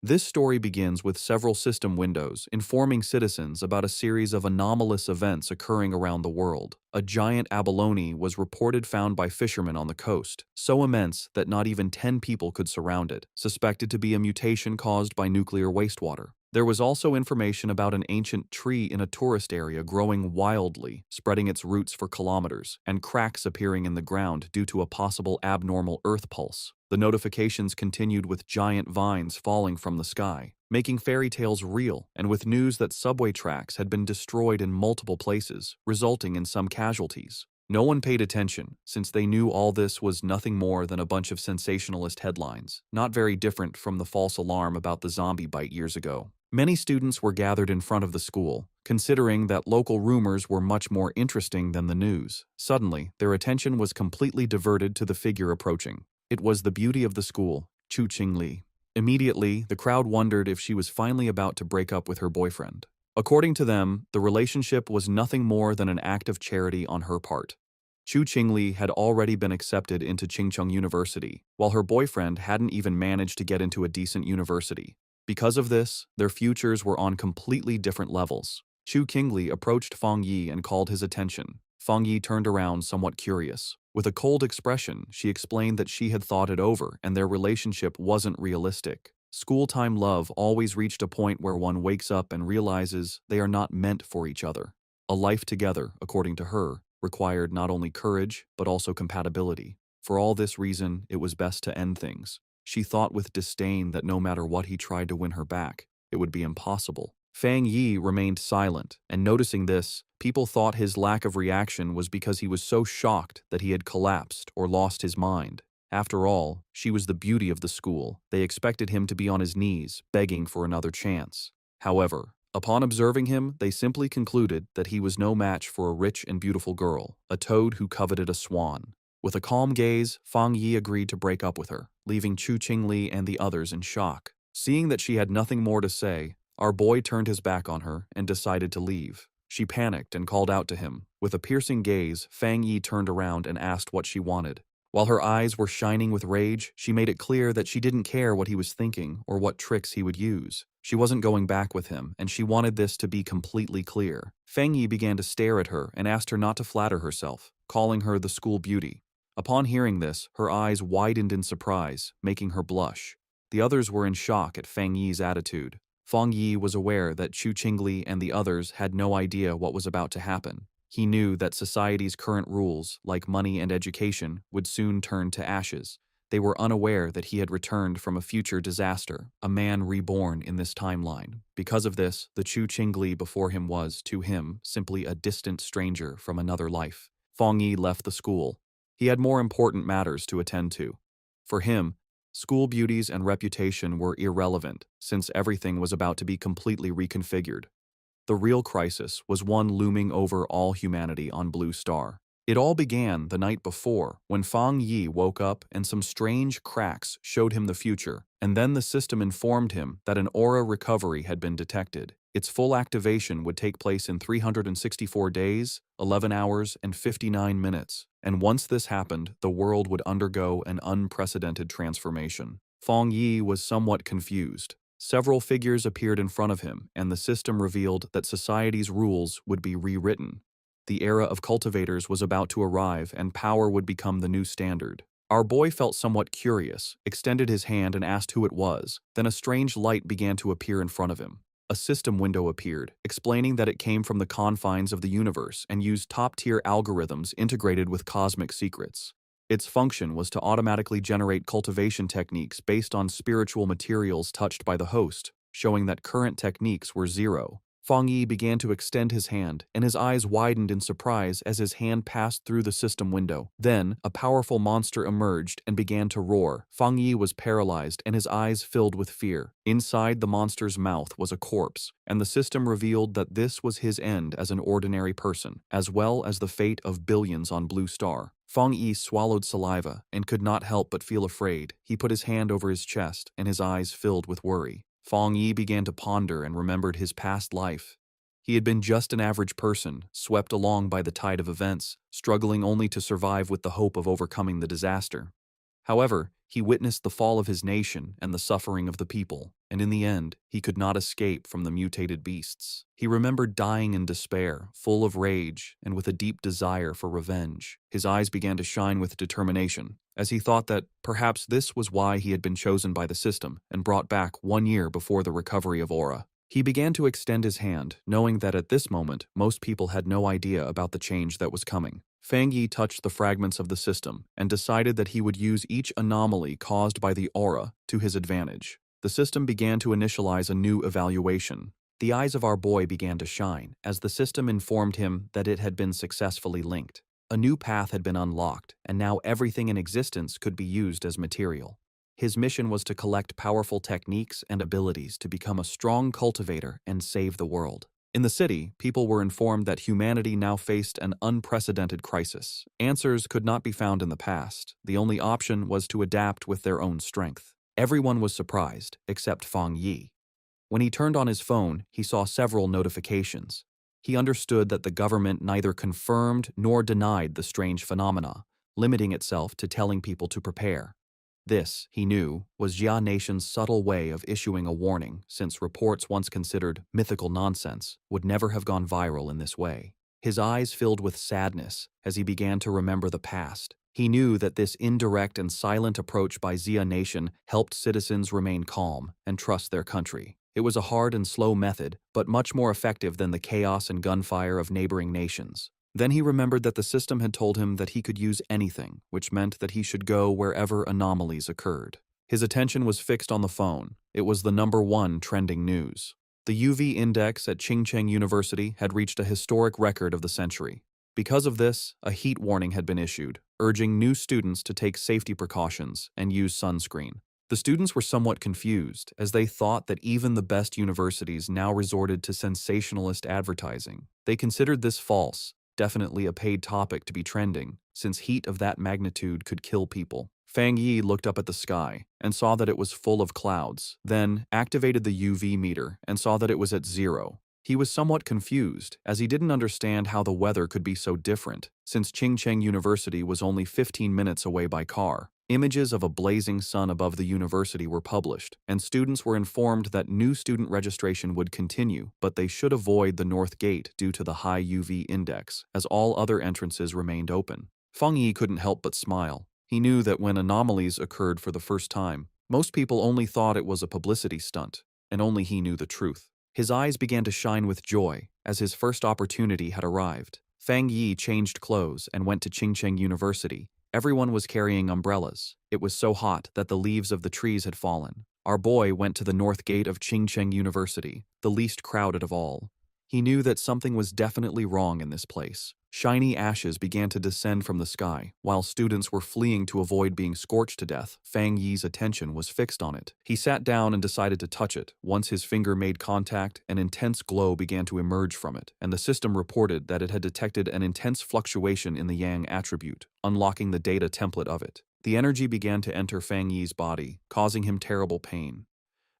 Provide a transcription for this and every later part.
This story begins with several system windows informing citizens about a series of anomalous events occurring around the world. A giant abalone was reported found by fishermen on the coast, so immense that not even 10 people could surround it, suspected to be a mutation caused by nuclear wastewater. There was also information about an ancient tree in a tourist area growing wildly, spreading its roots for kilometers, and cracks appearing in the ground due to a possible abnormal earth pulse. The notifications continued with giant vines falling from the sky, making fairy tales real, and with news that subway tracks had been destroyed in multiple places, resulting in some casualties. No one paid attention, since they knew all this was nothing more than a bunch of sensationalist headlines, not very different from the false alarm about the zombie bite years ago. Many students were gathered in front of the school, considering that local rumors were much more interesting than the news. Suddenly, their attention was completely diverted to the figure approaching. It was the beauty of the school, Chu Qingli. Immediately, the crowd wondered if she was finally about to break up with her boyfriend. According to them, the relationship was nothing more than an act of charity on her part. Chu Qingli had already been accepted into Qingcheng University, while her boyfriend hadn't even managed to get into a decent university. Because of this, their futures were on completely different levels. Chu Qingli approached Fang Yi and called his attention. Fang Yi turned around somewhat curious. With a cold expression, she explained that she had thought it over and their relationship wasn't realistic. School-time love always reached a point where one wakes up and realizes they are not meant for each other. A life together, according to her, required not only courage, but also compatibility. For all this reason, it was best to end things. She thought with disdain that no matter what he tried to win her back, it would be impossible. Fang Yi remained silent, and noticing this, people thought his lack of reaction was because he was so shocked that he had collapsed or lost his mind. After all, she was the beauty of the school. They expected him to be on his knees, begging for another chance. However, upon observing him, they simply concluded that he was no match for a rich and beautiful girl, a toad who coveted a swan. With a calm gaze, Fang Yi agreed to break up with her, leaving Chu Qingli and the others in shock. Seeing that she had nothing more to say, our boy turned his back on her and decided to leave. She panicked and called out to him. With a piercing gaze, Fang Yi turned around and asked what she wanted. While her eyes were shining with rage, she made it clear that she didn't care what he was thinking or what tricks he would use. She wasn't going back with him, and she wanted this to be completely clear. Fang Yi began to stare at her and asked her not to flatter herself, calling her the school beauty. Upon hearing this, her eyes widened in surprise, making her blush. The others were in shock at Fang Yi's attitude. Fang Yi was aware that Chu Qingli and the others had no idea what was about to happen. He knew that society's current rules, like money and education, would soon turn to ashes. They were unaware that he had returned from a future disaster, a man reborn in this timeline. Because of this, the Chu Qingli before him was, to him, simply a distant stranger from another life. Fang Yi left the school. He had more important matters to attend to. For him, school beauties and reputation were irrelevant, since everything was about to be completely reconfigured. The real crisis was one looming over all humanity on Blue Star. It all began the night before, when Fang Yi woke up and some strange cracks showed him the future, and then the system informed him that an aura recovery had been detected. Its full activation would take place in 364 days, 11 hours, and 59 minutes, and once this happened, the world would undergo an unprecedented transformation. Fang Yi was somewhat confused. Several figures appeared in front of him, and the system revealed that society's rules would be rewritten. The era of cultivators was about to arrive, and power would become the new standard. Our boy felt somewhat curious, extended his hand and asked who it was. Then a strange light began to appear in front of him. A system window appeared, explaining that it came from the confines of the universe and used top-tier algorithms integrated with cosmic secrets. Its function was to automatically generate cultivation techniques based on spiritual materials touched by the host, showing that current techniques were zero. Fang Yi began to extend his hand, and his eyes widened in surprise as his hand passed through the system window. Then, a powerful monster emerged and began to roar. Fang Yi was paralyzed and his eyes filled with fear. Inside the monster's mouth was a corpse, and the system revealed that this was his end as an ordinary person, as well as the fate of billions on Blue Star. Fang Yi swallowed saliva and could not help but feel afraid. He put his hand over his chest, and his eyes filled with worry. Fang Yi began to ponder and remembered his past life. He had been just an average person, swept along by the tide of events, struggling only to survive with the hope of overcoming the disaster. However, he witnessed the fall of his nation and the suffering of the people, and in the end, he could not escape from the mutated beasts. He remembered dying in despair, full of rage, and with a deep desire for revenge. His eyes began to shine with determination, as he thought that perhaps this was why he had been chosen by the system and brought back 1 year before the recovery of Aura. He began to extend his hand, knowing that at this moment, most people had no idea about the change that was coming. Fang Yi touched the fragments of the system and decided that he would use each anomaly caused by the aura to his advantage. The system began to initialize a new evaluation. The eyes of our boy began to shine as the system informed him that it had been successfully linked. A new path had been unlocked, and now everything in existence could be used as material. His mission was to collect powerful techniques and abilities to become a strong cultivator and save the world. In the city, people were informed that humanity now faced an unprecedented crisis. Answers could not be found in the past. The only option was to adapt with their own strength. Everyone was surprised, except Fang Yi. When he turned on his phone, he saw several notifications. He understood that the government neither confirmed nor denied the strange phenomena, limiting itself to telling people to prepare. This, he knew, was Jia Nation's subtle way of issuing a warning, since reports once considered mythical nonsense would never have gone viral in this way. His eyes filled with sadness as he began to remember the past. He knew that this indirect and silent approach by Jia Nation helped citizens remain calm and trust their country. It was a hard and slow method, but much more effective than the chaos and gunfire of neighboring nations. Then he remembered that the system had told him that he could use anything, which meant that he should go wherever anomalies occurred. His attention was fixed on the phone. It was the #1 trending news. The UV index at Qingcheng University had reached a historic record of the century. Because of this, a heat warning had been issued, urging new students to take safety precautions and use sunscreen. The students were somewhat confused, as they thought that even the best universities now resorted to sensationalist advertising. They considered this false, definitely a paid topic to be trending, since heat of that magnitude could kill people. Fang Yi looked up at the sky and saw that it was full of clouds, then activated the UV meter and saw that it was at 0. He was somewhat confused, as he didn't understand how the weather could be so different, since Qingcheng University was only 15 minutes away by car. Images of a blazing sun above the university were published, and students were informed that new student registration would continue, but they should avoid the north gate due to the high UV index, as all other entrances remained open. Feng Yi couldn't help but smile. He knew that when anomalies occurred for the first time, most people only thought it was a publicity stunt, and only he knew the truth. His eyes began to shine with joy, as his first opportunity had arrived. Fang Yi changed clothes and went to Qingcheng University. Everyone was carrying umbrellas. It was so hot that the leaves of the trees had fallen. Our boy went to the north gate of Qingcheng University, the least crowded of all. He knew that something was definitely wrong in this place. Shiny ashes began to descend from the sky. While students were fleeing to avoid being scorched to death, Fang Yi's attention was fixed on it. He sat down and decided to touch it. Once his finger made contact, an intense glow began to emerge from it, and the system reported that it had detected an intense fluctuation in the Yang attribute, unlocking the data template of it. The energy began to enter Fang Yi's body, causing him terrible pain.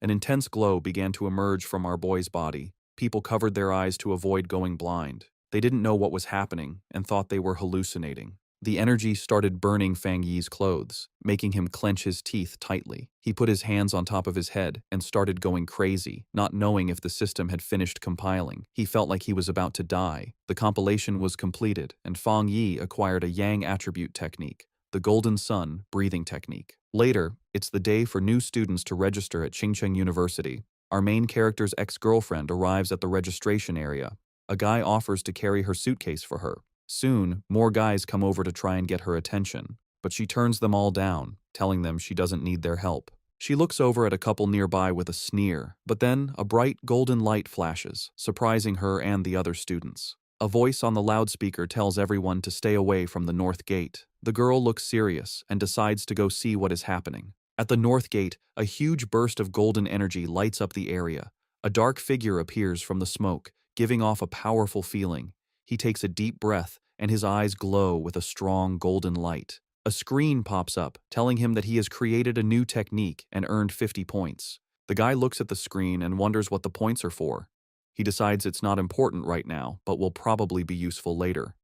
An intense glow began to emerge from our boy's body. People covered their eyes to avoid going blind. They didn't know what was happening and thought they were hallucinating. The energy started burning Fang Yi's clothes, making him clench his teeth tightly. He put his hands on top of his head and started going crazy, not knowing if the system had finished compiling. He felt like he was about to die. The compilation was completed, and Fang Yi acquired a Yang attribute technique, the Golden Sun breathing technique. Later, it's the day for new students to register at Qingcheng University. Our main character's ex-girlfriend arrives at the registration area. A guy offers to carry her suitcase for her. Soon, more guys come over to try and get her attention, but she turns them all down, telling them she doesn't need their help. She looks over at a couple nearby with a sneer, but then a bright golden light flashes, surprising her and the other students. A voice on the loudspeaker tells everyone to stay away from the north gate. The girl looks serious and decides to go see what is happening. At the north gate, a huge burst of golden energy lights up the area. A dark figure appears from the smoke, giving off a powerful feeling. He takes a deep breath, and his eyes glow with a strong golden light. A screen pops up, telling him that he has created a new technique and earned 50 points. The guy looks at the screen and wonders what the points are for. He decides it's not important right now, but will probably be useful later.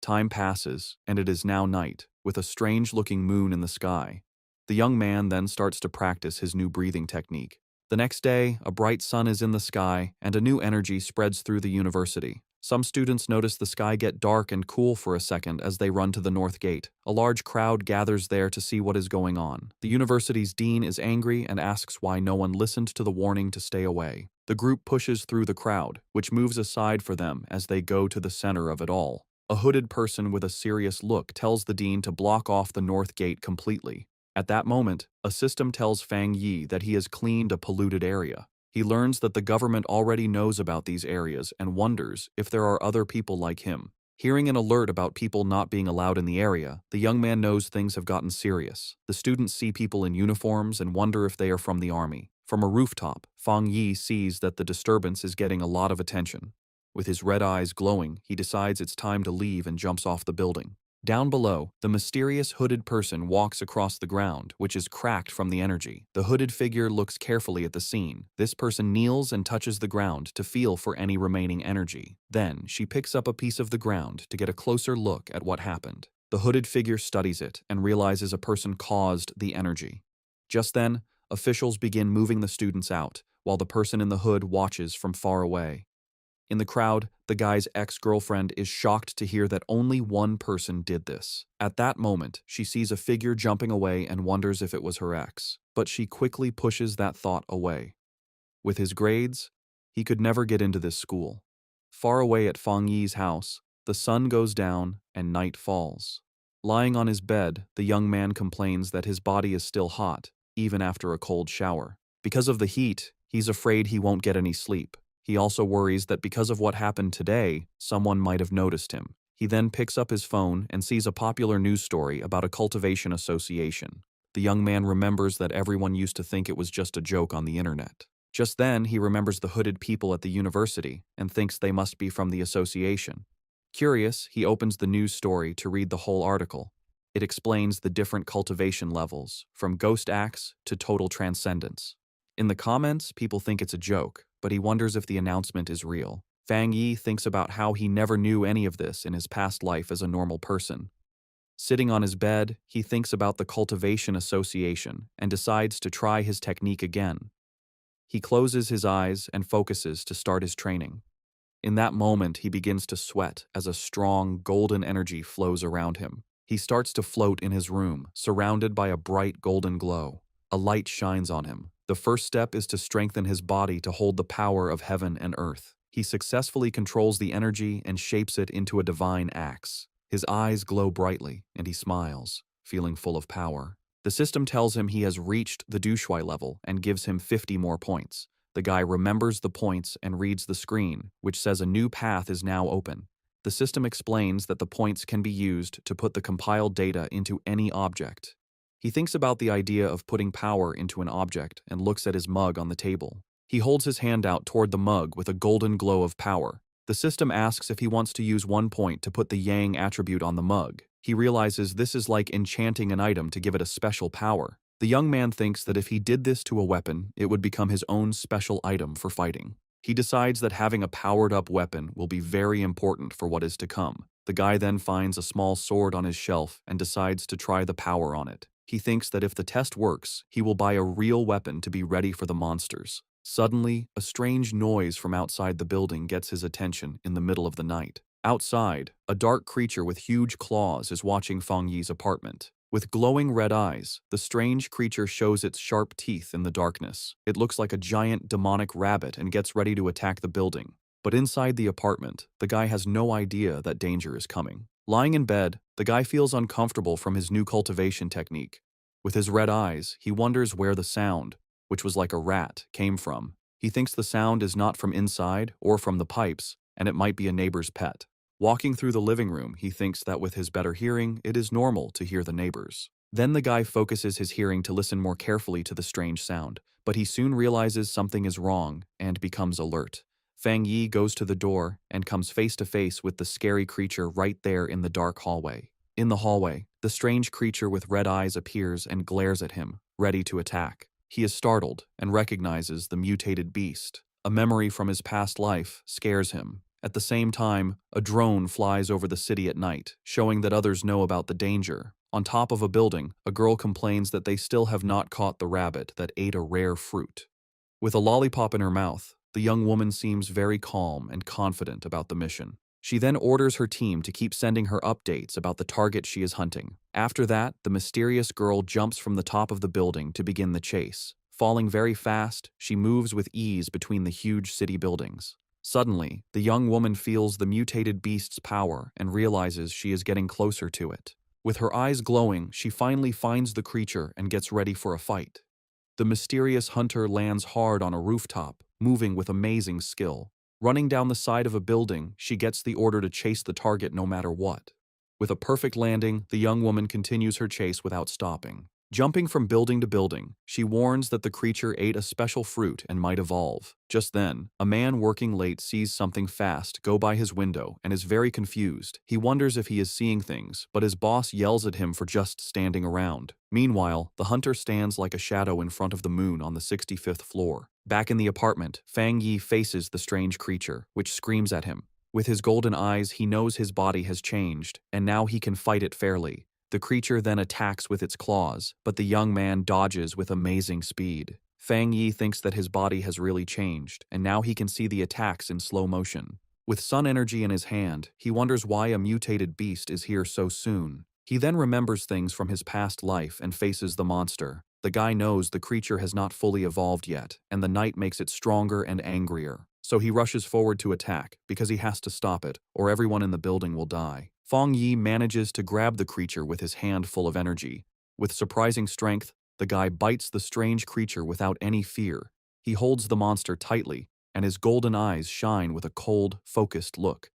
Time passes, and it is now night, with a strange-looking moon in the sky. The young man then starts to practice his new breathing technique. The next day, a bright sun is in the sky, and a new energy spreads through the university. Some students notice the sky get dark and cool for a second as they run to the north gate. A large crowd gathers there to see what is going on. The university's dean is angry and asks why no one listened to the warning to stay away. The group pushes through the crowd, which moves aside for them as they go to the center of it all. A hooded person with a serious look tells the dean to block off the north gate completely. At that moment, a system tells Fang Yi that he has cleaned a polluted area. He learns that the government already knows about these areas and wonders if there are other people like him. Hearing an alert about people not being allowed in the area, the young man knows things have gotten serious. The students see people in uniforms and wonder if they are from the army. From a rooftop, Fang Yi sees that the disturbance is getting a lot of attention. With his red eyes glowing, he decides it's time to leave and jumps off the building. Down below, the mysterious hooded person walks across the ground, which is cracked from the energy. The hooded figure looks carefully at the scene. This person kneels and touches the ground to feel for any remaining energy. Then, she picks up a piece of the ground to get a closer look at what happened. The hooded figure studies it and realizes a person caused the energy. Just then, officials begin moving the students out, while the person in the hood watches from far away. In the crowd, the guy's ex-girlfriend is shocked to hear that only one person did this. At that moment, she sees a figure jumping away and wonders if it was her ex, but she quickly pushes that thought away. With his grades, he could never get into this school. Far away at Fang Yi's house, the sun goes down and night falls. Lying on his bed, the young man complains that his body is still hot, even after a cold shower. Because of the heat, he's afraid he won't get any sleep. He also worries that because of what happened today, someone might have noticed him. He then picks up his phone and sees a popular news story about a cultivation association. The young man remembers that everyone used to think it was just a joke on the internet. Just then, he remembers the hooded people at the university and thinks they must be from the association. Curious, he opens the news story to read the whole article. It explains the different cultivation levels, from ghost acts to total transcendence. In the comments, people think it's a joke, but he wonders if the announcement is real. Fang Yi thinks about how he never knew any of this in his past life as a normal person. Sitting on his bed, he thinks about the cultivation association and decides to try his technique again. He closes his eyes and focuses to start his training. In that moment, he begins to sweat as a strong, golden energy flows around him. He starts to float in his room, surrounded by a bright golden glow. A light shines on him. The first step is to strengthen his body to hold the power of heaven and earth. He successfully controls the energy and shapes it into a divine axe. His eyes glow brightly, and he smiles, feeling full of power. The system tells him he has reached the Dushui level and gives him 50 more points. The guy remembers the points and reads the screen, which says a new path is now open. The system explains that the points can be used to put the compiled data into any object. He thinks about the idea of putting power into an object and looks at his mug on the table. He holds his hand out toward the mug with a golden glow of power. The system asks if he wants to use 1 point to put the Yang attribute on the mug. He realizes this is like enchanting an item to give it a special power. The young man thinks that if he did this to a weapon, it would become his own special item for fighting. He decides that having a powered-up weapon will be very important for what is to come. The guy then finds a small sword on his shelf and decides to try the power on it. He thinks that if the test works, he will buy a real weapon to be ready for the monsters. Suddenly, a strange noise from outside the building gets his attention in the middle of the night. Outside, a dark creature with huge claws is watching Fang Yi's apartment. With glowing red eyes, the strange creature shows its sharp teeth in the darkness. It looks like a giant demonic rabbit and gets ready to attack the building. But inside the apartment, the guy has no idea that danger is coming. Lying in bed, the guy feels uncomfortable from his new cultivation technique. With his red eyes, he wonders where the sound, which was like a rat, came from. He thinks the sound is not from inside or from the pipes, and it might be a neighbor's pet. Walking through the living room, he thinks that with his better hearing, it is normal to hear the neighbors. Then the guy focuses his hearing to listen more carefully to the strange sound, but he soon realizes something is wrong and becomes alert. Fang Yi goes to the door and comes face to face with the scary creature right there in the dark hallway. In the hallway, the strange creature with red eyes appears and glares at him, ready to attack. He is startled and recognizes the mutated beast. A memory from his past life scares him. At the same time, a drone flies over the city at night, showing that others know about the danger. On top of a building, a girl complains that they still have not caught the rabbit that ate a rare fruit. With a lollipop in her mouth, the young woman seems very calm and confident about the mission. She then orders her team to keep sending her updates about the target she is hunting. After that, the mysterious girl jumps from the top of the building to begin the chase. Falling very fast, she moves with ease between the huge city buildings. Suddenly, the young woman feels the mutated beast's power and realizes she is getting closer to it. With her eyes glowing, she finally finds the creature and gets ready for a fight. The mysterious hunter lands hard on a rooftop, moving with amazing skill. Running down the side of a building, she gets the order to chase the target no matter what. With a perfect landing, the young woman continues her chase without stopping. Jumping from building to building, she warns that the creature ate a special fruit and might evolve. Just then, a man working late sees something fast go by his window and is very confused. He wonders if he is seeing things, but his boss yells at him for just standing around. Meanwhile, the hunter stands like a shadow in front of the moon on the 65th floor. Back in the apartment, Fang Yi faces the strange creature, which screams at him. With his golden eyes, he knows his body has changed, and now he can fight it fairly. The creature then attacks with its claws, but the young man dodges with amazing speed. Fang Yi thinks that his body has really changed, and now he can see the attacks in slow motion. With sun energy in his hand, he wonders why a mutated beast is here so soon. He then remembers things from his past life and faces the monster. The guy knows the creature has not fully evolved yet, and the night makes it stronger and angrier. So he rushes forward to attack, because he has to stop it, or everyone in the building will die. Fang Yi manages to grab the creature with his hand full of energy. With surprising strength, the guy bites the strange creature without any fear. He holds the monster tightly, and his golden eyes shine with a cold, focused look.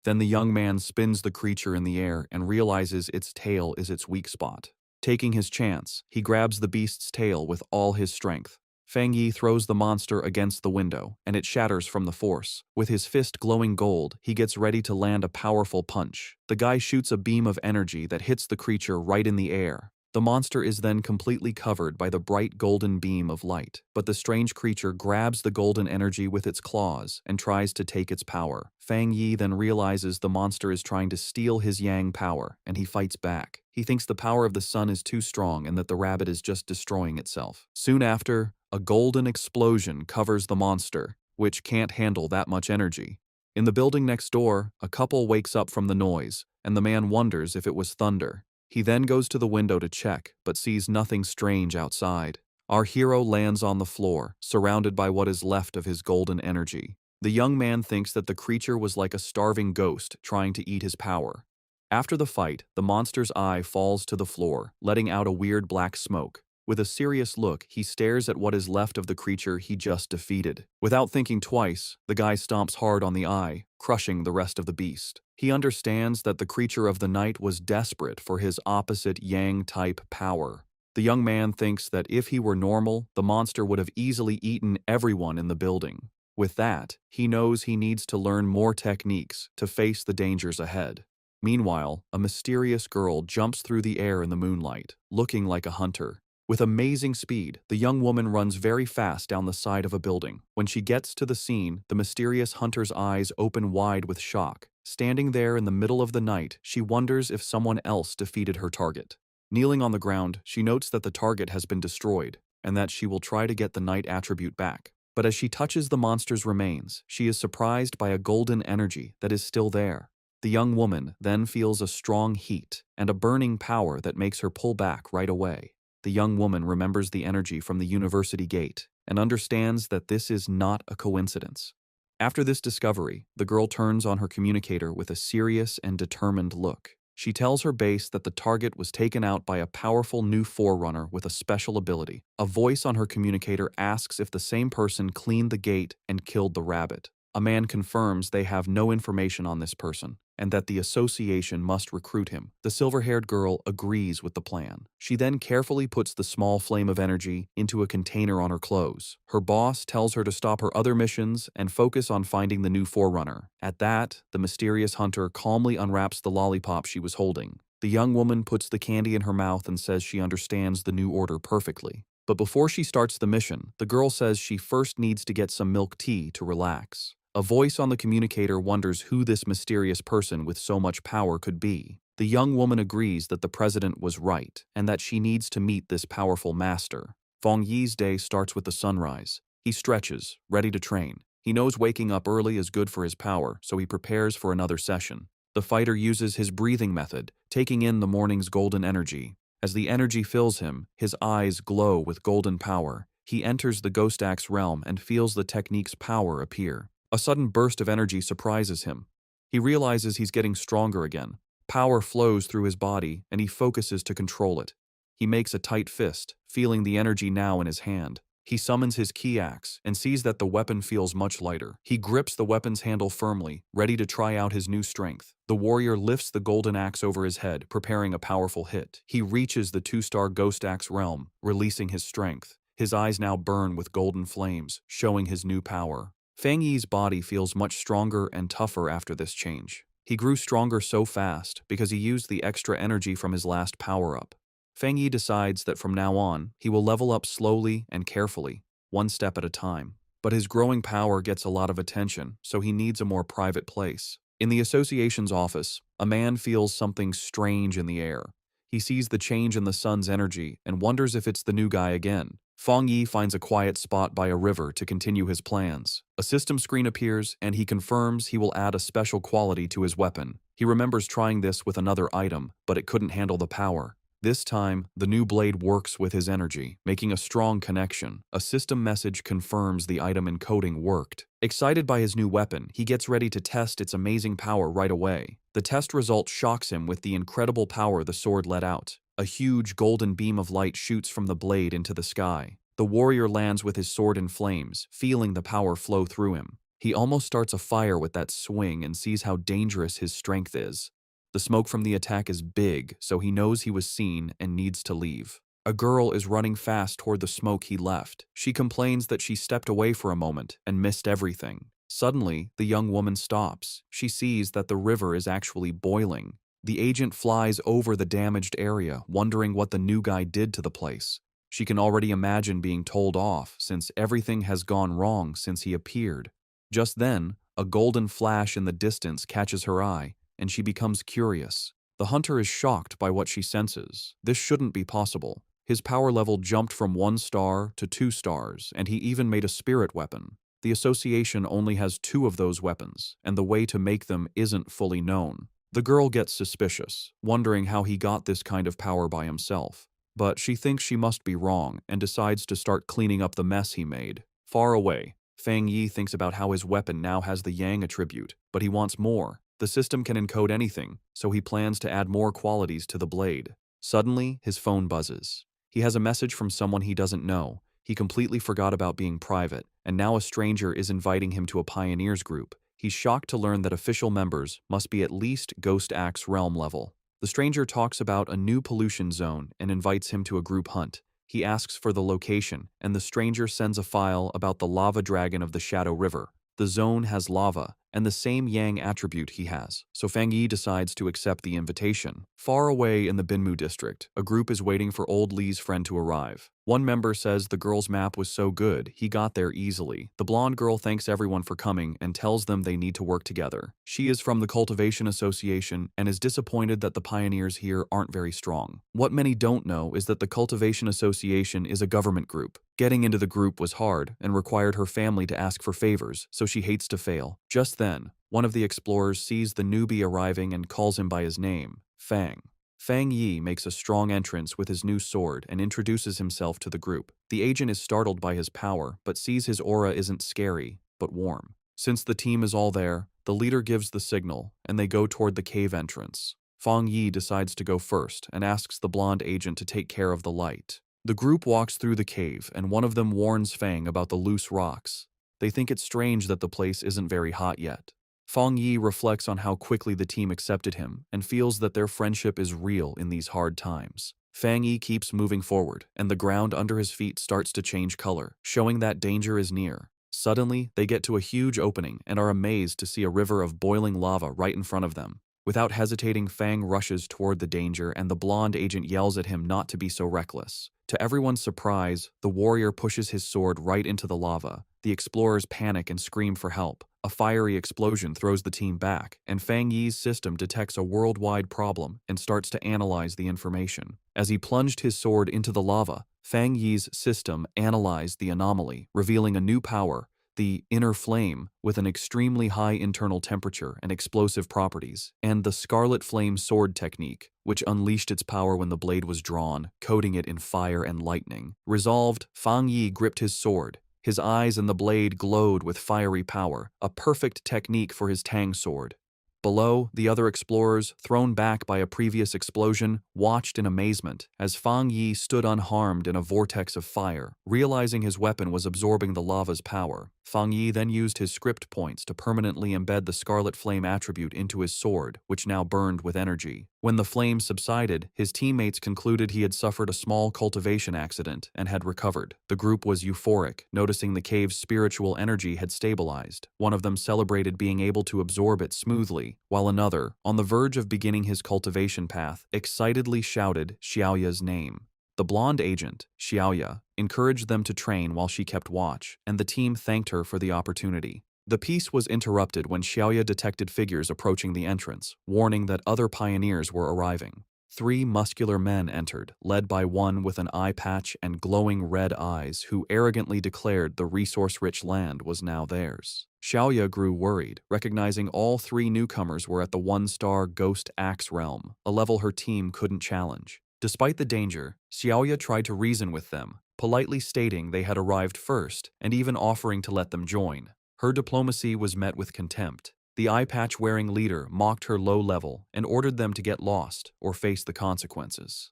Then the young man spins the creature in the air and realizes its tail is its weak spot. Taking his chance, he grabs the beast's tail with all his strength. Fang Yi throws the monster against the window, and it shatters from the force. With his fist glowing gold, he gets ready to land a powerful punch. The guy shoots a beam of energy that hits the creature right in the air. The monster is then completely covered by the bright golden beam of light, but the strange creature grabs the golden energy with its claws and tries to take its power. Fang Yi then realizes the monster is trying to steal his yang power, and he fights back. He thinks the power of the sun is too strong and that the rabbit is just destroying itself. Soon after, a golden explosion covers the monster, which can't handle that much energy. In the building next door, a couple wakes up from the noise, and the man wonders if it was thunder. He then goes to the window to check, but sees nothing strange outside. Our hero lands on the floor, surrounded by what is left of his golden energy. The young man thinks that the creature was like a starving ghost trying to eat his power. After the fight, the monster's eye falls to the floor, letting out a weird black smoke. With a serious look, he stares at what is left of the creature he just defeated. Without thinking twice, the guy stomps hard on the eye, crushing the rest of the beast. He understands that the creature of the night was desperate for his opposite Yang-type power. The young man thinks that if he were normal, the monster would have easily eaten everyone in the building. With that, he knows he needs to learn more techniques to face the dangers ahead. Meanwhile, a mysterious girl jumps through the air in the moonlight, looking like a hunter. With amazing speed, the young woman runs very fast down the side of a building. When she gets to the scene, the mysterious hunter's eyes open wide with shock. Standing there in the middle of the night, she wonders if someone else defeated her target. Kneeling on the ground, she notes that the target has been destroyed, and that she will try to get the night attribute back. But as she touches the monster's remains, she is surprised by a golden energy that is still there. The young woman then feels a strong heat and a burning power that makes her pull back right away. The young woman remembers the energy from the university gate and understands that this is not a coincidence. After this discovery, the girl turns on her communicator with a serious and determined look. She tells her base that the target was taken out by a powerful new forerunner with a special ability. A voice on her communicator asks if the same person cleaned the gate and killed the rabbit. A man confirms they have no information on this person, and that the association must recruit him. The silver-haired girl agrees with the plan. She then carefully puts the small flame of energy into a container on her clothes. Her boss tells her to stop her other missions and focus on finding the new forerunner. At that, the mysterious hunter calmly unwraps the lollipop she was holding. The young woman puts the candy in her mouth and says she understands the new order perfectly. But before she starts the mission, the girl says she first needs to get some milk tea to relax. A voice on the communicator wonders who this mysterious person with so much power could be. The young woman agrees that the president was right and that she needs to meet this powerful master. Feng Yi's day starts with the sunrise. He stretches, ready to train. He knows waking up early is good for his power, so he prepares for another session. The fighter uses his breathing method, taking in the morning's golden energy. As the energy fills him, his eyes glow with golden power. He enters the Ghost Axe realm and feels the technique's power appear. A sudden burst of energy surprises him. He realizes he's getting stronger again. Power flows through his body, and he focuses to control it. He makes a tight fist, feeling the energy now in his hand. He summons his key axe and sees that the weapon feels much lighter. He grips the weapon's handle firmly, ready to try out his new strength. The warrior lifts the golden axe over his head, preparing a powerful hit. He reaches the 2-star Ghost Axe realm, releasing his strength. His eyes now burn with golden flames, showing his new power. Feng Yi's body feels much stronger and tougher after this change. He grew stronger so fast because he used the extra energy from his last power-up. Feng Yi decides that from now on, he will level up slowly and carefully, one step at a time. But his growing power gets a lot of attention, so he needs a more private place. In the association's office, a man feels something strange in the air. He sees the change in the sun's energy and wonders if it's the new guy again. Feng Yi finds a quiet spot by a river to continue his plans. A system screen appears, and he confirms he will add a special quality to his weapon. He remembers trying this with another item, but it couldn't handle the power. This time, the new blade works with his energy, making a strong connection. A system message confirms the item encoding worked. Excited by his new weapon, he gets ready to test its amazing power right away. The test result shocks him with the incredible power the sword let out. A huge golden beam of light shoots from the blade into the sky. The warrior lands with his sword in flames, feeling the power flow through him. He almost starts a fire with that swing and sees how dangerous his strength is. The smoke from the attack is big, so he knows he was seen and needs to leave. A girl is running fast toward the smoke he left. She complains that she stepped away for a moment and missed everything. Suddenly, the young woman stops. She sees that the river is actually boiling. The agent flies over the damaged area, wondering what the new guy did to the place. She can already imagine being told off, since everything has gone wrong since he appeared. Just then, a golden flash in the distance catches her eye, and she becomes curious. The hunter is shocked by what she senses. This shouldn't be possible. His power level jumped from 1 star to 2 stars, and he even made a spirit weapon. The association only has 2 of those weapons, and the way to make them isn't fully known. The girl gets suspicious, wondering how he got this kind of power by himself. But she thinks she must be wrong and decides to start cleaning up the mess he made. Far away, Feng Yi thinks about how his weapon now has the Yang attribute, but he wants more. The system can encode anything, so he plans to add more qualities to the blade. Suddenly, his phone buzzes. He has a message from someone he doesn't know. He completely forgot about being private, and now a stranger is inviting him to a pioneers group. He's shocked to learn that official members must be at least Ghost Axe realm level. The stranger talks about a new pollution zone and invites him to a group hunt. He asks for the location, and the stranger sends a file about the lava dragon of the Shadow River. The zone has lava, and the same Yang attribute he has, so Feng Yi decides to accept the invitation. Far away in the Binmu district, a group is waiting for old Li's friend to arrive. One member says the girl's map was so good, he got there easily. The blonde girl thanks everyone for coming and tells them they need to work together. She is from the Cultivation Association and is disappointed that the pioneers here aren't very strong. What many don't know is that the Cultivation Association is a government group. Getting into the group was hard and required her family to ask for favors, so she hates to fail. Just then, one of the explorers sees the newbie arriving and calls him by his name, Fang. Feng Yi makes a strong entrance with his new sword and introduces himself to the group. The agent is startled by his power, but sees his aura isn't scary, but warm. Since the team is all there, the leader gives the signal, and they go toward the cave entrance. Feng Yi decides to go first and asks the blonde agent to take care of the light. The group walks through the cave, and one of them warns Fang about the loose rocks. They think it's strange that the place isn't very hot yet. Feng Yi reflects on how quickly the team accepted him and feels that their friendship is real in these hard times. Feng Yi keeps moving forward, and the ground under his feet starts to change color, showing that danger is near. Suddenly, they get to a huge opening and are amazed to see a river of boiling lava right in front of them. Without hesitating, Fang rushes toward the danger, and the blonde agent yells at him not to be so reckless. To everyone's surprise, the warrior pushes his sword right into the lava. The explorers panic and scream for help. A fiery explosion throws the team back, and Fang Yi's system detects a worldwide problem and starts to analyze the information. As he plunged his sword into the lava, Fang Yi's system analyzed the anomaly, revealing a new power, the inner flame, with an extremely high internal temperature and explosive properties, and the scarlet flame sword technique, which unleashed its power when the blade was drawn, coating it in fire and lightning. Resolved, Fang Yi gripped his sword. His eyes and the blade glowed with fiery power, a perfect technique for his Tang sword. Below, the other explorers, thrown back by a previous explosion, watched in amazement as Fang Yi stood unharmed in a vortex of fire. Realizing his weapon was absorbing the lava's power, Fang Yi then used his script points to permanently embed the Scarlet Flame attribute into his sword, which now burned with energy. When the flame subsided, his teammates concluded he had suffered a small cultivation accident and had recovered. The group was euphoric, noticing the cave's spiritual energy had stabilized. One of them celebrated being able to absorb it smoothly, while another, on the verge of beginning his cultivation path, excitedly shouted Xiaoya's name. The blonde agent, Xiaoya, encouraged them to train while she kept watch, and the team thanked her for the opportunity. The peace was interrupted when Xiaoya detected figures approaching the entrance, warning that other pioneers were arriving. 3 muscular men entered, led by one with an eye patch and glowing red eyes who arrogantly declared the resource-rich land was now theirs. Xiaoya grew worried, recognizing all 3 newcomers were at the 1-star Ghost Axe realm, a level her team couldn't challenge. Despite the danger, Xiaoya tried to reason with them, politely stating they had arrived first and even offering to let them join. Her diplomacy was met with contempt. The eye-patch-wearing leader mocked her low level and ordered them to get lost or face the consequences.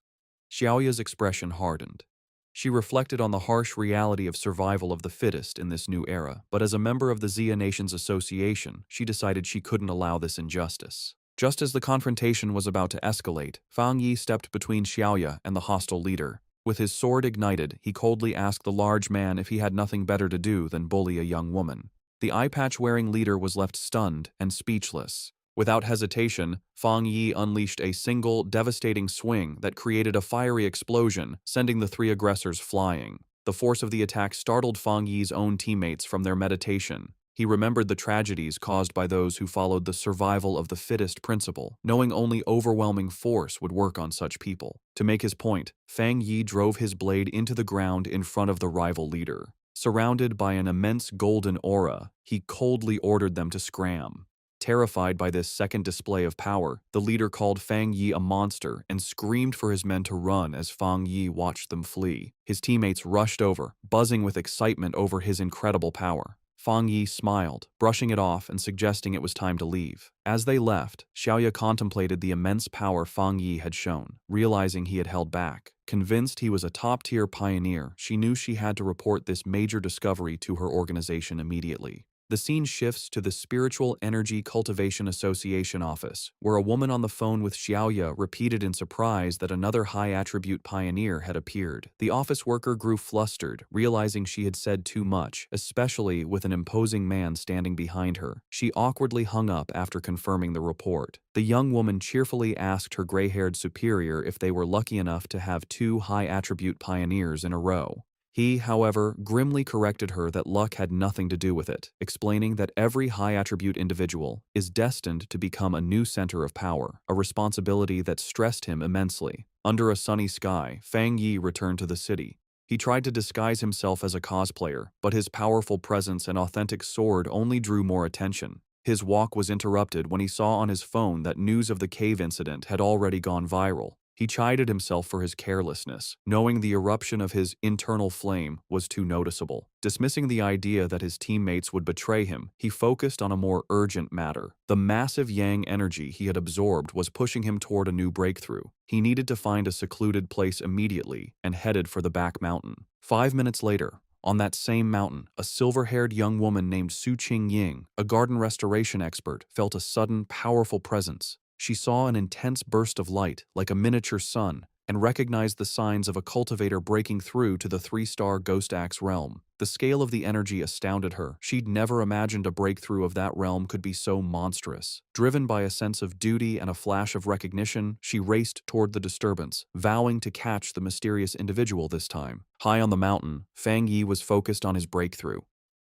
Xiaoya's expression hardened. She reflected on the harsh reality of survival of the fittest in this new era, but as a member of the Xia Nations Association, she decided she couldn't allow this injustice. Just as the confrontation was about to escalate, Fang Yi stepped between Xiaoya and the hostile leader. With his sword ignited, he coldly asked the large man if he had nothing better to do than bully a young woman. The eye-patch-wearing leader was left stunned and speechless. Without hesitation, Fang Yi unleashed a single, devastating swing that created a fiery explosion, sending the 3 aggressors flying. The force of the attack startled Fang Yi's own teammates from their meditation. He remembered the tragedies caused by those who followed the survival of the fittest principle, knowing only overwhelming force would work on such people. To make his point, Fang Yi drove his blade into the ground in front of the rival leader. Surrounded by an immense golden aura, he coldly ordered them to scram. Terrified by this second display of power, the leader called Fang Yi a monster and screamed for his men to run as Fang Yi watched them flee. His teammates rushed over, buzzing with excitement over his incredible power. Fang Yi smiled, brushing it off and suggesting it was time to leave. As they left, Xiaoya contemplated the immense power Fang Yi had shown, realizing he had held back. Convinced he was a top-tier pioneer, she knew she had to report this major discovery to her organization immediately. The scene shifts to the Spiritual Energy Cultivation Association office, where a woman on the phone with Xiaoya repeated in surprise that another high-attribute pioneer had appeared. The office worker grew flustered, realizing she had said too much, especially with an imposing man standing behind her. She awkwardly hung up after confirming the report. The young woman cheerfully asked her gray-haired superior if they were lucky enough to have 2 high-attribute pioneers in a row. He, however, grimly corrected her that luck had nothing to do with it, explaining that every high-attribute individual is destined to become a new center of power, a responsibility that stressed him immensely. Under a sunny sky, Fang Yi returned to the city. He tried to disguise himself as a cosplayer, but his powerful presence and authentic sword only drew more attention. His walk was interrupted when he saw on his phone that news of the cave incident had already gone viral. He chided himself for his carelessness, knowing the eruption of his internal flame was too noticeable. Dismissing the idea that his teammates would betray him, he focused on a more urgent matter. The massive yang energy he had absorbed was pushing him toward a new breakthrough. He needed to find a secluded place immediately and headed for the back mountain. 5 minutes later, on that same mountain, a silver-haired young woman named Su Qingying, a garden restoration expert, felt a sudden, powerful presence. She saw an intense burst of light, like a miniature sun, and recognized the signs of a cultivator breaking through to the 3-star Ghost Axe realm. The scale of the energy astounded her. She'd never imagined a breakthrough of that realm could be so monstrous. Driven by a sense of duty and a flash of recognition, she raced toward the disturbance, vowing to catch the mysterious individual this time. High on the mountain, Fang Yi was focused on his breakthrough.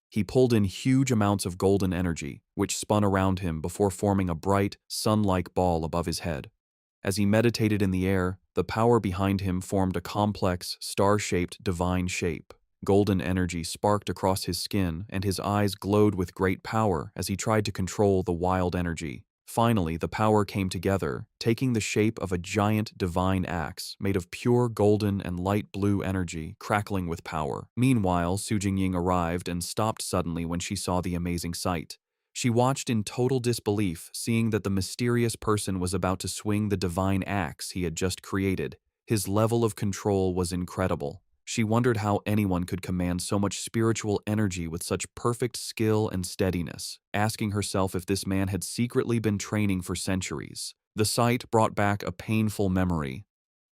He pulled in huge amounts of golden energy, which spun around him before forming a bright, sun-like ball above his head. As he meditated in the air, the power behind him formed a complex, star-shaped divine shape. Golden energy sparked across his skin, and his eyes glowed with great power as he tried to control the wild energy. Finally, the power came together, taking the shape of a giant divine axe made of pure golden and light blue energy, crackling with power. Meanwhile, Su Jingying arrived and stopped suddenly when she saw the amazing sight. She watched in total disbelief, seeing that the mysterious person was about to swing the divine axe he had just created. His level of control was incredible. She wondered how anyone could command so much spiritual energy with such perfect skill and steadiness, asking herself if this man had secretly been training for centuries. The sight brought back a painful memory.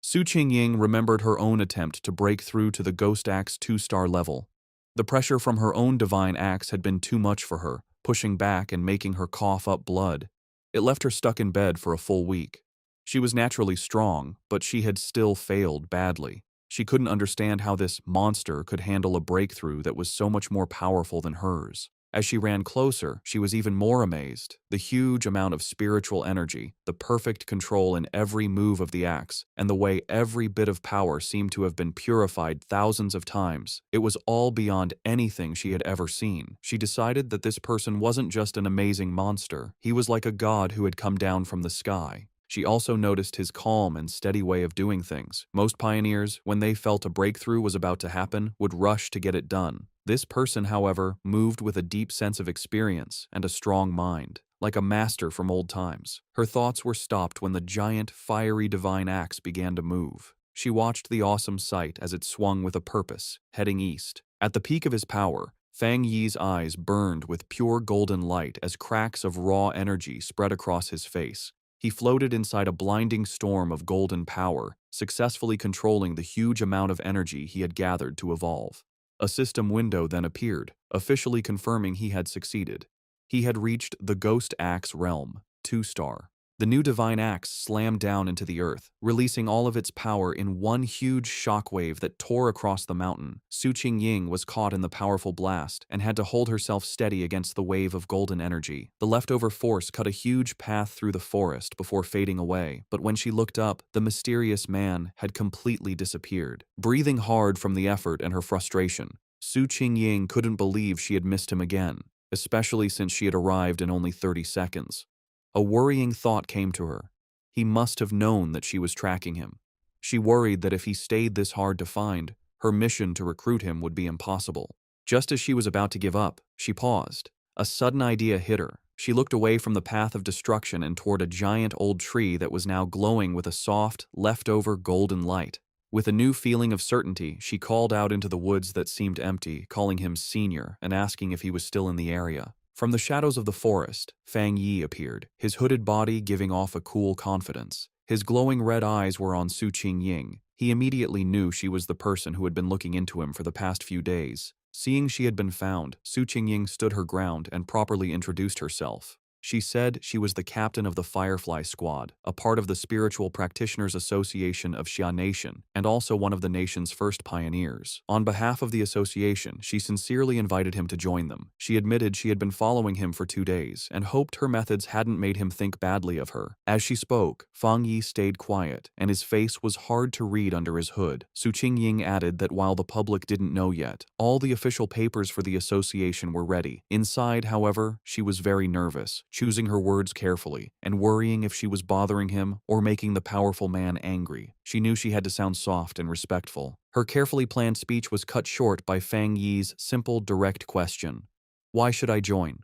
Su Qingying remembered her own attempt to break through to the Ghost Axe 2-star level. The pressure from her own divine axe had been too much for her, pushing back and making her cough up blood. It left her stuck in bed for a full week. She was naturally strong, but she had still failed badly. She couldn't understand how this monster could handle a breakthrough that was so much more powerful than hers. As she ran closer, she was even more amazed. The huge amount of spiritual energy, the perfect control in every move of the axe, and the way every bit of power seemed to have been purified thousands of times. It was all beyond anything she had ever seen. She decided that this person wasn't just an amazing monster. He was like a god who had come down from the sky. She also noticed his calm and steady way of doing things. Most pioneers, when they felt a breakthrough was about to happen, would rush to get it done. This person, however, moved with a deep sense of experience and a strong mind, like a master from old times. Her thoughts were stopped when the giant, fiery divine axe began to move. She watched the awesome sight as it swung with a purpose, heading east. At the peak of his power, Fang Yi's eyes burned with pure golden light as cracks of raw energy spread across his face. He floated inside a blinding storm of golden power, successfully controlling the huge amount of energy he had gathered to evolve. A system window then appeared, officially confirming he had succeeded. He had reached the Ghost Axe realm, 2-star. The new divine axe slammed down into the earth, releasing all of its power in one huge shockwave that tore across the mountain. Su Qingying was caught in the powerful blast and had to hold herself steady against the wave of golden energy. The leftover force cut a huge path through the forest before fading away, but when she looked up, the mysterious man had completely disappeared. Breathing hard from the effort and her frustration, Su Qingying couldn't believe she had missed him again, especially since she had arrived in only 30 seconds. A worrying thought came to her. He must have known that she was tracking him. She worried that if he stayed this hard to find, her mission to recruit him would be impossible. Just as she was about to give up, she paused. A sudden idea hit her. She looked away from the path of destruction and toward a giant old tree that was now glowing with a soft, leftover golden light. With a new feeling of certainty, she called out into the woods that seemed empty, calling him Senior and asking if he was still in the area. From the shadows of the forest, Fang Yi appeared, his hooded body giving off a cool confidence. His glowing red eyes were on Su Qingying. He immediately knew she was the person who had been looking into him for the past few days. Seeing she had been found, Su Qingying stood her ground and properly introduced herself. She said she was the captain of the Firefly Squad, a part of the Spiritual Practitioners Association of Xia Nation, and also one of the nation's first pioneers. On behalf of the association, she sincerely invited him to join them. She admitted she had been following him for 2 days, and hoped her methods hadn't made him think badly of her. As she spoke, Fang Yi stayed quiet, and his face was hard to read under his hood. Su Qingying added that while the public didn't know yet, all the official papers for the association were ready. Inside, however, she was very nervous, choosing her words carefully, and worrying if she was bothering him or making the powerful man angry. She knew she had to sound soft and respectful. Her carefully planned speech was cut short by Fang Yi's simple, direct question. "Why should I join?"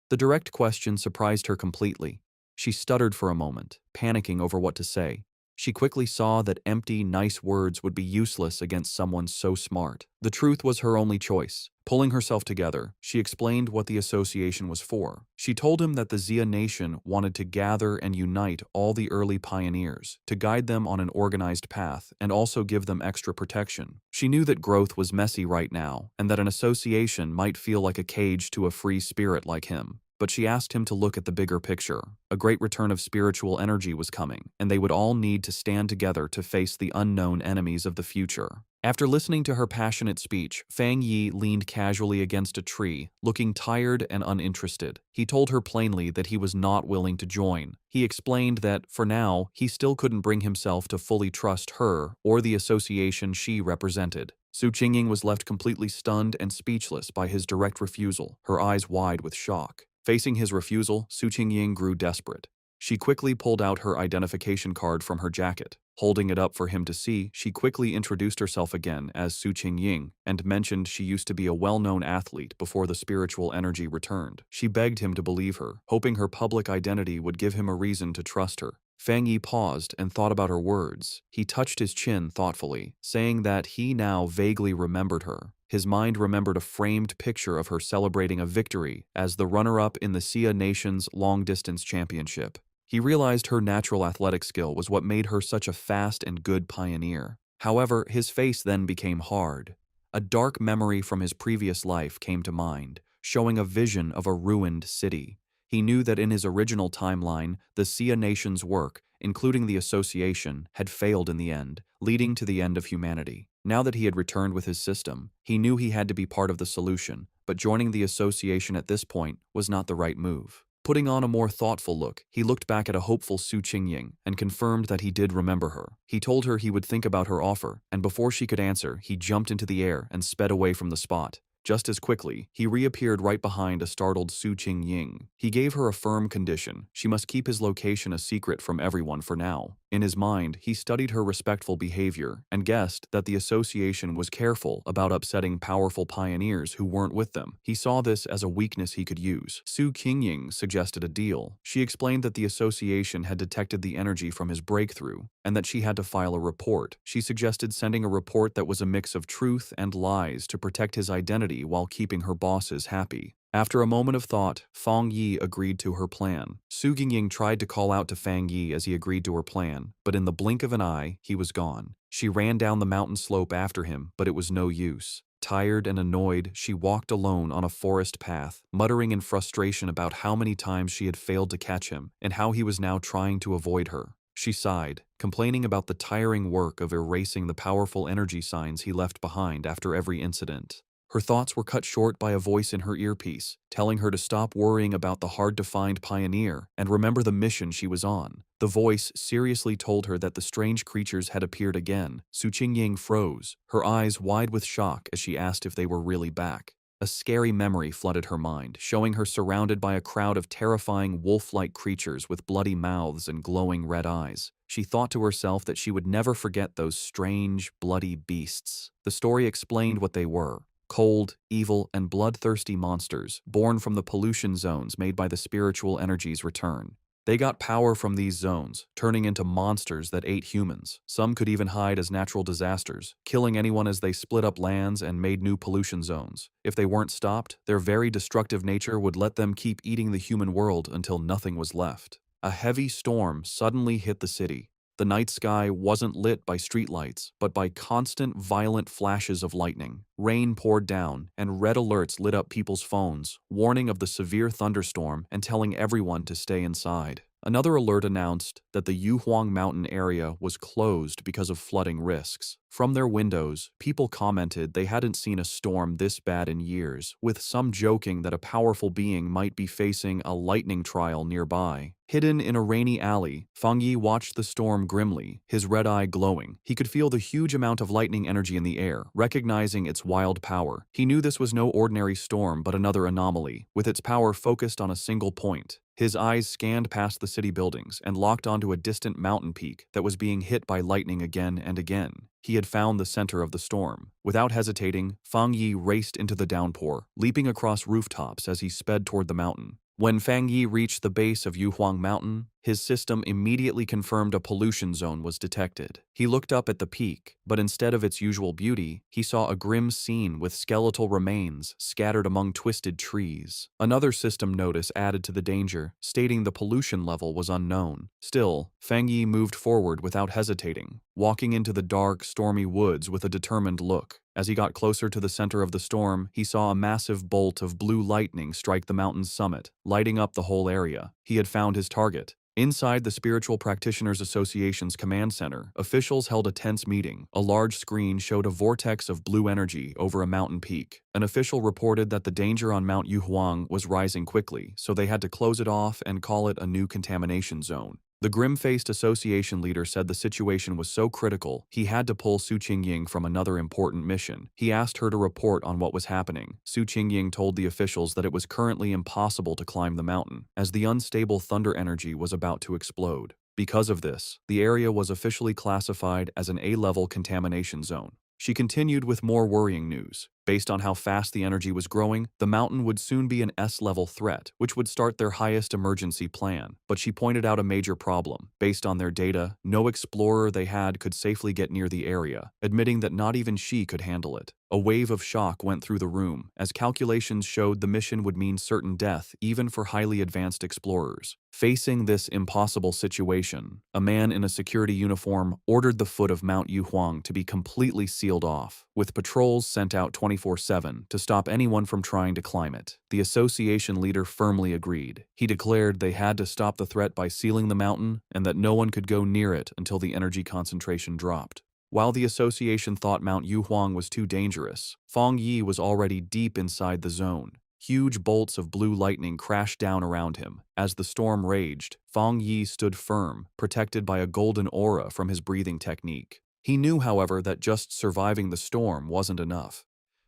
The direct question surprised her completely. She stuttered for a moment, panicking over what to say. She quickly saw that empty, nice words would be useless against someone so smart. The truth was her only choice. Pulling herself together, she explained what the association was for. She told him that the Xia Nation wanted to gather and unite all the early pioneers, to guide them on an organized path, and also give them extra protection. She knew that growth was messy right now, and that an association might feel like a cage to a free spirit like him. But she asked him to look at the bigger picture. A great return of spiritual energy was coming, and they would all need to stand together to face the unknown enemies of the future. After listening to her passionate speech, Fang Yi leaned casually against a tree, looking tired and uninterested. He told her plainly that he was not willing to join. He explained that, for now, he still couldn't bring himself to fully trust her or the association she represented. Su Qingying was left completely stunned and speechless by his direct refusal, her eyes wide with shock. Facing his refusal, Su Qingying grew desperate. She quickly pulled out her identification card from her jacket. Holding it up for him to see, she quickly introduced herself again as Su Qingying and mentioned she used to be a well-known athlete before the spiritual energy returned. She begged him to believe her, hoping her public identity would give him a reason to trust her. Fang Yi paused and thought about her words. He touched his chin thoughtfully, saying that he now vaguely remembered her. His mind remembered a framed picture of her celebrating a victory as the runner-up in the Xia Nation's long-distance championship. He realized her natural athletic skill was what made her such a fast and good pioneer. However, his face then became hard. A dark memory from his previous life came to mind, showing a vision of a ruined city. He knew that in his original timeline, the Xia Nation's work, including the association, had failed in the end, leading to the end of humanity. Now that he had returned with his system, he knew he had to be part of the solution, but joining the association at this point was not the right move. Putting on a more thoughtful look, he looked back at a hopeful Su Qingying and confirmed that he did remember her. He told her he would think about her offer, and before she could answer, he jumped into the air and sped away from the spot. Just as quickly, he reappeared right behind a startled Su Qingying. He gave her a firm condition: she must keep his location a secret from everyone for now. In his mind, he studied her respectful behavior and guessed that the association was careful about upsetting powerful pioneers who weren't with them. He saw this as a weakness he could use. Su Qingying suggested a deal. She explained that the association had detected the energy from his breakthrough and that she had to file a report. She suggested sending a report that was a mix of truth and lies to protect his identity while keeping her bosses happy. After a moment of thought, Fang Yi agreed to her plan. Su Qingying tried to call out to Fang Yi as he agreed to her plan, but in the blink of an eye, he was gone. She ran down the mountain slope after him, but it was no use. Tired and annoyed, she walked alone on a forest path, muttering in frustration about how many times she had failed to catch him and how he was now trying to avoid her. She sighed, complaining about the tiring work of erasing the powerful energy signs he left behind after every incident. Her thoughts were cut short by a voice in her earpiece, telling her to stop worrying about the hard-to-find pioneer and remember the mission she was on. The voice seriously told her that the strange creatures had appeared again. Su Qingying froze, her eyes wide with shock as she asked if they were really back. A scary memory flooded her mind, showing her surrounded by a crowd of terrifying wolf-like creatures with bloody mouths and glowing red eyes. She thought to herself that she would never forget those strange, bloody beasts. The story explained what they were: cold, evil, and bloodthirsty monsters born from the pollution zones made by the spiritual energy's return. They got power from these zones, turning into monsters that ate humans. Some could even hide as natural disasters, killing anyone as they split up lands and made new pollution zones. If they weren't stopped, their very destructive nature would let them keep eating the human world until nothing was left. A heavy storm suddenly hit the city. The night sky wasn't lit by streetlights, but by constant, violent flashes of lightning. Rain poured down, and red alerts lit up people's phones, warning of the severe thunderstorm and telling everyone to stay inside. Another alert announced that the Yuhuang Mountain area was closed because of flooding risks. From their windows, people commented they hadn't seen a storm this bad in years, with some joking that a powerful being might be facing a lightning trial nearby. Hidden in a rainy alley, Fang Yi watched the storm grimly, his red eye glowing. He could feel the huge amount of lightning energy in the air, recognizing its wild power. He knew this was no ordinary storm but another anomaly, with its power focused on a single point. His eyes scanned past the city buildings and locked onto a distant mountain peak that was being hit by lightning again and again. He had found the center of the storm. Without hesitating, Fang Yi raced into the downpour, leaping across rooftops as he sped toward the mountain. When Fang Yi reached the base of Yuhuang Mountain, his system immediately confirmed a pollution zone was detected. He looked up at the peak, but instead of its usual beauty, he saw a grim scene with skeletal remains scattered among twisted trees. Another system notice added to the danger, stating the pollution level was unknown. Still, Fang Yi moved forward without hesitating, walking into the dark, stormy woods with a determined look. As he got closer to the center of the storm, he saw a massive bolt of blue lightning strike the mountain's summit, lighting up the whole area. He had found his target. Inside the Spiritual Practitioners Association's command center, officials held a tense meeting. A large screen showed a vortex of blue energy over a mountain peak. An official reported that the danger on Mount Yuhuang was rising quickly, so they had to close it off and call it a new contamination zone. The grim-faced association leader said the situation was so critical, he had to pull Su Qingying from another important mission. He asked her to report on what was happening. Su Qingying told the officials that it was currently impossible to climb the mountain, as the unstable thunder energy was about to explode. Because of this, the area was officially classified as an A-level contamination zone. She continued with more worrying news. Based on how fast the energy was growing, the mountain would soon be an S-level threat, which would start their highest emergency plan. But she pointed out a major problem. Based on their data, no explorer they had could safely get near the area, admitting that not even she could handle it. A wave of shock went through the room, as calculations showed the mission would mean certain death even for highly advanced explorers. Facing this impossible situation, a man in a security uniform ordered the foot of Mount Yuhuang to be completely sealed off, with patrols sent out 24/7 to stop anyone from trying to climb it. The association leader firmly agreed. He declared they had to stop the threat by sealing the mountain and that no one could go near it until the energy concentration dropped. While the association thought Mount Yuhuang was too dangerous, Feng Yi was already deep inside the zone. Huge bolts of blue lightning crashed down around him. As the storm raged, Feng Yi stood firm, protected by a golden aura from his breathing technique. He knew, however, that just surviving the storm wasn't enough.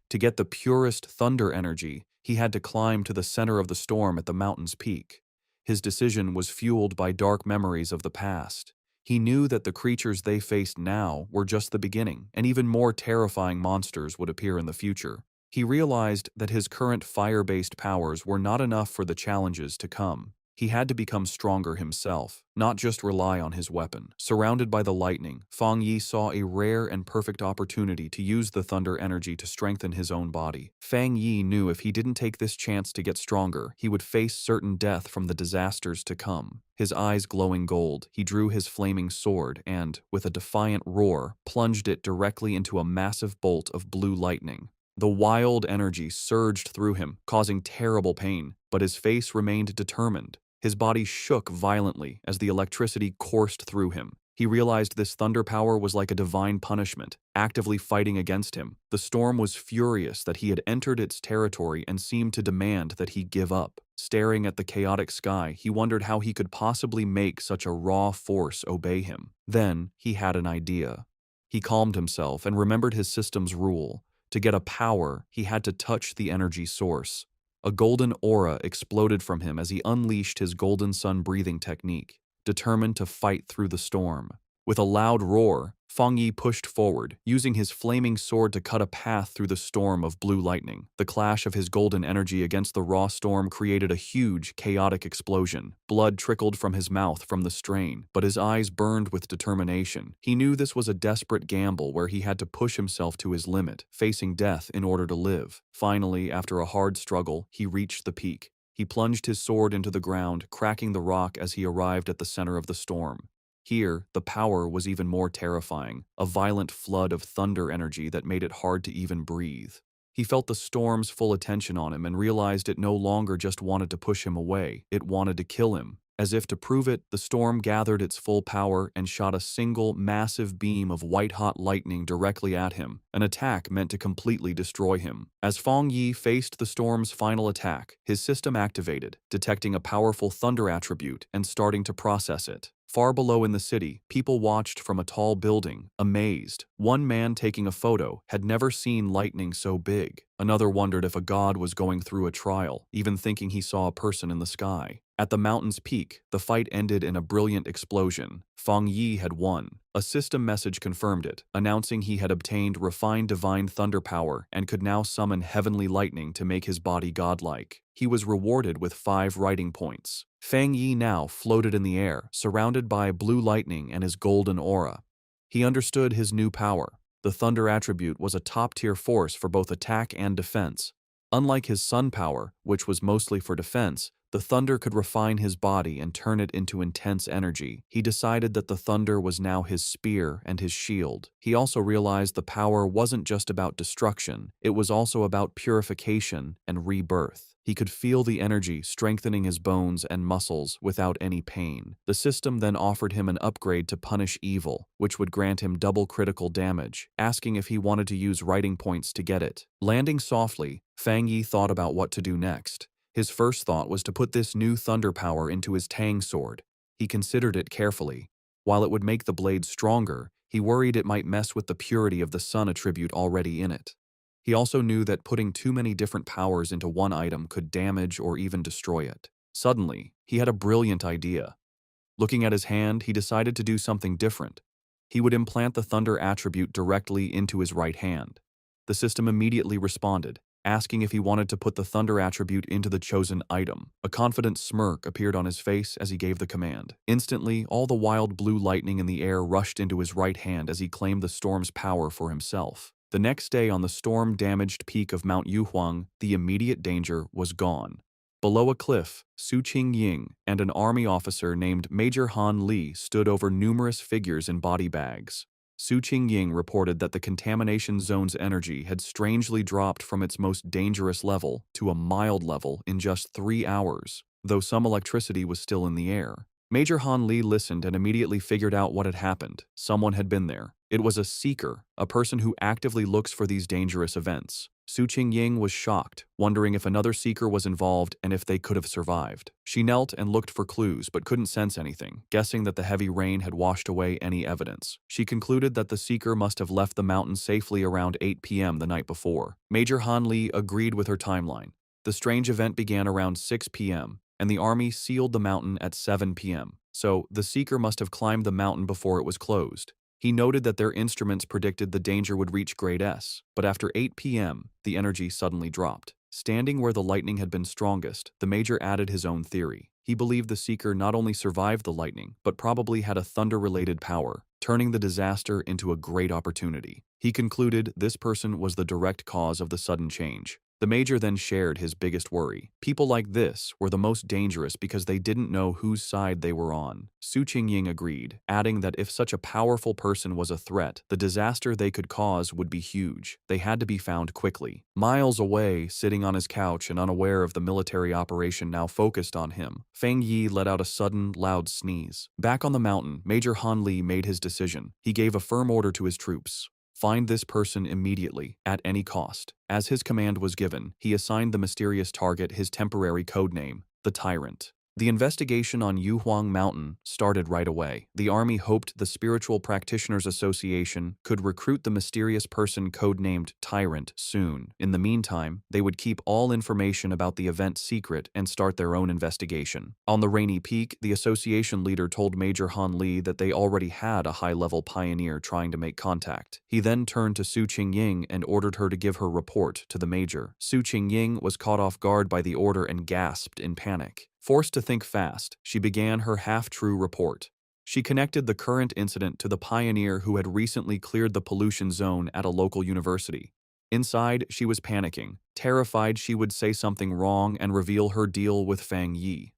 To get the purest thunder energy, he had to climb to the center of the storm at the mountain's peak. His decision was fueled by dark memories of the past. He knew that the creatures they faced now were just the beginning, and even more terrifying monsters would appear in the future. He realized that his current fire-based powers were not enough for the challenges to come. He had to become stronger himself, not just rely on his weapon. Surrounded by the lightning, Feng Yi saw a rare and perfect opportunity to use the thunder energy to strengthen his own body. Feng Yi knew if he didn't take this chance to get stronger, he would face certain death from the disasters to come. His eyes glowing gold, he drew his flaming sword and, with a defiant roar, plunged it directly into a massive bolt of blue lightning. The wild energy surged through him, causing terrible pain, but his face remained determined. His body shook violently as the electricity coursed through him. He realized this thunder power was like a divine punishment, actively fighting against him. The storm was furious that he had entered its territory and seemed to demand that he give up. Staring at the chaotic sky, he wondered how he could possibly make such a raw force obey him. Then, he had an idea. He calmed himself and remembered his system's rule. To get a power, he had to touch the energy source. A golden aura exploded from him as he unleashed his golden sun breathing technique, determined to fight through the storm. With a loud roar, Feng Yi pushed forward, using his flaming sword to cut a path through the storm of blue lightning. The clash of his golden energy against the raw storm created a huge, chaotic explosion. Blood trickled from his mouth from the strain, but his eyes burned with determination. He knew this was a desperate gamble where he had to push himself to his limit, facing death in order to live. Finally, after a hard struggle, he reached the peak. He plunged his sword into the ground, cracking the rock as he arrived at the center of the storm. Here, the power was even more terrifying, a violent flood of thunder energy that made it hard to even breathe. He felt the storm's full attention on him and realized it no longer just wanted to push him away, it wanted to kill him. As if to prove it, the storm gathered its full power and shot a single, massive beam of white-hot lightning directly at him, an attack meant to completely destroy him. As Feng Yi faced the storm's final attack, his system activated, detecting a powerful thunder attribute and starting to process it. Far below in the city, people watched from a tall building, amazed. One man taking a photo had never seen lightning so big. Another wondered if a god was going through a trial, even thinking he saw a person in the sky. At the mountain's peak, the fight ended in a brilliant explosion. Feng Yi had won. A system message confirmed it, announcing he had obtained refined divine thunder power and could now summon heavenly lightning to make his body godlike. He was rewarded with 5 writing points. Feng Yi now floated in the air, surrounded by blue lightning and his golden aura. He understood his new power. The thunder attribute was a top-tier force for both attack and defense. Unlike his sun power, which was mostly for defense, the thunder could refine his body and turn it into intense energy. He decided that the thunder was now his spear and his shield. He also realized the power wasn't just about destruction, it was also about purification and rebirth. He could feel the energy strengthening his bones and muscles without any pain. The system then offered him an upgrade to punish evil, which would grant him double critical damage, asking if he wanted to use writing points to get it. Landing softly, Fang Yi thought about what to do next. His first thought was to put this new thunder power into his Tang sword. He considered it carefully. While it would make the blade stronger, he worried it might mess with the purity of the sun attribute already in it. He also knew that putting too many different powers into one item could damage or even destroy it. Suddenly, he had a brilliant idea. Looking at his hand, he decided to do something different. He would implant the thunder attribute directly into his right hand. The system immediately responded, asking if he wanted to put the thunder attribute into the chosen item. A confident smirk appeared on his face as he gave the command. Instantly, all the wild blue lightning in the air rushed into his right hand as he claimed the storm's power for himself. The next day on the storm-damaged peak of Mount Yuhuang, the immediate danger was gone. Below a cliff, Su Qingying and an army officer named Major Han Li stood over numerous figures in body bags. Su Qingying reported that the contamination zone's energy had strangely dropped from its most dangerous level to a mild level in just 3 hours, though some electricity was still in the air. Major Han Li listened and immediately figured out what had happened. Someone had been there. It was a seeker, a person who actively looks for these dangerous events. Su Qingying was shocked, wondering if another seeker was involved and if they could have survived. She knelt and looked for clues but couldn't sense anything, guessing that the heavy rain had washed away any evidence. She concluded that the seeker must have left the mountain safely around 8 p.m. the night before. Major Han Li agreed with her timeline. The strange event began around 6 p.m., and the army sealed the mountain at 7 p.m., so the seeker must have climbed the mountain before it was closed. He noted that their instruments predicted the danger would reach grade S, but after 8 p.m., the energy suddenly dropped. Standing where the lightning had been strongest, the major added his own theory. He believed the seeker not only survived the lightning, but probably had a thunder-related power, turning the disaster into a great opportunity. He concluded this person was the direct cause of the sudden change. The major then shared his biggest worry. People like this were the most dangerous because they didn't know whose side they were on. Su Qingying agreed, adding that if such a powerful person was a threat, the disaster they could cause would be huge. They had to be found quickly. Miles away, sitting on his couch and unaware of the military operation now focused on him, Fang Yi let out a sudden, loud sneeze. Back on the mountain, Major Han Li made his decision. He gave a firm order to his troops. Find this person immediately, at any cost. As his command was given, he assigned the mysterious target his temporary codename, the Tyrant. The investigation on Yuhuang Mountain started right away. The army hoped the Spiritual Practitioners Association could recruit the mysterious person codenamed Tyrant soon. In the meantime, they would keep all information about the event secret and start their own investigation. On the rainy peak, the association leader told Major Han Li that they already had a high-level pioneer trying to make contact. He then turned to Su Qingying and ordered her to give her report to the major. Su Qingying was caught off guard by the order and gasped in panic. Forced to think fast, she began her half-true report. She connected the current incident to the pioneer who had recently cleared the pollution zone at a local university. Inside, she was panicking, terrified she would say something wrong and reveal her deal with Fang Yi.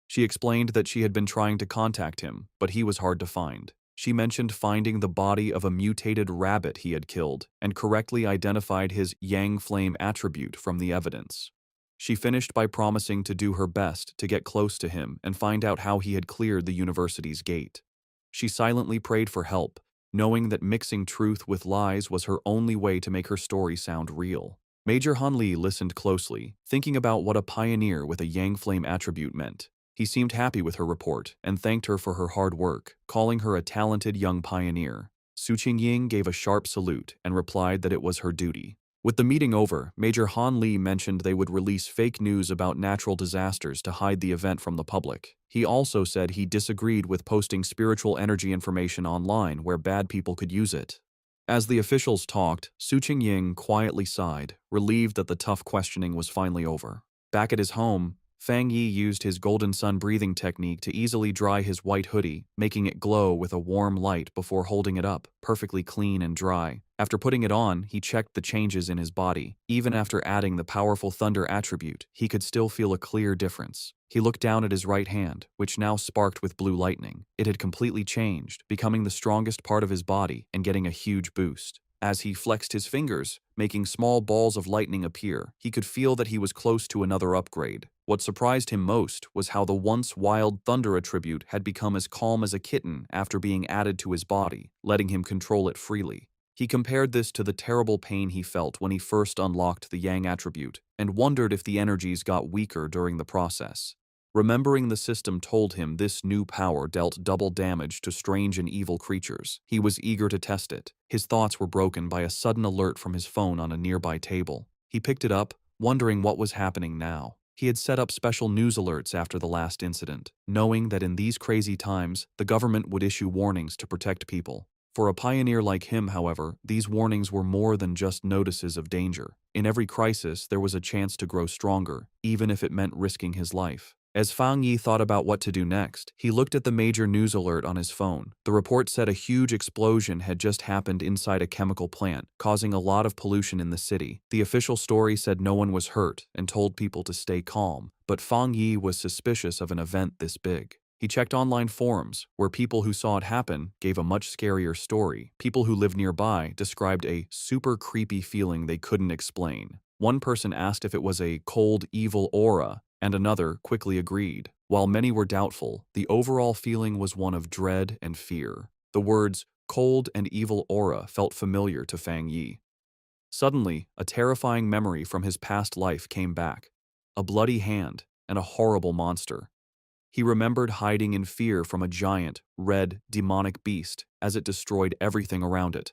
She explained that she had been trying to contact him, but he was hard to find. She mentioned finding the body of a mutated rabbit he had killed and correctly identified his Yang Flame attribute from the evidence. She finished by promising to do her best to get close to him and find out how he had cleared the university's gate. She silently prayed for help, knowing that mixing truth with lies was her only way to make her story sound real. Major Han Li listened closely, thinking about what a pioneer with a Yang Flame attribute meant. He seemed happy with her report and thanked her for her hard work, calling her a talented young pioneer. Su Qingying gave a sharp salute and replied that it was her duty. With the meeting over, Major Han Li mentioned they would release fake news about natural disasters to hide the event from the public. He also said he disagreed with posting spiritual energy information online where bad people could use it. As the officials talked, Su Qingying quietly sighed, relieved that the tough questioning was finally over. Back at his home, Fang Yi used his golden sun breathing technique to easily dry his white hoodie, making it glow with a warm light before holding it up, perfectly clean and dry. After putting it on, he checked the changes in his body. Even after adding the powerful thunder attribute, he could still feel a clear difference. He looked down at his right hand, which now sparked with blue lightning. It had completely changed, becoming the strongest part of his body and getting a huge boost. As he flexed his fingers, making small balls of lightning appear, he could feel that he was close to another upgrade. What surprised him most was how the once wild thunder attribute had become as calm as a kitten after being added to his body, letting him control it freely. He compared this to the terrible pain he felt when he first unlocked the Yang attribute, and wondered if the energies got weaker during the process. Remembering the system told him this new power dealt double damage to strange and evil creatures, he was eager to test it. His thoughts were broken by a sudden alert from his phone on a nearby table. He picked it up, wondering what was happening now. He had set up special news alerts after the last incident, knowing that in these crazy times, the government would issue warnings to protect people. For a pioneer like him, however, these warnings were more than just notices of danger. In every crisis, there was a chance to grow stronger, even if it meant risking his life. As Fang Yi thought about what to do next, he looked at the major news alert on his phone. The report said a huge explosion had just happened inside a chemical plant, causing a lot of pollution in the city. The official story said no one was hurt and told people to stay calm, but Fang Yi was suspicious of an event this big. He checked online forums, where people who saw it happen gave a much scarier story. People who lived nearby described a super creepy feeling they couldn't explain. One person asked if it was a cold, evil aura, and another quickly agreed. While many were doubtful, the overall feeling was one of dread and fear. The words cold and evil aura felt familiar to Fang Yi. Suddenly, a terrifying memory from his past life came back. A bloody hand and a horrible monster. He remembered hiding in fear from a giant, red, demonic beast as it destroyed everything around it.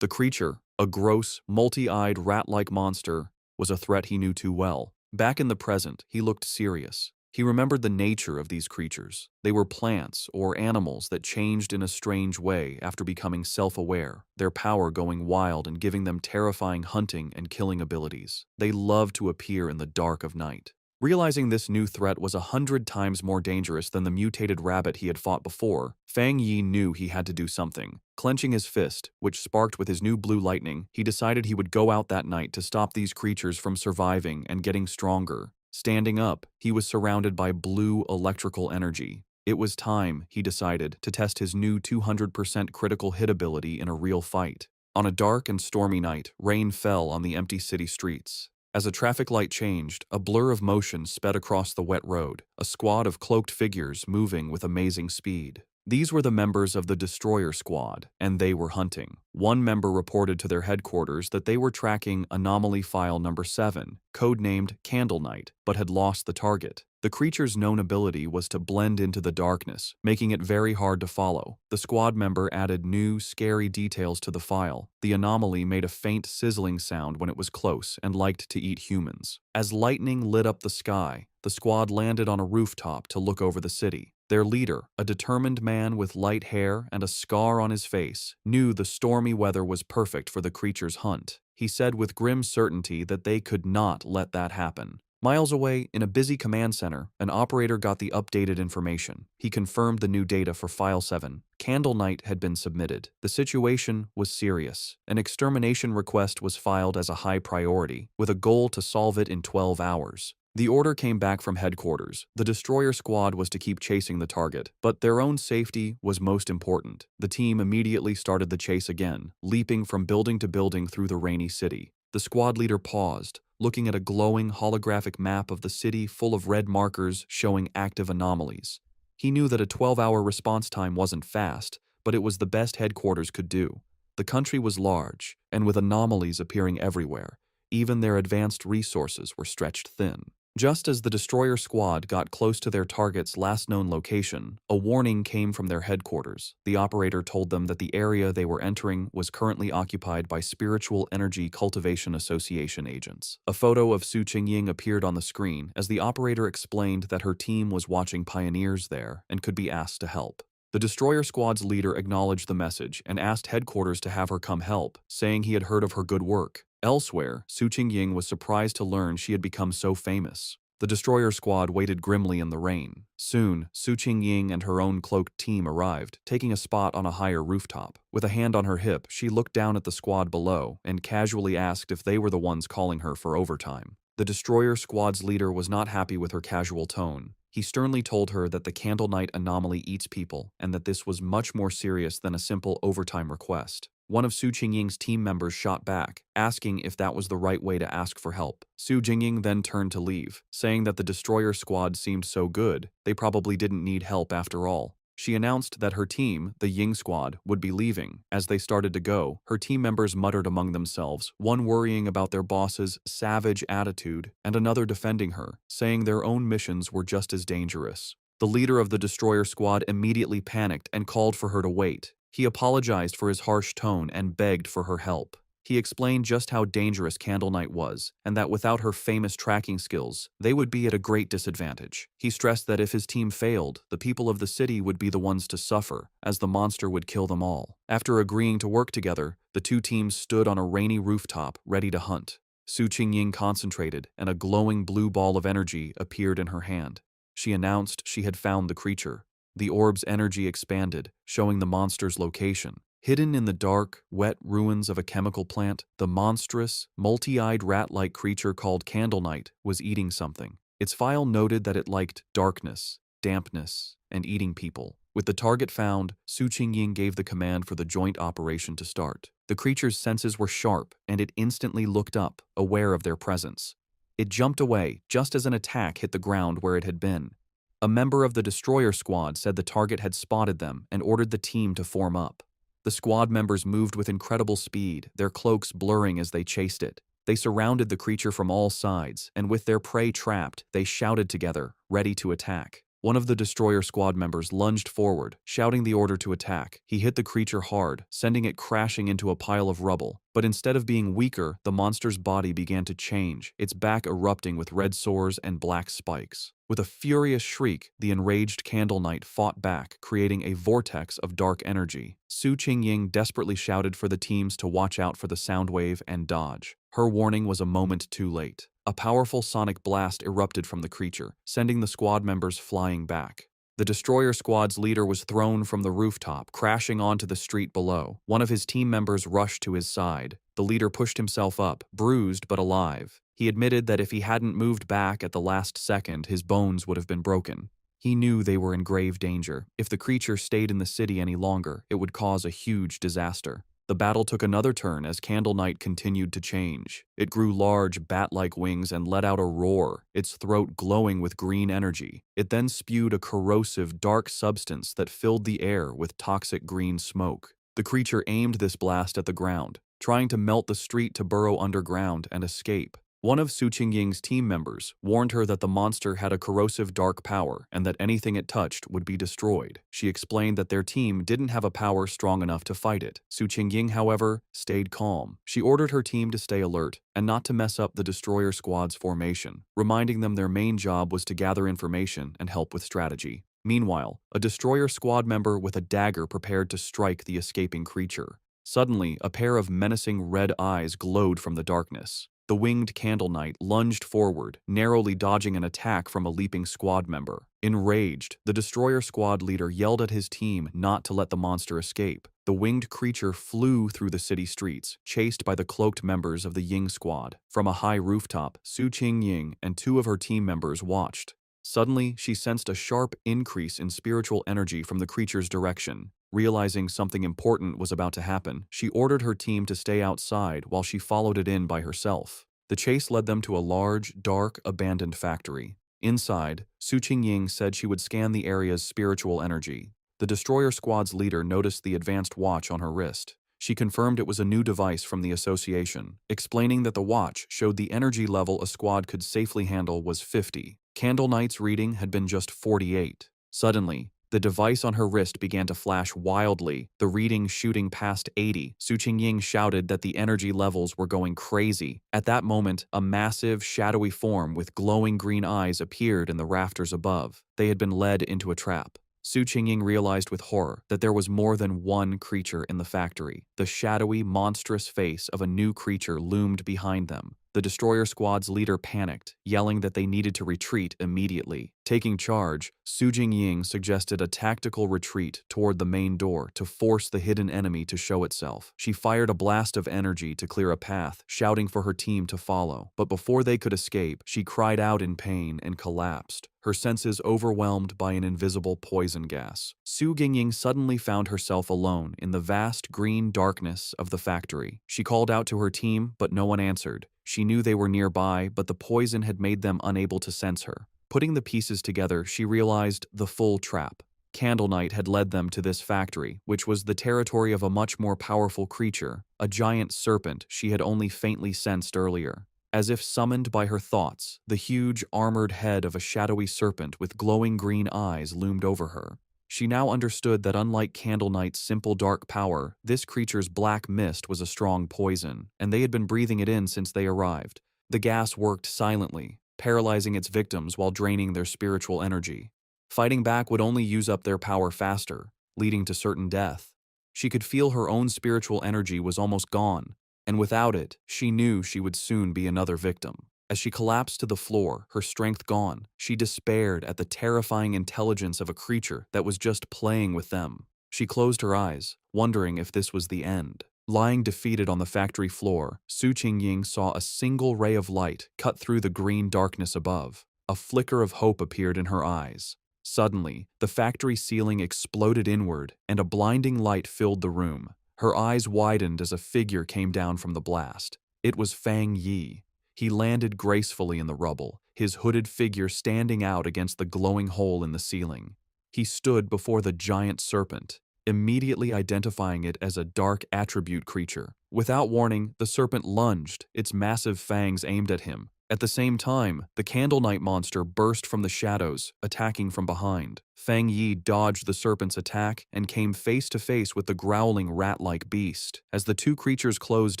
The creature, a gross, multi-eyed rat-like monster, was a threat he knew too well. Back in the present, he looked serious. He remembered the nature of these creatures. They were plants or animals that changed in a strange way after becoming self-aware, their power going wild and giving them terrifying hunting and killing abilities. They loved to appear in the dark of night. Realizing this new threat was 100 times more dangerous than the mutated rabbit he had fought before, Fang Yi knew he had to do something. Clenching his fist, which sparked with his new blue lightning, he decided he would go out that night to stop these creatures from surviving and getting stronger. Standing up, he was surrounded by blue electrical energy. It was time, he decided, to test his new 200% critical hit ability in a real fight. On a dark and stormy night, rain fell on the empty city streets. As a traffic light changed, a blur of motion sped across the wet road, a squad of cloaked figures moving with amazing speed. These were the members of the Destroyer Squad, and they were hunting. One member reported to their headquarters that they were tracking Anomaly File Number 7, codenamed Candle Knight, but had lost the target. The creature's known ability was to blend into the darkness, making it very hard to follow. The squad member added new, scary details to the file. The anomaly made a faint sizzling sound when it was close and liked to eat humans. As lightning lit up the sky, the squad landed on a rooftop to look over the city. Their leader, a determined man with light hair and a scar on his face, knew the stormy weather was perfect for the creature's hunt. He said with grim certainty that they could not let that happen. Miles away, in a busy command center, an operator got the updated information. He confirmed the new data for File 7. Candle Knight had been submitted. The situation was serious. An extermination request was filed as a high priority, with a goal to solve it in 12 hours. The order came back from headquarters. The Destroyer Squad was to keep chasing the target, but their own safety was most important. The team immediately started the chase again, leaping from building to building through the rainy city. The squad leader paused, looking at a glowing holographic map of the city full of red markers showing active anomalies. He knew that a 12-hour response time wasn't fast, but it was the best headquarters could do. The country was large, and with anomalies appearing everywhere, even their advanced resources were stretched thin. Just as the Destroyer Squad got close to their target's last known location, a warning came from their headquarters. The operator told them that the area they were entering was currently occupied by Spiritual Energy Cultivation Association agents. A photo of Su Qingying appeared on the screen as the operator explained that her team was watching pioneers there and could be asked to help. The Destroyer Squad's leader acknowledged the message and asked headquarters to have her come help, saying he had heard of her good work. Elsewhere, Su Qingying was surprised to learn she had become so famous. The destroyer squad waited grimly in the rain. Soon, Su Qingying and her own cloaked team arrived, taking a spot on a higher rooftop. With a hand on her hip, she looked down at the squad below and casually asked if they were the ones calling her for overtime. The destroyer squad's leader was not happy with her casual tone. He sternly told her that the Candle Night anomaly eats people and that this was much more serious than a simple overtime request. One of Su Qingying's team members shot back, asking if that was the right way to ask for help. Su Qingying then turned to leave, saying that the destroyer squad seemed so good, they probably didn't need help after all. She announced that her team, the Ying squad, would be leaving. As they started to go, her team members muttered among themselves, one worrying about their boss's savage attitude and another defending her, saying their own missions were just as dangerous. The leader of the destroyer squad immediately panicked and called for her to wait. He apologized for his harsh tone and begged for her help. He explained just how dangerous Candle Night was, and that without her famous tracking skills, they would be at a great disadvantage. He stressed that if his team failed, the people of the city would be the ones to suffer, as the monster would kill them all. After agreeing to work together, the two teams stood on a rainy rooftop, ready to hunt. Su Qingying concentrated, and a glowing blue ball of energy appeared in her hand. She announced she had found the creature. The orb's energy expanded, showing the monster's location. Hidden in the dark, wet ruins of a chemical plant, the monstrous, multi-eyed rat-like creature called Candle Night was eating something. Its file noted that it liked darkness, dampness, and eating people. With the target found, Su Qingying gave the command for the joint operation to start. The creature's senses were sharp, and it instantly looked up, aware of their presence. It jumped away, just as an attack hit the ground where it had been. A member of the destroyer squad said the target had spotted them and ordered the team to form up. The squad members moved with incredible speed, their cloaks blurring as they chased it. They surrounded the creature from all sides, and with their prey trapped, they shouted together, ready to attack. One of the destroyer squad members lunged forward, shouting the order to attack. He hit the creature hard, sending it crashing into a pile of rubble. But instead of being weaker, the monster's body began to change, its back erupting with red sores and black spikes. With a furious shriek, the enraged Candle Night fought back, creating a vortex of dark energy. Su Qingying desperately shouted for the teams to watch out for the sound wave and dodge. Her warning was a moment too late. A powerful sonic blast erupted from the creature, sending the squad members flying back. The destroyer squad's leader was thrown from the rooftop, crashing onto the street below. One of his team members rushed to his side. The leader pushed himself up, bruised but alive. He admitted that if he hadn't moved back at the last second, his bones would have been broken. He knew they were in grave danger. If the creature stayed in the city any longer, it would cause a huge disaster. The battle took another turn as Candle Night continued to change. It grew large, bat-like wings and let out a roar, its throat glowing with green energy. It then spewed a corrosive, dark substance that filled the air with toxic green smoke. The creature aimed this blast at the ground, trying to melt the street to burrow underground and escape. One of Su Qingying's team members warned her that the monster had a corrosive dark power and that anything it touched would be destroyed. She explained that their team didn't have a power strong enough to fight it. Su Qingying, however, stayed calm. She ordered her team to stay alert and not to mess up the destroyer squad's formation, reminding them their main job was to gather information and help with strategy. Meanwhile, a destroyer squad member with a dagger prepared to strike the escaping creature. Suddenly, a pair of menacing red eyes glowed from the darkness. The winged Candle Night lunged forward, narrowly dodging an attack from a leaping squad member. Enraged, the destroyer squad leader yelled at his team not to let the monster escape. The winged creature flew through the city streets, chased by the cloaked members of the Ying squad. From a high rooftop, Su Qingying and two of her team members watched. Suddenly, she sensed a sharp increase in spiritual energy from the creature's direction. Realizing something important was about to happen, she ordered her team to stay outside while she followed it in by herself. The chase led them to a large, dark, abandoned factory. Inside, Su Qingying said she would scan the area's spiritual energy. The destroyer squad's leader noticed the advanced watch on her wrist. She confirmed it was a new device from the association, explaining that the watch showed the energy level a squad could safely handle was 50. Candle Night's reading had been just 48. Suddenly, the device on her wrist began to flash wildly, the reading shooting past 80. Su Qingying shouted that the energy levels were going crazy. At that moment, a massive, shadowy form with glowing green eyes appeared in the rafters above. They had been led into a trap. Su Qingying realized with horror that there was more than one creature in the factory. The shadowy, monstrous face of a new creature loomed behind them. The destroyer squad's leader panicked, yelling that they needed to retreat immediately. Taking charge, Su Jingying suggested a tactical retreat toward the main door to force the hidden enemy to show itself. She fired a blast of energy to clear a path, shouting for her team to follow. But before they could escape, she cried out in pain and collapsed, her senses overwhelmed by an invisible poison gas. Su Jingying suddenly found herself alone in the vast green darkness of the factory. She called out to her team, but no one answered. She knew they were nearby, but the poison had made them unable to sense her. Putting the pieces together, she realized the full trap. Candle Knight had led them to this factory, which was the territory of a much more powerful creature, a giant serpent she had only faintly sensed earlier. As if summoned by her thoughts, the huge, armored head of a shadowy serpent with glowing green eyes loomed over her. She now understood that unlike Candle Knight's simple dark power, this creature's black mist was a strong poison, and they had been breathing it in since they arrived. The gas worked silently, paralyzing its victims while draining their spiritual energy. Fighting back would only use up their power faster, leading to certain death. She could feel her own spiritual energy was almost gone, and without it, she knew she would soon be another victim. As she collapsed to the floor, her strength gone, she despaired at the terrifying intelligence of a creature that was just playing with them. She closed her eyes, wondering if this was the end. Lying defeated on the factory floor, Su Jingying saw a single ray of light cut through the green darkness above. A flicker of hope appeared in her eyes. Suddenly, the factory ceiling exploded inward, and a blinding light filled the room. Her eyes widened as a figure came down from the blast. It was Fang Yi. He landed gracefully in the rubble, his hooded figure standing out against the glowing hole in the ceiling. He stood before the giant serpent, immediately identifying it as a dark attribute creature. Without warning, the serpent lunged, its massive fangs aimed at him. At the same time, the Candle Knight monster burst from the shadows, attacking from behind. Fang Yi dodged the serpent's attack and came face to face with the growling rat-like beast. As the two creatures closed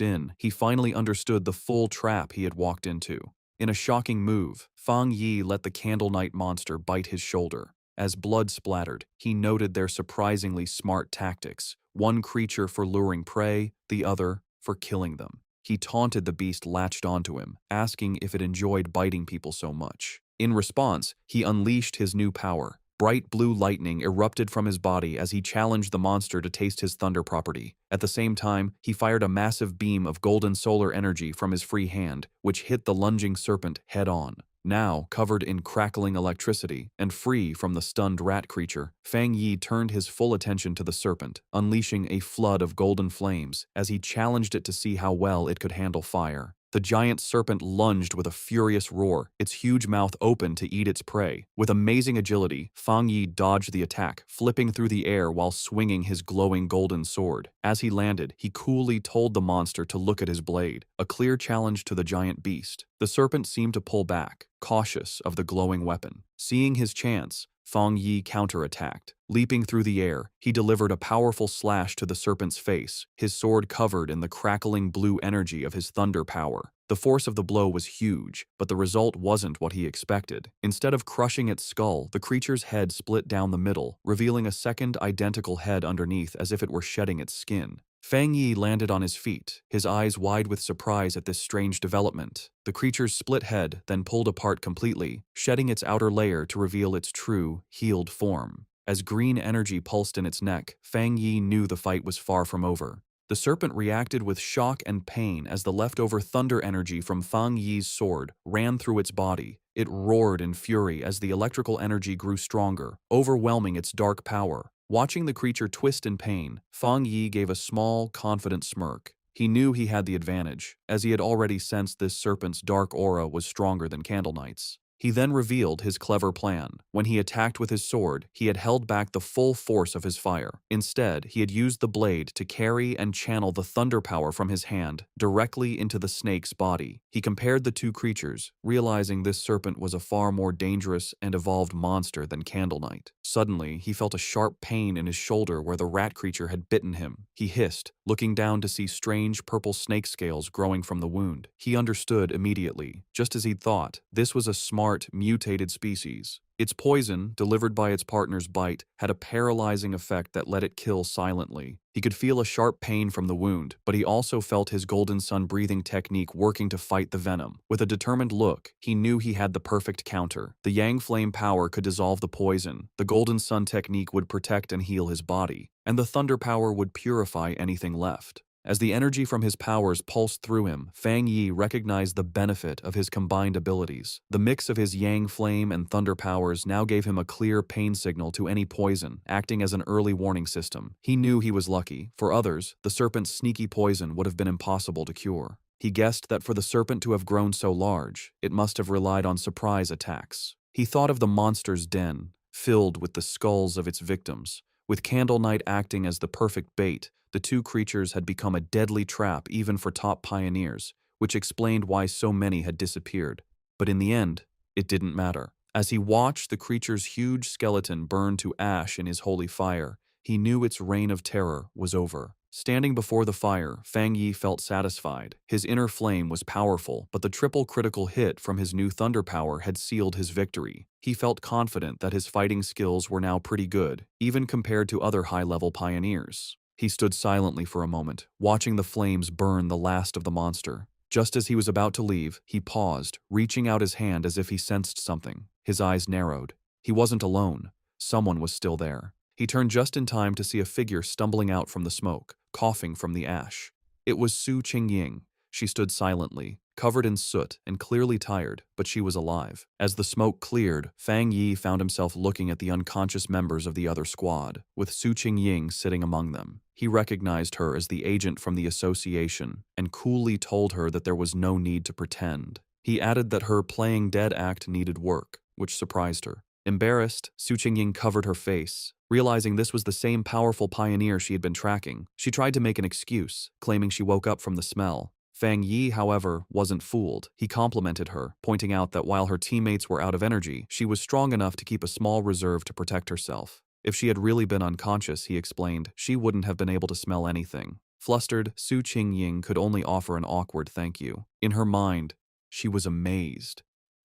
in, he finally understood the full trap he had walked into. In a shocking move, Fang Yi let the Candle Knight monster bite his shoulder. As blood splattered, he noted their surprisingly smart tactics, one creature for luring prey, the other for killing them. He taunted the beast latched onto him, asking if it enjoyed biting people so much. In response, he unleashed his new power. Bright blue lightning erupted from his body as he challenged the monster to taste his thunder property. At the same time, he fired a massive beam of golden solar energy from his free hand, which hit the lunging serpent head-on. Now, covered in crackling electricity and free from the stunned rat creature, Fang Yi turned his full attention to the serpent, unleashing a flood of golden flames as he challenged it to see how well it could handle fire. The giant serpent lunged with a furious roar, its huge mouth open to eat its prey. With amazing agility, Fang Yi dodged the attack, flipping through the air while swinging his glowing golden sword. As he landed, he coolly told the monster to look at his blade, a clear challenge to the giant beast. The serpent seemed to pull back, cautious of the glowing weapon. Seeing his chance, Fang Yi counterattacked. Leaping through the air, he delivered a powerful slash to the serpent's face, his sword covered in the crackling blue energy of his thunder power. The force of the blow was huge, but the result wasn't what he expected. Instead of crushing its skull, the creature's head split down the middle, revealing a second identical head underneath as if it were shedding its skin. Fang Yi landed on his feet, his eyes wide with surprise at this strange development. The creature's split head then pulled apart completely, shedding its outer layer to reveal its true, healed form. As green energy pulsed in its neck, Fang Yi knew the fight was far from over. The serpent reacted with shock and pain as the leftover thunder energy from Fang Yi's sword ran through its body. It roared in fury as the electrical energy grew stronger, overwhelming its dark power. Watching the creature twist in pain, Fang Yi gave a small, confident smirk. He knew he had the advantage, as he had already sensed this serpent's dark aura was stronger than Candle Knight's. He then revealed his clever plan. When he attacked with his sword, he had held back the full force of his fire. Instead, he had used the blade to carry and channel the thunder power from his hand directly into the snake's body. He compared the two creatures, realizing this serpent was a far more dangerous and evolved monster than Candle Knight. Suddenly, he felt a sharp pain in his shoulder where the rat creature had bitten him. He hissed, looking down to see strange purple snake scales growing from the wound. He understood immediately. Just as he'd thought, this was a smart smart, mutated species. Its poison, delivered by its partner's bite, had a paralyzing effect that let it kill silently. He could feel a sharp pain from the wound, but he also felt his Golden Sun breathing technique working to fight the venom. With a determined look, he knew he had the perfect counter. The Yang Flame power could dissolve the poison, the Golden Sun technique would protect and heal his body, and the Thunder power would purify anything left. As the energy from his powers pulsed through him, Fang Yi recognized the benefit of his combined abilities. The mix of his Yang Flame and Thunder powers now gave him a clear pain signal to any poison, acting as an early warning system. He knew he was lucky. For others, the serpent's sneaky poison would have been impossible to cure. He guessed that for the serpent to have grown so large, it must have relied on surprise attacks. He thought of the monster's den, filled with the skulls of its victims. With Candle Knight acting as the perfect bait, the two creatures had become a deadly trap even for top pioneers, which explained why so many had disappeared. But in the end, it didn't matter. As he watched the creature's huge skeleton burn to ash in his holy fire, he knew its reign of terror was over. Standing before the fire, Fang Yi felt satisfied. His inner flame was powerful, but the triple critical hit from his new thunder power had sealed his victory. He felt confident that his fighting skills were now pretty good, even compared to other high-level pioneers. He stood silently for a moment, watching the flames burn the last of the monster. Just as he was about to leave, he paused, reaching out his hand as if he sensed something. His eyes narrowed. He wasn't alone. Someone was still there. He turned just in time to see a figure stumbling out from the smoke, coughing from the ash. It was Su Qingying. She stood silently, covered in soot and clearly tired, but she was alive. As the smoke cleared, Fang Yi found himself looking at the unconscious members of the other squad, with Su Qingying sitting among them. He recognized her as the agent from the association and coolly told her that there was no need to pretend. He added that her playing dead act needed work, which surprised her. Embarrassed, Su Qingying covered her face. Realizing this was the same powerful pioneer she had been tracking, she tried to make an excuse, claiming she woke up from the smell. Fang Yi, however, wasn't fooled. He complimented her, pointing out that while her teammates were out of energy, she was strong enough to keep a small reserve to protect herself. If she had really been unconscious, he explained, she wouldn't have been able to smell anything. Flustered, Su Qingying could only offer an awkward thank you. In her mind, she was amazed.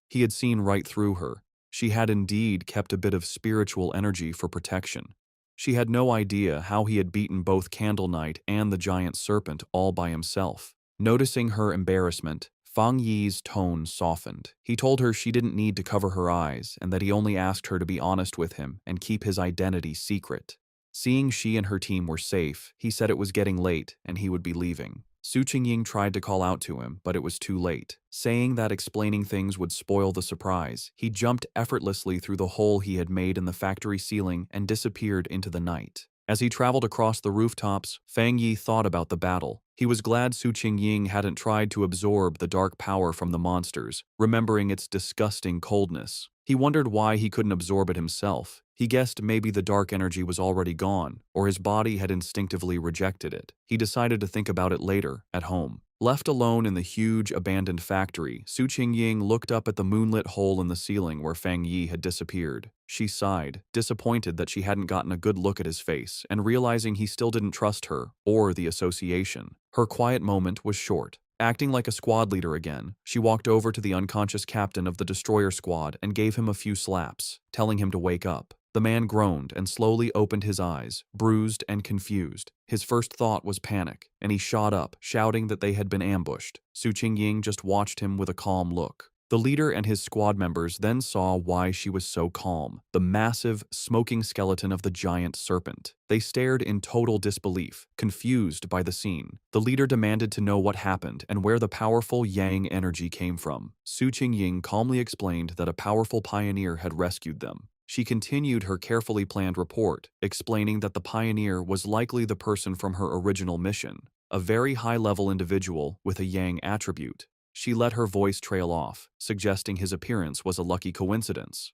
He had seen right through her. She had indeed kept a bit of spiritual energy for protection. She had no idea how he had beaten both Candle Knight and the giant serpent all by himself. Noticing her embarrassment, Fang Yi's tone softened. He told her she didn't need to cover her eyes and that he only asked her to be honest with him and keep his identity secret. Seeing she and her team were safe, he said it was getting late and he would be leaving. Su Qingying tried to call out to him, but it was too late. Saying that explaining things would spoil the surprise, he jumped effortlessly through the hole he had made in the factory ceiling and disappeared into the night. As he traveled across the rooftops, Fang Yi thought about the battle. He was glad Su Qingying hadn't tried to absorb the dark power from the monsters, remembering its disgusting coldness. He wondered why he couldn't absorb it himself. He guessed maybe the dark energy was already gone, or his body had instinctively rejected it. He decided to think about it later, at home. Left alone in the huge, abandoned factory, Su Qingying looked up at the moonlit hole in the ceiling where Fang Yi had disappeared. She sighed, disappointed that she hadn't gotten a good look at his face, and realizing he still didn't trust her, or the association. Her quiet moment was short. Acting like a squad leader again, she walked over to the unconscious captain of the destroyer squad and gave him a few slaps, telling him to wake up. The man groaned and slowly opened his eyes, bruised and confused. His first thought was panic, and he shot up, shouting that they had been ambushed. Su Qingying just watched him with a calm look. The leader and his squad members then saw why she was so calm: the massive, smoking skeleton of the giant serpent. They stared in total disbelief, confused by the scene. The leader demanded to know what happened and where the powerful Yang energy came from. Su Qingying calmly explained that a powerful pioneer had rescued them. She continued her carefully planned report, explaining that the pioneer was likely the person from her original mission, a very high-level individual with a Yang attribute. She let her voice trail off, suggesting his appearance was a lucky coincidence.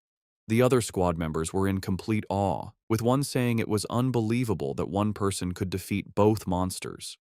The other squad members were in complete awe, with one saying it was unbelievable that one person could defeat both monsters.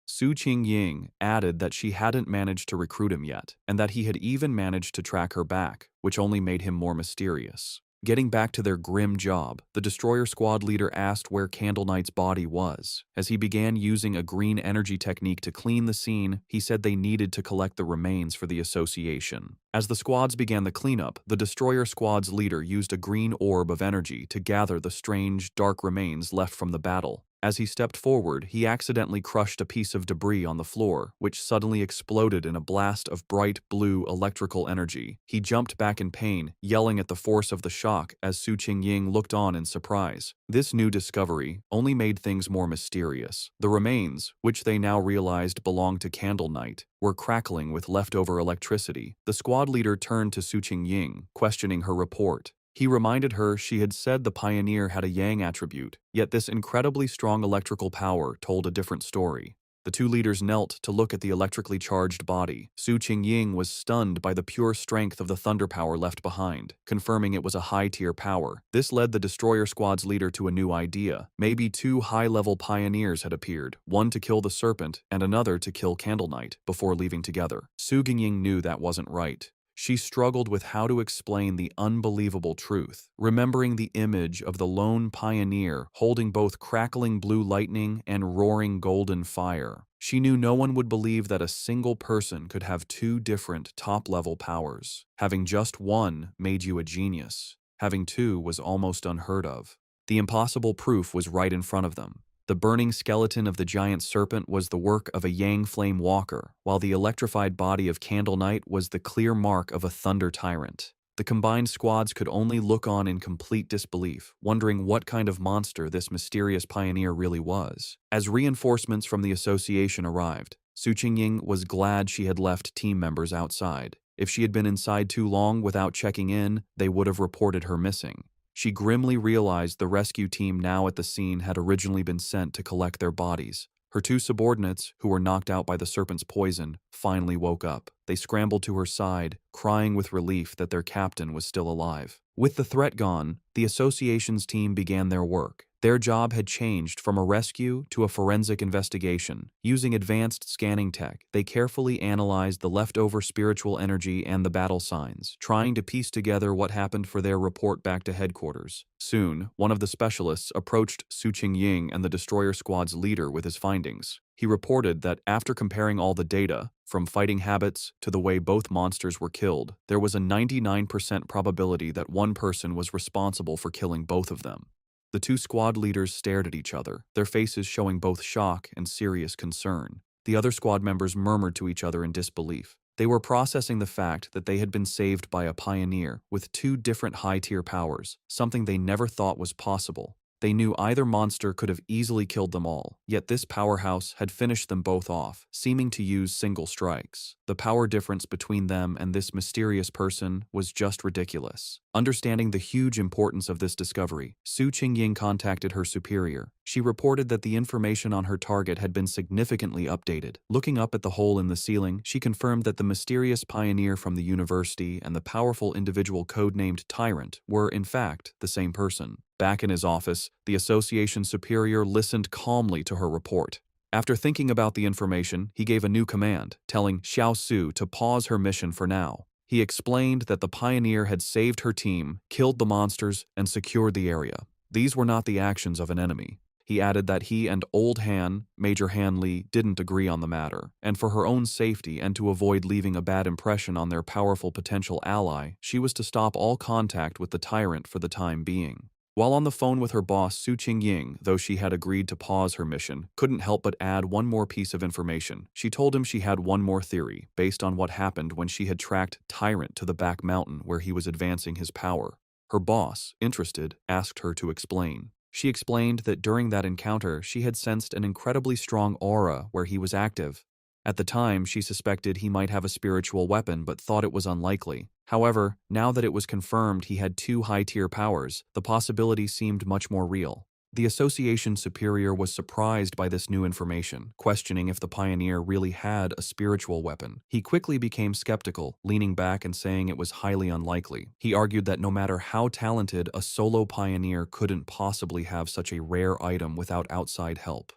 Su Qingying added that she hadn't managed to recruit him yet, and that he had even managed to track her back, which only made him more mysterious. Getting back to their grim job, the destroyer squad leader asked where Candle Knight's body was. As he began using a green energy technique to clean the scene, he said they needed to collect the remains for the association. As the squads began the cleanup, the destroyer squad's leader used a green orb of energy to gather the strange, dark remains left from the battle. As he stepped forward, he accidentally crushed a piece of debris on the floor, which suddenly exploded in a blast of bright blue electrical energy. He jumped back in pain, yelling at the force of the shock as Su Qingying looked on in surprise. This new discovery only made things more mysterious. The remains, which they now realized belonged to Candle Knight, were crackling with leftover electricity. The squad leader turned to Su Qingying, questioning her report. He reminded her she had said the Pioneer had a Yang attribute, yet this incredibly strong electrical power told a different story. The two leaders knelt to look at the electrically charged body. Su Qingying was stunned by the pure strength of the thunder power left behind, confirming it was a high-tier power. This led the destroyer squad's leader to a new idea. Maybe two high-level pioneers had appeared, one to kill the serpent and another to kill Candle Knight, before leaving together. Su Qingying knew that wasn't right. She struggled with how to explain the unbelievable truth, remembering the image of the lone pioneer holding both crackling blue lightning and roaring golden fire. She knew no one would believe that a single person could have two different top-level powers. Having just one made you a genius. Having two was almost unheard of. The impossible proof was right in front of them. The burning skeleton of the giant serpent was the work of a Yang Flame Walker, while the electrified body of Candle Knight was the clear mark of a Thunder Tyrant. The combined squads could only look on in complete disbelief, wondering what kind of monster this mysterious pioneer really was. As reinforcements from the association arrived, Su Qingying was glad she had left team members outside. If she had been inside too long without checking in, they would have reported her missing. She grimly realized the rescue team now at the scene had originally been sent to collect their bodies. Her two subordinates, who were knocked out by the serpent's poison, finally woke up. They scrambled to her side, crying with relief that their captain was still alive. With the threat gone, the association's team began their work. Their job had changed from a rescue to a forensic investigation. Using advanced scanning tech, they carefully analyzed the leftover spiritual energy and the battle signs, trying to piece together what happened for their report back to headquarters. Soon, one of the specialists approached Su Qingying and the destroyer squad's leader with his findings. He reported that after comparing all the data, from fighting habits to the way both monsters were killed, there was a 99% probability that one person was responsible for killing both of them. The two squad leaders stared at each other, their faces showing both shock and serious concern. The other squad members murmured to each other in disbelief. They were processing the fact that they had been saved by a pioneer with two different high-tier powers, something they never thought was possible. They knew either monster could have easily killed them all, yet this powerhouse had finished them both off, seeming to use single strikes. The power difference between them and this mysterious person was just ridiculous. Understanding the huge importance of this discovery, Su Qingying contacted her superior. She reported that the information on her target had been significantly updated. Looking up at the hole in the ceiling, she confirmed that the mysterious pioneer from the university and the powerful individual codenamed Tyrant were, in fact, the same person. Back in his office, the association superior listened calmly to her report. After thinking about the information, he gave a new command, telling Xiao Su to pause her mission for now. He explained that the pioneer had saved her team, killed the monsters, and secured the area. These were not the actions of an enemy. He added that he and Old Han, Major Han Li, didn't agree on the matter, and for her own safety and to avoid leaving a bad impression on their powerful potential ally, she was to stop all contact with the tyrant for the time being. While on the phone with her boss, Su Qingying, though she had agreed to pause her mission, couldn't help but add one more piece of information. She told him she had one more theory, based on what happened when she had tracked Tyrant to the back mountain where he was advancing his power. Her boss, interested, asked her to explain. She explained that during that encounter, she had sensed an incredibly strong aura where he was active. At the time, she suspected he might have a spiritual weapon but thought it was unlikely. However, now that it was confirmed he had two high-tier powers, the possibility seemed much more real. The association superior was surprised by this new information, questioning if the pioneer really had a spiritual weapon. He quickly became skeptical, leaning back and saying it was highly unlikely. He argued that no matter how talented, a solo pioneer couldn't possibly have such a rare item without outside help.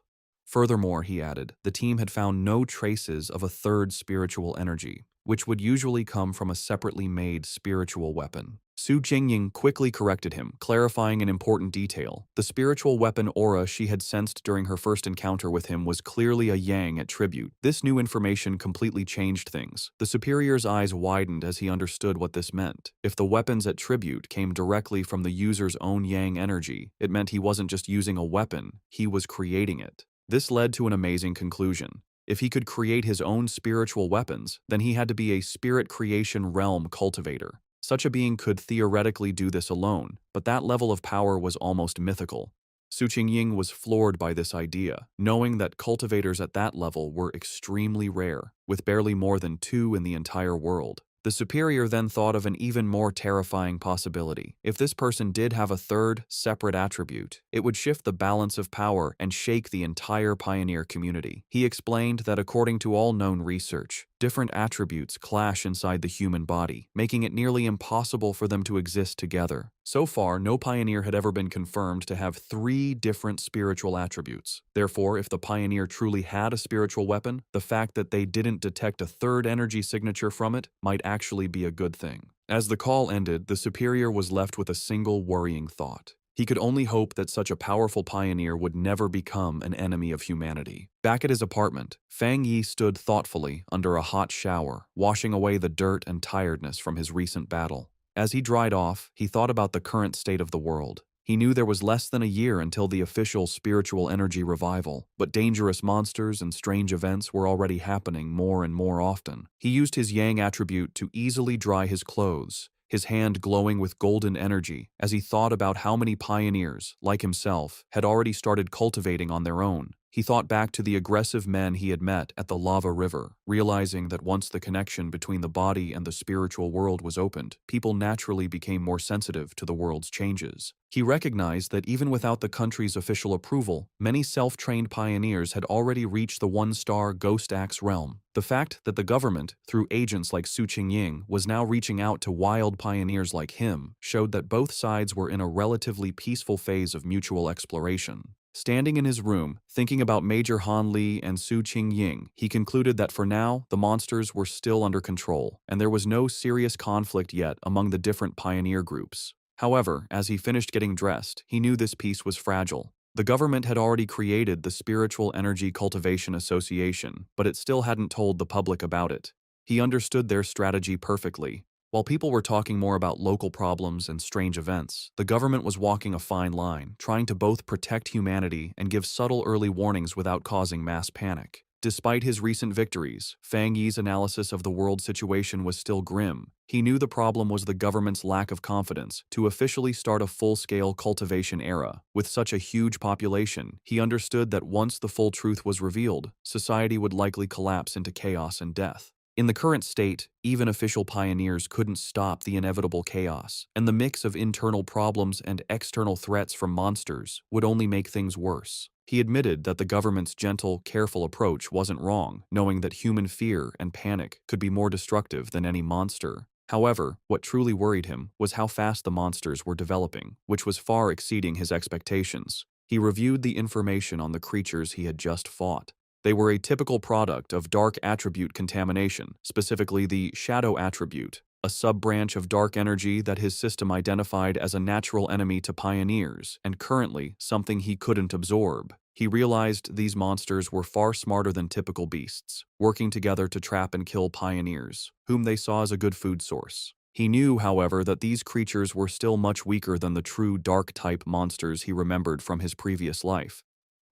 Furthermore, he added, the team had found no traces of a third spiritual energy. which would usually come from a separately made spiritual weapon. Su Jingying quickly corrected him, clarifying an important detail. The spiritual weapon aura she had sensed during her first encounter with him was clearly a yang attribute. This new information completely changed things. The superior's eyes widened as he understood what this meant. If the weapon's attribute came directly from the user's own yang energy, it meant he wasn't just using a weapon, he was creating it. This led to an amazing conclusion. If he could create his own spiritual weapons, then he had to be a spirit creation realm cultivator. Such a being could theoretically do this alone, but that level of power was almost mythical. Su Qingying was floored by this idea, knowing that cultivators at that level were extremely rare, with barely more than 2 in the entire world. The superior then thought of an even more terrifying possibility. If this person did have a third, separate attribute, it would shift the balance of power and shake the entire pioneer community. He explained that according to all known research, different attributes clash inside the human body, making it nearly impossible for them to exist together. So far, no pioneer had ever been confirmed to have 3 different spiritual attributes. Therefore, if the pioneer truly had a spiritual weapon, the fact that they didn't detect a third energy signature from it might actually be a good thing. As the call ended, the superior was left with a single worrying thought. He could only hope that such a powerful pioneer would never become an enemy of humanity. Back at his apartment, Fang Yi stood thoughtfully under a hot shower, washing away the dirt and tiredness from his recent battle. As he dried off, he thought about the current state of the world. He knew there was less than a year until the official spiritual energy revival, but dangerous monsters and strange events were already happening more and more often. He used his yang attribute to easily dry his clothes, his hand glowing with golden energy as he thought about how many pioneers, like himself, had already started cultivating on their own. He thought back to the aggressive men he had met at the lava river, realizing that once the connection between the body and the spiritual world was opened, people naturally became more sensitive to the world's changes. He recognized that even without the country's official approval, many self-trained pioneers had already reached the 1-star Ghost Axe realm. The fact that the government, through agents like Su Qingying, was now reaching out to wild pioneers like him showed that both sides were in a relatively peaceful phase of mutual exploration. Standing in his room, thinking about Major Han Li and Su Qingying, he concluded that for now, the monsters were still under control, and there was no serious conflict yet among the different pioneer groups. However, as he finished getting dressed, he knew this peace was fragile. The government had already created the Spiritual Energy Cultivation Association, but it still hadn't told the public about it. He understood their strategy perfectly. While people were talking more about local problems and strange events, the government was walking a fine line, trying to both protect humanity and give subtle early warnings without causing mass panic. Despite his recent victories, Fang Yi's analysis of the world situation was still grim. He knew the problem was the government's lack of confidence to officially start a full-scale cultivation era. With such a huge population, he understood that once the full truth was revealed, society would likely collapse into chaos and death. In the current state, even official pioneers couldn't stop the inevitable chaos, and the mix of internal problems and external threats from monsters would only make things worse. He admitted that the government's gentle, careful approach wasn't wrong, knowing that human fear and panic could be more destructive than any monster. However, what truly worried him was how fast the monsters were developing, which was far exceeding his expectations. He reviewed the information on the creatures he had just fought. They were a typical product of dark attribute contamination, specifically the shadow attribute, a sub-branch of dark energy that his system identified as a natural enemy to pioneers, and currently something he couldn't absorb. He realized these monsters were far smarter than typical beasts, working together to trap and kill pioneers, whom they saw as a good food source. He knew, however, that these creatures were still much weaker than the true dark-type monsters he remembered from his previous life.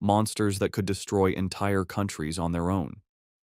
Monsters that could destroy entire countries on their own.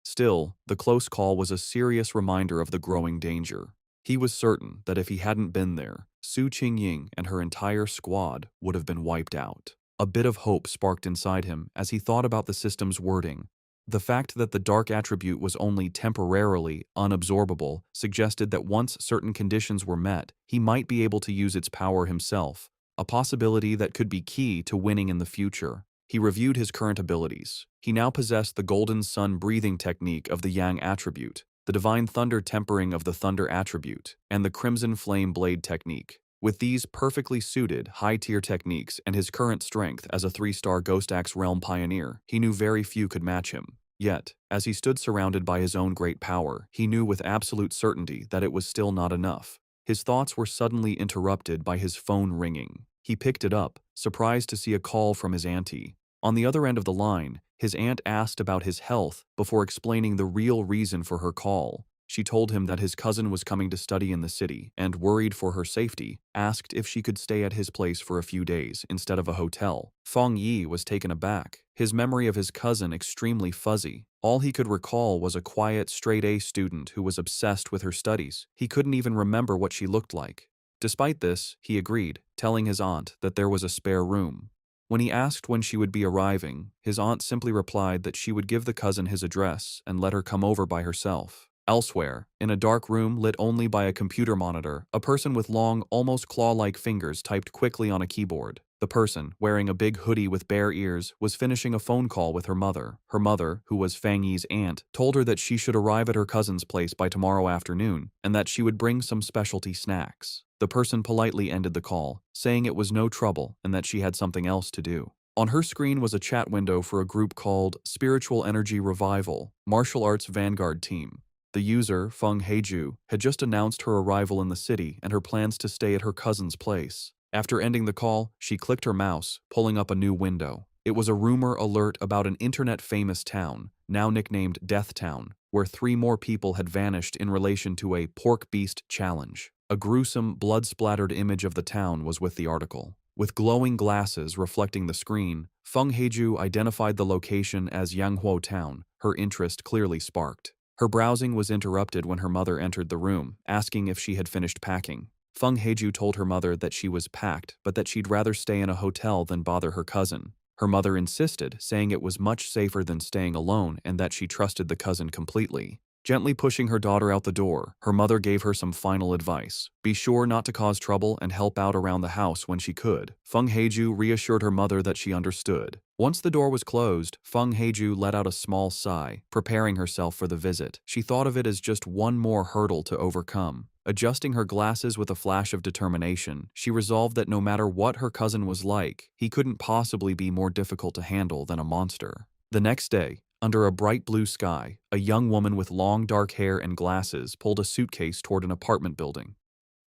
Still, the close call was a serious reminder of the growing danger. He was certain that if he hadn't been there, Su Qingying and her entire squad would have been wiped out. A bit of hope sparked inside him as he thought about the system's wording. The fact that the dark attribute was only temporarily unabsorbable suggested that once certain conditions were met, he might be able to use its power himself, a possibility that could be key to winning in the future. He reviewed his current abilities. He now possessed the Golden Sun breathing technique of the Yang attribute, the Divine Thunder tempering of the Thunder attribute, and the Crimson Flame Blade technique. With these perfectly suited, high-tier techniques and his current strength as a 3-star Ghost Axe Realm pioneer, he knew very few could match him. Yet, as he stood surrounded by his own great power, he knew with absolute certainty that it was still not enough. His thoughts were suddenly interrupted by his phone ringing. He picked it up, surprised to see a call from his auntie. On the other end of the line, his aunt asked about his health before explaining the real reason for her call. She told him that his cousin was coming to study in the city and, worried for her safety, asked if she could stay at his place for a few days instead of a hotel. Feng Yi was taken aback, his memory of his cousin extremely fuzzy. All he could recall was a quiet, straight-A student who was obsessed with her studies. He couldn't even remember what she looked like. Despite this, he agreed, telling his aunt that there was a spare room. When he asked when she would be arriving, his aunt simply replied that she would give the cousin his address and let her come over by herself. Elsewhere, in a dark room lit only by a computer monitor, a person with long, almost claw-like fingers typed quickly on a keyboard. The person, wearing a big hoodie with bare ears, was finishing a phone call with her mother. Her mother, who was Fang Yi's aunt, told her that she should arrive at her cousin's place by tomorrow afternoon and that she would bring some specialty snacks. The person politely ended the call, saying it was no trouble and that she had something else to do. On her screen was a chat window for a group called Spiritual Energy Revival, Martial Arts Vanguard Team. The user, Feng Heiju, had just announced her arrival in the city and her plans to stay at her cousin's place. After ending the call, she clicked her mouse, pulling up a new window. It was a rumor alert about an internet-famous town, now nicknamed Death Town, where 3 more people had vanished in relation to a pork beast challenge. A gruesome, blood-splattered image of the town was with the article. With glowing glasses reflecting the screen, Feng Heiju identified the location as Yanghuo Town, her interest clearly sparked. Her browsing was interrupted when her mother entered the room, asking if she had finished packing. Feng Heiju told her mother that she was packed, but that she'd rather stay in a hotel than bother her cousin. Her mother insisted, saying it was much safer than staying alone and that she trusted the cousin completely. Gently pushing her daughter out the door, her mother gave her some final advice. Be sure not to cause trouble and help out around the house when she could. Feng Heiju reassured her mother that she understood. Once the door was closed, Feng Heiju let out a small sigh, preparing herself for the visit. She thought of it as just one more hurdle to overcome. Adjusting her glasses with a flash of determination, she resolved that no matter what her cousin was like, he couldn't possibly be more difficult to handle than a monster. The next day, under a bright blue sky, a young woman with long dark hair and glasses pulled a suitcase toward an apartment building.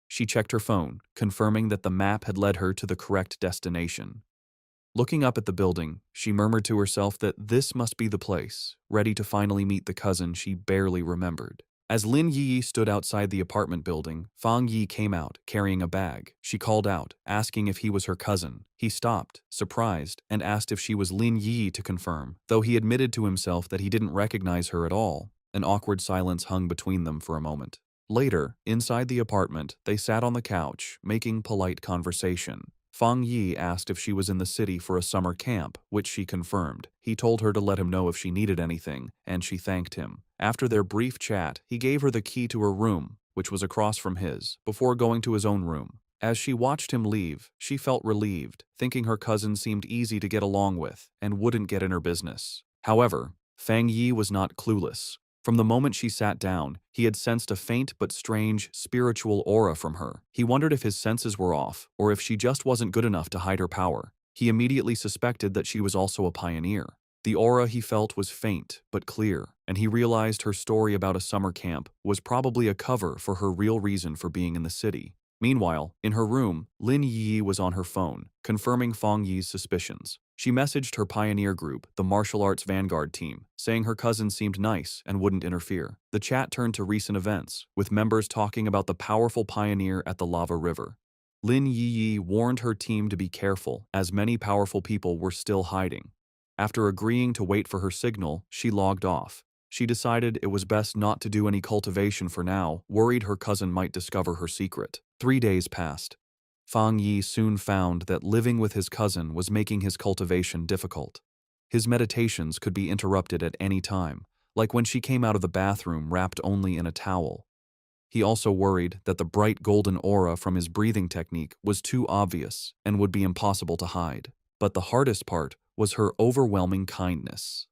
She checked her phone, confirming that the map had led her to the correct destination. Looking up at the building, she murmured to herself that this must be the place, ready to finally meet the cousin she barely remembered. As Lin Yi stood outside the apartment building, Fang Yi came out, carrying a bag. She called out, asking if he was her cousin. He stopped, surprised, and asked if she was Lin Yi to confirm, though he admitted to himself that he didn't recognize her at all. An awkward silence hung between them for a moment. Later, inside the apartment, they sat on the couch, making polite conversation. Fang Yi asked if she was in the city for a summer camp, which she confirmed. He told her to let him know if she needed anything, and she thanked him. After their brief chat, he gave her the key to her room, which was across from his, before going to his own room. As she watched him leave, she felt relieved, thinking her cousin seemed easy to get along with and wouldn't get in her business. However, Fang Yi was not clueless. From the moment she sat down, he had sensed a faint but strange spiritual aura from her. He wondered if his senses were off, or if she just wasn't good enough to hide her power. He immediately suspected that she was also a pioneer. The aura he felt was faint but clear, and he realized her story about a summer camp was probably a cover for her real reason for being in the city. Meanwhile, in her room, Lin Yi was on her phone, confirming Fang Yi's suspicions. She messaged her pioneer group, the Martial Arts Vanguard Team, saying her cousin seemed nice and wouldn't interfere. The chat turned to recent events, with members talking about the powerful pioneer at the lava river. Lin Yi warned her team to be careful, as many powerful people were still hiding. After agreeing to wait for her signal, she logged off. She decided it was best not to do any cultivation for now, worried her cousin might discover her secret. 3 days passed. Fang Yi soon found that living with his cousin was making his cultivation difficult. His meditations could be interrupted at any time, like when she came out of the bathroom wrapped only in a towel. He also worried that the bright golden aura from his breathing technique was too obvious and would be impossible to hide. But the hardest part was her overwhelming kindness.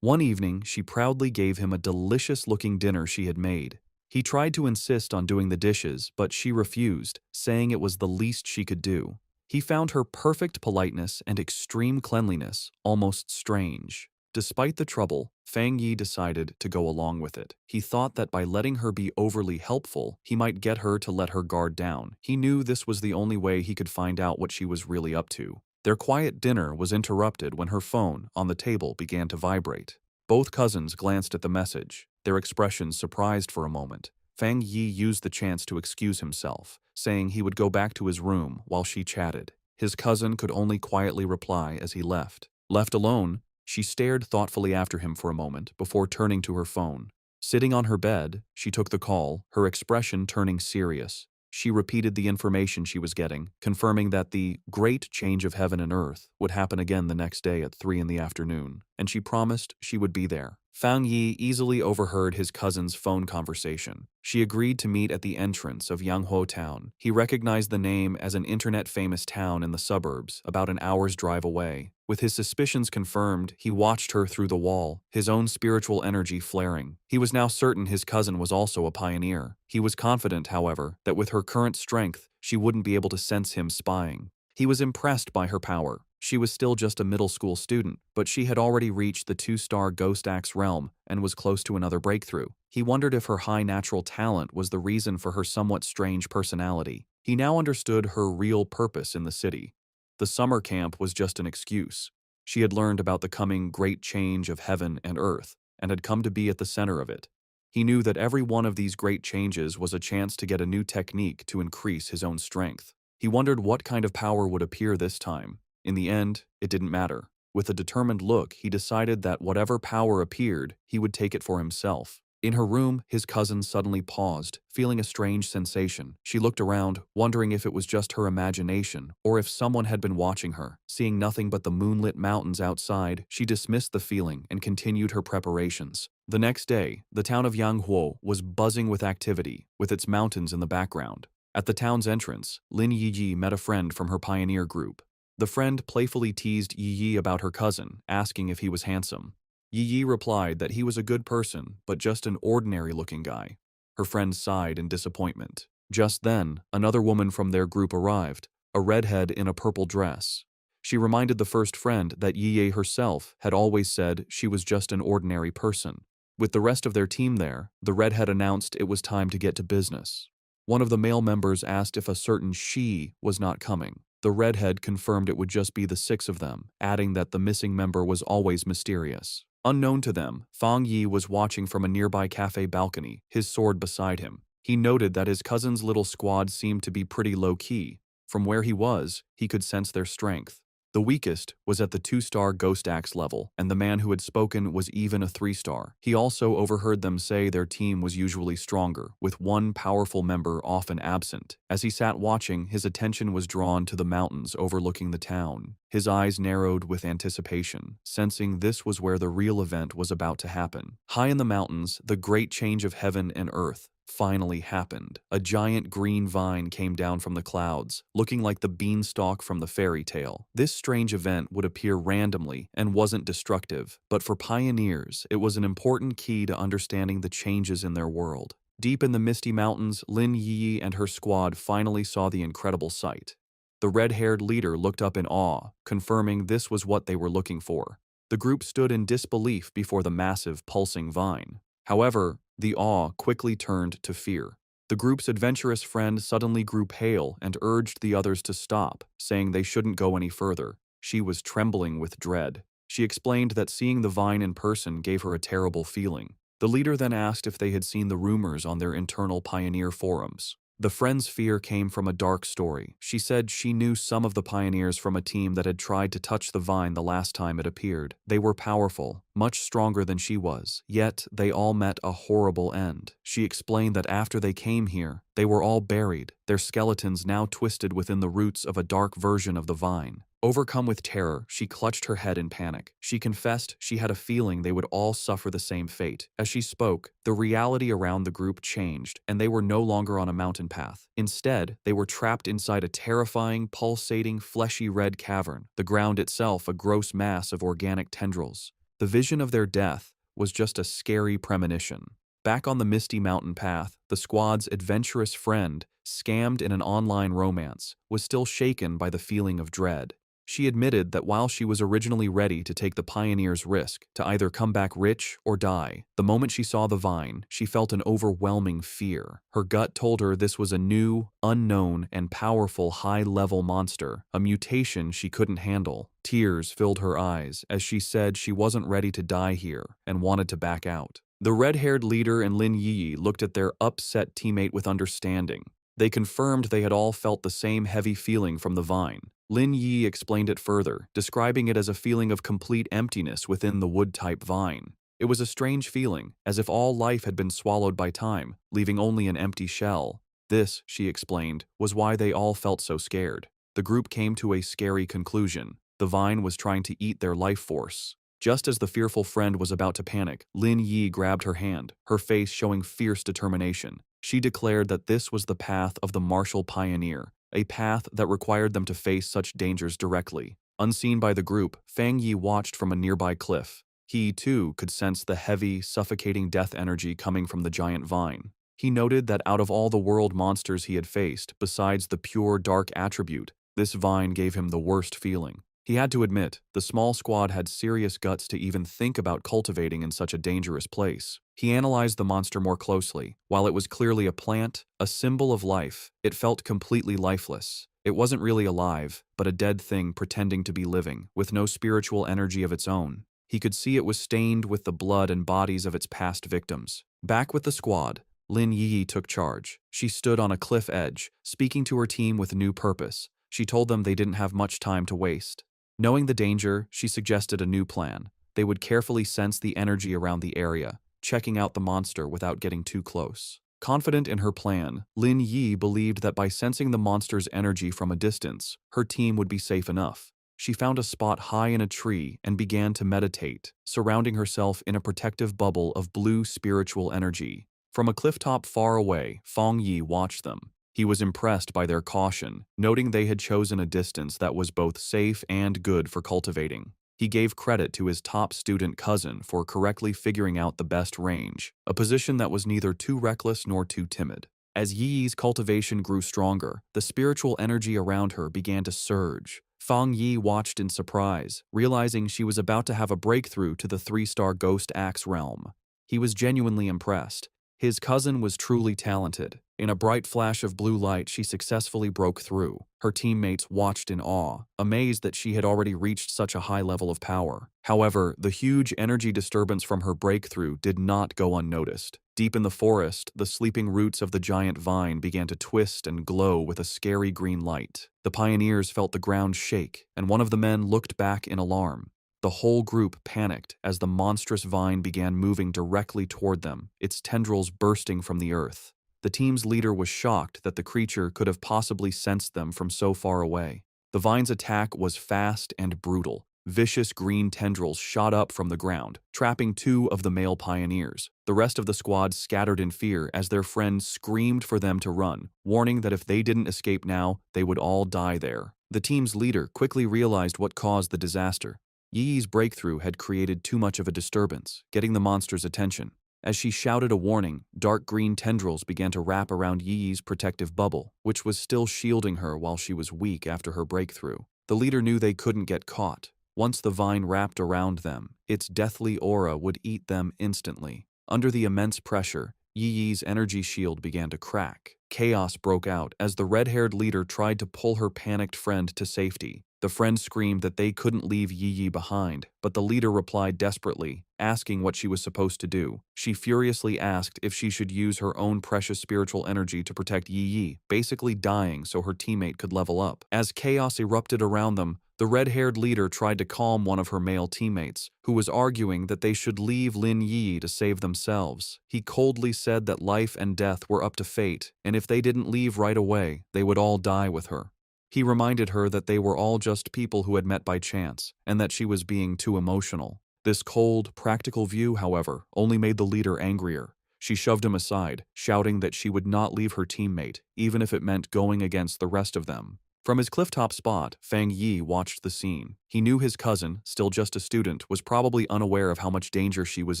One evening, she proudly gave him a delicious-looking dinner she had made. He tried to insist on doing the dishes, but she refused, saying it was the least she could do. He found her perfect politeness and extreme cleanliness almost strange. Despite the trouble, Fang Yi decided to go along with it. He thought that by letting her be overly helpful, he might get her to let her guard down. He knew this was the only way he could find out what she was really up to. Their quiet dinner was interrupted when her phone on the table began to vibrate. Both cousins glanced at the message, their expressions surprised for a moment. Fang Yi used the chance to excuse himself, saying he would go back to his room while she chatted. His cousin could only quietly reply as he left. Left alone, she stared thoughtfully after him for a moment before turning to her phone. Sitting on her bed, she took the call, her expression turning serious. She repeated the information she was getting, confirming that the great change of heaven and earth would happen again the next day at 3 in the afternoon, and she promised she would be there. Fang Yi easily overheard his cousin's phone conversation. She agreed to meet at the entrance of Yanghuo Town. He recognized the name as an internet-famous town in the suburbs, about an hour's drive away. With his suspicions confirmed, he watched her through the wall, his own spiritual energy flaring. He was now certain his cousin was also a pioneer. He was confident, however, that with her current strength, she wouldn't be able to sense him spying. He was impressed by her power. She was still just a middle school student, but she had already reached the 2-star Ghost Axe realm and was close to another breakthrough. He wondered if her high natural talent was the reason for her somewhat strange personality. He now understood her real purpose in the city. The summer camp was just an excuse. She had learned about the coming great change of heaven and earth, and had come to be at the center of it. He knew that every one of these great changes was a chance to get a new technique to increase his own strength. He wondered what kind of power would appear this time. In the end, it didn't matter. With a determined look, he decided that whatever power appeared, he would take it for himself. In her room, his cousin suddenly paused, feeling a strange sensation. She looked around, wondering if it was just her imagination, or if someone had been watching her. Seeing nothing but the moonlit mountains outside, she dismissed the feeling and continued her preparations. The next day, the town of Yanghuo was buzzing with activity, with its mountains in the background. At the town's entrance, Lin Yiyi met a friend from her pioneer group. The friend playfully teased Yi about her cousin, asking if he was handsome. Yi replied that he was a good person, but just an ordinary-looking guy. Her friend sighed in disappointment. Just then, another woman from their group arrived, a redhead in a purple dress. She reminded the first friend that Yi herself had always said she was just an ordinary person. With the rest of their team there, the redhead announced it was time to get to business. One of the male members asked if a certain she was not coming. The redhead confirmed it would just be the 6 of them, adding that the missing member was always mysterious. Unknown to them, Fang Yi was watching from a nearby cafe balcony, his sword beside him. He noted that his cousin's little squad seemed to be pretty low-key. From where he was, he could sense their strength. The weakest was at the 2-star Ghost Axe level, and the man who had spoken was even a 3-star. He also overheard them say their team was usually stronger, with one powerful member often absent. As he sat watching, his attention was drawn to the mountains overlooking the town. His eyes narrowed with anticipation, sensing this was where the real event was about to happen. High in the mountains, the great change of heaven and earth finally happened. A giant green vine came down from the clouds, looking like the beanstalk from the fairy tale. This strange event would appear randomly and wasn't destructive, but for pioneers, it was an important key to understanding the changes in their world. Deep in the misty mountains, Lin Yi and her squad finally saw the incredible sight. The red-haired leader looked up in awe, confirming this was what they were looking for. The group stood in disbelief before the massive, pulsing vine. However, the awe quickly turned to fear. The group's adventurous friend suddenly grew pale and urged the others to stop, saying they shouldn't go any further. She was trembling with dread. She explained that seeing the vine in person gave her a terrible feeling. The leader then asked if they had seen the rumors on their internal pioneer forums. The friend's fear came from a dark story. She said she knew some of the pioneers from a team that had tried to touch the vine the last time it appeared. They were powerful, much stronger than she was, yet they all met a horrible end. She explained that after they came here, they were all buried, their skeletons now twisted within the roots of a dark version of the vine. Overcome with terror, she clutched her head in panic. She confessed she had a feeling they would all suffer the same fate. As she spoke, the reality around the group changed, and they were no longer on a mountain path. Instead, they were trapped inside a terrifying, pulsating, fleshy red cavern, the ground itself a gross mass of organic tendrils. The vision of their death was just a scary premonition. Back on the misty mountain path, the squad's adventurous friend, scammed in an online romance, was still shaken by the feeling of dread. She admitted that while she was originally ready to take the pioneer's risk to either come back rich or die, the moment she saw the vine, she felt an overwhelming fear. Her gut told her this was a new, unknown, and powerful high-level monster, a mutation she couldn't handle. Tears filled her eyes as she said she wasn't ready to die here and wanted to back out. The red-haired leader and Lin Yi looked at their upset teammate with understanding. They confirmed they had all felt the same heavy feeling from the vine. Lin Yi explained it further, describing it as a feeling of complete emptiness within the wood-type vine. It was a strange feeling, as if all life had been swallowed by time, leaving only an empty shell. This, she explained, was why they all felt so scared. The group came to a scary conclusion. The vine was trying to eat their life force. Just as the fearful friend was about to panic, Lin Yi grabbed her hand, her face showing fierce determination. She declared that this was the path of the martial pioneer, a path that required them to face such dangers directly. Unseen by the group, Fang Yi watched from a nearby cliff. He, too, could sense the heavy, suffocating death energy coming from the giant vine. He noted that out of all the world monsters he had faced, besides the pure dark attribute, this vine gave him the worst feeling. He had to admit, the small squad had serious guts to even think about cultivating in such a dangerous place. He analyzed the monster more closely. While it was clearly a plant, a symbol of life, it felt completely lifeless. It wasn't really alive, but a dead thing pretending to be living, with no spiritual energy of its own. He could see it was stained with the blood and bodies of its past victims. Back with the squad, Lin Yi took charge. She stood on a cliff edge, speaking to her team with new purpose. She told them they didn't have much time to waste. Knowing the danger, she suggested a new plan. They would carefully sense the energy around the area, checking out the monster without getting too close. Confident in her plan, Lin Yi believed that by sensing the monster's energy from a distance, her team would be safe enough. She found a spot high in a tree and began to meditate, surrounding herself in a protective bubble of blue spiritual energy. From a clifftop far away, Fang Yi watched them. He was impressed by their caution, noting they had chosen a distance that was both safe and good for cultivating. He gave credit to his top student cousin for correctly figuring out the best range, a position that was neither too reckless nor too timid. As Yi's cultivation grew stronger, the spiritual energy around her began to surge. Fang Yi watched in surprise, realizing she was about to have a breakthrough to the 3-star Ghost Axe realm. He was genuinely impressed. His cousin was truly talented. In a bright flash of blue light, she successfully broke through. Her teammates watched in awe, amazed that she had already reached such a high level of power. However, the huge energy disturbance from her breakthrough did not go unnoticed. Deep in the forest, the sleeping roots of the giant vine began to twist and glow with a scary green light. The pioneers felt the ground shake, and one of the men looked back in alarm. The whole group panicked as the monstrous vine began moving directly toward them, its tendrils bursting from the earth. The team's leader was shocked that the creature could have possibly sensed them from so far away. The vine's attack was fast and brutal. Vicious green tendrils shot up from the ground, trapping 2 of the male pioneers. The rest of the squad scattered in fear as their friends screamed for them to run, warning that if they didn't escape now, they would all die there. The team's leader quickly realized what caused the disaster. Yi's breakthrough had created too much of a disturbance, getting the monster's attention. As she shouted a warning, dark green tendrils began to wrap around Yi's protective bubble, which was still shielding her while she was weak after her breakthrough. The leader knew they couldn't get caught. Once the vine wrapped around them, its deathly aura would eat them instantly. Under the immense pressure, Yi's energy shield began to crack. Chaos broke out as the red-haired leader tried to pull her panicked friend to safety. The friend screamed that they couldn't leave Yi behind, but the leader replied desperately, asking what she was supposed to do. She furiously asked if she should use her own precious spiritual energy to protect Yi, basically dying so her teammate could level up. As chaos erupted around them, the red-haired leader tried to calm one of her male teammates, who was arguing that they should leave Lin Yi to save themselves. He coldly said that life and death were up to fate, and if they didn't leave right away, they would all die with her. He reminded her that they were all just people who had met by chance, and that she was being too emotional. This cold, practical view, however, only made the leader angrier. She shoved him aside, shouting that she would not leave her teammate, even if it meant going against the rest of them. From his clifftop spot, Fang Yi watched the scene. He knew his cousin, still just a student, was probably unaware of how much danger she was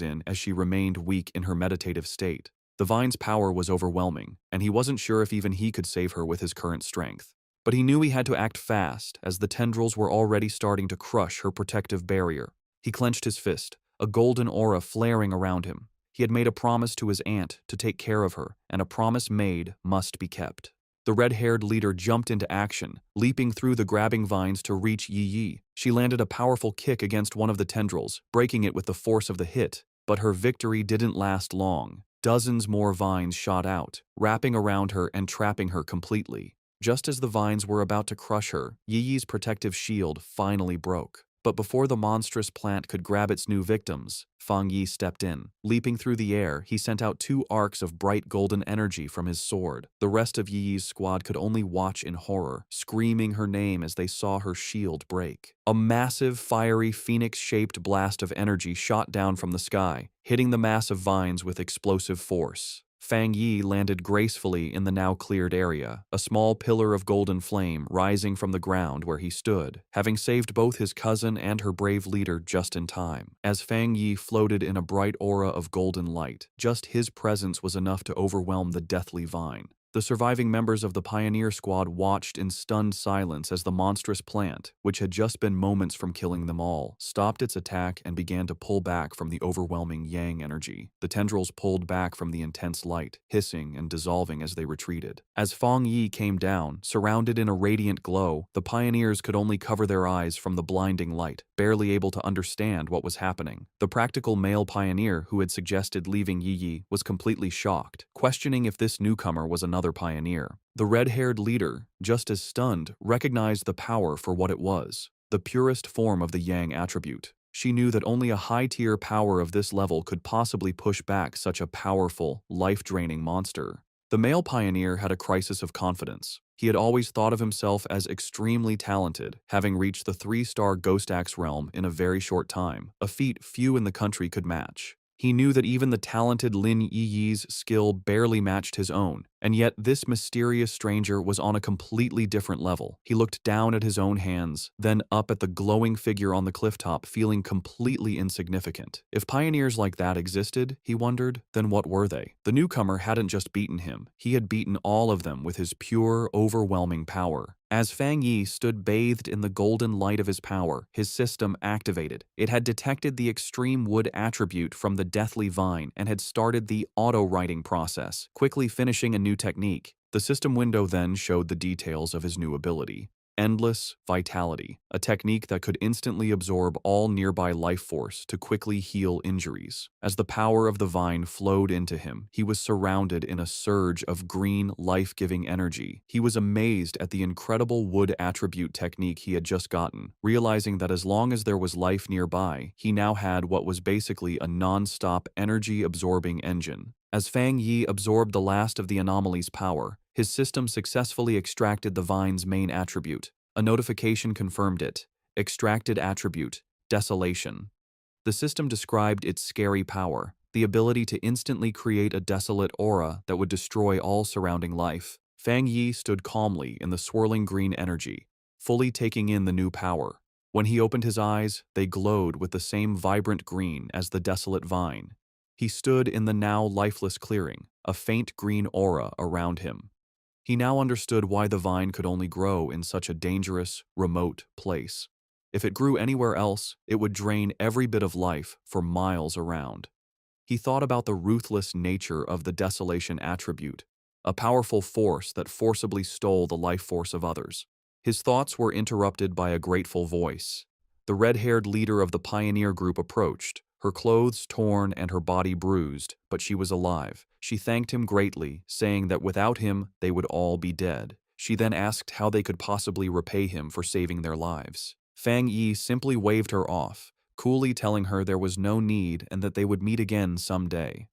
in as she remained weak in her meditative state. The vine's power was overwhelming, and he wasn't sure if even he could save her with his current strength. But he knew he had to act fast, as the tendrils were already starting to crush her protective barrier. He clenched his fist, a golden aura flaring around him. He had made a promise to his aunt to take care of her, and a promise made must be kept. The red-haired leader jumped into action, leaping through the grabbing vines to reach Yi Yi. She landed a powerful kick against one of the tendrils, breaking it with the force of the hit. But her victory didn't last long. Dozens more vines shot out, wrapping around her and trapping her completely. Just as the vines were about to crush her, Yi Yi's protective shield finally broke. But before the monstrous plant could grab its new victims, Fang Yi stepped in. Leaping through the air, he sent out 2 arcs of bright golden energy from his sword. The rest of Yi Yi's squad could only watch in horror, screaming her name as they saw her shield break. A massive, fiery, phoenix-shaped blast of energy shot down from the sky, hitting the mass of vines with explosive force. Fang Yi landed gracefully in the now cleared area, a small pillar of golden flame rising from the ground where he stood, having saved both his cousin and her brave leader just in time. As Fang Yi floated in a bright aura of golden light, just his presence was enough to overwhelm the deathly vine. The surviving members of the pioneer squad watched in stunned silence as the monstrous plant, which had just been moments from killing them all, stopped its attack and began to pull back from the overwhelming yang energy. The tendrils pulled back from the intense light, hissing and dissolving as they retreated. As Fang Yi came down, surrounded in a radiant glow, the pioneers could only cover their eyes from the blinding light, barely able to understand what was happening. The practical male pioneer who had suggested leaving Yi Yi was completely shocked, questioning if this newcomer was another pioneer. The red-haired leader, just as stunned, recognized the power for what it was, the purest form of the yang attribute. She knew that only a high-tier power of this level could possibly push back such a powerful, life-draining monster. The male pioneer had a crisis of confidence. He had always thought of himself as extremely talented, having reached the 3-star Ghost Axe realm in a very short time, a feat few in the country could match. He knew that even the talented Lin Yi Yi's skill barely matched his own, and yet this mysterious stranger was on a completely different level. He looked down at his own hands, then up at the glowing figure on the clifftop, feeling completely insignificant. If pioneers like that existed, he wondered, then what were they? The newcomer hadn't just beaten him, he had beaten all of them with his pure, overwhelming power. As Fang Yi stood bathed in the golden light of his power, his system activated. It had detected the extreme wood attribute from the deathly vine and had started the auto-writing process, quickly finishing a new technique. The system window then showed the details of his new ability. Endless Vitality, a technique that could instantly absorb all nearby life force to quickly heal injuries. As the power of the vine flowed into him, he was surrounded in a surge of green, life-giving energy. He was amazed at the incredible wood attribute technique he had just gotten, realizing that as long as there was life nearby, he now had what was basically a non-stop energy-absorbing engine. As Fang Yi absorbed the last of the anomaly's power, his system successfully extracted the vine's main attribute. A notification confirmed it. Extracted attribute, Desolation. The system described its scary power, the ability to instantly create a desolate aura that would destroy all surrounding life. Fang Yi stood calmly in the swirling green energy, fully taking in the new power. When he opened his eyes, they glowed with the same vibrant green as the desolate vine. He stood in the now lifeless clearing, a faint green aura around him. He now understood why the vine could only grow in such a dangerous, remote place. If it grew anywhere else, it would drain every bit of life for miles around. He thought about the ruthless nature of the desolation attribute, a powerful force that forcibly stole the life force of others. His thoughts were interrupted by a grateful voice. The red-haired leader of the pioneer group approached, her clothes torn and her body bruised, but she was alive. She thanked him greatly, saying that without him, they would all be dead. She then asked how they could possibly repay him for saving their lives. Fang Yi simply waved her off, coolly telling her there was no need and that they would meet again someday.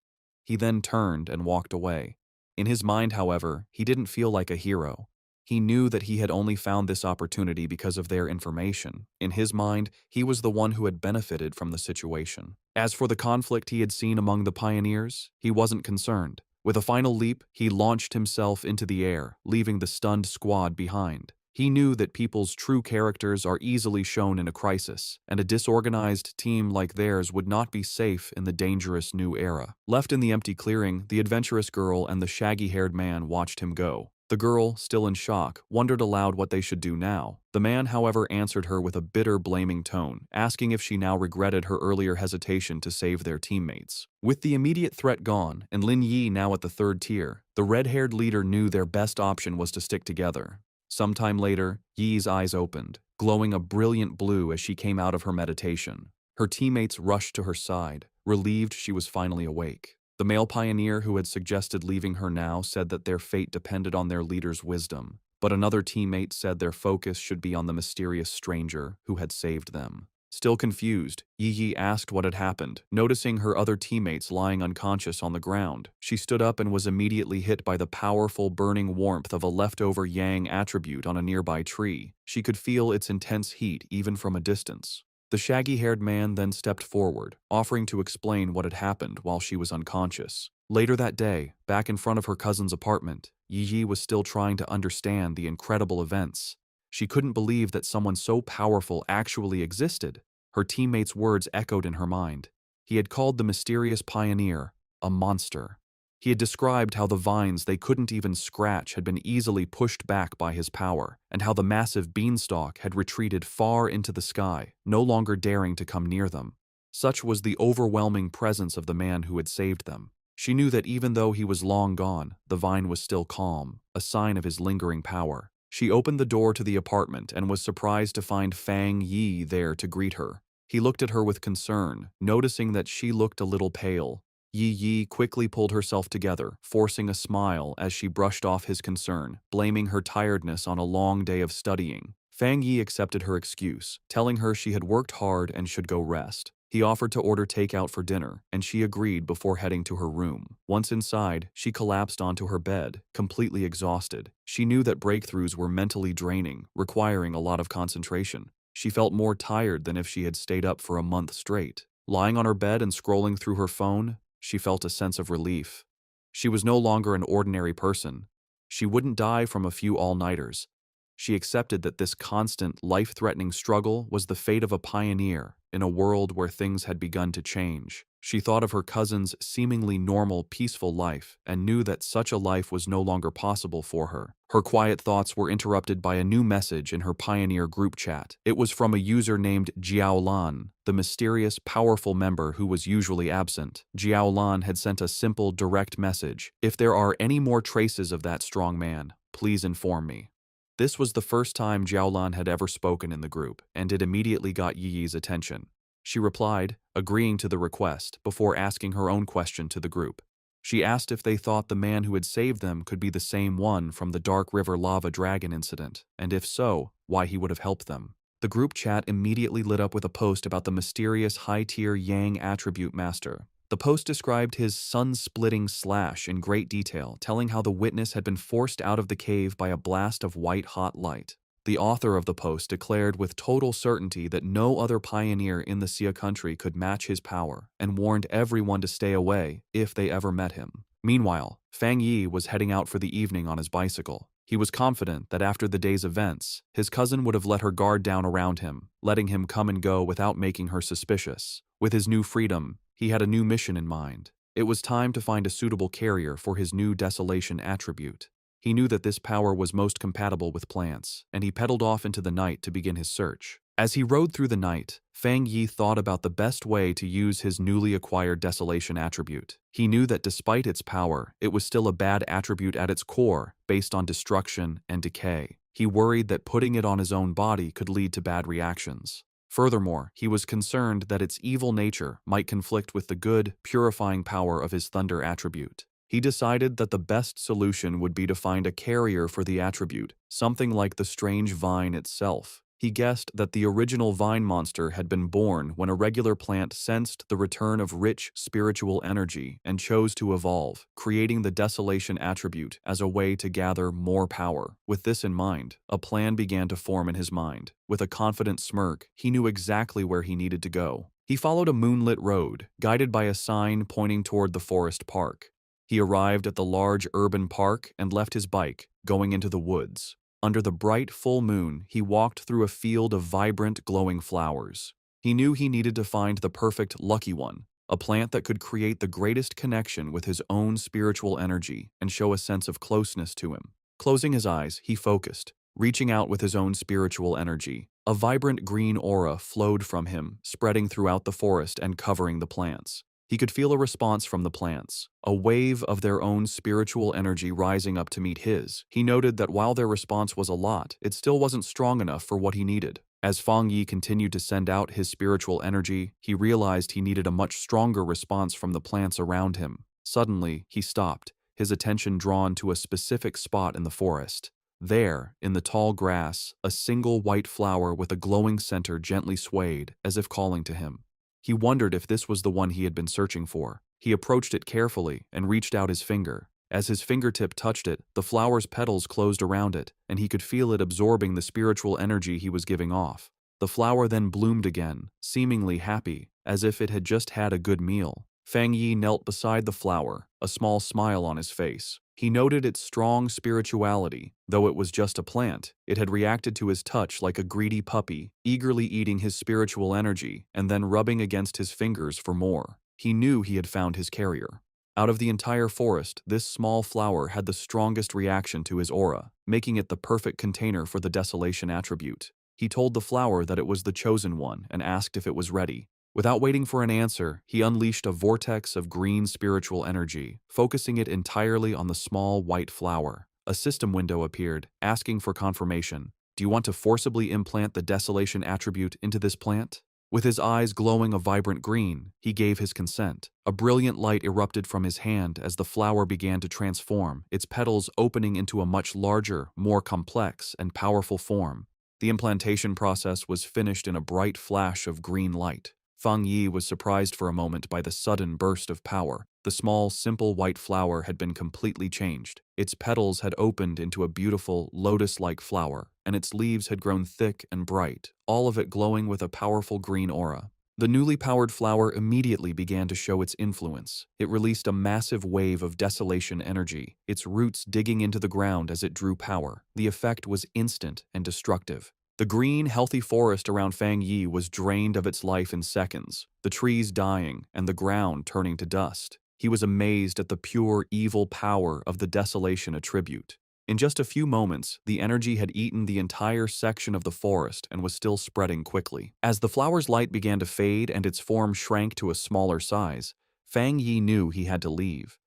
He then turned and walked away. In his mind, however, he didn't feel like a hero. He knew that he had only found this opportunity because of their information. In his mind, he was the one who had benefited from the situation. As for the conflict he had seen among the pioneers, he wasn't concerned. With a final leap, he launched himself into the air, leaving the stunned squad behind. He knew that people's true characters are easily shown in a crisis, and a disorganized team like theirs would not be safe in the dangerous new era. Left in the empty clearing, the adventurous girl and the shaggy-haired man watched him go. The girl, still in shock, wondered aloud what they should do now. The man, however, answered her with a bitter, blaming tone, asking if she now regretted her earlier hesitation to save their teammates. With the immediate threat gone, and Lin Yi now at the third tier, the red-haired leader knew their best option was to stick together. Sometime later, Yi's eyes opened, glowing a brilliant blue as she came out of her meditation. Her teammates rushed to her side, relieved she was finally awake. The male pioneer who had suggested leaving her now said that their fate depended on their leader's wisdom, but another teammate said their focus should be on the mysterious stranger who had saved them. Still confused, Yi asked what had happened. Noticing her other teammates lying unconscious on the ground, she stood up and was immediately hit by the powerful burning warmth of a leftover yang attribute on a nearby tree. She could feel its intense heat even from a distance. The shaggy-haired man then stepped forward, offering to explain what had happened while she was unconscious. Later that day, back in front of her cousin's apartment, Yi was still trying to understand the incredible events. She couldn't believe that someone so powerful actually existed. Her teammates' words echoed in her mind. He had called the mysterious pioneer a monster. He had described how the vines they couldn't even scratch had been easily pushed back by his power, and how the massive beanstalk had retreated far into the sky, no longer daring to come near them. Such was the overwhelming presence of the man who had saved them. She knew that even though he was long gone, the vine was still calm, a sign of his lingering power. She opened the door to the apartment and was surprised to find Fang Yi there to greet her. He looked at her with concern, noticing that she looked a little pale. Yi quickly pulled herself together, forcing a smile as she brushed off his concern, blaming her tiredness on a long day of studying. Fang Yi accepted her excuse, telling her she had worked hard and should go rest. He offered to order takeout for dinner, and she agreed before heading to her room. Once inside, she collapsed onto her bed, completely exhausted. She knew that breakthroughs were mentally draining, requiring a lot of concentration. She felt more tired than if she had stayed up for a month straight. Lying on her bed and scrolling through her phone, she felt a sense of relief. She was no longer an ordinary person. She wouldn't die from a few all-nighters. She accepted that this constant, life-threatening struggle was the fate of a pioneer in a world where things had begun to change. She thought of her cousin's seemingly normal, peaceful life and knew that such a life was no longer possible for her. Her quiet thoughts were interrupted by a new message in her Pioneer group chat. It was from a user named Jiaolan, the mysterious, powerful member who was usually absent. Jiaolan had sent a simple, direct message. "If there are any more traces of that strong man, please inform me." This was the first time Jiaolan had ever spoken in the group, and it immediately got Yi's attention. She replied, agreeing to the request, before asking her own question to the group. She asked if they thought the man who had saved them could be the same one from the Dark River Lava Dragon incident, and if so, why he would have helped them. The group chat immediately lit up with a post about the mysterious high-tier Yang attribute master. The post described his sun-splitting slash in great detail, telling how the witness had been forced out of the cave by a blast of white-hot light. The author of the post declared with total certainty that no other pioneer in the Xia country could match his power, and warned everyone to stay away if they ever met him. Meanwhile, Fang Yi was heading out for the evening on his bicycle. He was confident that after the day's events, his cousin would have let her guard down around him, letting him come and go without making her suspicious. With his new freedom, he had a new mission in mind. It was time to find a suitable carrier for his new desolation attribute. He knew that this power was most compatible with plants, and he pedaled off into the night to begin his search. As he rode through the night, Fang Yi thought about the best way to use his newly acquired desolation attribute. He knew that despite its power, it was still a bad attribute at its core, based on destruction and decay. He worried that putting it on his own body could lead to bad reactions. Furthermore, he was concerned that its evil nature might conflict with the good, purifying power of his thunder attribute. He decided that the best solution would be to find a carrier for the attribute, something like the strange vine itself. He guessed that the original vine monster had been born when a regular plant sensed the return of rich spiritual energy and chose to evolve, creating the desolation attribute as a way to gather more power. With this in mind, a plan began to form in his mind. With a confident smirk, he knew exactly where he needed to go. He followed a moonlit road, guided by a sign pointing toward the forest park. He arrived at the large urban park and left his bike, going into the woods. Under the bright full moon, he walked through a field of vibrant, glowing flowers. He knew he needed to find the perfect lucky one, a plant that could create the greatest connection with his own spiritual energy and show a sense of closeness to him. Closing his eyes, he focused, reaching out with his own spiritual energy. A vibrant green aura flowed from him, spreading throughout the forest and covering the plants. He could feel a response from the plants, a wave of their own spiritual energy rising up to meet his. He noted that while their response was a lot, it still wasn't strong enough for what he needed. As Fang Yi continued to send out his spiritual energy, he realized he needed a much stronger response from the plants around him. Suddenly, he stopped, his attention drawn to a specific spot in the forest. There, in the tall grass, a single white flower with a glowing center gently swayed, as if calling to him. He wondered if this was the one he had been searching for. He approached it carefully and reached out his finger. As his fingertip touched it, the flower's petals closed around it, and he could feel it absorbing the spiritual energy he was giving off. The flower then bloomed again, seemingly happy, as if it had just had a good meal. Fang Yi knelt beside the flower, a small smile on his face. He noted its strong spirituality. Though it was just a plant, it had reacted to his touch like a greedy puppy, eagerly eating his spiritual energy and then rubbing against his fingers for more. He knew he had found his carrier. Out of the entire forest, this small flower had the strongest reaction to his aura, making it the perfect container for the desolation attribute. He told the flower that it was the chosen one and asked if it was ready. Without waiting for an answer, he unleashed a vortex of green spiritual energy, focusing it entirely on the small white flower. A system window appeared, asking for confirmation. Do you want to forcibly implant the desolation attribute into this plant? With his eyes glowing a vibrant green, he gave his consent. A brilliant light erupted from his hand as the flower began to transform, its petals opening into a much larger, more complex, and powerful form. The implantation process was finished in a bright flash of green light. Fang Yi was surprised for a moment by the sudden burst of power. The small, simple white flower had been completely changed. Its petals had opened into a beautiful, lotus-like flower, and its leaves had grown thick and bright, all of it glowing with a powerful green aura. The newly powered flower immediately began to show its influence. It released a massive wave of desolation energy, its roots digging into the ground as it drew power. The effect was instant and destructive. The green, healthy forest around Fang Yi was drained of its life in seconds, the trees dying and the ground turning to dust. He was amazed at the pure, evil power of the desolation attribute. In just a few moments, the energy had eaten the entire section of the forest and was still spreading quickly. As the flower's light began to fade and its form shrank to a smaller size, Fang Yi knew he had to leave.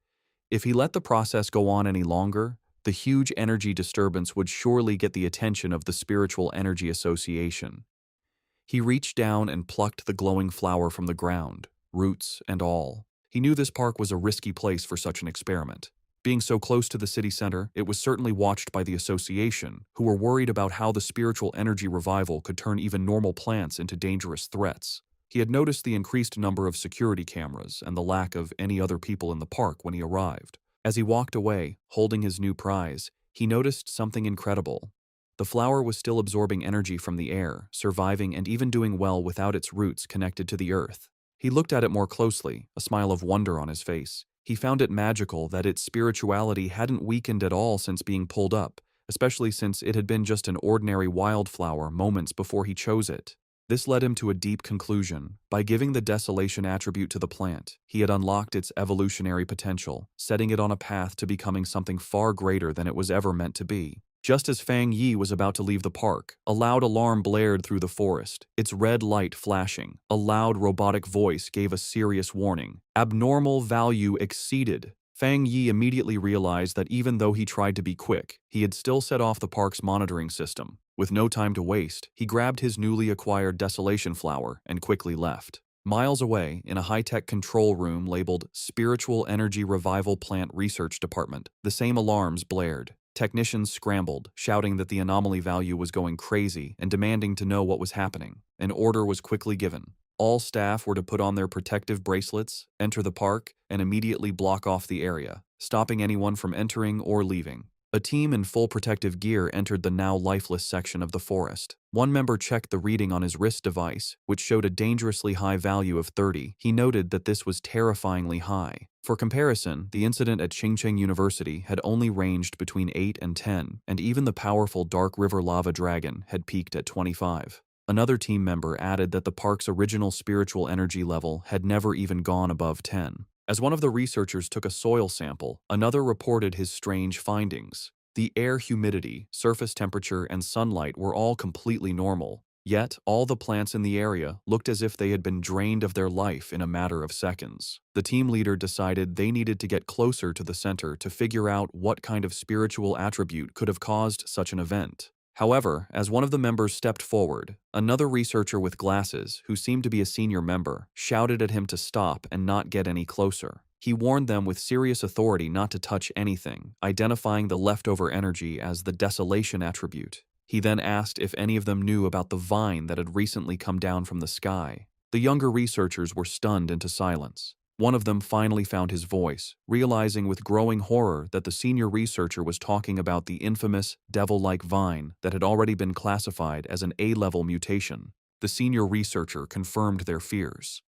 If he let the process go on any longer, the huge energy disturbance would surely get the attention of the Spiritual Energy Association. He reached down and plucked the glowing flower from the ground, roots and all. He knew this park was a risky place for such an experiment. Being so close to the city center, it was certainly watched by the association, who were worried about how the spiritual energy revival could turn even normal plants into dangerous threats. He had noticed the increased number of security cameras and the lack of any other people in the park when he arrived. As he walked away, holding his new prize, he noticed something incredible. The flower was still absorbing energy from the air, surviving and even doing well without its roots connected to the earth. He looked at it more closely, a smile of wonder on his face. He found it magical that its spirituality hadn't weakened at all since being pulled up, especially since it had been just an ordinary wildflower moments before he chose it. This led him to a deep conclusion. By giving the desolation attribute to the plant, he had unlocked its evolutionary potential, setting it on a path to becoming something far greater than it was ever meant to be. Just as Fang Yi was about to leave the park, a loud alarm blared through the forest, its red light flashing. A loud robotic voice gave a serious warning. Abnormal value exceeded. Fang Yi immediately realized that even though he tried to be quick, he had still set off the park's monitoring system. With no time to waste, he grabbed his newly acquired desolation flower and quickly left. Miles away, in a high-tech control room labeled Spiritual Energy Revival Plant Research Department, the same alarms blared. Technicians scrambled, shouting that the anomaly value was going crazy and demanding to know what was happening. An order was quickly given. All staff were to put on their protective bracelets, enter the park, and immediately block off the area, stopping anyone from entering or leaving. A team in full protective gear entered the now lifeless section of the forest. One member checked the reading on his wrist device, which showed a dangerously high value of 30. He noted that this was terrifyingly high. For comparison, the incident at Qingcheng University had only ranged between 8 and 10, and even the powerful Dark River Lava Dragon had peaked at 25. Another team member added that the park's original spiritual energy level had never even gone above 10. As one of the researchers took a soil sample, another reported his strange findings. The air humidity, surface temperature, and sunlight were all completely normal. Yet, all the plants in the area looked as if they had been drained of their life in a matter of seconds. The team leader decided they needed to get closer to the center to figure out what kind of spiritual attribute could have caused such an event. However, as one of the members stepped forward, another researcher with glasses, who seemed to be a senior member, shouted at him to stop and not get any closer. He warned them with serious authority not to touch anything, identifying the leftover energy as the desolation attribute. He then asked if any of them knew about the vine that had recently come down from the sky. The younger researchers were stunned into silence. One of them finally found his voice, realizing with growing horror that the senior researcher was talking about the infamous devil-like vine that had already been classified as an A-level mutation. The senior researcher confirmed their fears.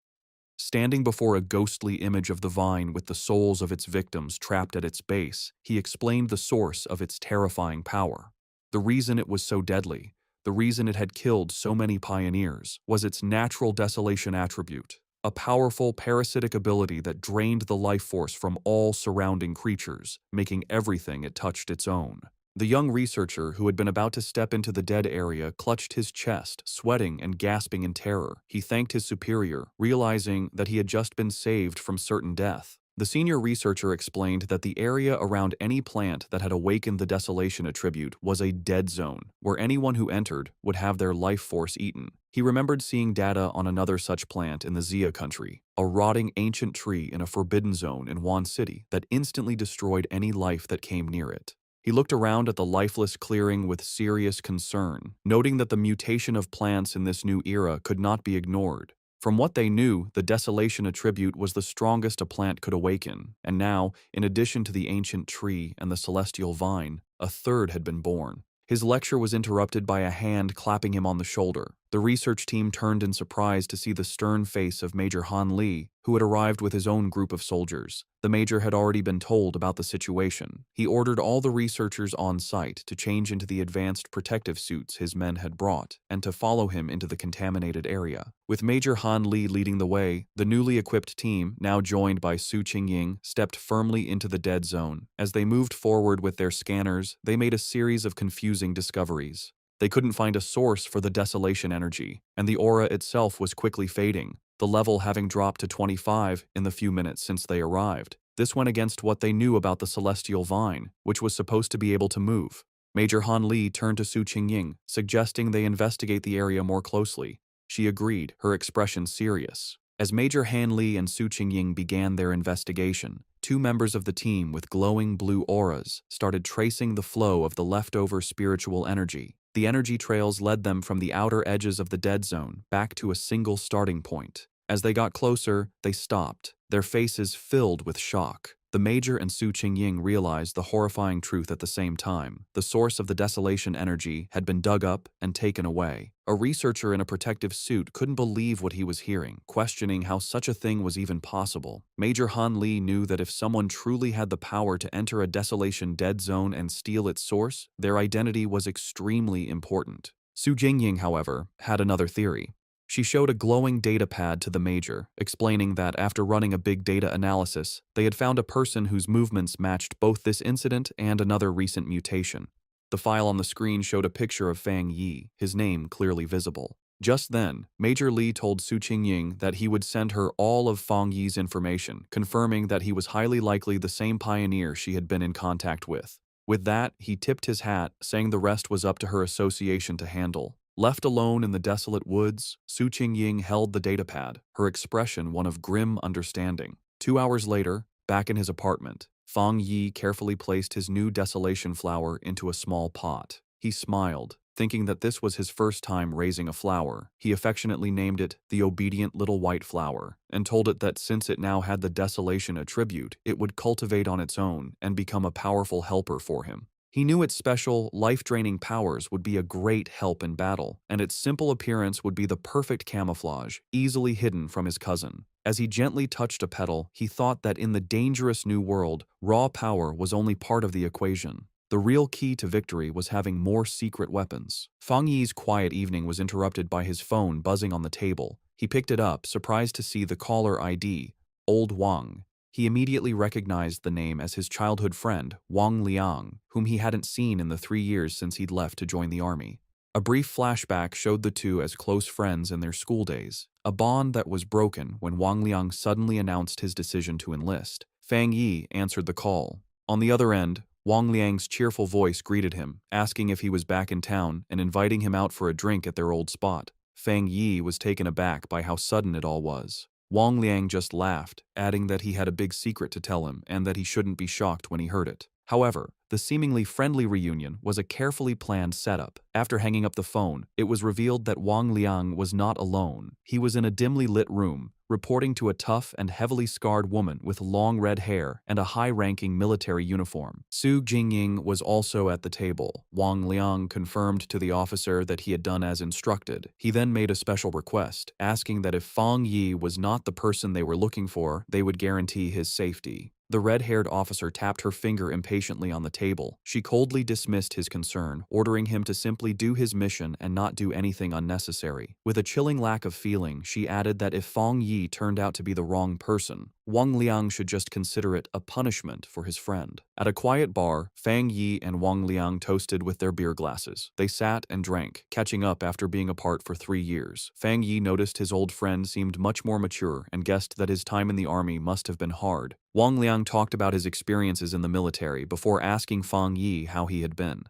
Standing before a ghostly image of the vine with the souls of its victims trapped at its base, he explained the source of its terrifying power. The reason it was so deadly, the reason it had killed so many pioneers, was its natural desolation attribute, a powerful parasitic ability that drained the life force from all surrounding creatures, making everything it touched its own. The young researcher, who had been about to step into the dead area, clutched his chest, sweating and gasping in terror. He thanked his superior, realizing that he had just been saved from certain death. The senior researcher explained that the area around any plant that had awakened the desolation attribute was a dead zone, where anyone who entered would have their life force eaten. He remembered seeing data on another such plant in the Xia country, a rotting ancient tree in a forbidden zone in Wan City that instantly destroyed any life that came near it. He looked around at the lifeless clearing with serious concern, noting that the mutation of plants in this new era could not be ignored. From what they knew, the desolation attribute was the strongest a plant could awaken, and now, in addition to the ancient tree and the celestial vine, a third had been born. His lecture was interrupted by a hand clapping him on the shoulder. The research team turned in surprise to see the stern face of Major Han Li, who had arrived with his own group of soldiers. The major had already been told about the situation. He ordered all the researchers on site to change into the advanced protective suits his men had brought, and to follow him into the contaminated area. With Major Han Li leading the way, the newly equipped team, now joined by Su Qingying, stepped firmly into the dead zone. As they moved forward with their scanners, they made a series of confusing discoveries. They couldn't find a source for the desolation energy, and the aura itself was quickly fading, the level having dropped to 25 in the few minutes since they arrived. This went against what they knew about the celestial vine, which was supposed to be able to move. Major Han Li turned to Su Qingying, suggesting they investigate the area more closely. She agreed, her expression serious. As Major Han Li and Su Qingying began their investigation, two members of the team with glowing blue auras started tracing the flow of the leftover spiritual energy. The energy trails led them from the outer edges of the dead zone back to a single starting point. As they got closer, they stopped, their faces filled with shock. The Major and Su Qingying realized the horrifying truth at the same time. The source of the desolation energy had been dug up and taken away. A researcher in a protective suit couldn't believe what he was hearing, questioning how such a thing was even possible. Major Han Li knew that if someone truly had the power to enter a desolation dead zone and steal its source, their identity was extremely important. Su Qingying, however, had another theory. She showed a glowing data pad to the Major, explaining that after running a big data analysis, they had found a person whose movements matched both this incident and another recent mutation. The file on the screen showed a picture of Fang Yi, his name clearly visible. Just then, Major Li told Su Qingying that he would send her all of Fang Yi's information, confirming that he was highly likely the same pioneer she had been in contact with. With that, he tipped his hat, saying the rest was up to her association to handle. Left alone in the desolate woods, Su Qingying held the datapad, her expression one of grim understanding. 2 hours later, back in his apartment, Fang Yi carefully placed his new desolation flower into a small pot. He smiled, thinking that this was his first time raising a flower. He affectionately named it the obedient little white flower, and told it that since it now had the desolation attribute, it would cultivate on its own and become a powerful helper for him. He knew its special, life-draining powers would be a great help in battle, and its simple appearance would be the perfect camouflage, easily hidden from his cousin. As he gently touched a petal, he thought that in the dangerous new world, raw power was only part of the equation. The real key to victory was having more secret weapons. Fang Yi's quiet evening was interrupted by his phone buzzing on the table. He picked it up, surprised to see the caller ID, Old Wang. He immediately recognized the name as his childhood friend, Wang Liang, whom he hadn't seen in the 3 years since he'd left to join the army. A brief flashback showed the two as close friends in their school days, a bond that was broken when Wang Liang suddenly announced his decision to enlist. Fang Yi answered the call. On the other end, Wang Liang's cheerful voice greeted him, asking if he was back in town and inviting him out for a drink at their old spot. Fang Yi was taken aback by how sudden it all was. Wang Liang just laughed, adding that he had a big secret to tell him and that he shouldn't be shocked when he heard it. However, the seemingly friendly reunion was a carefully planned setup. After hanging up the phone, it was revealed that Wang Liang was not alone. He was in a dimly lit room, reporting to a tough and heavily scarred woman with long red hair and a high-ranking military uniform. Su Jingying was also at the table. Wang Liang confirmed to the officer that he had done as instructed. He then made a special request, asking that if Fang Yi was not the person they were looking for, they would guarantee his safety. The red-haired officer tapped her finger impatiently on the table. She coldly dismissed his concern, ordering him to simply do his mission and not do anything unnecessary. With a chilling lack of feeling, she added that if Fang Yi turned out to be the wrong person, Wang Liang should just consider it a punishment for his friend. At a quiet bar, Fang Yi and Wang Liang toasted with their beer glasses. They sat and drank, catching up after being apart for 3 years. Fang Yi noticed his old friend seemed much more mature and guessed that his time in the army must have been hard. Wang Liang talked about his experiences in the military before asking Fang Yi how he had been.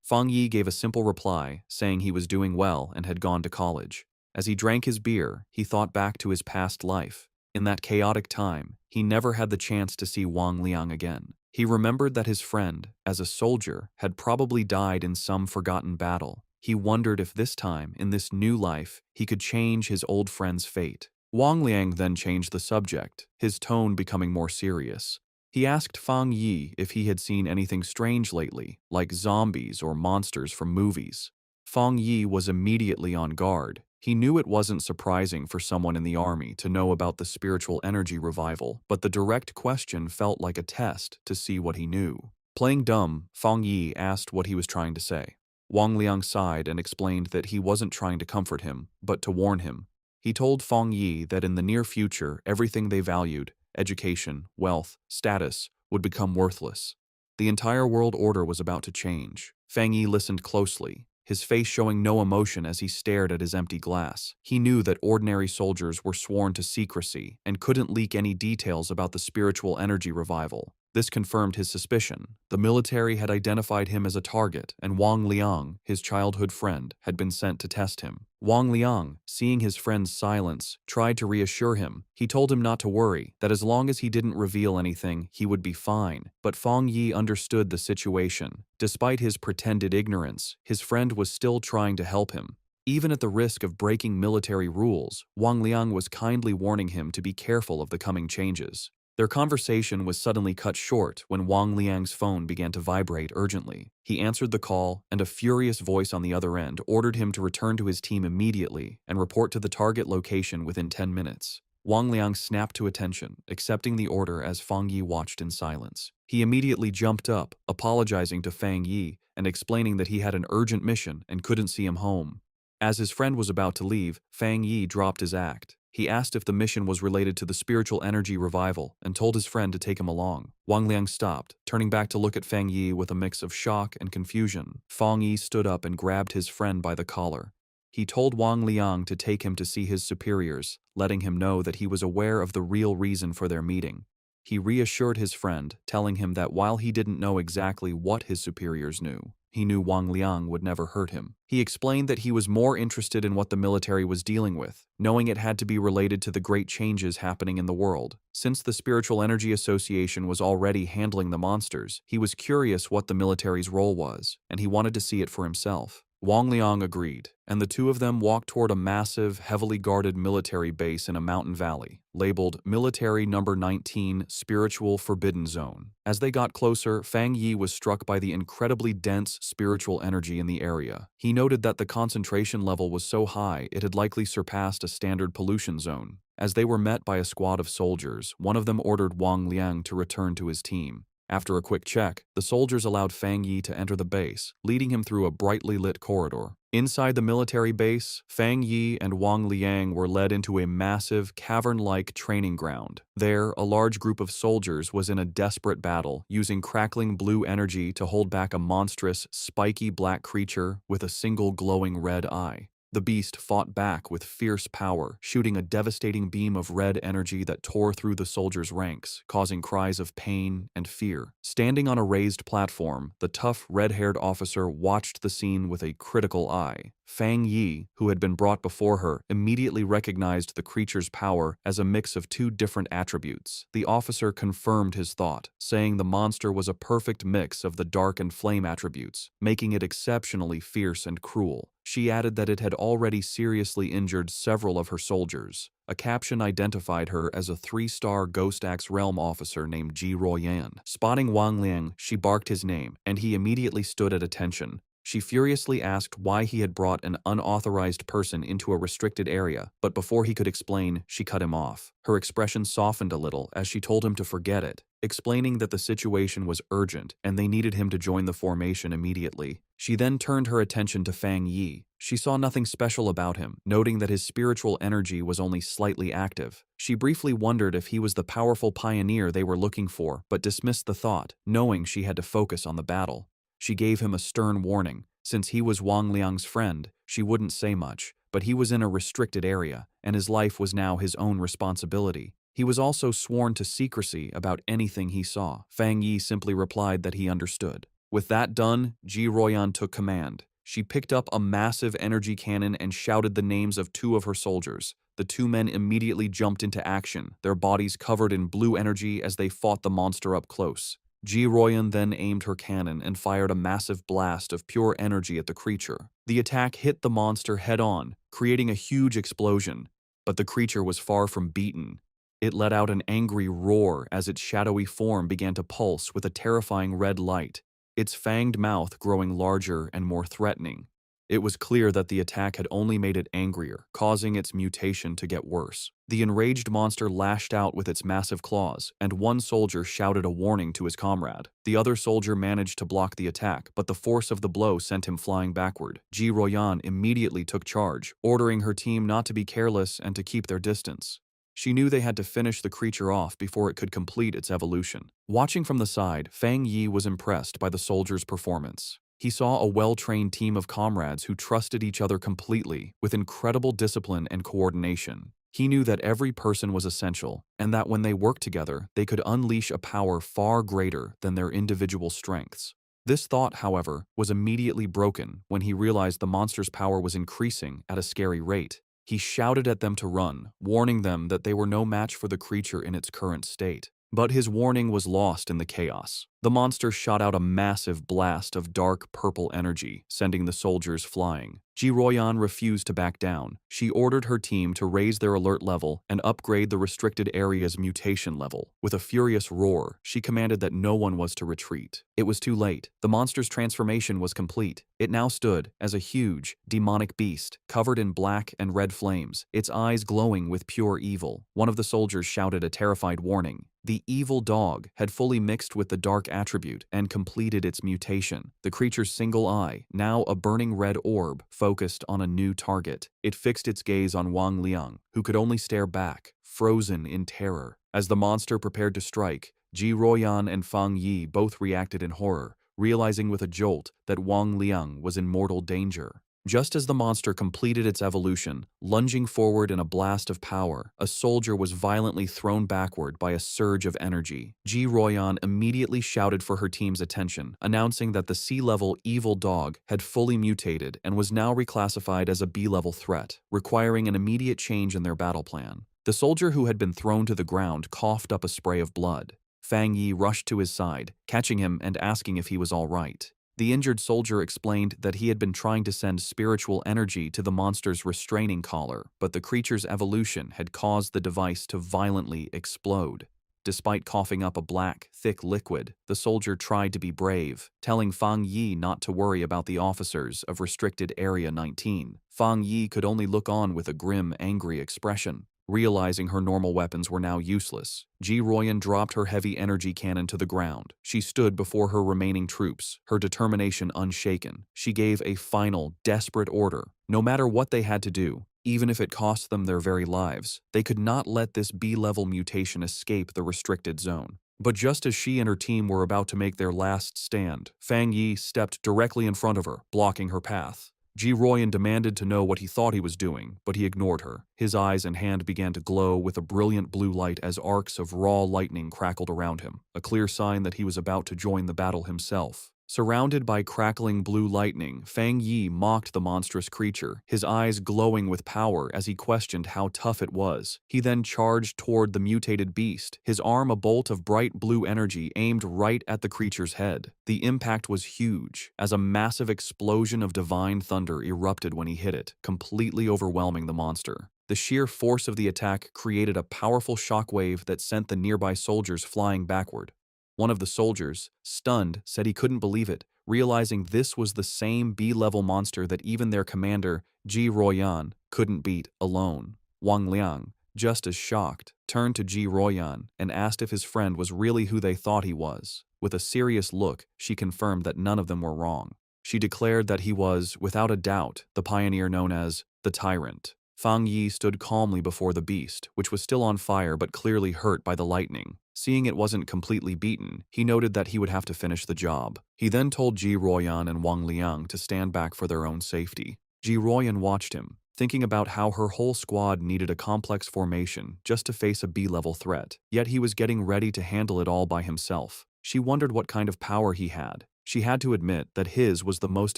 Fang Yi gave a simple reply, saying he was doing well and had gone to college. As he drank his beer, he thought back to his past life. In that chaotic time, he never had the chance to see Wang Liang again. He remembered that his friend, as a soldier, had probably died in some forgotten battle. He wondered if this time, in this new life, he could change his old friend's fate. Wang Liang then changed the subject, his tone becoming more serious. He asked Fang Yi if he had seen anything strange lately, like zombies or monsters from movies. Fang Yi was immediately on guard. He knew it wasn't surprising for someone in the army to know about the spiritual energy revival, but the direct question felt like a test to see what he knew. Playing dumb, Fang Yi asked what he was trying to say. Wang Liang sighed and explained that he wasn't trying to comfort him, but to warn him. He told Fang Yi that in the near future, everything they valued, education, wealth, status, would become worthless. The entire world order was about to change. Fang Yi listened closely, his face showing no emotion as he stared at his empty glass. He knew that ordinary soldiers were sworn to secrecy and couldn't leak any details about the spiritual energy revival. This confirmed his suspicion. The military had identified him as a target, and Wang Liang, his childhood friend, had been sent to test him. Wang Liang, seeing his friend's silence, tried to reassure him. He told him not to worry, that as long as he didn't reveal anything, he would be fine. But Fang Yi understood the situation. Despite his pretended ignorance, his friend was still trying to help him. Even at the risk of breaking military rules, Wang Liang was kindly warning him to be careful of the coming changes. Their conversation was suddenly cut short when Wang Liang's phone began to vibrate urgently. He answered the call, and a furious voice on the other end ordered him to return to his team immediately and report to the target location within 10 minutes. Wang Liang snapped to attention, accepting the order as Fang Yi watched in silence. He immediately jumped up, apologizing to Fang Yi and explaining that he had an urgent mission and couldn't see him home. As his friend was about to leave, Fang Yi dropped his act. He asked if the mission was related to the spiritual energy revival and told his friend to take him along. Wang Liang stopped, turning back to look at Fang Yi with a mix of shock and confusion. Fang Yi stood up and grabbed his friend by the collar. He told Wang Liang to take him to see his superiors, letting him know that he was aware of the real reason for their meeting. He reassured his friend, telling him that while he didn't know exactly what his superiors knew, he knew Wang Liang would never hurt him. He explained that he was more interested in what the military was dealing with, knowing it had to be related to the great changes happening in the world. Since the Spiritual Energy Association was already handling the monsters, he was curious what the military's role was, and he wanted to see it for himself. Wang Liang agreed, and the two of them walked toward a massive, heavily guarded military base in a mountain valley, labeled Military No. 19 Spiritual Forbidden Zone. As they got closer, Fang Yi was struck by the incredibly dense spiritual energy in the area. He noted that the concentration level was so high it had likely surpassed a standard pollution zone. As they were met by a squad of soldiers, one of them ordered Wang Liang to return to his team. After a quick check, the soldiers allowed Fang Yi to enter the base, leading him through a brightly lit corridor. Inside the military base, Fang Yi and Wang Liang were led into a massive, cavern-like training ground. There, a large group of soldiers was in a desperate battle, using crackling blue energy to hold back a monstrous, spiky black creature with a single glowing red eye. The beast fought back with fierce power, shooting a devastating beam of red energy that tore through the soldiers' ranks, causing cries of pain and fear. Standing on a raised platform, the tough, red-haired officer watched the scene with a critical eye. Fang Yi, who had been brought before her, immediately recognized the creature's power as a mix of two different attributes. The officer confirmed his thought, saying the monster was a perfect mix of the dark and flame attributes, making it exceptionally fierce and cruel. She added that it had already seriously injured several of her soldiers. A caption identified her as a 3-star Ghost Axe Realm officer named Ji Royan. Spotting Wang Liang, she barked his name, and he immediately stood at attention. She furiously asked why he had brought an unauthorized person into a restricted area, but before he could explain, she cut him off. Her expression softened a little as she told him to forget it, explaining that the situation was urgent and they needed him to join the formation immediately. She then turned her attention to Fang Yi. She saw nothing special about him, noting that his spiritual energy was only slightly active. She briefly wondered if he was the powerful pioneer they were looking for, but dismissed the thought, knowing she had to focus on the battle. She gave him a stern warning. Since he was Wang Liang's friend, she wouldn't say much, but he was in a restricted area, and his life was now his own responsibility. He was also sworn to secrecy about anything he saw. Fang Yi simply replied that he understood. With that done, Ji Royan took command. She picked up a massive energy cannon and shouted the names of 2 of her soldiers. The 2 men immediately jumped into action, their bodies covered in blue energy as they fought the monster up close. Ji Royan then aimed her cannon and fired a massive blast of pure energy at the creature. The attack hit the monster head-on, creating a huge explosion, but the creature was far from beaten. It let out an angry roar as its shadowy form began to pulse with a terrifying red light, its fanged mouth growing larger and more threatening. It was clear that the attack had only made it angrier, causing its mutation to get worse. The enraged monster lashed out with its massive claws, and one soldier shouted a warning to his comrade. The other soldier managed to block the attack, but the force of the blow sent him flying backward. Ji Royan immediately took charge, ordering her team not to be careless and to keep their distance. She knew they had to finish the creature off before it could complete its evolution. Watching from the side, Fang Yi was impressed by the soldiers' performance. He saw a well-trained team of comrades who trusted each other completely, with incredible discipline and coordination. He knew that every person was essential, and that when they worked together, they could unleash a power far greater than their individual strengths. This thought, however, was immediately broken when he realized the monster's power was increasing at a scary rate. He shouted at them to run, warning them that they were no match for the creature in its current state. But his warning was lost in the chaos. The monster shot out a massive blast of dark purple energy, sending the soldiers flying. Ji Royan refused to back down. She ordered her team to raise their alert level and upgrade the restricted area's mutation level. With a furious roar, she commanded that no one was to retreat. It was too late. The monster's transformation was complete. It now stood as a huge, demonic beast, covered in black and red flames, its eyes glowing with pure evil. One of the soldiers shouted a terrified warning. The evil dog had fully mixed with the dark attribute and completed its mutation. The creature's single eye, now a burning red orb, focused on a new target. It fixed its gaze on Wang Liang, who could only stare back, frozen in terror. As the monster prepared to strike, Ji Royan and Fang Yi both reacted in horror, realizing with a jolt that Wang Liang was in mortal danger. Just as the monster completed its evolution, lunging forward in a blast of power, a soldier was violently thrown backward by a surge of energy. Ji Royan immediately shouted for her team's attention, announcing that the C-level evil dog had fully mutated and was now reclassified as a B-level threat, requiring an immediate change in their battle plan. The soldier who had been thrown to the ground coughed up a spray of blood. Fang Yi rushed to his side, catching him and asking if he was all right. The injured soldier explained that he had been trying to send spiritual energy to the monster's restraining collar, but the creature's evolution had caused the device to violently explode. Despite coughing up a black, thick liquid, the soldier tried to be brave, telling Fang Yi not to worry about the officers of Restricted Area 19. Fang Yi could only look on with a grim, angry expression. Realizing her normal weapons were now useless, Ji Royan dropped her heavy energy cannon to the ground. She stood before her remaining troops, her determination unshaken. She gave a final, desperate order. No matter what they had to do, even if it cost them their very lives, they could not let this B-level mutation escape the restricted zone. But just as she and her team were about to make their last stand, Fang Yi stepped directly in front of her, blocking her path. Ji Royan demanded to know what he thought he was doing, but he ignored her. His eyes and hand began to glow with a brilliant blue light as arcs of raw lightning crackled around him, a clear sign that he was about to join the battle himself. Surrounded by crackling blue lightning, Fang Yi mocked the monstrous creature, his eyes glowing with power as he questioned how tough it was. He then charged toward the mutated beast, his arm a bolt of bright blue energy aimed right at the creature's head. The impact was huge, as a massive explosion of divine thunder erupted when he hit it, completely overwhelming the monster. The sheer force of the attack created a powerful shockwave that sent the nearby soldiers flying backward. One of the soldiers, stunned, said he couldn't believe it, realizing this was the same B-level monster that even their commander, Ji Royan, couldn't beat alone. Wang Liang, just as shocked, turned to Ji Royan and asked if his friend was really who they thought he was. With a serious look, she confirmed that none of them were wrong. She declared that he was, without a doubt, the pioneer known as the Tyrant. Fang Yi stood calmly before the beast, which was still on fire but clearly hurt by the lightning. Seeing it wasn't completely beaten, he noted that he would have to finish the job. He then told Ji Royan and Wang Liang to stand back for their own safety. Ji Royan watched him, thinking about how her whole squad needed a complex formation just to face a B-level threat, yet he was getting ready to handle it all by himself. She wondered what kind of power he had. She had to admit that his was the most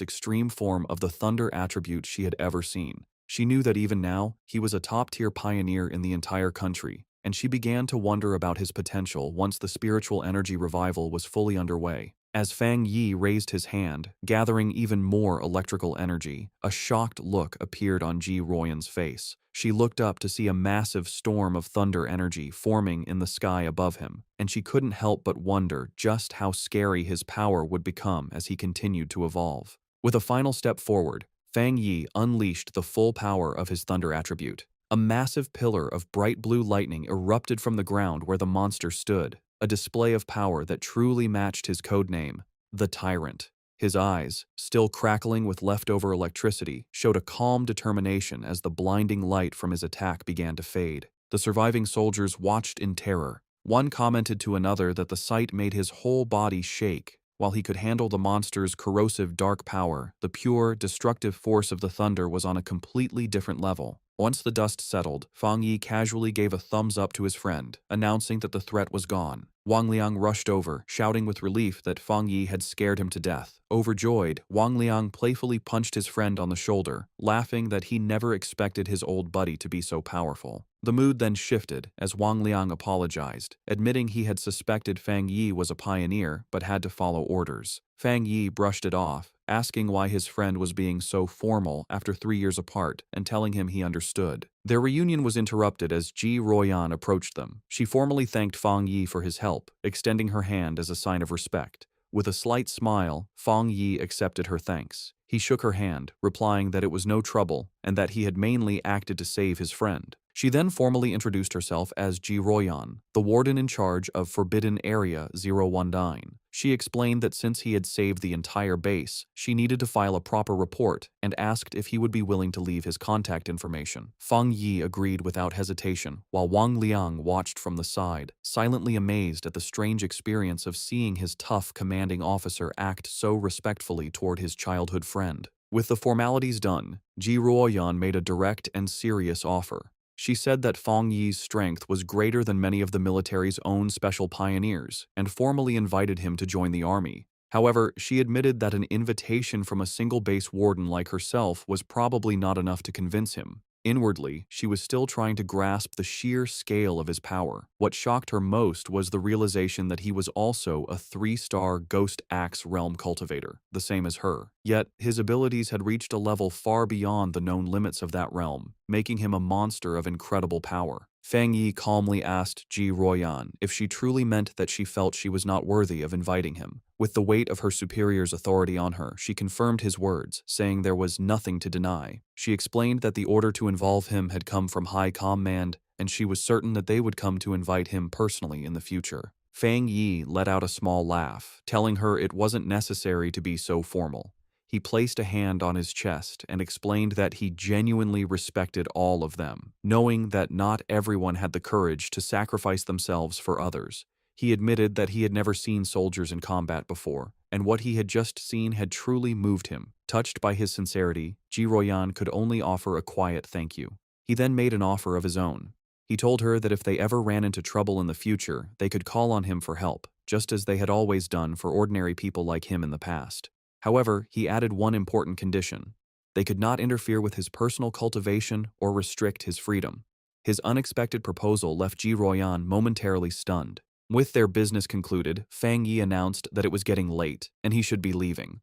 extreme form of the thunder attribute she had ever seen. She knew that even now, he was a top-tier pioneer in the entire country, and she began to wonder about his potential once the spiritual energy revival was fully underway. As Fang Yi raised his hand, gathering even more electrical energy, a shocked look appeared on Ji Royan's face. She looked up to see a massive storm of thunder energy forming in the sky above him, and she couldn't help but wonder just how scary his power would become as he continued to evolve. With a final step forward, Fang Yi unleashed the full power of his thunder attribute. A massive pillar of bright blue lightning erupted from the ground where the monster stood, a display of power that truly matched his codename, the Tyrant. His eyes, still crackling with leftover electricity, showed a calm determination as the blinding light from his attack began to fade. The surviving soldiers watched in terror. One commented to another that the sight made his whole body shake. While he could handle the monster's corrosive dark power, the pure, destructive force of the thunder was on a completely different level. Once the dust settled, Fang Yi casually gave a thumbs up to his friend, announcing that the threat was gone. Wang Liang rushed over, shouting with relief that Fang Yi had scared him to death. Overjoyed, Wang Liang playfully punched his friend on the shoulder, laughing that he never expected his old buddy to be so powerful. The mood then shifted as Wang Liang apologized, admitting he had suspected Fang Yi was a pioneer but had to follow orders. Fang Yi brushed it off, asking why his friend was being so formal after 3 years apart and telling him he understood. Their reunion was interrupted as Ji Royan approached them. She formally thanked Fang Yi for his help, extending her hand as a sign of respect. With a slight smile, Fang Yi accepted her thanks. He shook her hand, replying that it was no trouble and that he had mainly acted to save his friend. She then formally introduced herself as Ji Royan, the warden in charge of Forbidden Area 019. She explained that since he had saved the entire base, she needed to file a proper report and asked if he would be willing to leave his contact information. Fang Yi agreed without hesitation, while Wang Liang watched from the side, silently amazed at the strange experience of seeing his tough commanding officer act so respectfully toward his childhood friend. With the formalities done, Ji Royan made a direct and serious offer. She said that Fang Yi's strength was greater than many of the military's own special pioneers and formally invited him to join the army. However, she admitted that an invitation from a single base warden like herself was probably not enough to convince him. Inwardly, she was still trying to grasp the sheer scale of his power. What shocked her most was the realization that he was also a 3-star Ghost Axe realm cultivator, the same as her. Yet, his abilities had reached a level far beyond the known limits of that realm, making him a monster of incredible power. Fang Yi calmly asked Ji Royan if she truly meant that she felt she was not worthy of inviting him. With the weight of her superior's authority on her, she confirmed his words, saying there was nothing to deny. She explained that the order to involve him had come from High Command and she was certain that they would come to invite him personally in the future. Fang Yi let out a small laugh, telling her it wasn't necessary to be so formal. He placed a hand on his chest and explained that he genuinely respected all of them, knowing that not everyone had the courage to sacrifice themselves for others. He admitted that he had never seen soldiers in combat before, and what he had just seen had truly moved him. Touched by his sincerity, Ji Royan could only offer a quiet thank you. He then made an offer of his own. He told her that if they ever ran into trouble in the future, they could call on him for help, just as they had always done for ordinary people like him in the past. However, he added one important condition. They could not interfere with his personal cultivation or restrict his freedom. His unexpected proposal left Ji Royan momentarily stunned. With their business concluded, Fang Yi announced that it was getting late and he should be leaving.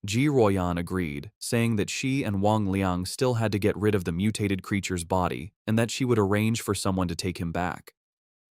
Ji Royan agreed, saying that she and Wang Liang still had to get rid of the mutated creature's body and that she would arrange for someone to take him back.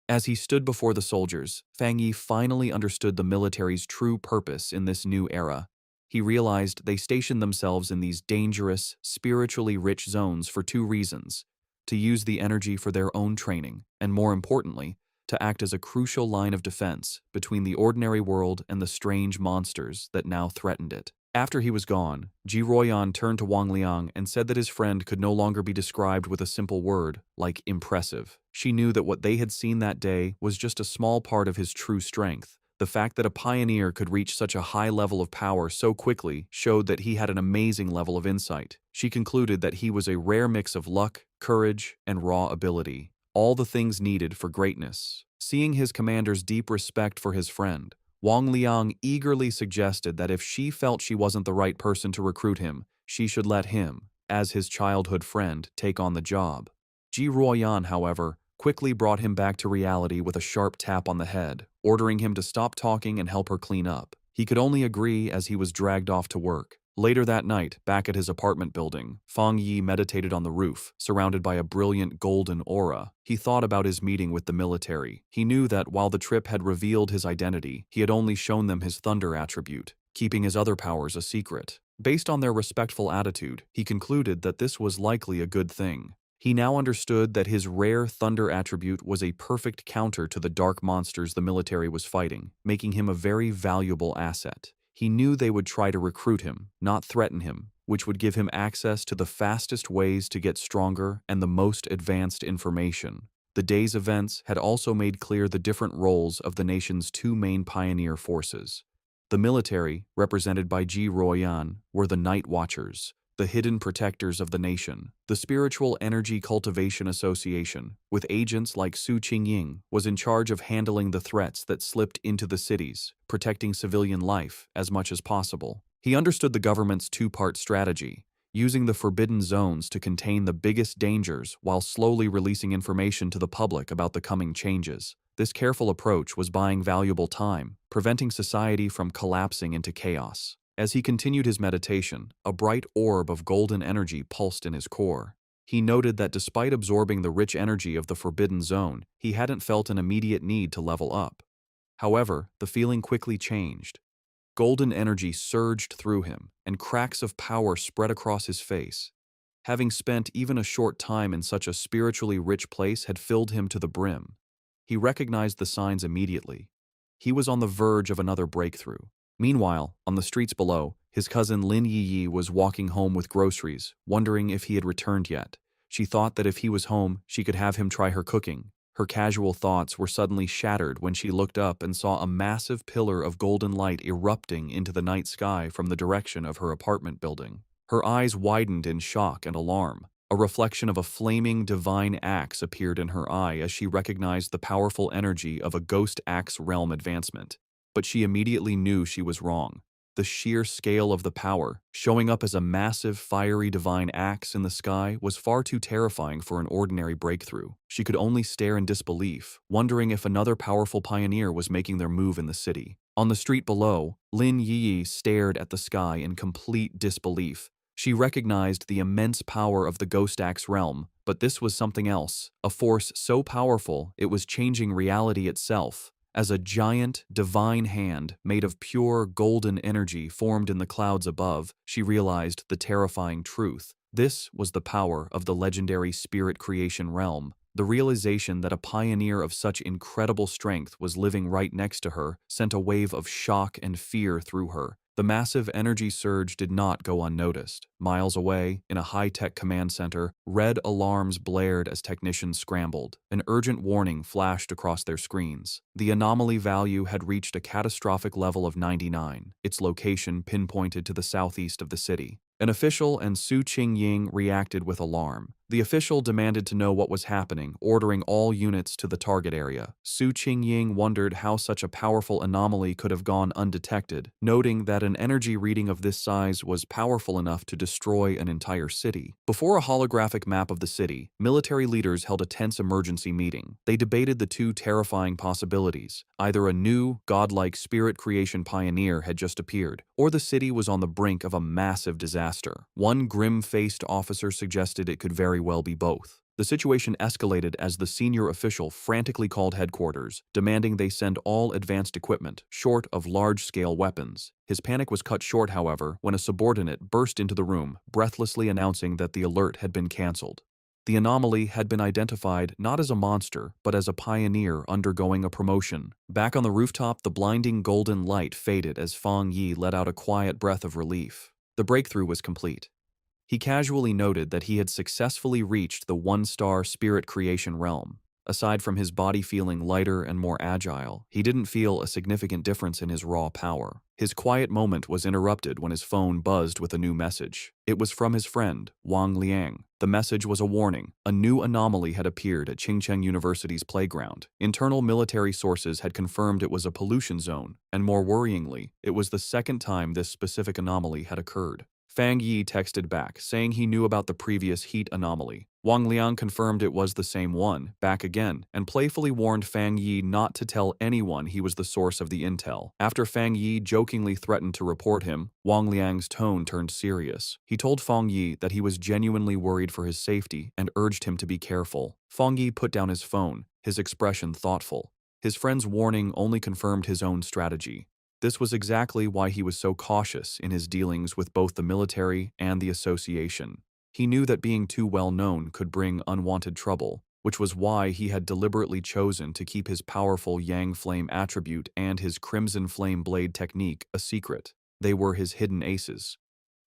As he stood before the soldiers, Fang Yi finally understood the military's true purpose in this new era. He realized they stationed themselves in these dangerous, spiritually rich zones for two reasons: to use the energy for their own training, and more importantly, to act as a crucial line of defense between the ordinary world and the strange monsters that now threatened it. After he was gone, Ji Royan turned to Wang Liang and said that his friend could no longer be described with a simple word, like impressive. She knew that what they had seen that day was just a small part of his true strength. The fact that a pioneer could reach such a high level of power so quickly showed that he had an amazing level of insight. She concluded that he was a rare mix of luck, courage, and raw ability, all the things needed for greatness. Seeing his commander's deep respect for his friend, Wang Liang eagerly suggested that if she felt she wasn't the right person to recruit him, she should let him, as his childhood friend, take on the job. Ji Royan, however, quickly brought him back to reality with a sharp tap on the head, ordering him to stop talking and help her clean up. He could only agree as he was dragged off to work. Later that night, back at his apartment building, Fang Yi meditated on the roof, surrounded by a brilliant golden aura. He thought about his meeting with the military. He knew that while the trip had revealed his identity, he had only shown them his thunder attribute, keeping his other powers a secret. Based on their respectful attitude, he concluded that this was likely a good thing. He now understood that his rare thunder attribute was a perfect counter to the dark monsters the military was fighting, making him a very valuable asset. He knew they would try to recruit him, not threaten him, which would give him access to the fastest ways to get stronger and the most advanced information. The day's events had also made clear the different roles of the nation's two main pioneer forces. The military, represented by Ji Royan, were the Night Watchers, the hidden protectors of the nation. The Spiritual Energy Cultivation Association, with agents like Su Qingying, was in charge of handling the threats that slipped into the cities, protecting civilian life as much as possible. He understood the government's two-part strategy, using the forbidden zones to contain the biggest dangers while slowly releasing information to the public about the coming changes. This careful approach was buying valuable time, preventing society from collapsing into chaos. As he continued his meditation, a bright orb of golden energy pulsed in his core. He noted that despite absorbing the rich energy of the Forbidden Zone, he hadn't felt an immediate need to level up. However, the feeling quickly changed. Golden energy surged through him, and cracks of power spread across his face. Having spent even a short time in such a spiritually rich place had filled him to the brim. He recognized the signs immediately. He was on the verge of another breakthrough. Meanwhile, on the streets below, his cousin Lin Yi was walking home with groceries, wondering if he had returned yet. She thought that if he was home, she could have him try her cooking. Her casual thoughts were suddenly shattered when she looked up and saw a massive pillar of golden light erupting into the night sky from the direction of her apartment building. Her eyes widened in shock and alarm. A reflection of a flaming divine axe appeared in her eye as she recognized the powerful energy of a ghost axe realm advancement. But she immediately knew she was wrong. The sheer scale of the power, showing up as a massive, fiery divine axe in the sky, was far too terrifying for an ordinary breakthrough. She could only stare in disbelief, wondering if another powerful pioneer was making their move in the city. On the street below, Lin Yi stared at the sky in complete disbelief. She recognized the immense power of the Ghost Axe realm, but this was something else, a force so powerful it was changing reality itself. As a giant, divine hand made of pure golden energy formed in the clouds above, she realized the terrifying truth. This was the power of the legendary spirit creation realm. The realization that a pioneer of such incredible strength was living right next to her sent a wave of shock and fear through her. The massive energy surge did not go unnoticed. Miles away, in a high-tech command center, red alarms blared as technicians scrambled. An urgent warning flashed across their screens. The anomaly value had reached a catastrophic level of 99, its location pinpointed to the southeast of the city. An official and Su Qingying reacted with alarm. The official demanded to know what was happening, ordering all units to the target area. Su Qingying wondered how such a powerful anomaly could have gone undetected, noting that an energy reading of this size was powerful enough to destroy an entire city. Before a holographic map of the city, military leaders held a tense emergency meeting. They debated the two terrifying possibilities. Either a new, godlike spirit creation pioneer had just appeared, or the city was on the brink of a massive disaster. One grim-faced officer suggested it could very well be both. The situation escalated as the senior official frantically called headquarters, demanding they send all advanced equipment, short of large-scale weapons. His panic was cut short, however, when a subordinate burst into the room, breathlessly announcing that the alert had been cancelled. The anomaly had been identified not as a monster, but as a pioneer undergoing a promotion. Back on the rooftop, the blinding golden light faded as Fang Yi let out a quiet breath of relief. The breakthrough was complete. He casually noted that he had successfully reached the one-star spirit creation realm. Aside from his body feeling lighter and more agile, he didn't feel a significant difference in his raw power. His quiet moment was interrupted when his phone buzzed with a new message. It was from his friend, Wang Liang. The message was a warning. A new anomaly had appeared at Qingcheng University's playground. Internal military sources had confirmed it was a pollution zone, and more worryingly, it was the second time this specific anomaly had occurred. Fang Yi texted back, saying he knew about the previous heat anomaly. Wang Liang confirmed it was the same one, back again, and playfully warned Fang Yi not to tell anyone he was the source of the intel. After Fang Yi jokingly threatened to report him, Wang Liang's tone turned serious. He told Fang Yi that he was genuinely worried for his safety and urged him to be careful. Fang Yi put down his phone, his expression thoughtful. His friend's warning only confirmed his own strategy. This was exactly why he was so cautious in his dealings with both the military and the association. He knew that being too well known could bring unwanted trouble, which was why he had deliberately chosen to keep his powerful Yang Flame attribute and his Crimson Flame Blade technique a secret. They were his hidden aces.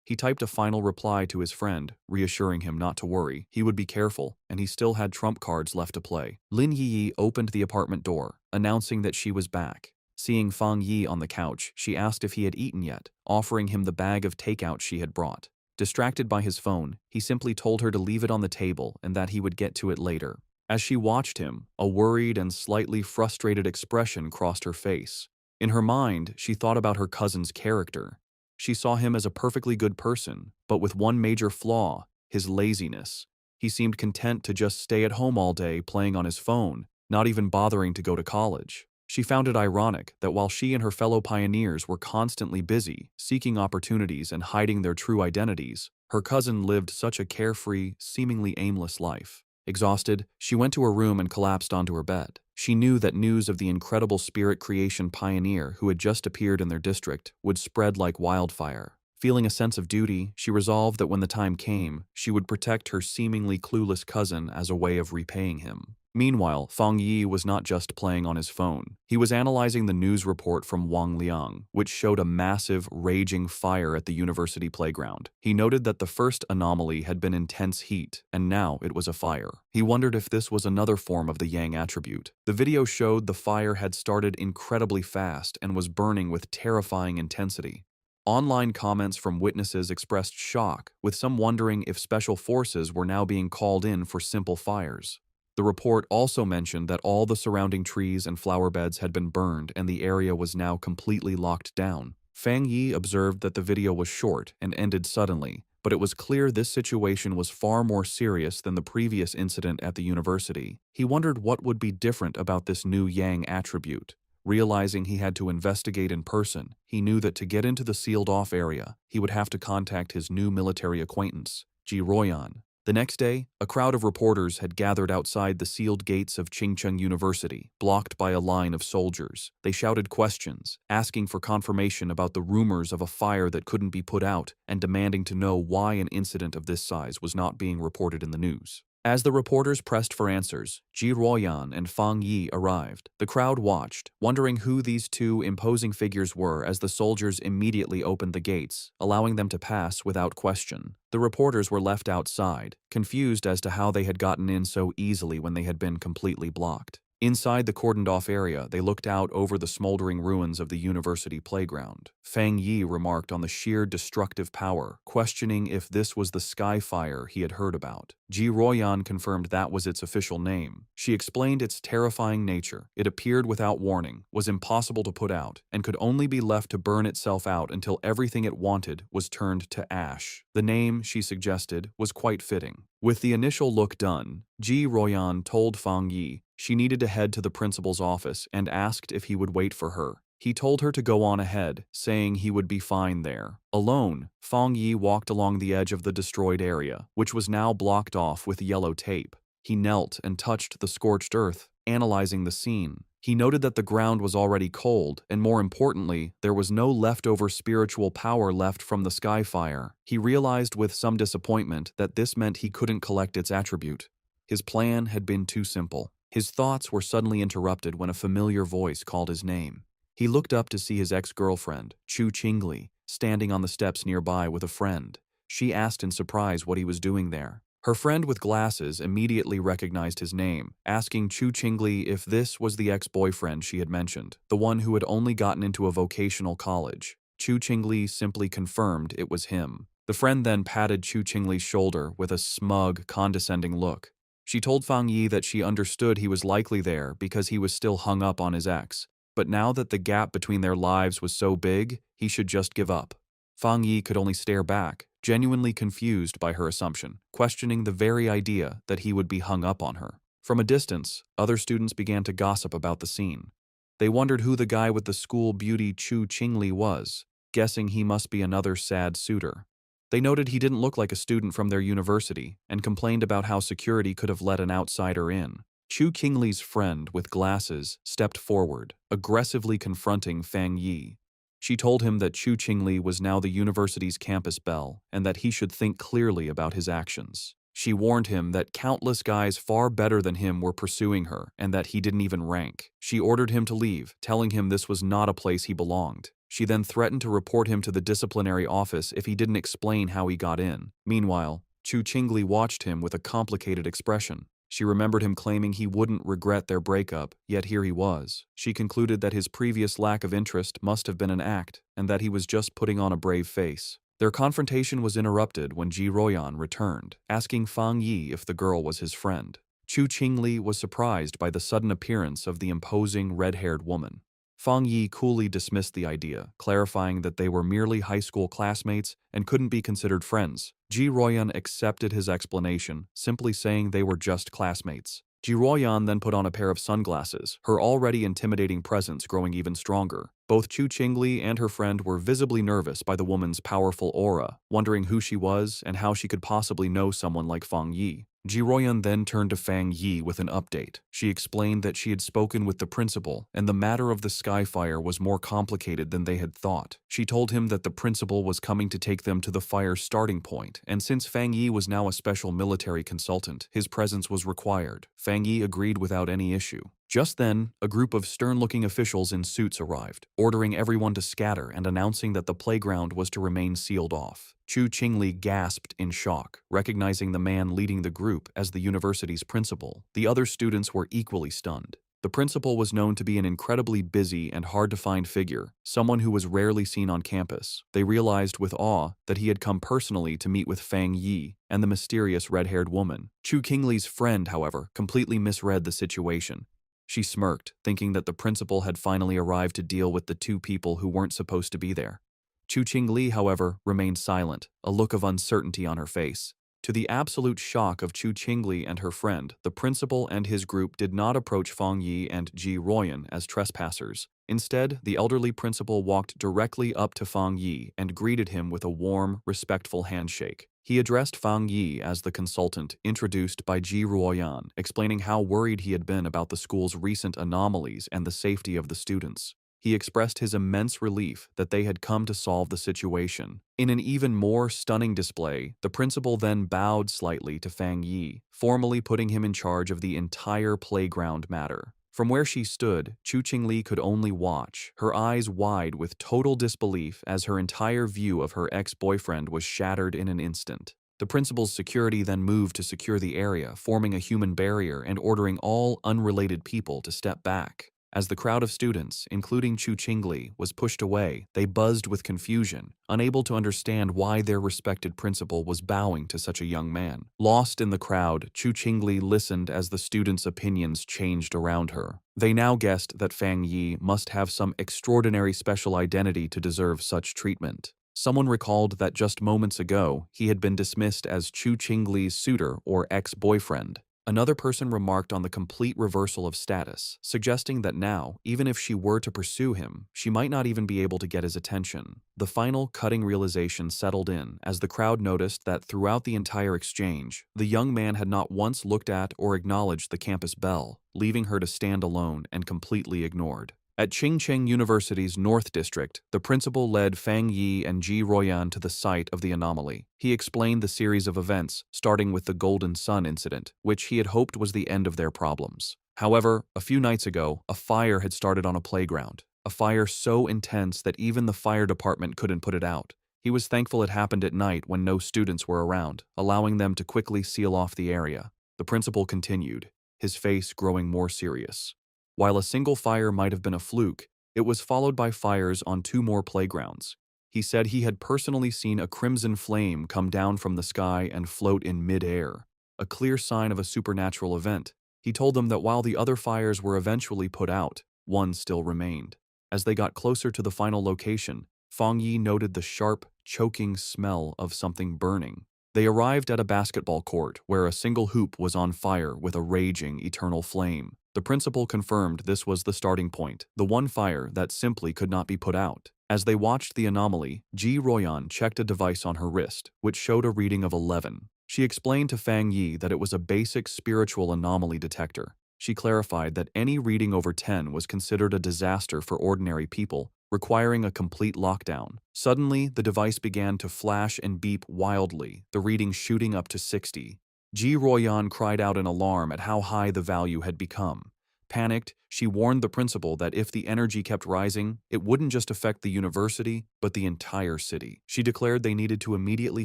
He typed a final reply to his friend, reassuring him not to worry. He would be careful, and he still had trump cards left to play. Lin Yi opened the apartment door, announcing that she was back. Seeing Fang Yi on the couch, she asked if he had eaten yet, offering him the bag of takeout she had brought. Distracted by his phone, he simply told her to leave it on the table and that he would get to it later. As she watched him, a worried and slightly frustrated expression crossed her face. In her mind, she thought about her cousin's character. She saw him as a perfectly good person, but with one major flaw, his laziness. He seemed content to just stay at home all day playing on his phone, not even bothering to go to college. She found it ironic that while she and her fellow pioneers were constantly busy, seeking opportunities and hiding their true identities, her cousin lived such a carefree, seemingly aimless life. Exhausted, she went to her room and collapsed onto her bed. She knew that news of the incredible spirit creation pioneer who had just appeared in their district would spread like wildfire. Feeling a sense of duty, she resolved that when the time came, she would protect her seemingly clueless cousin as a way of repaying him. Meanwhile, Fang Yi was not just playing on his phone. He was analyzing the news report from Wang Liang, which showed a massive, raging fire at the university playground. He noted that the first anomaly had been intense heat, and now it was a fire. He wondered if this was another form of the Yang attribute. The video showed the fire had started incredibly fast and was burning with terrifying intensity. Online comments from witnesses expressed shock, with some wondering if special forces were now being called in for simple fires. The report also mentioned that all the surrounding trees and flower beds had been burned and the area was now completely locked down. Fang Yi observed that the video was short and ended suddenly, but it was clear this situation was far more serious than the previous incident at the university. He wondered what would be different about this new Yang attribute. Realizing he had to investigate in person, he knew that to get into the sealed-off area, he would have to contact his new military acquaintance, Ji Royan. The next day, a crowd of reporters had gathered outside the sealed gates of Qingcheng University, blocked by a line of soldiers. They shouted questions, asking for confirmation about the rumors of a fire that couldn't be put out, and demanding to know why an incident of this size was not being reported in the news. As the reporters pressed for answers, Ji Ruoyan and Fang Yi arrived. The crowd watched, wondering who these two imposing figures were as the soldiers immediately opened the gates, allowing them to pass without question. The reporters were left outside, confused as to how they had gotten in so easily when they had been completely blocked. Inside the cordoned-off area, they looked out over the smoldering ruins of the university playground. Fang Yi remarked on the sheer destructive power, questioning if this was the sky fire he had heard about. Ji Ruoyan confirmed that was its official name. She explained its terrifying nature. It appeared without warning, was impossible to put out, and could only be left to burn itself out until everything it wanted was turned to ash. The name, she suggested, was quite fitting. With the initial look done, Ji Ruoyan told Fang Yi she needed to head to the principal's office and asked if he would wait for her. He told her to go on ahead, saying he would be fine there. Alone, Fang Yi walked along the edge of the destroyed area, which was now blocked off with yellow tape. He knelt and touched the scorched earth, analyzing the scene. He noted that the ground was already cold, and more importantly, there was no leftover spiritual power left from the sky fire. He realized with some disappointment that this meant he couldn't collect its attribute. His plan had been too simple. His thoughts were suddenly interrupted when a familiar voice called his name. He looked up to see his ex-girlfriend, Chu Qingli, standing on the steps nearby with a friend. She asked in surprise what he was doing there. Her friend with glasses immediately recognized his name, asking Chu Qingli if this was the ex-boyfriend she had mentioned, the one who had only gotten into a vocational college. Chu Qingli simply confirmed it was him. The friend then patted Chu Qingli's shoulder with a smug, condescending look. She told Fang Yi that she understood he was likely there because he was still hung up on his ex, but now that the gap between their lives was so big, he should just give up. Fang Yi could only stare back, genuinely confused by her assumption, questioning the very idea that he would be hung up on her. From a distance, other students began to gossip about the scene. They wondered who the guy with the school beauty Chu Qingli was, guessing he must be another sad suitor. They noted he didn't look like a student from their university and complained about how security could have let an outsider in. Chu Qingli's friend with glasses stepped forward, aggressively confronting Fang Yi. She told him that Chu Qingli was now the university's campus belle and that he should think clearly about his actions. She warned him that countless guys far better than him were pursuing her and that he didn't even rank. She ordered him to leave, telling him this was not a place he belonged. She then threatened to report him to the disciplinary office if he didn't explain how he got in. Meanwhile, Chu Qingli watched him with a complicated expression. She remembered him claiming he wouldn't regret their breakup, yet here he was. She concluded that his previous lack of interest must have been an act, and that he was just putting on a brave face. Their confrontation was interrupted when Ji Ruoyan returned, asking Fang Yi if the girl was his friend. Chu Qingli was surprised by the sudden appearance of the imposing red-haired woman. Fang Yi coolly dismissed the idea, clarifying that they were merely high school classmates and couldn't be considered friends. Ji Ruoyan accepted his explanation, simply saying they were just classmates. Ji Ruoyan then put on a pair of sunglasses, her already intimidating presence growing even stronger. Both Chu Qingli and her friend were visibly nervous by the woman's powerful aura, wondering who she was and how she could possibly know someone like Fang Yi. Ji Ruoyan then turned to Fang Yi with an update. She explained that she had spoken with the principal, and the matter of the sky fire was more complicated than they had thought. She told him that the principal was coming to take them to the fire's starting point, and since Fang Yi was now a special military consultant, his presence was required. Fang Yi agreed without any issue. Just then, a group of stern-looking officials in suits arrived, ordering everyone to scatter and announcing that the playground was to remain sealed off. Chu Qingli gasped in shock, recognizing the man leading the group as the university's principal. The other students were equally stunned. The principal was known to be an incredibly busy and hard-to-find figure, someone who was rarely seen on campus. They realized with awe that he had come personally to meet with Fang Yi and the mysterious red-haired woman. Chu Qingli's friend, however, completely misread the situation. She smirked, thinking that the principal had finally arrived to deal with the two people who weren't supposed to be there. Chu Qingli, however, remained silent, a look of uncertainty on her face. To the absolute shock of Chu Qingli and her friend, the principal and his group did not approach Fang Yi and Ji Ruoyan as trespassers. Instead, the elderly principal walked directly up to Fang Yi and greeted him with a warm, respectful handshake. He addressed Fang Yi as the consultant introduced by Ji Ruoyan, explaining how worried he had been about the school's recent anomalies and the safety of the students. He expressed his immense relief that they had come to solve the situation. In an even more stunning display, the principal then bowed slightly to Fang Yi, formally putting him in charge of the entire playground matter. From where she stood, Chu Qingli could only watch, her eyes wide with total disbelief as her entire view of her ex-boyfriend was shattered in an instant. The principal's security then moved to secure the area, forming a human barrier and ordering all unrelated people to step back. As the crowd of students, including Chu Qingli, was pushed away, they buzzed with confusion, unable to understand why their respected principal was bowing to such a young man. Lost in the crowd, Chu Qingli listened as the students' opinions changed around her. They now guessed that Fang Yi must have some extraordinary special identity to deserve such treatment. Someone recalled that just moments ago, he had been dismissed as Chu Qingli's suitor or ex-boyfriend. Another person remarked on the complete reversal of status, suggesting that now, even if she were to pursue him, she might not even be able to get his attention. The final cutting realization settled in as the crowd noticed that throughout the entire exchange, the young man had not once looked at or acknowledged the campus belle, leaving her to stand alone and completely ignored. At Qingcheng University's North District, the principal led Fang Yi and Ji Ruoyan to the site of the anomaly. He explained the series of events, starting with the Golden Sun incident, which he had hoped was the end of their problems. However, a few nights ago, a fire had started on a playground, a fire so intense that even the fire department couldn't put it out. He was thankful it happened at night when no students were around, allowing them to quickly seal off the area. The principal continued, his face growing more serious. While a single fire might have been a fluke, it was followed by fires on 2 more playgrounds. He said he had personally seen a crimson flame come down from the sky and float in mid-air, a clear sign of a supernatural event. He told them that while the other fires were eventually put out, one still remained. As they got closer to the final location, Fang Yi noted the sharp, choking smell of something burning. They arrived at a basketball court where a single hoop was on fire with a raging, eternal flame. The principal confirmed this was the starting point, the one fire that simply could not be put out. As they watched the anomaly, Ji Ruoyan checked a device on her wrist, which showed a reading of 11. She explained to Fang Yi that it was a basic spiritual anomaly detector. She clarified that any reading over 10 was considered a disaster for ordinary people, requiring a complete lockdown. Suddenly, the device began to flash and beep wildly, the reading shooting up to 60. Ji Ruoyan cried out in alarm at how high the value had become. Panicked, she warned the principal that if the energy kept rising, it wouldn't just affect the university, but the entire city. She declared they needed to immediately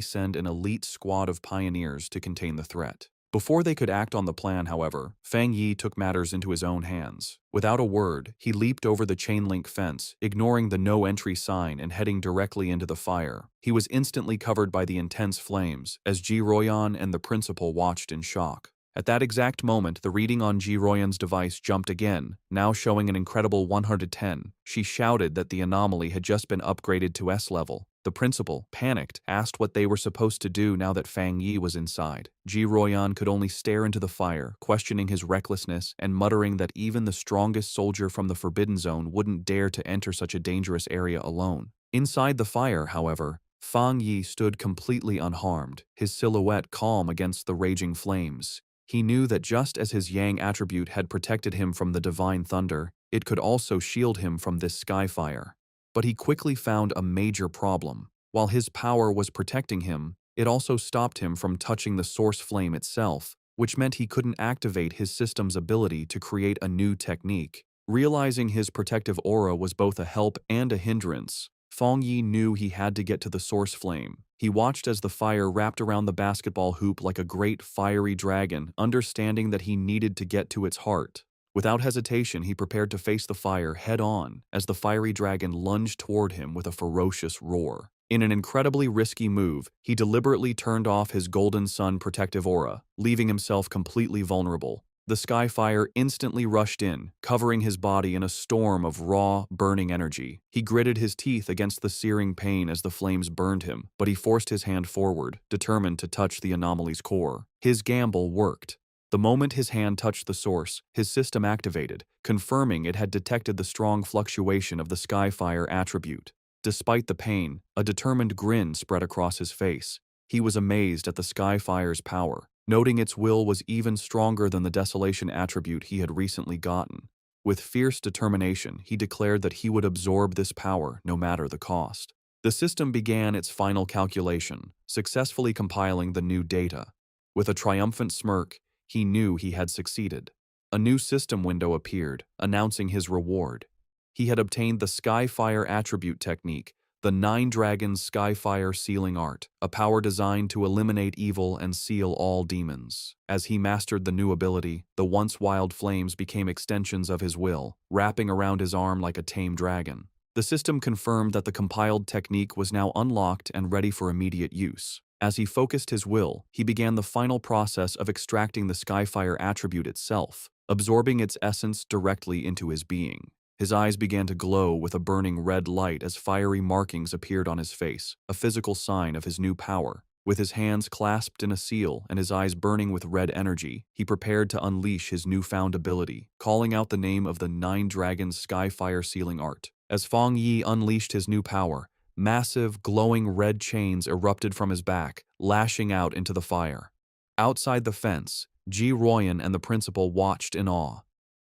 send an elite squad of pioneers to contain the threat. Before they could act on the plan, however, Fang Yi took matters into his own hands. Without a word, he leaped over the chain-link fence, ignoring the no-entry sign and heading directly into the fire. He was instantly covered by the intense flames, as Ji Ruoyan and the principal watched in shock. At that exact moment, the reading on Ji Ruoyan's device jumped again, now showing an incredible 110. She shouted that the anomaly had just been upgraded to S level. The principal, panicked, asked what they were supposed to do now that Fang Yi was inside. Ji Ruoyan could only stare into the fire, questioning his recklessness and muttering that even the strongest soldier from the Forbidden Zone wouldn't dare to enter such a dangerous area alone. Inside the fire, however, Fang Yi stood completely unharmed, his silhouette calm against the raging flames. He knew that just as his Yang attribute had protected him from the divine thunder, it could also shield him from this sky fire. But he quickly found a major problem. While his power was protecting him, it also stopped him from touching the source flame itself, which meant he couldn't activate his system's ability to create a new technique. Realizing his protective aura was both a help and a hindrance, Fang Yi knew he had to get to the source flame. He watched as the fire wrapped around the basketball hoop like a great fiery dragon, understanding that he needed to get to its heart. Without hesitation, he prepared to face the fire head-on as the fiery dragon lunged toward him with a ferocious roar. In an incredibly risky move, he deliberately turned off his Golden Sun protective aura, leaving himself completely vulnerable. The sky fire instantly rushed in, covering his body in a storm of raw, burning energy. He gritted his teeth against the searing pain as the flames burned him, but he forced his hand forward, determined to touch the anomaly's core. His gamble worked. The moment his hand touched the source, his system activated, confirming it had detected the strong fluctuation of the Skyfire attribute. Despite the pain, a determined grin spread across his face. He was amazed at the Skyfire's power, noting its will was even stronger than the Desolation attribute he had recently gotten. With fierce determination, he declared that he would absorb this power no matter the cost. The system began its final calculation, successfully compiling the new data. With a triumphant smirk, he knew he had succeeded. A new system window appeared, announcing his reward. He had obtained the Skyfire attribute technique, the 9 Dragons Skyfire sealing art, a power designed to eliminate evil and seal all demons. As he mastered the new ability, the once wild flames became extensions of his will, wrapping around his arm like a tame dragon. The system confirmed that the compiled technique was now unlocked and ready for immediate use. As he focused his will, he began the final process of extracting the Skyfire attribute itself, absorbing its essence directly into his being. His eyes began to glow with a burning red light as fiery markings appeared on his face, a physical sign of his new power. With his hands clasped in a seal and his eyes burning with red energy, he prepared to unleash his newfound ability, calling out the name of the 9 Dragons Skyfire sealing art. As Fang Yi unleashed his new power, massive, glowing red chains erupted from his back, lashing out into the fire. Outside the fence, Ji Royan and the principal watched in awe.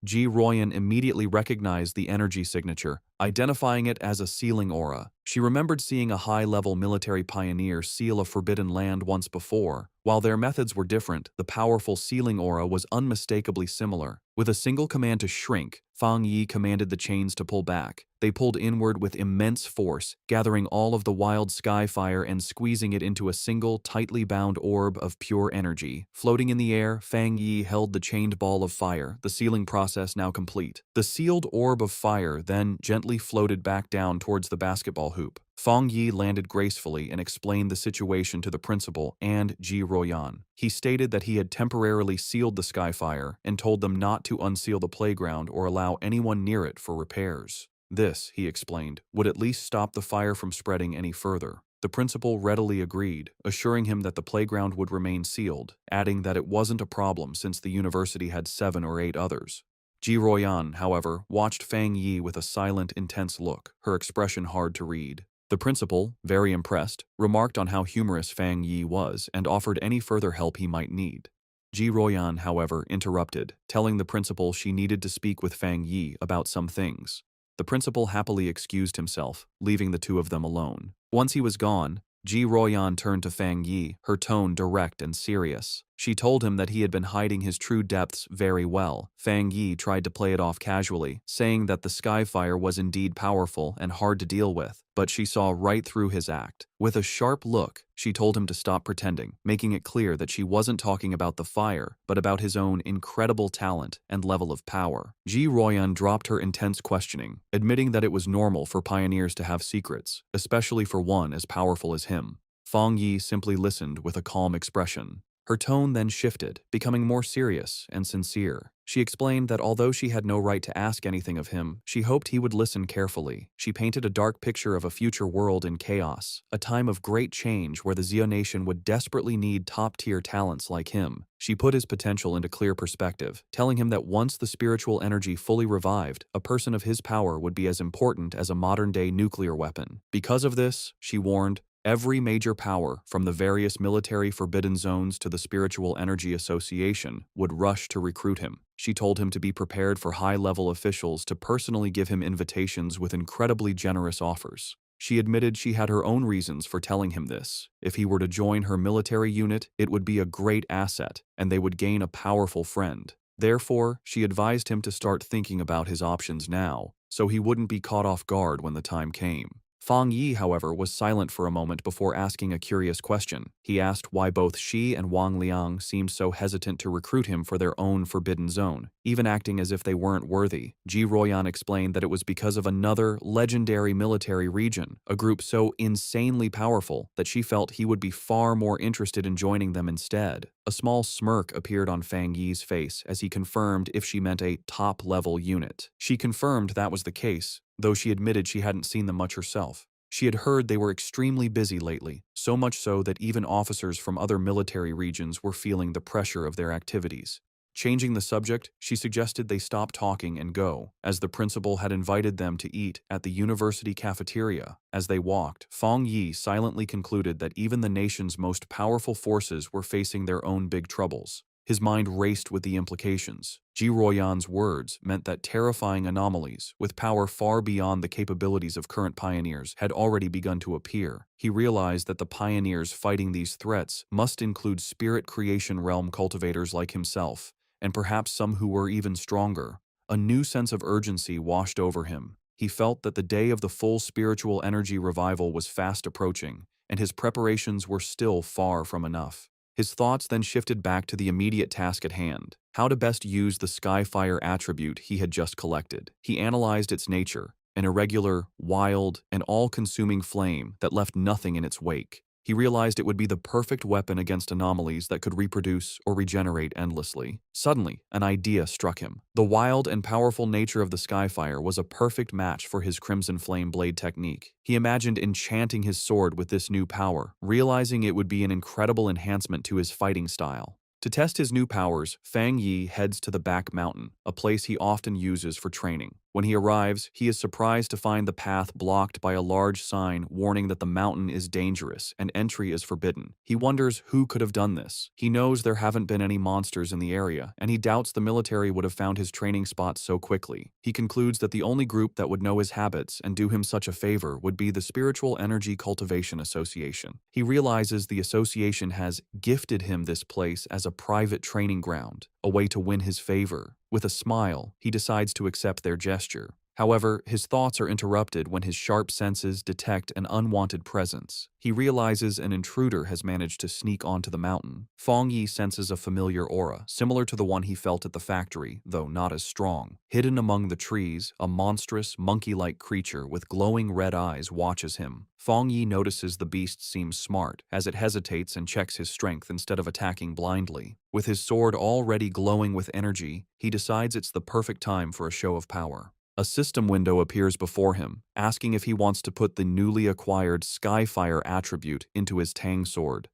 Ji Royan immediately recognized the energy signature, identifying it as a sealing aura. She remembered seeing a high-level military pioneer seal a forbidden land once before. While their methods were different, the powerful sealing aura was unmistakably similar. With a single command to shrink, Fang Yi commanded the chains to pull back. They pulled inward with immense force, gathering all of the wild skyfire and squeezing it into a single, tightly bound orb of pure energy. Floating in the air, Fang Yi held the chained ball of fire, the sealing process now complete. The sealed orb of fire then gently floated back down towards the basketball hoop. Fang Yi landed gracefully and explained the situation to the principal and Ji Royan. He stated that he had temporarily sealed the Skyfire and told them not to unseal the playground or allow anyone near it for repairs. This, he explained, would at least stop the fire from spreading any further. The principal readily agreed, assuring him that the playground would remain sealed, adding that it wasn't a problem since the university had 7 or 8 others. Ji Royan, however, watched Fang Yi with a silent, intense look, her expression hard to read. The principal, very impressed, remarked on how humorous Fang Yi was and offered any further help he might need. Ji Royan, however, interrupted, telling the principal she needed to speak with Fang Yi about some things. The principal happily excused himself, leaving the two of them alone. Once he was gone, Ji Royan turned to Fang Yi, her tone direct and serious. She told him that he had been hiding his true depths very well. Fang Yi tried to play it off casually, saying that the Skyfire was indeed powerful and hard to deal with, but she saw right through his act. With a sharp look, she told him to stop pretending, making it clear that she wasn't talking about the fire, but about his own incredible talent and level of power. Ji Royan dropped her intense questioning, admitting that it was normal for pioneers to have secrets, especially for one as powerful as him. Fang Yi simply listened with a calm expression. Her tone then shifted, becoming more serious and sincere. She explained that although she had no right to ask anything of him, she hoped he would listen carefully. She painted a dark picture of a future world in chaos, a time of great change where the Xia nation would desperately need top-tier talents like him. She put his potential into clear perspective, telling him that once the spiritual energy fully revived, a person of his power would be as important as a modern-day nuclear weapon. Because of this, she warned, every major power, from the various military forbidden zones to the Spiritual Energy Association, would rush to recruit him. She told him to be prepared for high-level officials to personally give him invitations with incredibly generous offers. She admitted she had her own reasons for telling him this. If he were to join her military unit, it would be a great asset, and they would gain a powerful friend. Therefore, she advised him to start thinking about his options now, so he wouldn't be caught off guard when the time came. Fang Yi, however, was silent for a moment before asking a curious question. He asked why both she and Wang Liang seemed so hesitant to recruit him for their own forbidden zone, even acting as if they weren't worthy. Ji Royan explained that it was because of another legendary military region, a group so insanely powerful that she felt he would be far more interested in joining them instead. A small smirk appeared on Fang Yi's face as he confirmed if she meant a top-level unit. She confirmed that was the case, though she admitted she hadn't seen them much herself. She had heard they were extremely busy lately, so much so that even officers from other military regions were feeling the pressure of their activities. Changing the subject, she suggested they stop talking and go, as the principal had invited them to eat at the university cafeteria. As they walked, Fang Yi silently concluded that even the nation's most powerful forces were facing their own big troubles. His mind raced with the implications. Ji Royan's words meant that terrifying anomalies, with power far beyond the capabilities of current pioneers, had already begun to appear. He realized that the pioneers fighting these threats must include spirit creation realm cultivators like himself, and perhaps some who were even stronger. A new sense of urgency washed over him. He felt that the day of the full spiritual energy revival was fast approaching, and his preparations were still far from enough. His thoughts then shifted back to the immediate task at hand: how to best use the Skyfire attribute he had just collected. He analyzed its nature, an irregular, wild, and all-consuming flame that left nothing in its wake. He realized it would be the perfect weapon against anomalies that could reproduce or regenerate endlessly. Suddenly, an idea struck him. The wild and powerful nature of the Skyfire was a perfect match for his Crimson Flame blade technique. He imagined enchanting his sword with this new power, realizing it would be an incredible enhancement to his fighting style. To test his new powers, Fang Yi heads to the back mountain, a place he often uses for training. When he arrives, he is surprised to find the path blocked by a large sign warning that the mountain is dangerous and entry is forbidden. He wonders who could have done this. He knows there haven't been any monsters in the area, and he doubts the military would have found his training spot so quickly. He concludes that the only group that would know his habits and do him such a favor would be the Spiritual Energy Cultivation Association. He realizes the association has gifted him this place as a private training ground, a way to win his favor. With a smile, he decides to accept their gesture. However, his thoughts are interrupted when his sharp senses detect an unwanted presence. He realizes an intruder has managed to sneak onto the mountain. Fang Yi senses a familiar aura, similar to the one he felt at the factory, though not as strong. Hidden among the trees, a monstrous, monkey-like creature with glowing red eyes watches him. Fang Yi notices the beast seems smart, as it hesitates and checks his strength instead of attacking blindly. With his sword already glowing with energy, he decides it's the perfect time for a show of power. A system window appears before him, asking if he wants to put the newly acquired Skyfire attribute into his Tang sword.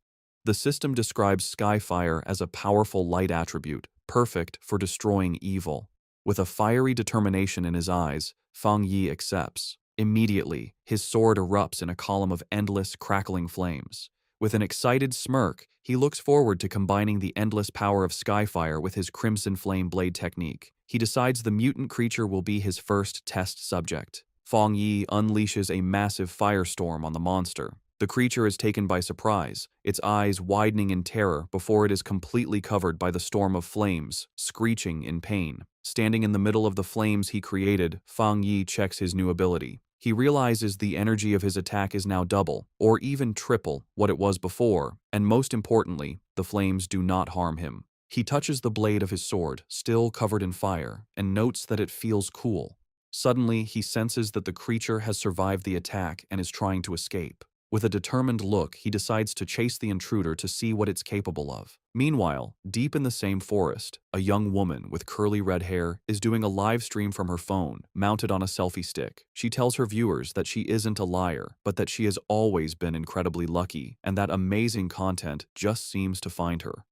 The system describes Skyfire as a powerful light attribute, perfect for destroying evil. With a fiery determination in his eyes, Fang Yi accepts. Immediately, his sword erupts in a column of endless, crackling flames. With an excited smirk, he looks forward to combining the endless power of Skyfire with his Crimson Flame blade technique. He decides the mutant creature will be his first test subject. Fang Yi unleashes a massive firestorm on the monster. The creature is taken by surprise, its eyes widening in terror before it is completely covered by the storm of flames, screeching in pain. Standing in the middle of the flames he created, Fang Yi checks his new ability. He realizes the energy of his attack is now double, or even triple, what it was before, and most importantly, the flames do not harm him. He touches the blade of his sword, still covered in fire, and notes that it feels cool. Suddenly, he senses that the creature has survived the attack and is trying to escape. With a determined look, he decides to chase the intruder to see what it's capable of. Meanwhile, deep in the same forest, a young woman with curly red hair is doing a live stream from her phone, mounted on a selfie stick. She tells her viewers that she isn't a liar, but that she has always been incredibly lucky, and that amazing content just seems to find her.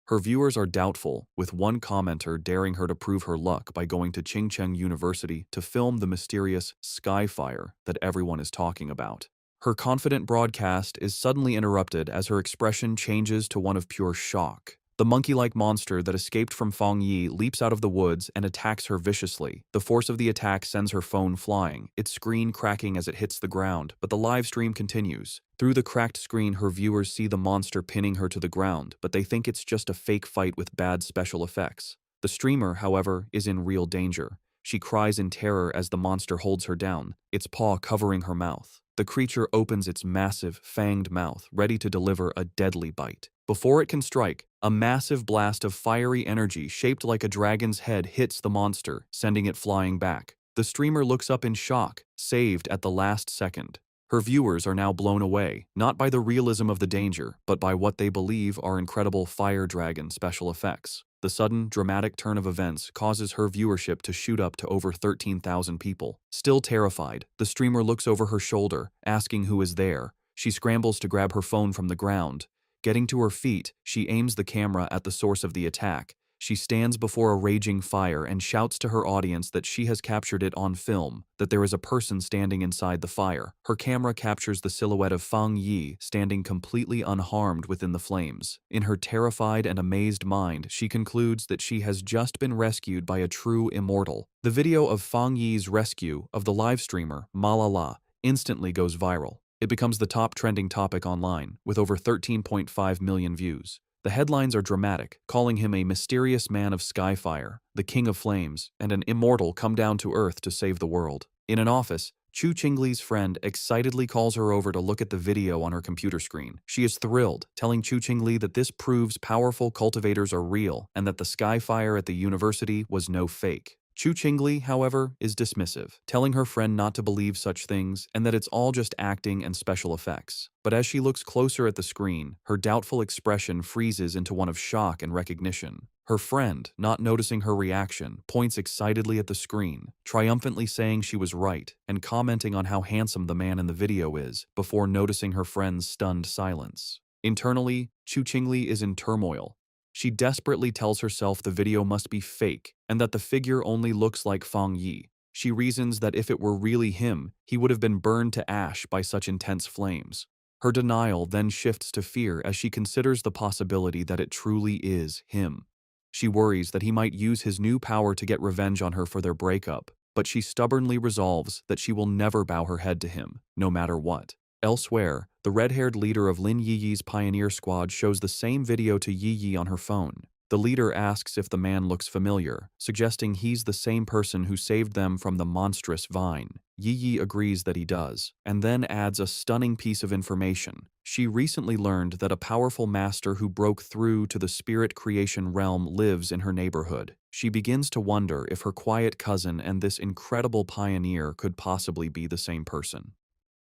Her viewers are doubtful, with one commenter daring her to prove her luck by going to Qingcheng University to film the mysterious Skyfire that everyone is talking about. Her confident broadcast is suddenly interrupted as her expression changes to one of pure shock. The monkey-like monster that escaped from Fang Yi leaps out of the woods and attacks her viciously. The force of the attack sends her phone flying, its screen cracking as it hits the ground, but the live stream continues. Through the cracked screen, her viewers see the monster pinning her to the ground, but they think it's just a fake fight with bad special effects. The streamer, however, is in real danger. She cries in terror as the monster holds her down, its paw covering her mouth. The creature opens its massive, fanged mouth, ready to deliver a deadly bite. Before it can strike, a massive blast of fiery energy shaped like a dragon's head hits the monster, sending it flying back. The streamer looks up in shock, saved at the last second. Her viewers are now blown away, not by the realism of the danger, but by what they believe are incredible fire dragon special effects. The sudden, dramatic turn of events causes her viewership to shoot up to over 13,000 people. Still terrified, the streamer looks over her shoulder, asking who is there. She scrambles to grab her phone from the ground. Getting to her feet, she aims the camera at the source of the attack. She stands before a raging fire and shouts to her audience that she has captured it on film, that there is a person standing inside the fire. Her camera captures the silhouette of Fang Yi standing completely unharmed within the flames. In her terrified and amazed mind, she concludes that she has just been rescued by a true immortal. The video of Fang Yi's rescue of the live streamer, Malala, instantly goes viral. It becomes the top trending topic online, with over 13.5 million views. The headlines are dramatic, calling him a mysterious man of skyfire, the king of flames, and an immortal come down to earth to save the world. In an office, Chu Qingli's friend excitedly calls her over to look at the video on her computer screen. She is thrilled, telling Chu Qingli that this proves powerful cultivators are real and that the skyfire at the university was no fake. Chu Qingli, however, is dismissive, telling her friend not to believe such things and that it's all just acting and special effects. But as she looks closer at the screen, her doubtful expression freezes into one of shock and recognition. Her friend, not noticing her reaction, points excitedly at the screen, triumphantly saying she was right and commenting on how handsome the man in the video is, before noticing her friend's stunned silence. Internally, Chu Qingli is in turmoil. She desperately tells herself the video must be fake and that the figure only looks like Fang Yi. She reasons that if it were really him, he would have been burned to ash by such intense flames. Her denial then shifts to fear as she considers the possibility that it truly is him. She worries that he might use his new power to get revenge on her for their breakup, but she stubbornly resolves that she will never bow her head to him, no matter what. Elsewhere, the red-haired leader of Lin Yiyi's pioneer squad shows the same video to Yiyi on her phone. The leader asks if the man looks familiar, suggesting he's the same person who saved them from the monstrous vine. Yiyi agrees that he does, and then adds a stunning piece of information. She recently learned that a powerful master who broke through to the spirit creation realm lives in her neighborhood. She begins to wonder if her quiet cousin and this incredible pioneer could possibly be the same person.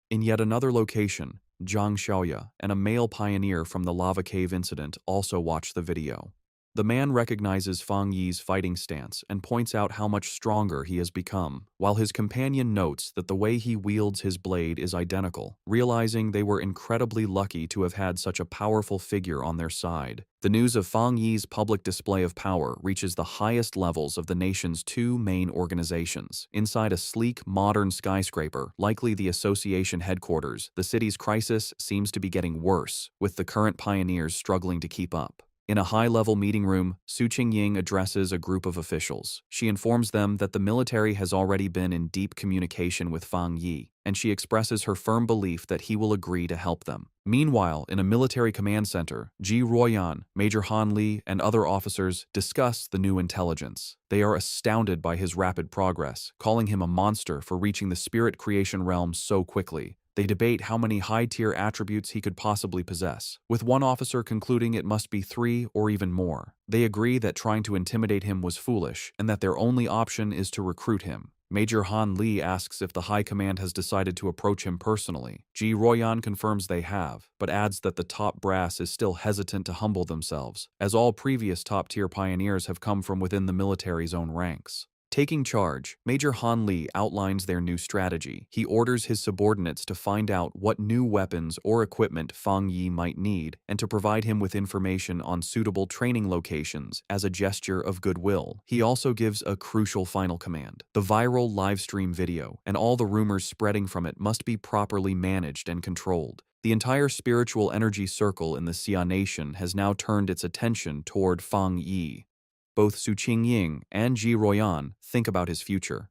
In yet another location, Zhang Xiaoya and a male pioneer from the lava cave incident also watch the video. The man recognizes Fang Yi's fighting stance and points out how much stronger he has become, while his companion notes that the way he wields his blade is identical, realizing they were incredibly lucky to have had such a powerful figure on their side. The news of Fang Yi's public display of power reaches the highest levels of the nation's two main organizations. Inside a sleek, modern skyscraper, likely the association headquarters, the city's crisis seems to be getting worse, with the current pioneers struggling to keep up. In a high-level meeting room, Su Qingying addresses a group of officials. She informs them that the military has already been in deep communication with Fang Yi, and she expresses her firm belief that he will agree to help them. Meanwhile, in a military command center, Ji Ruoyan, Major Han Li, and other officers discuss the new intelligence. They are astounded by his rapid progress, calling him a monster for reaching the spirit creation realm so quickly. They debate how many high-tier attributes he could possibly possess, with one officer concluding it must be 3 or even more. They agree that trying to intimidate him was foolish, and that their only option is to recruit him. Major Han Li asks if the High Command has decided to approach him personally. Ji Ruoyan confirms they have, but adds that the top brass is still hesitant to humble themselves, as all previous top-tier pioneers have come from within the military's own ranks. Taking charge, Major Han Li outlines their new strategy. He orders his subordinates to find out what new weapons or equipment Fang Yi might need and to provide him with information on suitable training locations as a gesture of goodwill. He also gives a crucial final command. The viral live stream video and all the rumors spreading from it must be properly managed and controlled. The entire spiritual energy circle in the Xia Nation has now turned its attention toward Fang Yi. Both Su Qingying and Ji Ruoyan think about his future.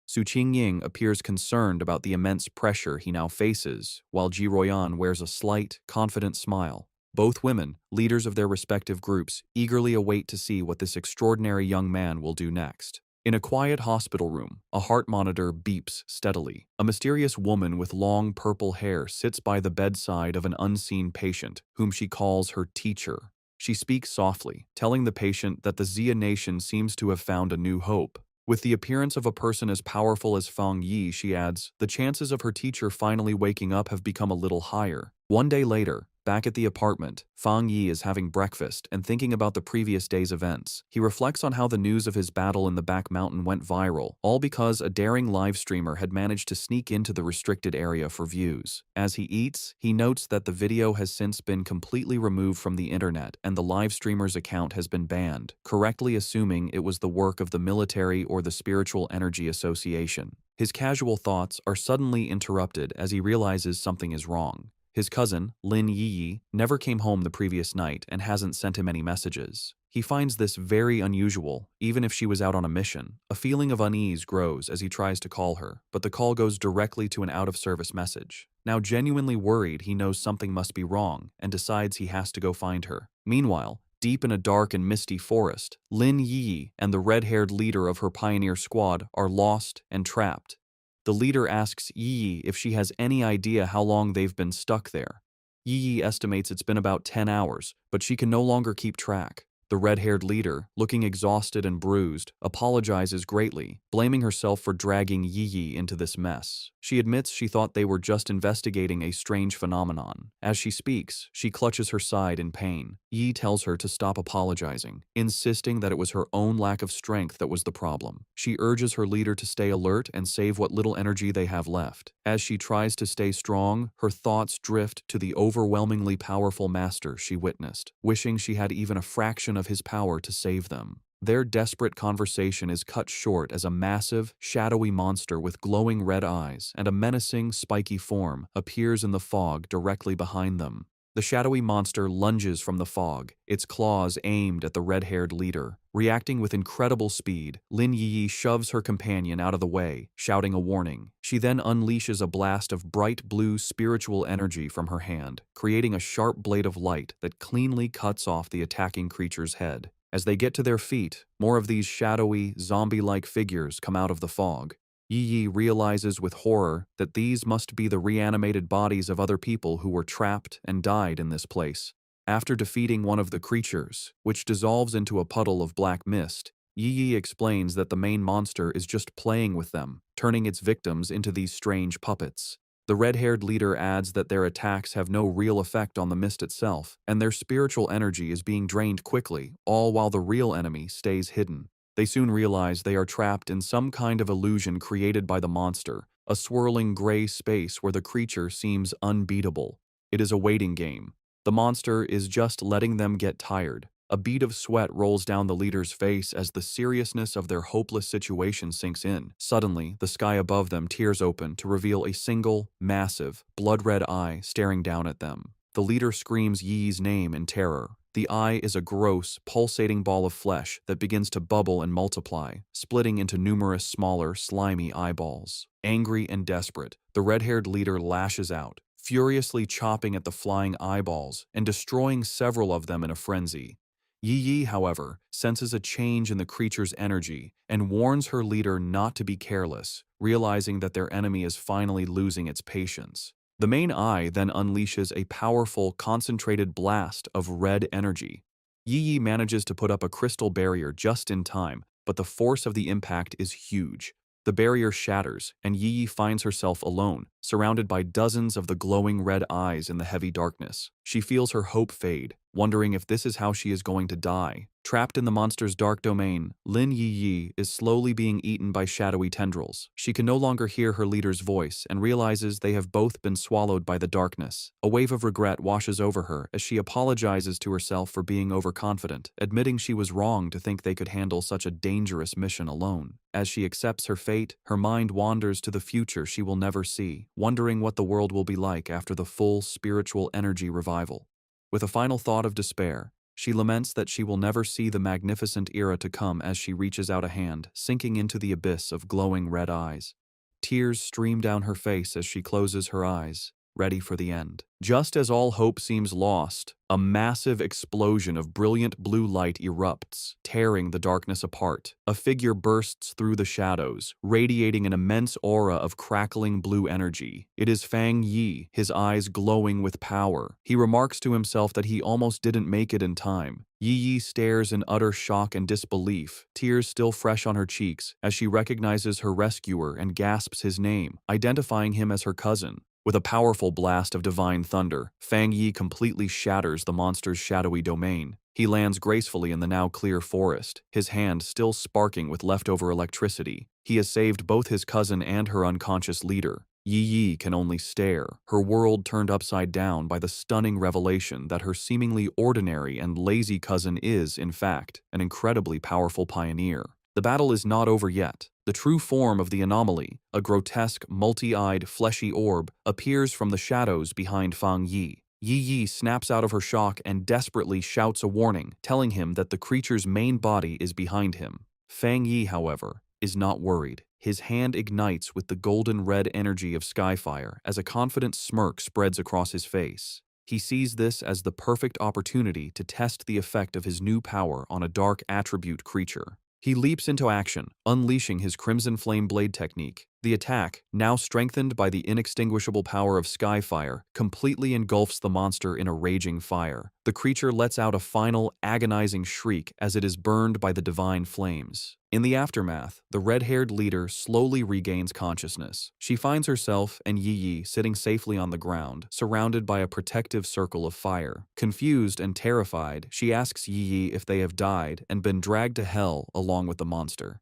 Su Qingying appears concerned about the immense pressure he now faces, while Ji Ruoyan wears a slight, confident smile. Both women, leaders of their respective groups, eagerly await to see what this extraordinary young man will do next. In a quiet hospital room, a heart monitor beeps steadily. A mysterious woman with long purple hair sits by the bedside of an unseen patient, whom she calls her teacher. She speaks softly, telling the patient that the Xia Nation seems to have found a new hope. With the appearance of a person as powerful as Fang Yi, she adds, the chances of her teacher finally waking up have become a little higher. One day later, Back at the apartment, Fang Yi is having breakfast and thinking about the previous day's events. He reflects on how the news of his battle in the back mountain went viral, all because a daring live streamer had managed to sneak into the restricted area for views. As he eats, he notes that the video has since been completely removed from the internet and the live streamer's account has been banned, correctly assuming it was the work of the military or the Spiritual Energy Association. His casual thoughts are suddenly interrupted as he realizes something is wrong. His cousin, Lin Yi, never came home the previous night and hasn't sent him any messages. He finds this very unusual, even if she was out on a mission. A feeling of unease grows as he tries to call her, but the call goes directly to an out-of-service message. Now genuinely worried, he knows something must be wrong and decides he has to go find her. Meanwhile, deep in a dark and misty forest, Lin Yi and the red-haired leader of her pioneer squad are lost and trapped. The leader asks Yi if she has any idea how long they've been stuck there. Yi estimates it's been about 10 hours, but she can no longer keep track. The red-haired leader, looking exhausted and bruised, apologizes greatly, blaming herself for dragging Yi into this mess. She admits she thought they were just investigating a strange phenomenon. As she speaks, she clutches her side in pain. Yi tells her to stop apologizing, insisting that it was her own lack of strength that was the problem. She urges her leader to stay alert and save what little energy they have left. As she tries to stay strong, her thoughts drift to the overwhelmingly powerful master she witnessed, wishing she had even a fraction of his power to save them. Their desperate conversation is cut short as a massive, shadowy monster with glowing red eyes and a menacing, spiky form appears in the fog directly behind them. The shadowy monster lunges from the fog, its claws aimed at the red-haired leader. Reacting with incredible speed, Lin Yi shoves her companion out of the way, shouting a warning. She then unleashes a blast of bright blue spiritual energy from her hand, creating a sharp blade of light that cleanly cuts off the attacking creature's head. As they get to their feet, more of these shadowy, zombie-like figures come out of the fog. Yi realizes with horror that these must be the reanimated bodies of other people who were trapped and died in this place. After defeating one of the creatures, which dissolves into a puddle of black mist, Yi explains that the main monster is just playing with them, turning its victims into these strange puppets. The red-haired leader adds that their attacks have no real effect on the mist itself, and their spiritual energy is being drained quickly, all while the real enemy stays hidden. They soon realize they are trapped in some kind of illusion created by the monster, a swirling gray space where the creature seems unbeatable. It is a waiting game. The monster is just letting them get tired. A bead of sweat rolls down the leader's face as the seriousness of their hopeless situation sinks in. Suddenly, the sky above them tears open to reveal a single, massive, blood-red eye staring down at them. The leader screams Yi's name in terror. The eye is a gross, pulsating ball of flesh that begins to bubble and multiply, splitting into numerous smaller, slimy eyeballs. Angry and desperate, the red-haired leader lashes out, furiously chopping at the flying eyeballs and destroying several of them in a frenzy. Yi, however, senses a change in the creature's energy and warns her leader not to be careless, realizing that their enemy is finally losing its patience. The main eye then unleashes a powerful, concentrated blast of red energy. Yi manages to put up a crystal barrier just in time, but the force of the impact is huge. The barrier shatters, and Yi finds herself alone, surrounded by dozens of the glowing red eyes in the heavy darkness. She feels her hope fade, wondering if this is how she is going to die. Trapped in the monster's dark domain, Lin Yi is slowly being eaten by shadowy tendrils. She can no longer hear her leader's voice and realizes they have both been swallowed by the darkness. A wave of regret washes over her as she apologizes to herself for being overconfident, admitting she was wrong to think they could handle such a dangerous mission alone. As she accepts her fate, her mind wanders to the future she will never see, wondering what the world will be like after the full spiritual energy revival. With a final thought of despair, she laments that she will never see the magnificent era to come as she reaches out a hand, sinking into the abyss of glowing red eyes. Tears stream down her face as she closes her eyes, ready for the end. Just as all hope seems lost, a massive explosion of brilliant blue light erupts, tearing the darkness apart. A figure bursts through the shadows, radiating an immense aura of crackling blue energy. It is Fang Yi, his eyes glowing with power. He remarks to himself that he almost didn't make it in time. Yi stares in utter shock and disbelief, tears still fresh on her cheeks, as she recognizes her rescuer and gasps his name, identifying him as her cousin. With a powerful blast of divine thunder, Fang Yi completely shatters the monster's shadowy domain. He lands gracefully in the now clear forest, his hand still sparking with leftover electricity. He has saved both his cousin and her unconscious leader. Yi Yi can only stare, her world turned upside down by the stunning revelation that her seemingly ordinary and lazy cousin is, in fact, an incredibly powerful pioneer. The battle is not over yet. The true form of the anomaly, a grotesque, multi-eyed, fleshy orb, appears from the shadows behind Fang Yi. Yi Yi snaps out of her shock and desperately shouts a warning, telling him that the creature's main body is behind him. Fang Yi, however, is not worried. His hand ignites with the golden-red energy of skyfire as a confident smirk spreads across his face. He sees this as the perfect opportunity to test the effect of his new power on a dark attribute creature. He leaps into action, unleashing his Crimson Flame Blade technique. The attack, now strengthened by the inextinguishable power of Skyfire, completely engulfs the monster in a raging fire. The creature lets out a final, agonizing shriek as it is burned by the divine flames. In the aftermath, the red-haired leader slowly regains consciousness. She finds herself and Yi Yi sitting safely on the ground, surrounded by a protective circle of fire. Confused and terrified, she asks Yi Yi if they have died and been dragged to hell along with the monster.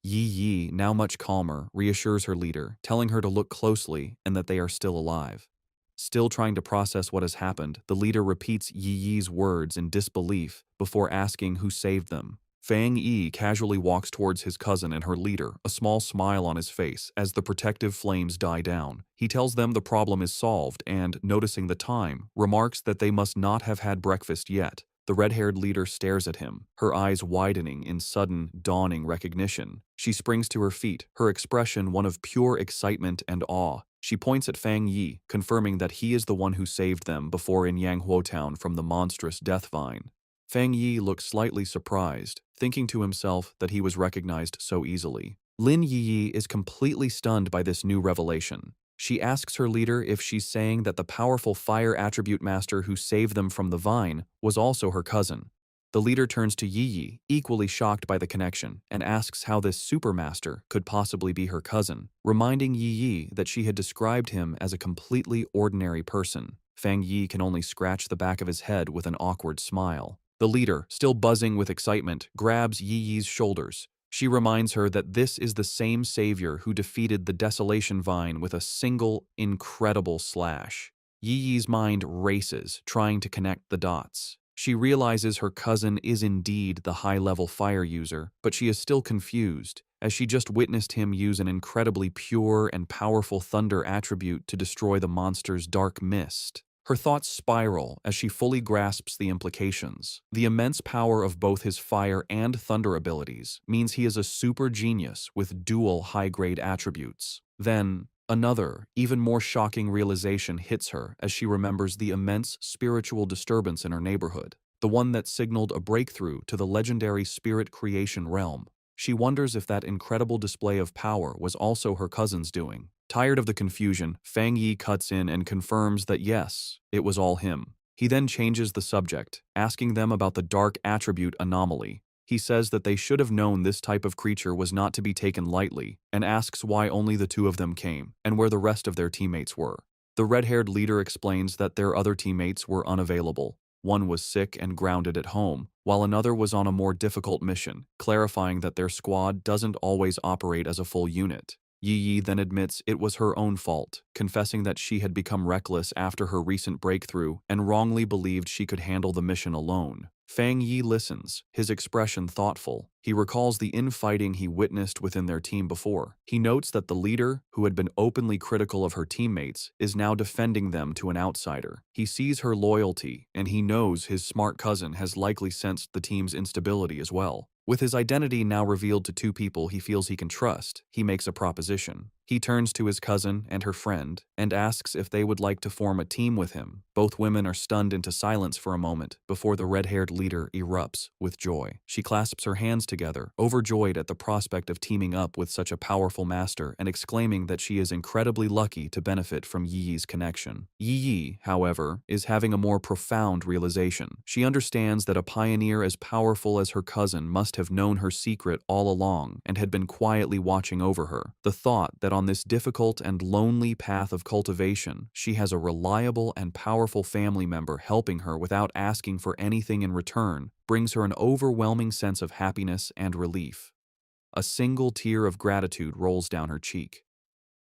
Yi Yi, now much calmer, reassures her leader, telling her to look closely and that they are still alive. Still trying to process what has happened, the leader repeats Yi Yi's words in disbelief before asking who saved them. Fang Yi casually walks towards his cousin and her leader, a small smile on his face as the protective flames die down. He tells them the problem is solved and, noticing the time, remarks that they must not have had breakfast yet. The red-haired leader stares at him, her eyes widening in sudden, dawning recognition. She springs to her feet, her expression one of pure excitement and awe. She points at Fang Yi, confirming that he is the one who saved them before in Yanghuo Town from the monstrous death vine. Fang Yi looks slightly surprised, thinking to himself that he was recognized so easily. Lin Yi Yi is completely stunned by this new revelation. She asks her leader if she's saying that the powerful fire attribute master who saved them from the vine was also her cousin. The leader turns to Yi Yi, equally shocked by the connection, and asks how this supermaster could possibly be her cousin, reminding Yi Yi that she had described him as a completely ordinary person. Fang Yi can only scratch the back of his head with an awkward smile. The leader, still buzzing with excitement, grabs Yi Yi's shoulders. She reminds her that this is the same savior who defeated the Desolation Vine with a single, incredible slash. Yi Yi's mind races, trying to connect the dots. She realizes her cousin is indeed the high-level fire user, but she is still confused, as she just witnessed him use an incredibly pure and powerful thunder attribute to destroy the monster's dark mist. Her thoughts spiral as she fully grasps the implications. The immense power of both his fire and thunder abilities means he is a super genius with dual high-grade attributes. Then, another, even more shocking realization hits her as she remembers the immense spiritual disturbance in her neighborhood, the one that signaled a breakthrough to the legendary spirit creation realm. She wonders if that incredible display of power was also her cousin's doing. Tired of the confusion, Fang Yi cuts in and confirms that yes, it was all him. He then changes the subject, asking them about the dark attribute anomaly. He says that they should have known this type of creature was not to be taken lightly, and asks why only the two of them came, and where the rest of their teammates were. The red-haired leader explains that their other teammates were unavailable. One was sick and grounded at home, while another was on a more difficult mission, clarifying that their squad doesn't always operate as a full unit. Yi Yi then admits it was her own fault, confessing that she had become reckless after her recent breakthrough and wrongly believed she could handle the mission alone. Fang Yi listens, his expression thoughtful. He recalls the infighting he witnessed within their team before. He notes that the leader, who had been openly critical of her teammates, is now defending them to an outsider. He sees her loyalty, and he knows his smart cousin has likely sensed the team's instability as well. With his identity now revealed to two people he feels he can trust, he makes a proposition. He turns to his cousin and her friend and asks if they would like to form a team with him. Both women are stunned into silence for a moment before the red-haired leader erupts with joy. She clasps her hands together, overjoyed at the prospect of teaming up with such a powerful master and exclaiming that she is incredibly lucky to benefit from Yi Yi's connection. Yi Yi, however, is having a more profound realization. She understands that a pioneer as powerful as her cousin must have known her secret all along and had been quietly watching over her. The thought that on on this difficult and lonely path of cultivation, she has a reliable and powerful family member helping her without asking for anything in return, brings her an overwhelming sense of happiness and relief. A single tear of gratitude rolls down her cheek.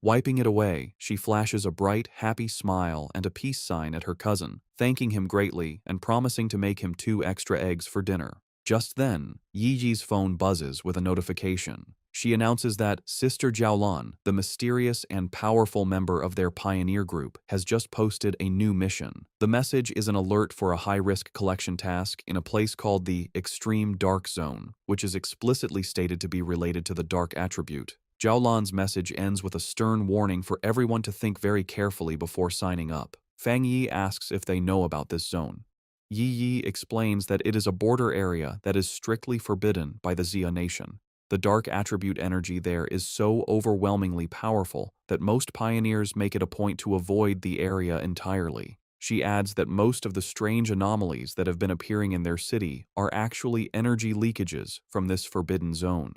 Wiping it away, she flashes a bright, happy smile and a peace sign at her cousin, thanking him greatly and promising to make him 2 extra eggs for dinner. Just then, Yiji's phone buzzes with a notification. She announces that Sister Jiaolan, the mysterious and powerful member of their pioneer group, has just posted a new mission. The message is an alert for a high-risk collection task in a place called the Extreme Dark Zone, which is explicitly stated to be related to the dark attribute. Jiaolan's message ends with a stern warning for everyone to think very carefully before signing up. Fang Yi asks if they know about this zone. Yi explains that it is a border area that is strictly forbidden by the Xia nation. The dark attribute energy there is so overwhelmingly powerful that most pioneers make it a point to avoid the area entirely. She adds that most of the strange anomalies that have been appearing in their city are actually energy leakages from this forbidden zone.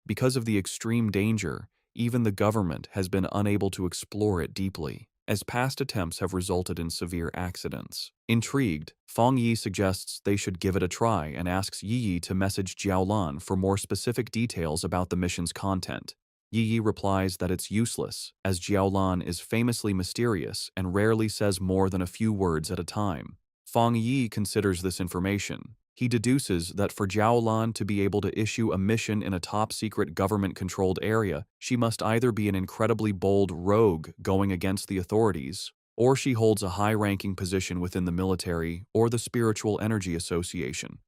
Because of the extreme danger, even the government has been unable to explore it deeply, as past attempts have resulted in severe accidents. Intrigued, Fang Yi suggests they should give it a try and asks Yi to message Jiaolan for more specific details about the mission's content. Yi replies that it's useless, as Jiaolan is famously mysterious and rarely says more than a few words at a time. Fang Yi considers this information. He deduces that for Jiaolan to be able to issue a mission in a top-secret government-controlled area, she must either be an incredibly bold rogue going against the authorities, or she holds a high-ranking position within the military or the Spiritual Energy Association.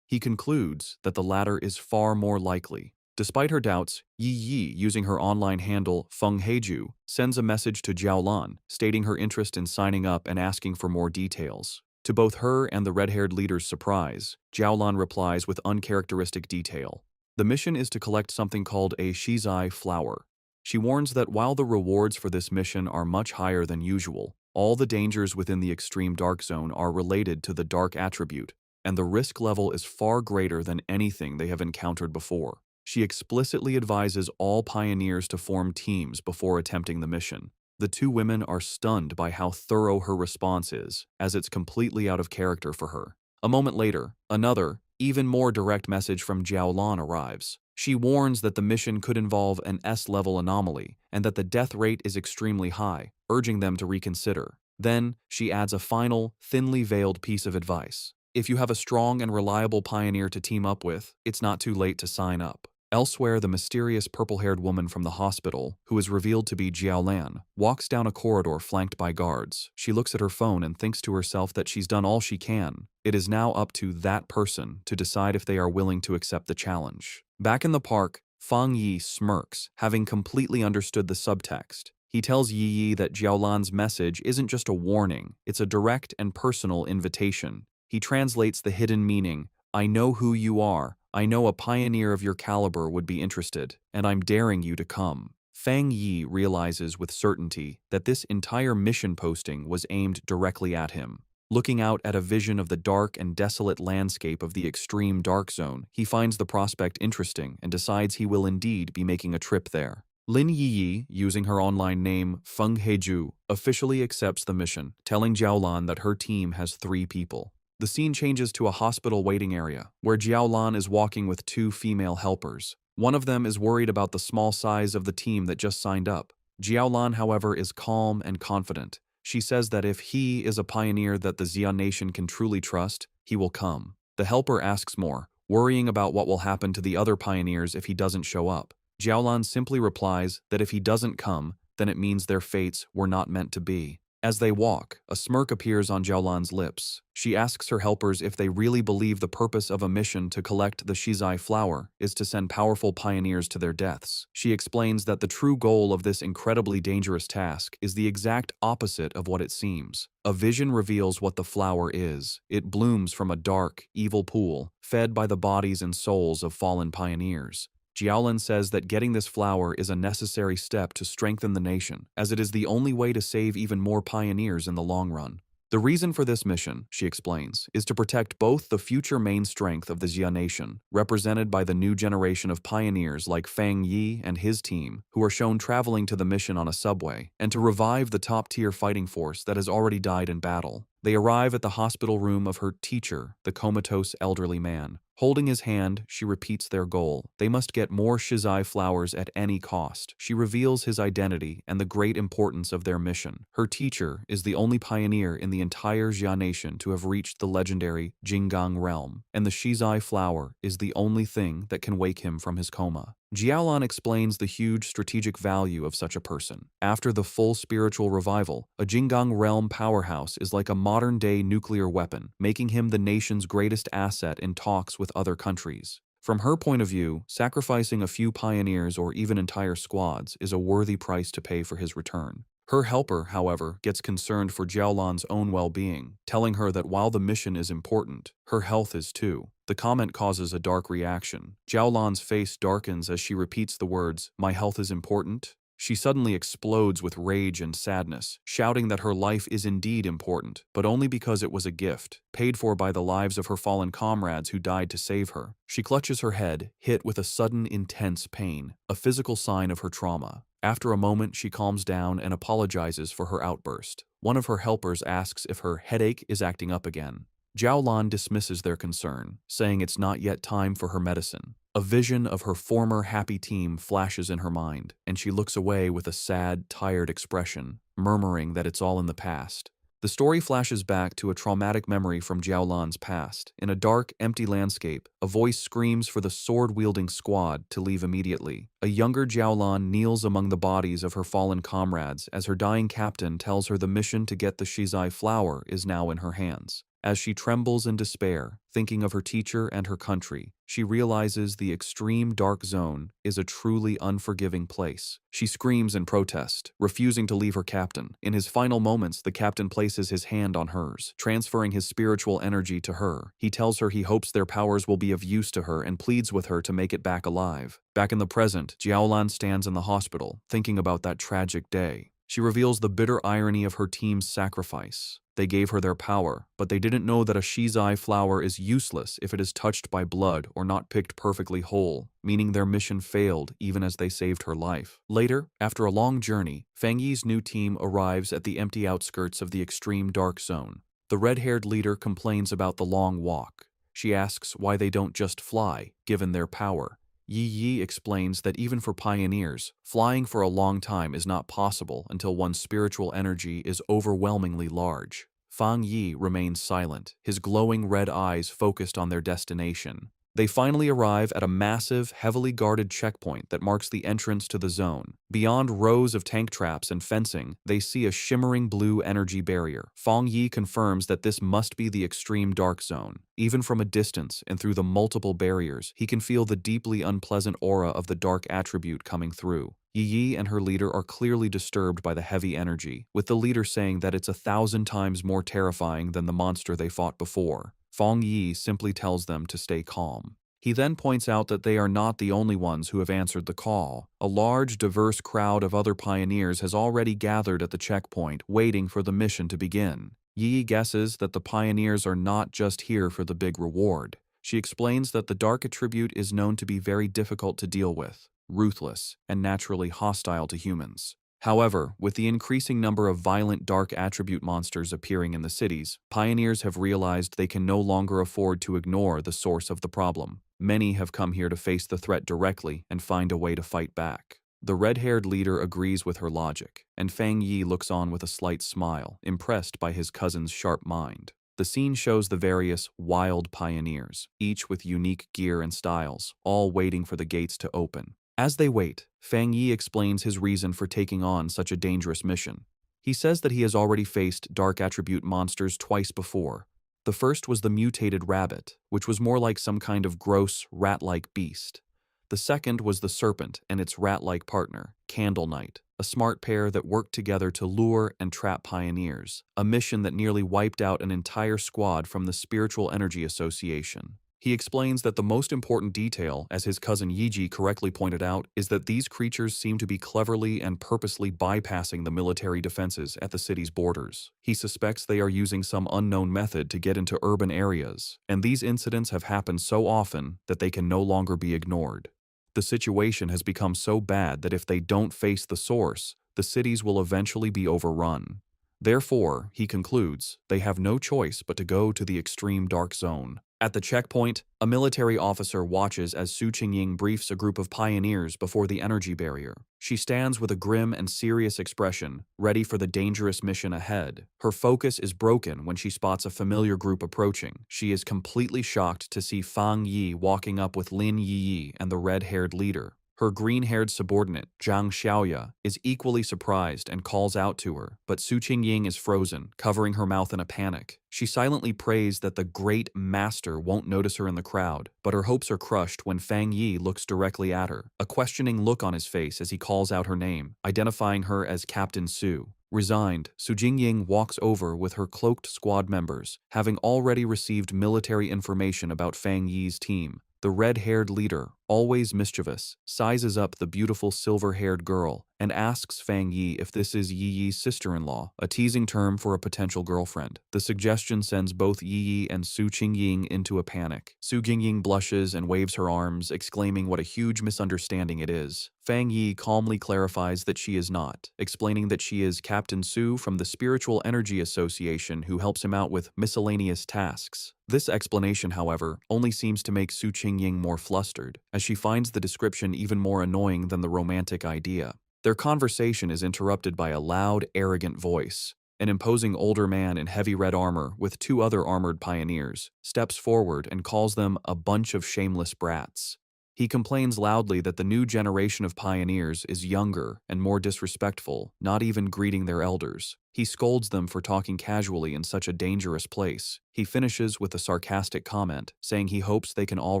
He concludes that the latter is far more likely. Despite her doubts, Yi, using her online handle Feng Heiju, sends a message to Jiaolan, stating her interest in signing up and asking for more details. To both her and the red-haired leader's surprise, Jiaolan replies with uncharacteristic detail. The mission is to collect something called a shizai flower. She warns that while the rewards for this mission are much higher than usual, all the dangers within the extreme dark zone are related to the dark attribute, and the risk level is far greater than anything they have encountered before. She explicitly advises all pioneers to form teams before attempting the mission. The 2 women are stunned by how thorough her response is, as it's completely out of character for her. A moment later, another, even more direct message from Jiaolan arrives. She warns that the mission could involve an S-level anomaly and that the death rate is extremely high, urging them to reconsider. Then, she adds a final, thinly veiled piece of advice. If you have a strong and reliable pioneer to team up with, it's not too late to sign up. Elsewhere, the mysterious purple-haired woman from the hospital, who is revealed to be Jiaolan, walks down a corridor flanked by guards. She looks at her phone and thinks to herself that she's done all she can. It is now up to that person to decide if they are willing to accept the challenge. Back in the park, Fang Yi smirks, having completely understood the subtext. He tells Yi that Jiaolan's message isn't just a warning, it's a direct and personal invitation. He translates the hidden meaning, "I know who you are. I know a pioneer of your caliber would be interested, and I'm daring you to come." Fang Yi realizes with certainty that this entire mission posting was aimed directly at him. Looking out at a vision of the dark and desolate landscape of the extreme dark zone, he finds the prospect interesting and decides he will indeed be making a trip there. Lin Yi, using her online name Feng Heiju, officially accepts the mission, telling Jiaolan that her team has 3 people. The scene changes to a hospital waiting area, where Jiaolan is walking with 2 female helpers. One of them is worried about the small size of the team that just signed up. Jiaolan, however, is calm and confident. She says that if he is a pioneer that the Xia nation can truly trust, he will come. The helper asks more, worrying about what will happen to the other pioneers if he doesn't show up. Jiaolan simply replies that if he doesn't come, then it means their fates were not meant to be. As they walk, a smirk appears on Jiaolan's lips. She asks her helpers if they really believe the purpose of a mission to collect the shizai flower is to send powerful pioneers to their deaths. She explains that the true goal of this incredibly dangerous task is the exact opposite of what it seems. A vision reveals what the flower is. It blooms from a dark, evil pool, fed by the bodies and souls of fallen pioneers. Jiaolan says that getting this flower is a necessary step to strengthen the nation, as it is the only way to save even more pioneers in the long run. The reason for this mission, she explains, is to protect both the future main strength of the Xia nation, represented by the new generation of pioneers like Fang Yi and his team, who are shown traveling to the mission on a subway, and to revive the top-tier fighting force that has already died in battle. They arrive at the hospital room of her teacher, the comatose elderly man. Holding his hand, she repeats their goal. They must get more Shizai flowers at any cost. She reveals his identity and the great importance of their mission. Her teacher is the only pioneer in the entire Xia nation to have reached the legendary Jinggang realm, and the Shizai flower is the only thing that can wake him from his coma. Jiaolan explains the huge strategic value of such a person. After the full spiritual revival, a Jinggang realm powerhouse is like a modern-day nuclear weapon, making him the nation's greatest asset in talks with other countries. From her point of view, sacrificing a few pioneers or even entire squads is a worthy price to pay for his return. Her helper, however, gets concerned for Jiaolan's own well-being, telling her that while the mission is important, her health is too. The comment causes a dark reaction. Jiaolan's face darkens as she repeats the words, "My health is important." She suddenly explodes with rage and sadness, shouting that her life is indeed important, but only because it was a gift, paid for by the lives of her fallen comrades who died to save her. She clutches her head, hit with a sudden, intense pain, a physical sign of her trauma. After a moment, she calms down and apologizes for her outburst. One of her helpers asks if her headache is acting up again. Jiaolan dismisses their concern, saying it's not yet time for her medicine. A vision of her former happy team flashes in her mind, and she looks away with a sad, tired expression, murmuring that it's all in the past. The story flashes back to a traumatic memory from Jiaolan's past. In a dark, empty landscape, a voice screams for the sword-wielding squad to leave immediately. A younger Jiaolan kneels among the bodies of her fallen comrades as her dying captain tells her the mission to get the Shizai flower is now in her hands. As she trembles in despair, thinking of her teacher and her country, she realizes the extreme dark zone is a truly unforgiving place. She screams in protest, refusing to leave her captain. In his final moments, the captain places his hand on hers, transferring his spiritual energy to her. He tells her he hopes their powers will be of use to her and pleads with her to make it back alive. Back in the present, Jiaolan stands in the hospital, thinking about that tragic day. She reveals the bitter irony of her team's sacrifice. They gave her their power, but they didn't know that a Shizai flower is useless if it is touched by blood or not picked perfectly whole, meaning their mission failed even as they saved her life. Later, after a long journey, Fang Yi's new team arrives at the empty outskirts of the extreme dark zone. The red-haired leader complains about the long walk. She asks why they don't just fly, given their power. Yi explains that even for pioneers, flying for a long time is not possible until one's spiritual energy is overwhelmingly large. Fang Yi remains silent, his glowing red eyes focused on their destination. They finally arrive at a massive, heavily guarded checkpoint that marks the entrance to the zone. Beyond rows of tank traps and fencing, they see a shimmering blue energy barrier. Fang Yi confirms that this must be the extreme dark zone. Even from a distance and through the multiple barriers, he can feel the deeply unpleasant aura of the dark attribute coming through. Yi and her leader are clearly disturbed by the heavy energy, with the leader saying that it's 1,000 times more terrifying than the monster they fought before. Fang Yi simply tells them to stay calm. He then points out that they are not the only ones who have answered the call. A large, diverse crowd of other pioneers has already gathered at the checkpoint, waiting for the mission to begin. Yi guesses that the pioneers are not just here for the big reward. She explains that the dark attribute is known to be very difficult to deal with, ruthless, and naturally hostile to humans. However, with the increasing number of violent dark attribute monsters appearing in the cities, pioneers have realized they can no longer afford to ignore the source of the problem. Many have come here to face the threat directly and find a way to fight back. The red-haired leader agrees with her logic, and Fang Yi looks on with a slight smile, impressed by his cousin's sharp mind. The scene shows the various wild pioneers, each with unique gear and styles, all waiting for the gates to open. As they wait, Fang Yi explains his reason for taking on such a dangerous mission. He says that he has already faced dark attribute monsters twice before. The first was the mutated rabbit, which was more like some kind of gross, rat-like beast. The second was the serpent and its rat-like partner, Candle Knight, a smart pair that worked together to lure and trap pioneers, a mission that nearly wiped out an entire squad from the Spiritual Energy Association. He explains that the most important detail, as his cousin Yiji correctly pointed out, is that these creatures seem to be cleverly and purposely bypassing the military defenses at the city's borders. He suspects they are using some unknown method to get into urban areas, and these incidents have happened so often that they can no longer be ignored. The situation has become so bad that if they don't face the source, the cities will eventually be overrun. Therefore, he concludes, they have no choice but to go to the extreme dark zone. At the checkpoint, a military officer watches as Su Qingying briefs a group of pioneers before the energy barrier. She stands with a grim and serious expression, ready for the dangerous mission ahead. Her focus is broken when she spots a familiar group approaching. She is completely shocked to see Fang Yi walking up with Lin Yi and the red-haired leader. Her green-haired subordinate, Zhang Xiaoya, is equally surprised and calls out to her, but Su Qingying is frozen, covering her mouth in a panic. She silently prays that the great master won't notice her in the crowd, but her hopes are crushed when Fang Yi looks directly at her, a questioning look on his face as he calls out her name, identifying her as Captain Su. Resigned, Su Jingying walks over with her cloaked squad members, having already received military information about Fang Yi's team. The red-haired leader, always mischievous, sizes up the beautiful silver-haired girl and asks Fang Yi if this is Yi Yi's sister-in-law, a teasing term for a potential girlfriend. The suggestion sends both Yi Yi and Su Qingying into a panic. Su Qingying blushes and waves her arms, exclaiming what a huge misunderstanding it is. Fang Yi calmly clarifies that she is not, explaining that she is Captain Su from the Spiritual Energy Association who helps him out with miscellaneous tasks. This explanation, however, only seems to make Su Qingying more flustered, as she finds the description even more annoying than the romantic idea. Their conversation is interrupted by a loud, arrogant voice. An imposing older man in heavy red armor with two other armored pioneers steps forward and calls them a bunch of shameless brats. He complains loudly that the new generation of pioneers is younger and more disrespectful, not even greeting their elders. He scolds them for talking casually in such a dangerous place. He finishes with a sarcastic comment, saying he hopes they can all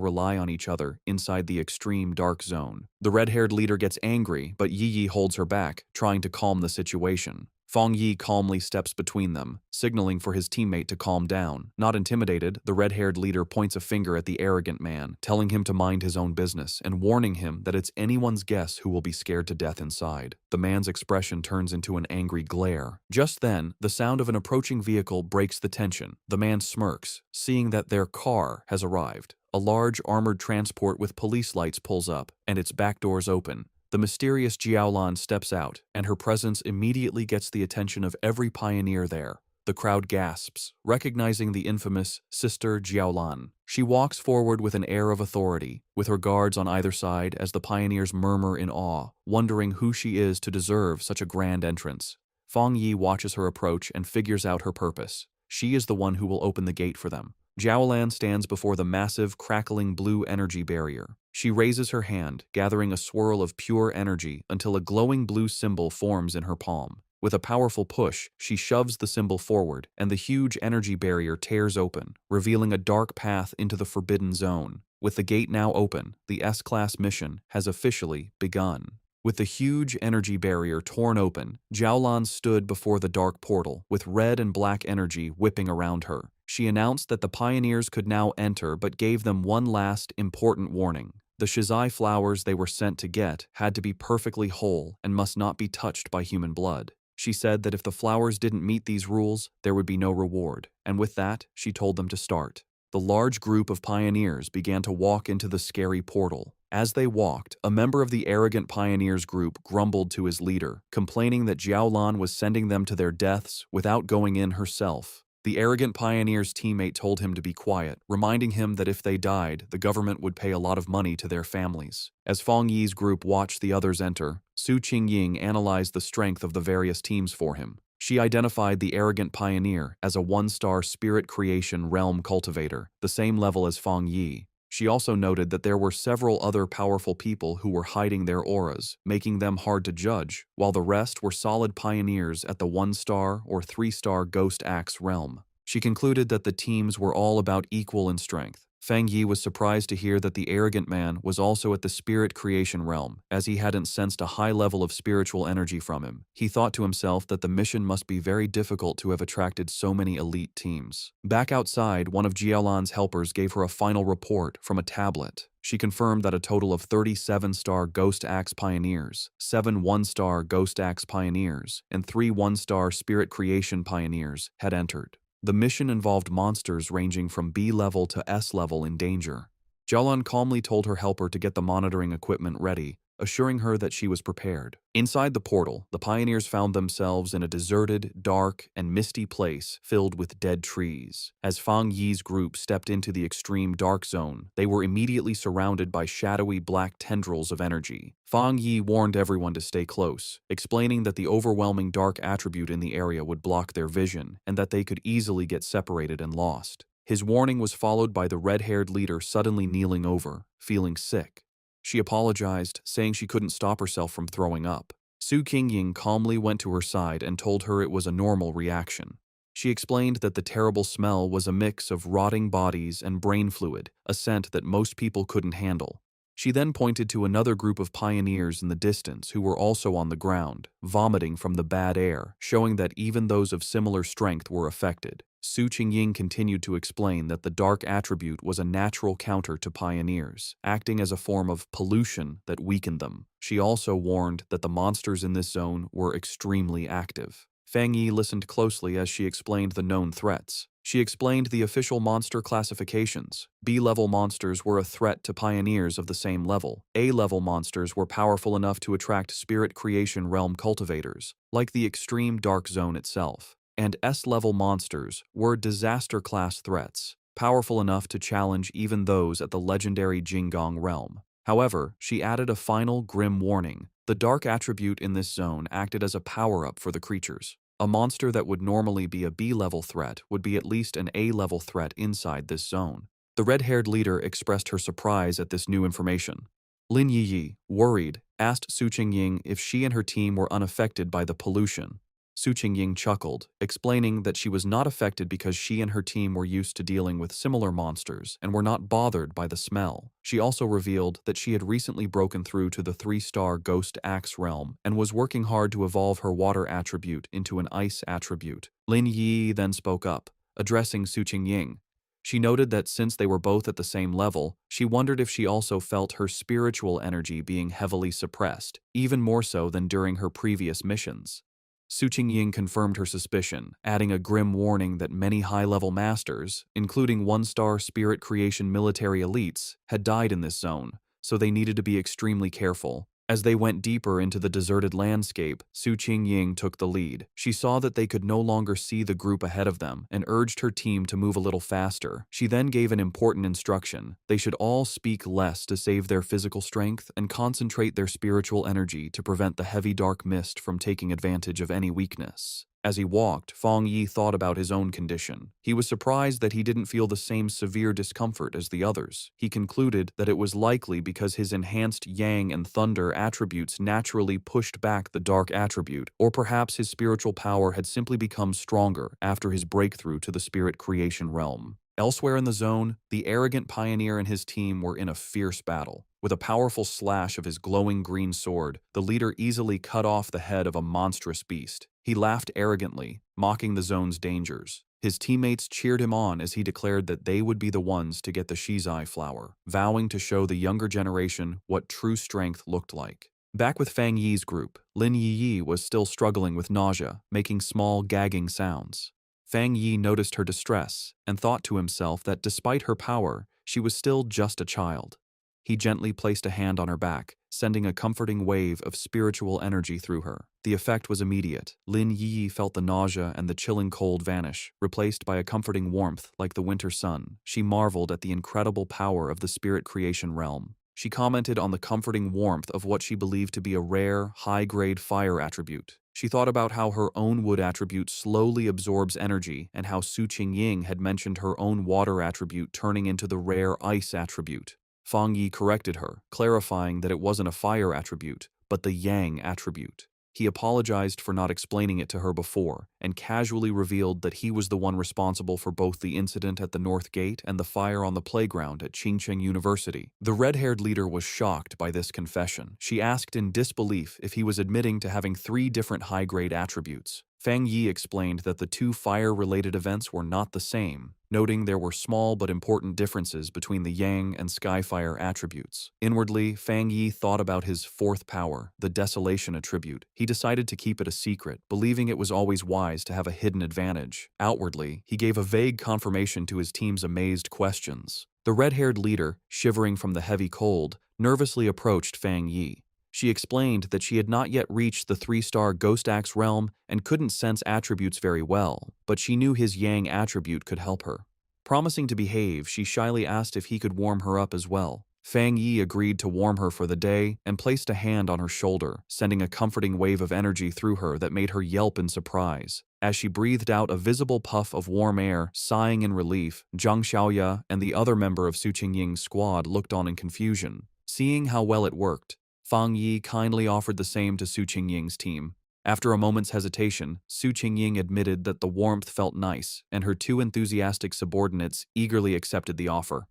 rely on each other inside the extreme dark zone. The red-haired leader gets angry, but Yi Yi holds her back, trying to calm the situation. Fang Yi calmly steps between them, signaling for his teammate to calm down. Not intimidated, the red-haired leader points a finger at the arrogant man, telling him to mind his own business and warning him that it's anyone's guess who will be scared to death inside. The man's expression turns into an angry glare. Just then, the sound of an approaching vehicle breaks the tension. The man smirks, seeing that their car has arrived. A large armored transport with police lights pulls up, and its back doors open. The mysterious Jiaolan steps out, and her presence immediately gets the attention of every pioneer there. The crowd gasps, recognizing the infamous Sister Jiaolan. She walks forward with an air of authority, with her guards on either side as the pioneers murmur in awe, wondering who she is to deserve such a grand entrance. Fang Yi watches her approach and figures out her purpose. She is the one who will open the gate for them. Jiaolan stands before the massive, crackling blue energy barrier. She raises her hand, gathering a swirl of pure energy until a glowing blue symbol forms in her palm. With a powerful push, she shoves the symbol forward, and the huge energy barrier tears open, revealing a dark path into the forbidden zone. With the gate now open, the S-Class mission has officially begun. With the huge energy barrier torn open, Jiaolan stood before the dark portal, with red and black energy whipping around her. She announced that the pioneers could now enter but gave them one last important warning. The Shizai flowers they were sent to get had to be perfectly whole and must not be touched by human blood. She said that if the flowers didn't meet these rules, there would be no reward, and with that, she told them to start. The large group of pioneers began to walk into the scary portal. As they walked, a member of the arrogant pioneers group grumbled to his leader, complaining that Jiaolan was sending them to their deaths without going in herself. The arrogant pioneer's teammate told him to be quiet, reminding him that if they died, the government would pay a lot of money to their families. As Fang Yi's group watched the others enter, Su Qingying analyzed the strength of the various teams for him. She identified the arrogant pioneer as a one-star spirit creation realm cultivator, the same level as Fang Yi. She also noted that there were several other powerful people who were hiding their auras, making them hard to judge, while the rest were solid pioneers at the 1-star or 3-star Ghost Axe realm. She concluded that the teams were all about equal in strength. Fang Yi was surprised to hear that the arrogant man was also at the spirit creation realm, as he hadn't sensed a high level of spiritual energy from him. He thought to himself that the mission must be very difficult to have attracted so many elite teams. Back outside, one of Jialan's helpers gave her a final report from a tablet. She confirmed that a total of 37-star Ghost Axe Pioneers, 7 1-star Ghost Axe Pioneers, and 3 1-star Spirit Creation Pioneers had entered. The mission involved monsters ranging from B level to S level in danger. Jialan calmly told her helper to get the monitoring equipment ready, assuring her that she was prepared. Inside the portal, the pioneers found themselves in a deserted, dark, and misty place filled with dead trees. As Fang Yi's group stepped into the extreme dark zone, they were immediately surrounded by shadowy black tendrils of energy. Fang Yi warned everyone to stay close, explaining that the overwhelming dark attribute in the area would block their vision and that they could easily get separated and lost. His warning was followed by the red-haired leader suddenly kneeling over, feeling sick. She apologized, saying she couldn't stop herself from throwing up. Su Qingying calmly went to her side and told her it was a normal reaction. She explained that the terrible smell was a mix of rotting bodies and brain fluid, a scent that most people couldn't handle. She then pointed to another group of pioneers in the distance who were also on the ground, vomiting from the bad air, showing that even those of similar strength were affected. Su Qingying continued to explain that the dark attribute was a natural counter to pioneers, acting as a form of pollution that weakened them. She also warned that the monsters in this zone were extremely active. Fang Yi listened closely as she explained the known threats. She explained the official monster classifications. B-level monsters were a threat to pioneers of the same level. A-level monsters were powerful enough to attract spirit creation realm cultivators, like the extreme dark zone itself. And S-level monsters were disaster-class threats, powerful enough to challenge even those at the legendary Jinggong realm. However, she added a final grim warning. The dark attribute in this zone acted as a power-up for the creatures. A monster that would normally be a B-level threat would be at least an A-level threat inside this zone. The red-haired leader expressed her surprise at this new information. Lin Yiyi, worried, asked Su Qingying if she and her team were unaffected by the pollution. Su Qingying chuckled, explaining that she was not affected because she and her team were used to dealing with similar monsters and were not bothered by the smell. She also revealed that she had recently broken through to the 3-star Ghost Axe realm and was working hard to evolve her water attribute into an ice attribute. Lin Yi then spoke up, addressing Su Qingying. She noted that since they were both at the same level, she wondered if she also felt her spiritual energy being heavily suppressed, even more so than during her previous missions. Su Qingying confirmed her suspicion, adding a grim warning that many high-level masters, including 1-star spirit creation military elites, had died in this zone, so they needed to be extremely careful. As they went deeper into the deserted landscape, Su Qingying took the lead. She saw that they could no longer see the group ahead of them and urged her team to move a little faster. She then gave an important instruction. They should all speak less to save their physical strength and concentrate their spiritual energy to prevent the heavy dark mist from taking advantage of any weakness. As he walked, Fang Yi thought about his own condition. He was surprised that he didn't feel the same severe discomfort as the others. He concluded that it was likely because his enhanced Yang and Thunder attributes naturally pushed back the dark attribute, or perhaps his spiritual power had simply become stronger after his breakthrough to the spirit creation realm. Elsewhere in the zone, the arrogant pioneer and his team were in a fierce battle. With a powerful slash of his glowing green sword, the leader easily cut off the head of a monstrous beast. He laughed arrogantly, mocking the zone's dangers. His teammates cheered him on as he declared that they would be the ones to get the Shizai flower, vowing to show the younger generation what true strength looked like. Back with Fang Yi's group, Lin Yiyi was still struggling with nausea, making small gagging sounds. Fang Yi noticed her distress and thought to himself that despite her power, she was still just a child. He gently placed a hand on her back, sending a comforting wave of spiritual energy through her. The effect was immediate. Lin Yi felt the nausea and the chilling cold vanish, replaced by a comforting warmth like the winter sun. She marveled at the incredible power of the spirit creation realm. She commented on the comforting warmth of what she believed to be a rare, high-grade fire attribute. She thought about how her own wood attribute slowly absorbs energy and how Su Qingying had mentioned her own water attribute turning into the rare ice attribute. Fang Yi corrected her, clarifying that it wasn't a fire attribute, but the Yang attribute. He apologized for not explaining it to her before, and casually revealed that he was the one responsible for both the incident at the North Gate and the fire on the playground at Qingcheng University. The red-haired leader was shocked by this confession. She asked in disbelief if he was admitting to having 3 different high-grade attributes. Fang Yi explained that the 2 fire-related events were not the same, noting there were small but important differences between the Yang and Skyfire attributes. Inwardly, Fang Yi thought about his 4th power, the Desolation attribute. He decided to keep it a secret, believing it was always wise to have a hidden advantage. Outwardly, he gave a vague confirmation to his team's amazed questions. The red-haired leader, shivering from the heavy cold, nervously approached Fang Yi. She explained that she had not yet reached the 3-star Ghost Axe realm and couldn't sense attributes very well, but she knew his Yang attribute could help her. Promising to behave, she shyly asked if he could warm her up as well. Fang Yi agreed to warm her for the day and placed a hand on her shoulder, sending a comforting wave of energy through her that made her yelp in surprise. As she breathed out a visible puff of warm air, sighing in relief, Zhang Xiaoya and the other member of Su Qingying's squad looked on in confusion. Seeing how well it worked, Fang Yi kindly offered the same to Su Qingying's team. After a moment's hesitation, Su Qingying admitted that the warmth felt nice, and her 2 enthusiastic subordinates eagerly accepted the offer.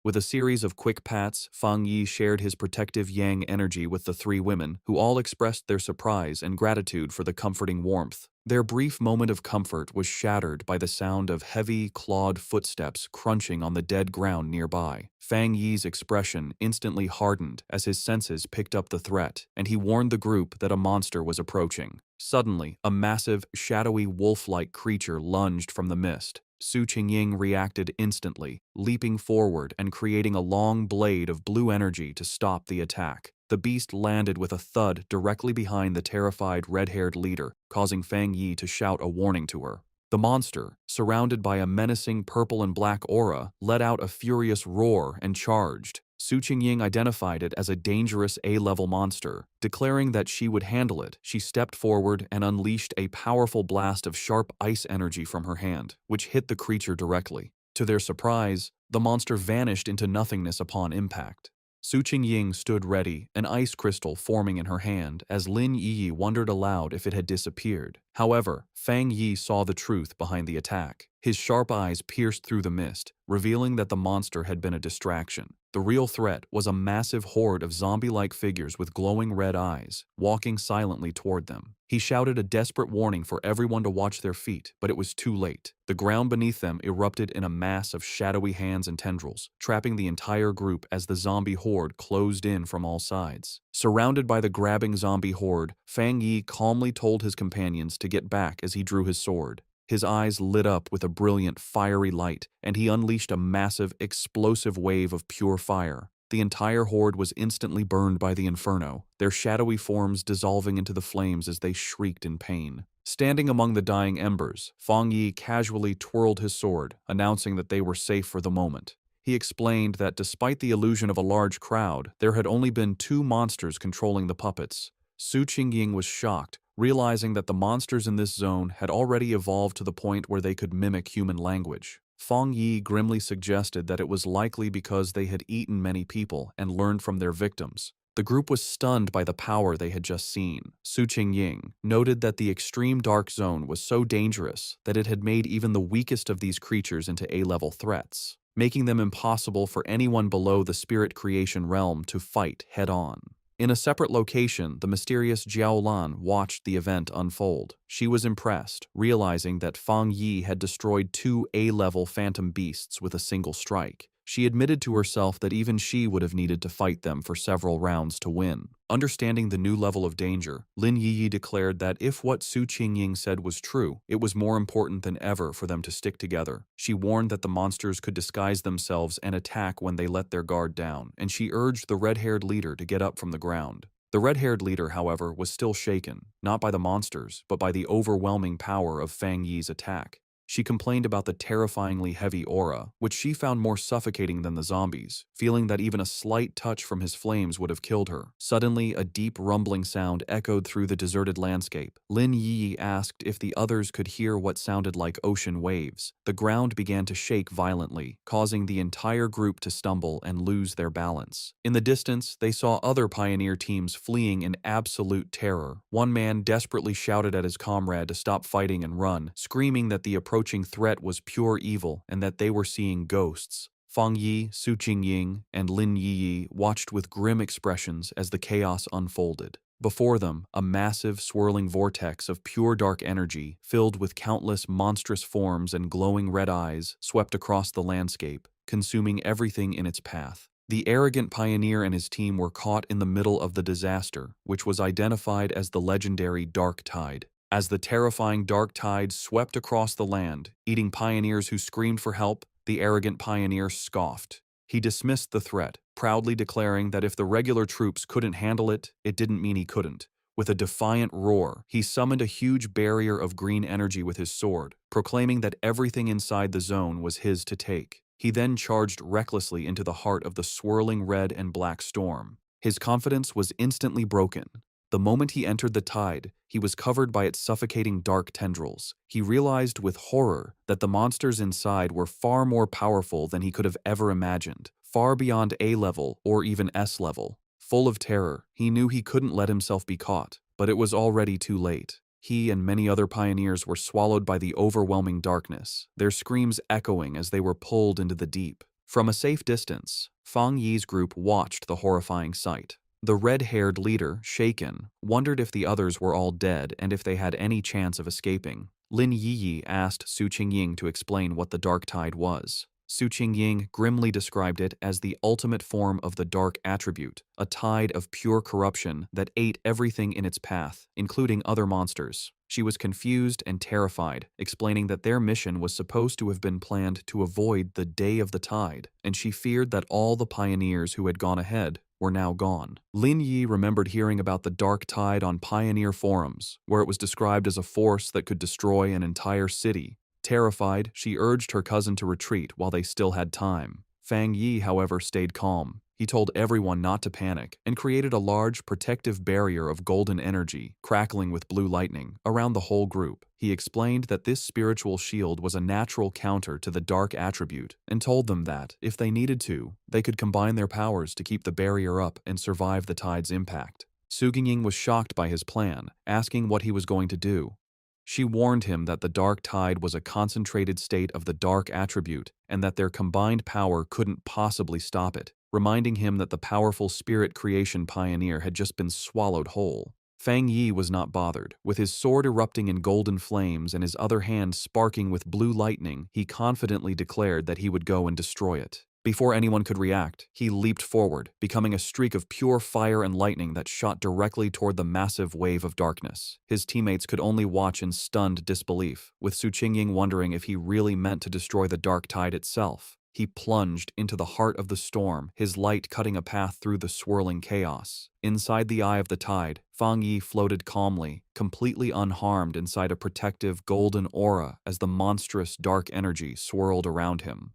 With a series of quick pats, Fang Yi shared his protective Yang energy with the 3 women, who all expressed their surprise and gratitude for the comforting warmth. Their brief moment of comfort was shattered by the sound of heavy, clawed footsteps crunching on the dead ground nearby. Fang Yi's expression instantly hardened as his senses picked up the threat, and he warned the group that a monster was approaching. Suddenly, a massive, shadowy wolf-like creature lunged from the mist. Su Qingying reacted instantly, leaping forward and creating a long blade of blue energy to stop the attack. The beast landed with a thud directly behind the terrified red-haired leader, causing Fang Yi to shout a warning to her. The monster, surrounded by a menacing purple and black aura, let out a furious roar and charged. Su Qingying identified it as a dangerous A-level monster. Declaring that she would handle it, she stepped forward and unleashed a powerful blast of sharp ice energy from her hand, which hit the creature directly. To their surprise, the monster vanished into nothingness upon impact. Su Qingying stood ready, an ice crystal forming in her hand, as Lin Yi wondered aloud if it had disappeared. However, Fang Yi saw the truth behind the attack. His sharp eyes pierced through the mist, revealing that the monster had been a distraction. The real threat was a massive horde of zombie-like figures with glowing red eyes, walking silently toward them. He shouted a desperate warning for everyone to watch their feet, but it was too late. The ground beneath them erupted in a mass of shadowy hands and tendrils, trapping the entire group as the zombie horde closed in from all sides. Surrounded by the grabbing zombie horde, Fang Yi calmly told his companions to get back as he drew his sword. His eyes lit up with a brilliant, fiery light, and he unleashed a massive, explosive wave of pure fire. The entire horde was instantly burned by the inferno, their shadowy forms dissolving into the flames as they shrieked in pain. Standing among the dying embers, Fang Yi casually twirled his sword, announcing that they were safe for the moment. He explained that despite the illusion of a large crowd, there had only been 2 monsters controlling the puppets. Su Qingying was shocked, realizing that the monsters in this zone had already evolved to the point where they could mimic human language. Fang Yi grimly suggested that it was likely because they had eaten many people and learned from their victims. The group was stunned by the power they had just seen. Su Qingying noted that the extreme dark zone was so dangerous that it had made even the weakest of these creatures into A-level threats, making them impossible for anyone below the spirit creation realm to fight head-on. In a separate location, the mysterious Jiao Lan watched the event unfold. She was impressed, realizing that Fang Yi had destroyed 2 A-level phantom beasts with a single strike. She admitted to herself that even she would have needed to fight them for several rounds to win. Understanding the new level of danger, Lin Yi declared that if what Su Qingying said was true, it was more important than ever for them to stick together. She warned that the monsters could disguise themselves and attack when they let their guard down, and she urged the red-haired leader to get up from the ground. The red-haired leader, however, was still shaken, not by the monsters, but by the overwhelming power of Fang Yi's attack. She complained about the terrifyingly heavy aura, which she found more suffocating than the zombies, feeling that even a slight touch from his flames would have killed her. Suddenly, a deep rumbling sound echoed through the deserted landscape. Lin Yi asked if the others could hear what sounded like ocean waves. The ground began to shake violently, causing the entire group to stumble and lose their balance. In the distance, they saw other pioneer teams fleeing in absolute terror. One man desperately shouted at his comrade to stop fighting and run, screaming that the approaching threat was pure evil and that they were seeing ghosts. Fang Yi, Su Qingying, and Lin Yi watched with grim expressions as the chaos unfolded. Before them, a massive, swirling vortex of pure dark energy, filled with countless monstrous forms and glowing red eyes, swept across the landscape, consuming everything in its path. The arrogant pioneer and his team were caught in the middle of the disaster, which was identified as the legendary Dark Tide. As the terrifying Dark Tide swept across the land, eating pioneers who screamed for help, the arrogant pioneer scoffed. He dismissed the threat, proudly declaring that if the regular troops couldn't handle it, it didn't mean he couldn't. With a defiant roar, he summoned a huge barrier of green energy with his sword, proclaiming that everything inside the zone was his to take. He then charged recklessly into the heart of the swirling red and black storm. His confidence was instantly broken. The moment he entered the tide, he was covered by its suffocating dark tendrils. He realized with horror that the monsters inside were far more powerful than he could have ever imagined, far beyond A level or even S level. Full of terror, he knew he couldn't let himself be caught, but it was already too late. He and many other pioneers were swallowed by the overwhelming darkness, their screams echoing as they were pulled into the deep. From a safe distance, Fang Yi's group watched the horrifying sight. The red-haired leader, shaken, wondered if the others were all dead and if they had any chance of escaping. Lin Yi asked Su Qingying to explain what the dark tide was. Su Qingying grimly described it as the ultimate form of the dark attribute, a tide of pure corruption that ate everything in its path, including other monsters. She was confused and terrified, explaining that their mission was supposed to have been planned to avoid the Day of the Tide, and she feared that all the pioneers who had gone ahead were now gone. Lin Yi remembered hearing about the dark tide on pioneer forums, where it was described as a force that could destroy an entire city. Terrified, she urged her cousin to retreat while they still had time. Fang Yi, however, stayed calm. He told everyone not to panic and created a large protective barrier of golden energy, crackling with blue lightning, around the whole group. He explained that this spiritual shield was a natural counter to the dark attribute and told them that, if they needed to, they could combine their powers to keep the barrier up and survive the tide's impact. Su Qingying was shocked by his plan, asking what he was going to do. She warned him that the dark tide was a concentrated state of the dark attribute and that their combined power couldn't possibly stop it, reminding him that the powerful spirit creation pioneer had just been swallowed whole. Fang Yi was not bothered. With his sword erupting in golden flames and his other hand sparking with blue lightning, he confidently declared that he would go and destroy it. Before anyone could react, he leaped forward, becoming a streak of pure fire and lightning that shot directly toward the massive wave of darkness. His teammates could only watch in stunned disbelief, with Su Qingying wondering if he really meant to destroy the dark tide itself. He plunged into the heart of the storm, his light cutting a path through the swirling chaos. Inside the eye of the tide, Fang Yi floated calmly, completely unharmed inside a protective golden aura as the monstrous dark energy swirled around him.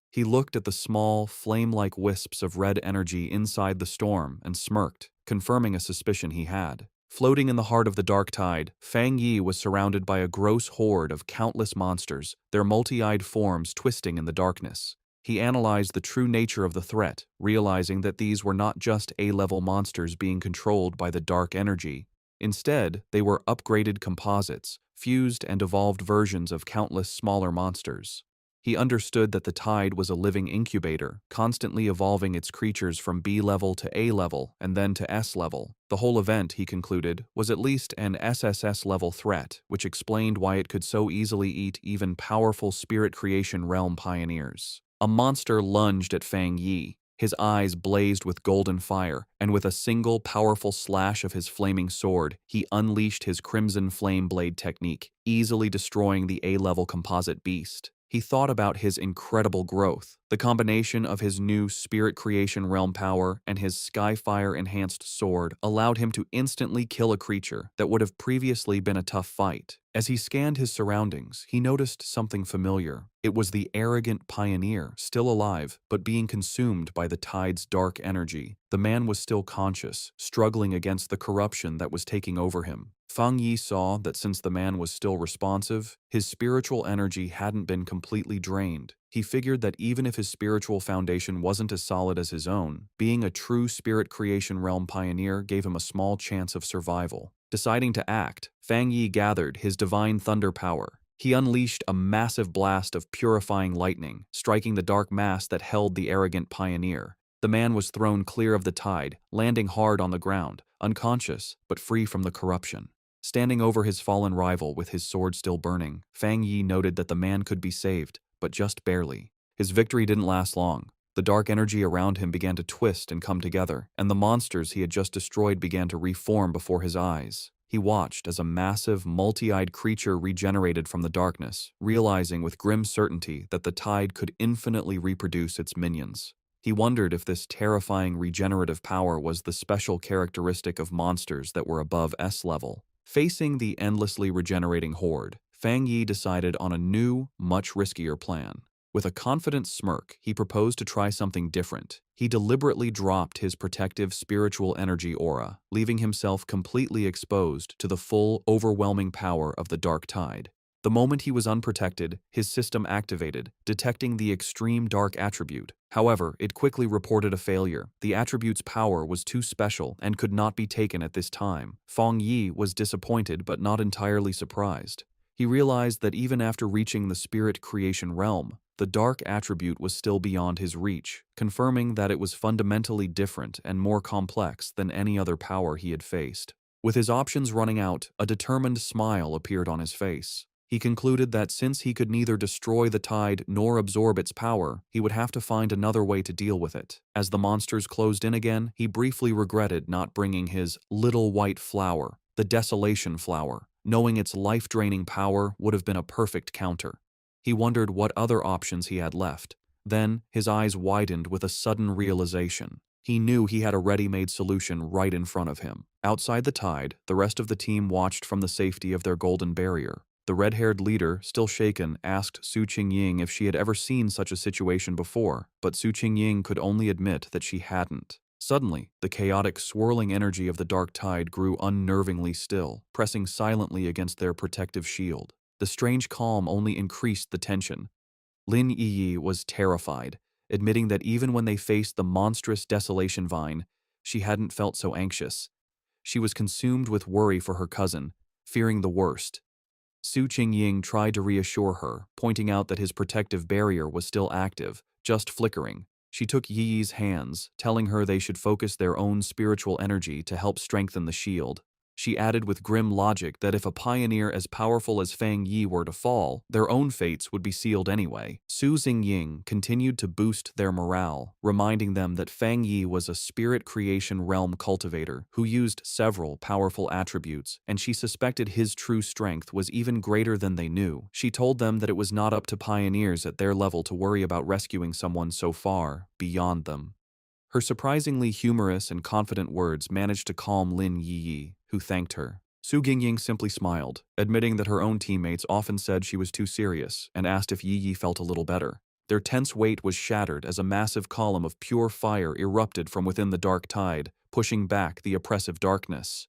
He looked at the small, flame-like wisps of red energy inside the storm and smirked, confirming a suspicion he had. Floating in the heart of the dark tide, Fang Yi was surrounded by a gross horde of countless monsters, their multi-eyed forms twisting in the darkness. He analyzed the true nature of the threat, realizing that these were not just A-level monsters being controlled by the dark energy. Instead, they were upgraded composites, fused and evolved versions of countless smaller monsters. He understood that the tide was a living incubator, constantly evolving its creatures from B level to A level and then to S level. The whole event, he concluded, was at least an SSS level threat, which explained why it could so easily eat even powerful spirit creation realm pioneers. A monster lunged at Fang Yi. His eyes blazed with golden fire, and with a single powerful slash of his flaming sword, he unleashed his crimson flame blade technique, easily destroying the A-level composite beast. He thought about his incredible growth. The combination of his new Spirit Creation Realm power and his Skyfire-enhanced sword allowed him to instantly kill a creature that would have previously been a tough fight. As he scanned his surroundings, he noticed something familiar. It was the arrogant pioneer, still alive, but being consumed by the tide's dark energy. The man was still conscious, struggling against the corruption that was taking over him. Fang Yi saw that since the man was still responsive, his spiritual energy hadn't been completely drained. He figured that even if his spiritual foundation wasn't as solid as his own, being a true Spirit Creation Realm pioneer gave him a small chance of survival. Deciding to act, Fang Yi gathered his divine thunder power. He unleashed a massive blast of purifying lightning, striking the dark mass that held the arrogant pioneer. The man was thrown clear of the tide, landing hard on the ground, unconscious but free from the corruption. Standing over his fallen rival with his sword still burning, Fang Yi noted that the man could be saved, but just barely. His victory didn't last long. The dark energy around him began to twist and come together, and the monsters he had just destroyed began to reform before his eyes. He watched as a massive, multi-eyed creature regenerated from the darkness, realizing with grim certainty that the tide could infinitely reproduce its minions. He wondered if this terrifying regenerative power was the special characteristic of monsters that were above S level. Facing the endlessly regenerating horde, Fang Yi decided on a new, much riskier plan. With a confident smirk, he proposed to try something different. He deliberately dropped his protective spiritual energy aura, leaving himself completely exposed to the full, overwhelming power of the dark tide. The moment he was unprotected, his system activated, detecting the extreme dark attribute. However, it quickly reported a failure. The attribute's power was too special and could not be taken at this time. Fang Yi was disappointed but not entirely surprised. He realized that even after reaching the Spirit Creation Realm, the dark attribute was still beyond his reach, confirming that it was fundamentally different and more complex than any other power he had faced. With his options running out, a determined smile appeared on his face. He concluded that since he could neither destroy the tide nor absorb its power, he would have to find another way to deal with it. As the monsters closed in again, he briefly regretted not bringing his little white flower, the Desolation Flower, knowing its life-draining power would have been a perfect counter. He wondered what other options he had left. Then, his eyes widened with a sudden realization. He knew he had a ready-made solution right in front of him. Outside the tide, the rest of the team watched from the safety of their golden barrier. The red-haired leader, still shaken, asked Su Qingying if she had ever seen such a situation before, but Su Qingying could only admit that she hadn't. Suddenly, the chaotic, swirling energy of the dark tide grew unnervingly still, pressing silently against their protective shield. The strange calm only increased the tension. Lin Yi was terrified, admitting that even when they faced the monstrous desolation vine, she hadn't felt so anxious. She was consumed with worry for her cousin, fearing the worst. Su Qingying tried to reassure her, pointing out that his protective barrier was still active, just flickering. She took Yi's hands, telling her they should focus their own spiritual energy to help strengthen the shield. She added with grim logic that if a pioneer as powerful as Fang Yi were to fall, their own fates would be sealed anyway. Su Xingying continued to boost their morale, reminding them that Fang Yi was a Spirit Creation Realm cultivator who used several powerful attributes, and she suspected his true strength was even greater than they knew. She told them that it was not up to pioneers at their level to worry about rescuing someone so far beyond them. Her surprisingly humorous and confident words managed to calm Lin Yi, who thanked her. Su Xingying simply smiled, admitting that her own teammates often said she was too serious, and asked if Yi felt a little better. Their tense weight was shattered as a massive column of pure fire erupted from within the dark tide, pushing back the oppressive darkness.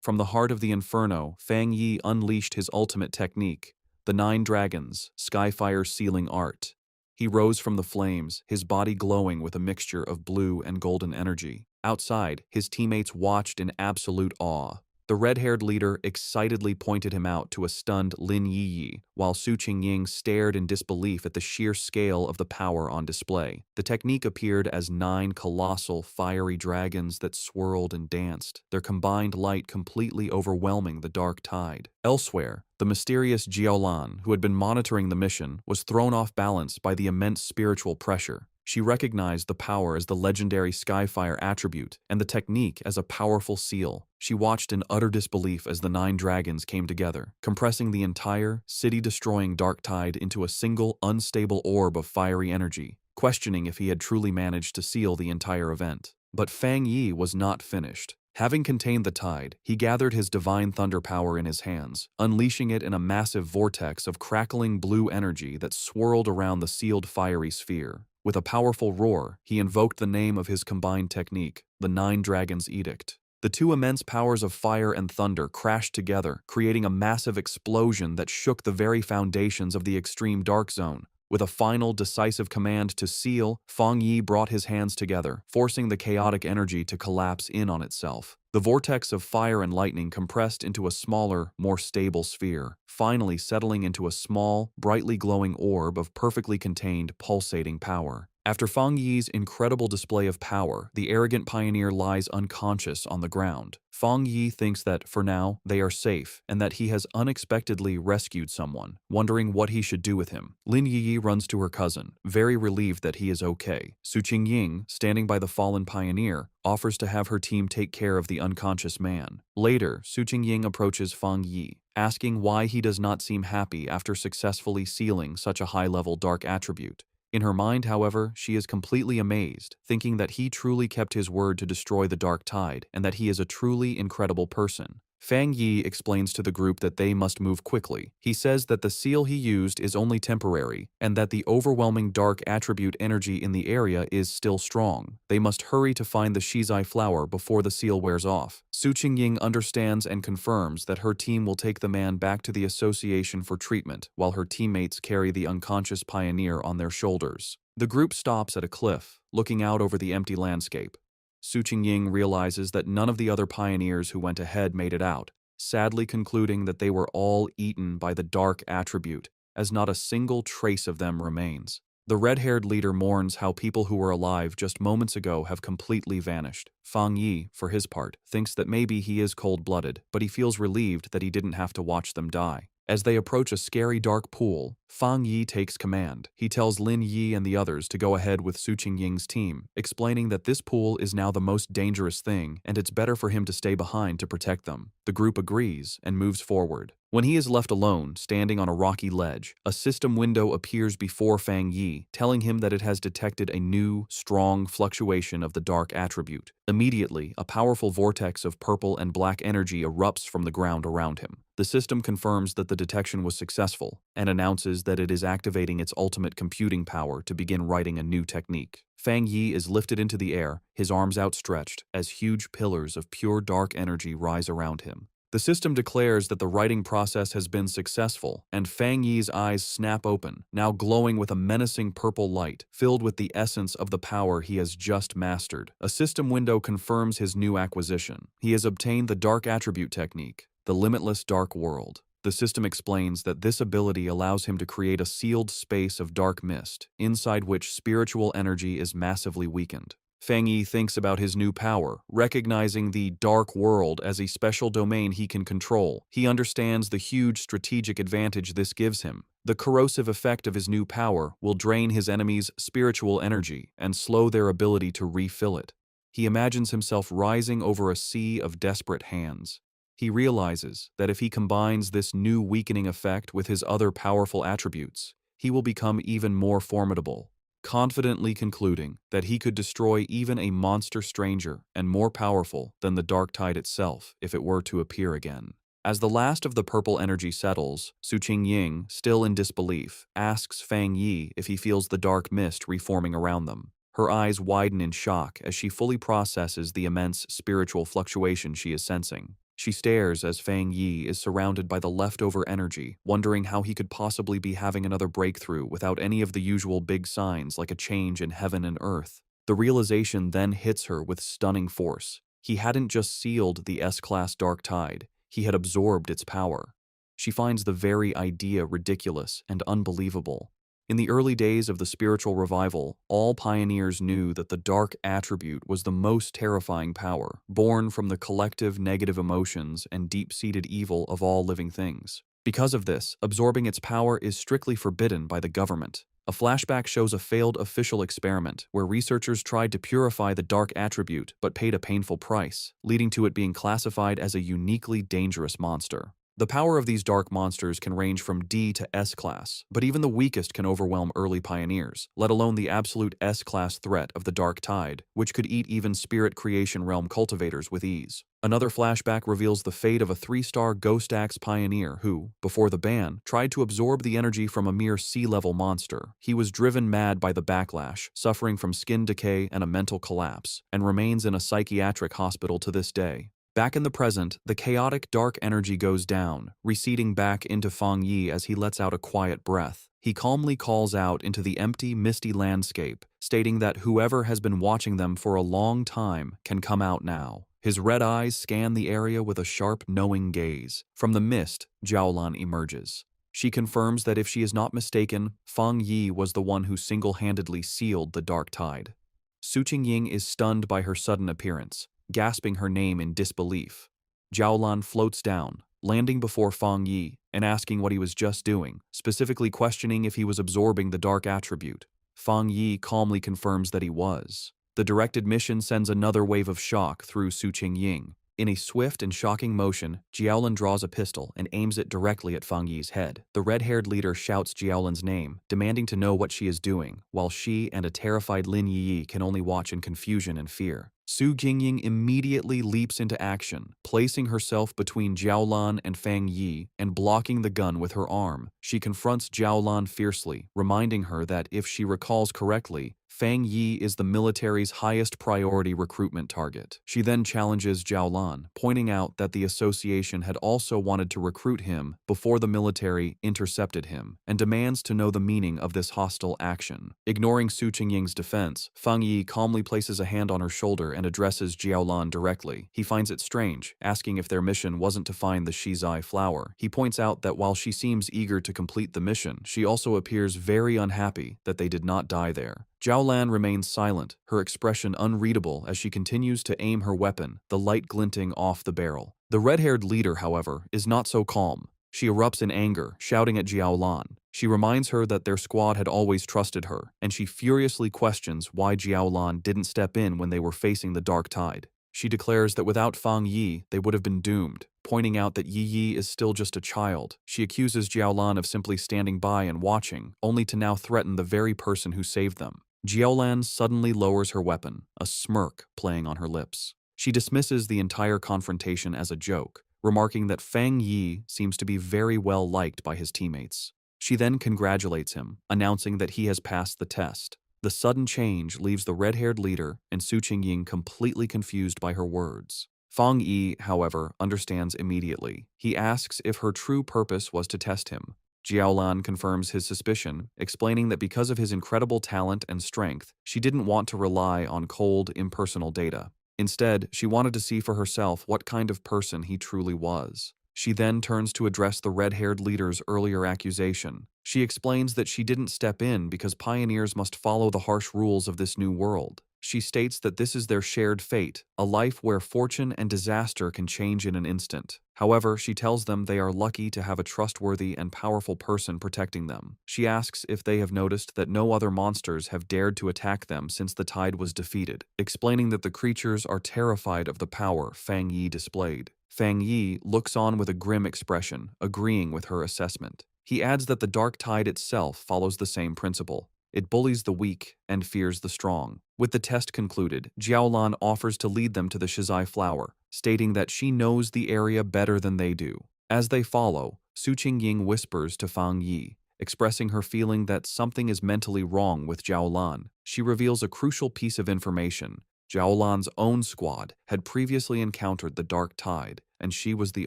From the heart of the inferno, Fang Yi unleashed his ultimate technique, the 9 Dragons, Skyfire Sealing Art. He rose from the flames, his body glowing with a mixture of blue and golden energy. Outside, his teammates watched in absolute awe. The red-haired leader excitedly pointed him out to a stunned Lin Yi, while Su Qingying stared in disbelief at the sheer scale of the power on display. The technique appeared as 9 colossal, fiery dragons that swirled and danced, their combined light completely overwhelming the dark tide. Elsewhere, the mysterious Jiaolan, who had been monitoring the mission, was thrown off balance by the immense spiritual pressure. She recognized the power as the legendary Skyfire attribute and the technique as a powerful seal. She watched in utter disbelief as the 9 dragons came together, compressing the entire, city-destroying dark tide into a single, unstable orb of fiery energy, questioning if he had truly managed to seal the entire event. But Fang Yi was not finished. Having contained the tide, he gathered his divine thunder power in his hands, unleashing it in a massive vortex of crackling blue energy that swirled around the sealed fiery sphere. With a powerful roar, he invoked the name of his combined technique, the 9 Dragons' Edict. The 2 immense powers of fire and thunder crashed together, creating a massive explosion that shook the very foundations of the extreme dark zone. With a final, decisive command to seal, Fang Yi brought his hands together, forcing the chaotic energy to collapse in on itself. The vortex of fire and lightning compressed into a smaller, more stable sphere, finally settling into a small, brightly glowing orb of perfectly contained, pulsating power. After Fang Yi's incredible display of power, the arrogant pioneer lies unconscious on the ground. Fang Yi thinks that, for now, they are safe, and that he has unexpectedly rescued someone, wondering what he should do with him. Lin Yi runs to her cousin, very relieved that he is okay. Su Qingying, standing by the fallen pioneer, offers to have her team take care of the unconscious man. Later, Su Qingying approaches Fang Yi, asking why he does not seem happy after successfully sealing such a high-level dark attribute. In her mind, however, she is completely amazed, thinking that he truly kept his word to destroy the dark tide and that he is a truly incredible person. Fang Yi explains to the group that they must move quickly. He says that the seal he used is only temporary and that the overwhelming dark attribute energy in the area is still strong. They must hurry to find the Shizai flower before the seal wears off. Su Qingying understands and confirms that her team will take the man back to the association for treatment while her teammates carry the unconscious pioneer on their shoulders. The group stops at a cliff, looking out over the empty landscape. Su Qingying realizes that none of the other pioneers who went ahead made it out, sadly concluding that they were all eaten by the dark attribute, as not a single trace of them remains. The red-haired leader mourns how people who were alive just moments ago have completely vanished. Fang Yi, for his part, thinks that maybe he is cold-blooded, but he feels relieved that he didn't have to watch them die. As they approach a scary dark pool, Fang Yi takes command. He tells Lin Yi and the others to go ahead with Su Qingying's team, explaining that this pool is now the most dangerous thing and it's better for him to stay behind to protect them. The group agrees and moves forward. When he is left alone, standing on a rocky ledge, a system window appears before Fang Yi, telling him that it has detected a new, strong fluctuation of the dark attribute. Immediately, a powerful vortex of purple and black energy erupts from the ground around him. The system confirms that the detection was successful and announces that it is activating its ultimate computing power to begin writing a new technique. Fang Yi is lifted into the air, his arms outstretched, as huge pillars of pure dark energy rise around him. The system declares that the writing process has been successful, and Fang Yi's eyes snap open, now glowing with a menacing purple light, filled with the essence of the power he has just mastered. A system window confirms his new acquisition. He has obtained the Dark Attribute technique, the limitless dark world. The system explains that this ability allows him to create a sealed space of dark mist, inside which spiritual energy is massively weakened. Fang Yi thinks about his new power, recognizing the dark world as a special domain he can control. He understands the huge strategic advantage this gives him. The corrosive effect of his new power will drain his enemies' spiritual energy and slow their ability to refill it. He imagines himself rising over a sea of desperate hands. He realizes that if he combines this new weakening effect with his other powerful attributes, he will become even more formidable, confidently concluding that he could destroy even a monster stranger and more powerful than the dark tide itself if it were to appear again. As the last of the purple energy settles, Su Qingying, still in disbelief, asks Fang Yi if he feels the dark mist reforming around them. Her eyes widen in shock as she fully processes the immense spiritual fluctuation she is sensing. She stares as Fang Yi is surrounded by the leftover energy, wondering how he could possibly be having another breakthrough without any of the usual big signs like a change in heaven and earth. The realization then hits her with stunning force. He hadn't just sealed the S-class dark tide, he had absorbed its power. She finds the very idea ridiculous and unbelievable. In the early days of the spiritual revival, all pioneers knew that the dark attribute was the most terrifying power, born from the collective negative emotions and deep-seated evil of all living things. Because of this, absorbing its power is strictly forbidden by the government. A flashback shows a failed official experiment where researchers tried to purify the dark attribute but paid a painful price, leading to it being classified as a uniquely dangerous monster. The power of these dark monsters can range from D to S class, but even the weakest can overwhelm early pioneers, let alone the absolute S-class threat of the Dark Tide, which could eat even Spirit Creation Realm cultivators with ease. Another flashback reveals the fate of a 3-star Ghost Axe pioneer who, before the ban, tried to absorb the energy from a mere sea-level monster. He was driven mad by the backlash, suffering from skin decay and a mental collapse, and remains in a psychiatric hospital to this day. Back in the present, the chaotic dark energy goes down, receding back into Fang Yi as he lets out a quiet breath. He calmly calls out into the empty, misty landscape, stating that whoever has been watching them for a long time can come out now. His red eyes scan the area with a sharp, knowing gaze. From the mist, Jiaolan emerges. She confirms that if she is not mistaken, Fang Yi was the one who single-handedly sealed the Dark Tide. Su Qingying is stunned by her sudden appearance, gasping her name in disbelief. Jiaolan floats down, landing before Fang Yi and asking what he was just doing, specifically questioning if he was absorbing the dark attribute. Fang Yi calmly confirms that he was. The directed mission sends another wave of shock through Su Qingying. In a swift and shocking motion, Jiaolan draws a pistol and aims it directly at Fang Yi's head. The red-haired leader shouts Jiaolan's name, demanding to know what she is doing, while she and a terrified Lin Yi can only watch in confusion and fear. Su Qingying immediately leaps into action, placing herself between Jiaolan and Fang Yi and blocking the gun with her arm. She confronts Jiaolan fiercely, reminding her that if she recalls correctly, Fang Yi is the military's highest priority recruitment target. She then challenges Jiaolan, pointing out that the association had also wanted to recruit him before the military intercepted him, and demands to know the meaning of this hostile action. Ignoring Su Qingying's defense, Fang Yi calmly places a hand on her shoulder and addresses Jiaolan directly. He finds it strange, asking if their mission wasn't to find the Shizai flower. He points out that while she seems eager to complete the mission, she also appears very unhappy that they did not die there. Jiaolan remains silent, her expression unreadable as she continues to aim her weapon, the light glinting off the barrel. The red-haired leader, however, is not so calm. She erupts in anger, shouting at Jiaolan. She reminds her that their squad had always trusted her, and she furiously questions why Jiaolan didn't step in when they were facing the Dark Tide. She declares that without Fang Yi, they would have been doomed, pointing out that Yi is still just a child. She accuses Jiaolan of simply standing by and watching, only to now threaten the very person who saved them. Jiaolan suddenly lowers her weapon, a smirk playing on her lips. She dismisses the entire confrontation as a joke, remarking that Fang Yi seems to be very well liked by his teammates. She then congratulates him, announcing that he has passed the test. The sudden change leaves the red-haired leader and Su Qingying completely confused by her words. Fang Yi, however, understands immediately. He asks if her true purpose was to test him. Jiaolan confirms his suspicion, explaining that because of his incredible talent and strength, she didn't want to rely on cold, impersonal data. Instead, she wanted to see for herself what kind of person he truly was. She then turns to address the red-haired leader's earlier accusation. She explains that she didn't step in because pioneers must follow the harsh rules of this new world. She states that this is their shared fate, a life where fortune and disaster can change in an instant. However, she tells them they are lucky to have a trustworthy and powerful person protecting them. She asks if they have noticed that no other monsters have dared to attack them since the tide was defeated, explaining that the creatures are terrified of the power Fang Yi displayed. Fang Yi looks on with a grim expression, agreeing with her assessment. He adds that the Dark Tide itself follows the same principle. It bullies the weak and fears the strong. With the test concluded, Jiaolan offers to lead them to the Shizai flower, stating that she knows the area better than they do. As they follow, Su Qingying whispers to Fang Yi, expressing her feeling that something is mentally wrong with Jiaolan. She reveals a crucial piece of information. Jiaolan's own squad had previously encountered the Dark Tide, and she was the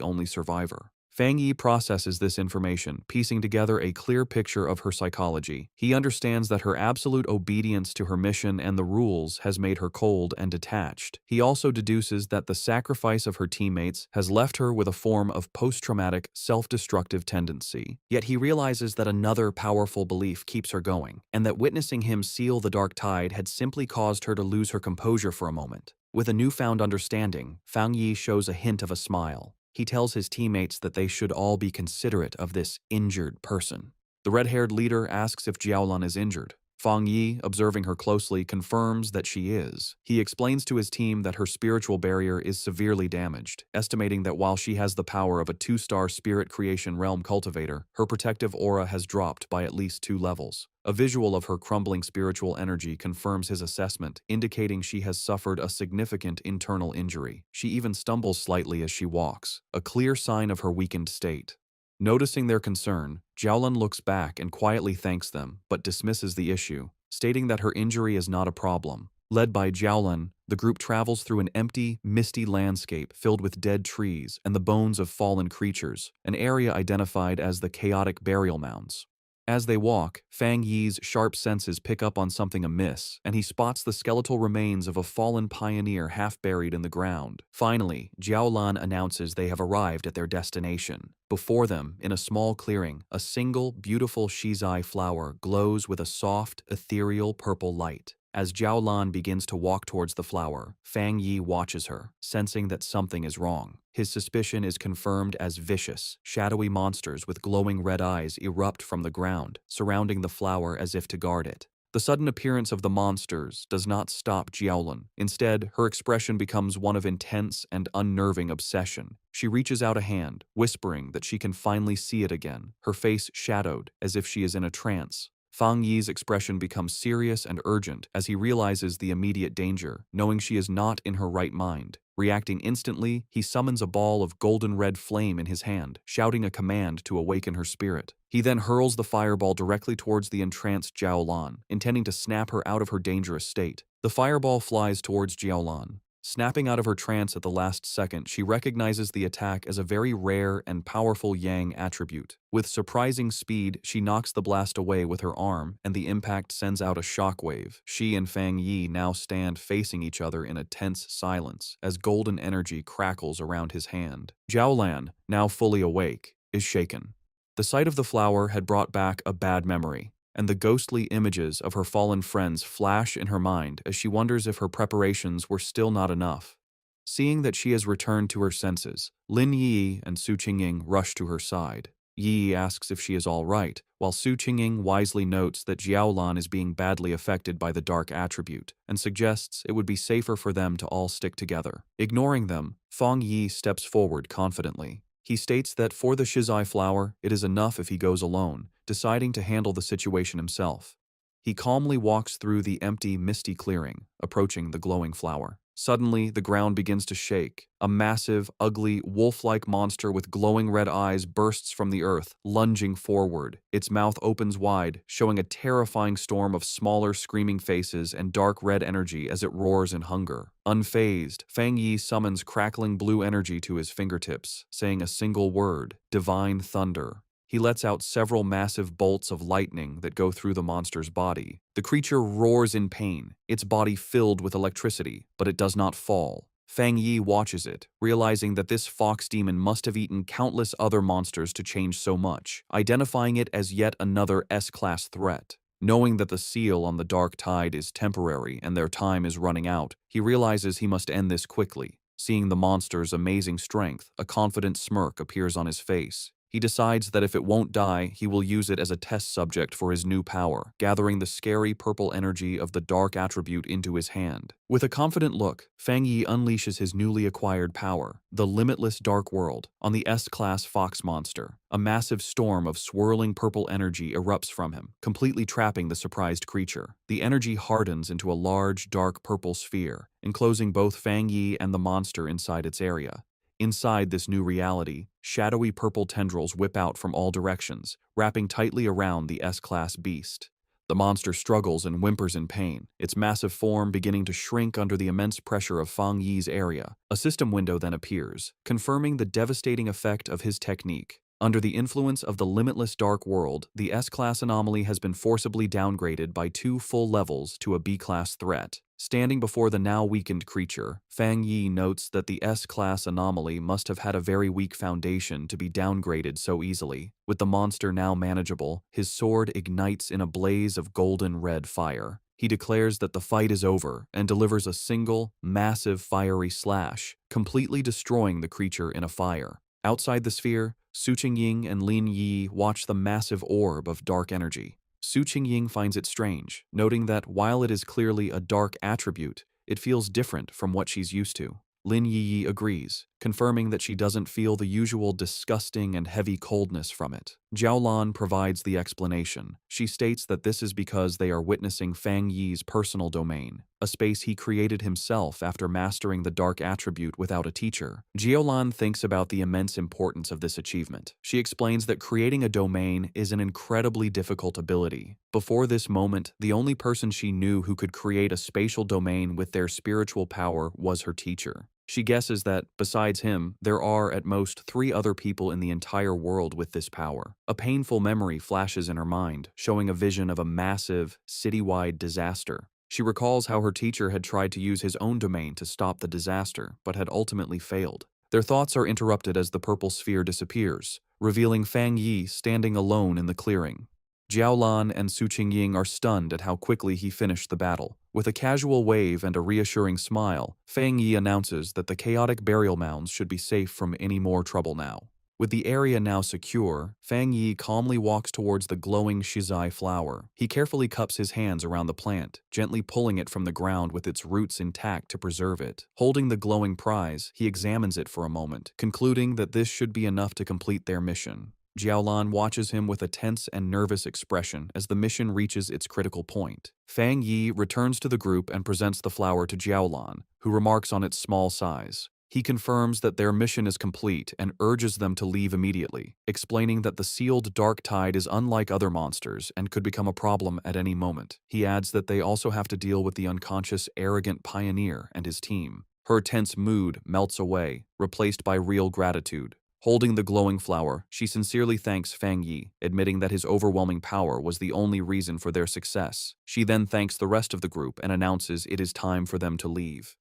only survivor. Fang Yi processes this information, piecing together a clear picture of her psychology. He understands that her absolute obedience to her mission and the rules has made her cold and detached. He also deduces that the sacrifice of her teammates has left her with a form of post-traumatic, self-destructive tendency. Yet he realizes that another powerful belief keeps her going, and that witnessing him seal the Dark Tide had simply caused her to lose her composure for a moment. With a newfound understanding, Fang Yi shows a hint of a smile. He tells his teammates that they should all be considerate of this injured person. The red-haired leader asks if Jiaolan is injured. Fang Yi, observing her closely, confirms that she is. He explains to his team that her spiritual barrier is severely damaged, estimating that while she has the power of a 2-star spirit creation realm cultivator, her protective aura has dropped by at least 2 levels. A visual of her crumbling spiritual energy confirms his assessment, indicating she has suffered a significant internal injury. She even stumbles slightly as she walks, a clear sign of her weakened state. Noticing their concern, Jiaolan looks back and quietly thanks them, but dismisses the issue, stating that her injury is not a problem. Led by Jiaolan, the group travels through an empty, misty landscape filled with dead trees and the bones of fallen creatures, an area identified as the chaotic burial mounds. As they walk, Fang Yi's sharp senses pick up on something amiss, and he spots the skeletal remains of a fallen pioneer half buried in the ground. Finally, Jiaolan announces they have arrived at their destination. Before them, in a small clearing, a single, beautiful shizai flower glows with a soft, ethereal purple light. As Jiaolan begins to walk towards the flower, Fang Yi watches her, sensing that something is wrong. His suspicion is confirmed as vicious, shadowy monsters with glowing red eyes erupt from the ground, surrounding the flower as if to guard it. The sudden appearance of the monsters does not stop Jiaolan. Instead, her expression becomes one of intense and unnerving obsession. She reaches out a hand, whispering that she can finally see it again, her face shadowed as if she is in a trance. Fang Yi's expression becomes serious and urgent as he realizes the immediate danger, knowing she is not in her right mind. Reacting instantly, he summons a ball of golden red flame in his hand, shouting a command to awaken her spirit. He then hurls the fireball directly towards the entranced Jiaolan, intending to snap her out of her dangerous state. The fireball flies towards Jiaolan. Snapping out of her trance at the last second, she recognizes the attack as a very rare and powerful Yang attribute. With surprising speed, she knocks the blast away with her arm, and the impact sends out a shockwave. She and Fang Yi now stand facing each other in a tense silence, as golden energy crackles around his hand. Jiaolan, now fully awake, is shaken. The sight of the flower had brought back a bad memory, and the ghostly images of her fallen friends flash in her mind as she wonders if her preparations were still not enough. Seeing that she has returned to her senses, Lin Yi and Su Qingying rush to her side. Yi asks if she is all right, while Su Qingying wisely notes that Jiaolan is being badly affected by the dark attribute, and suggests it would be safer for them to all stick together. Ignoring them, Fang Yi steps forward confidently. He states that for the shizai flower, it is enough if he goes alone, deciding to handle the situation himself. He calmly walks through the empty, misty clearing, approaching the glowing flower. Suddenly, the ground begins to shake. A massive, ugly, wolf-like monster with glowing red eyes bursts from the earth, lunging forward. Its mouth opens wide, showing a terrifying storm of smaller, screaming faces and dark red energy as it roars in hunger. Unfazed, Fang Yi summons crackling blue energy to his fingertips, saying a single word: divine thunder. He lets out several massive bolts of lightning that go through the monster's body. The creature roars in pain, its body filled with electricity, but it does not fall. Fang Yi watches it, realizing that this fox demon must have eaten countless other monsters to change so much, identifying it as yet another S-class threat. Knowing that the seal on the dark tide is temporary and their time is running out, he realizes he must end this quickly. Seeing the monster's amazing strength, a confident smirk appears on his face. He decides that if it won't die, he will use it as a test subject for his new power, gathering the scary purple energy of the dark attribute into his hand. With a confident look, Fang Yi unleashes his newly acquired power, the limitless dark world, on the S-class fox monster. A massive storm of swirling purple energy erupts from him, completely trapping the surprised creature. The energy hardens into a large, dark purple sphere, enclosing both Fang Yi and the monster inside its area. Inside this new reality, shadowy purple tendrils whip out from all directions, wrapping tightly around the S-class beast. The monster struggles and whimpers in pain, its massive form beginning to shrink under the immense pressure of Fang Yi's area. A system window then appears, confirming the devastating effect of his technique. Under the influence of the limitless dark world, the S-class anomaly has been forcibly downgraded by 2 full levels to a B-class threat. Standing before the now weakened creature, Fang Yi notes that the S-class anomaly must have had a very weak foundation to be downgraded so easily. With the monster now manageable, his sword ignites in a blaze of golden red fire. He declares that the fight is over and delivers a single, massive fiery slash, completely destroying the creature in a fire. Outside the sphere, Su Qingying and Lin Yi watch the massive orb of dark energy. Su Qingying finds it strange, noting that while it is clearly a dark attribute, it feels different from what she's used to. Lin Yi agrees, confirming that she doesn't feel the usual disgusting and heavy coldness from it. Jiaolan provides the explanation. She states that this is because they are witnessing Fang Yi's personal domain, a space he created himself after mastering the dark attribute without a teacher. Jiaolan thinks about the immense importance of this achievement. She explains that creating a domain is an incredibly difficult ability. Before this moment, the only person she knew who could create a spatial domain with their spiritual power was her teacher. She guesses that, besides him, there are at most 3 other people in the entire world with this power. A painful memory flashes in her mind, showing a vision of a massive, citywide disaster. She recalls how her teacher had tried to use his own domain to stop the disaster, but had ultimately failed. Their thoughts are interrupted as the purple sphere disappears, revealing Fang Yi standing alone in the clearing. Jiaolan and Su Qingying are stunned at how quickly he finished the battle. With a casual wave and a reassuring smile, Fang Yi announces that the chaotic burial mounds should be safe from any more trouble now. With the area now secure, Fang Yi calmly walks towards the glowing shizai flower. He carefully cups his hands around the plant, gently pulling it from the ground with its roots intact to preserve it. Holding the glowing prize, he examines it for a moment, concluding that this should be enough to complete their mission. Jiaolan watches him with a tense and nervous expression as the mission reaches its critical point. Fang Yi returns to the group and presents the flower to Jiaolan, who remarks on its small size. He confirms that their mission is complete and urges them to leave immediately, explaining that the sealed dark tide is unlike other monsters and could become a problem at any moment. He adds that they also have to deal with the unconscious, arrogant pioneer and his team. Her tense mood melts away, replaced by real gratitude. Holding the glowing flower, she sincerely thanks Fang Yi, admitting that his overwhelming power was the only reason for their success. She then thanks the rest of the group and announces it is time for them to leave.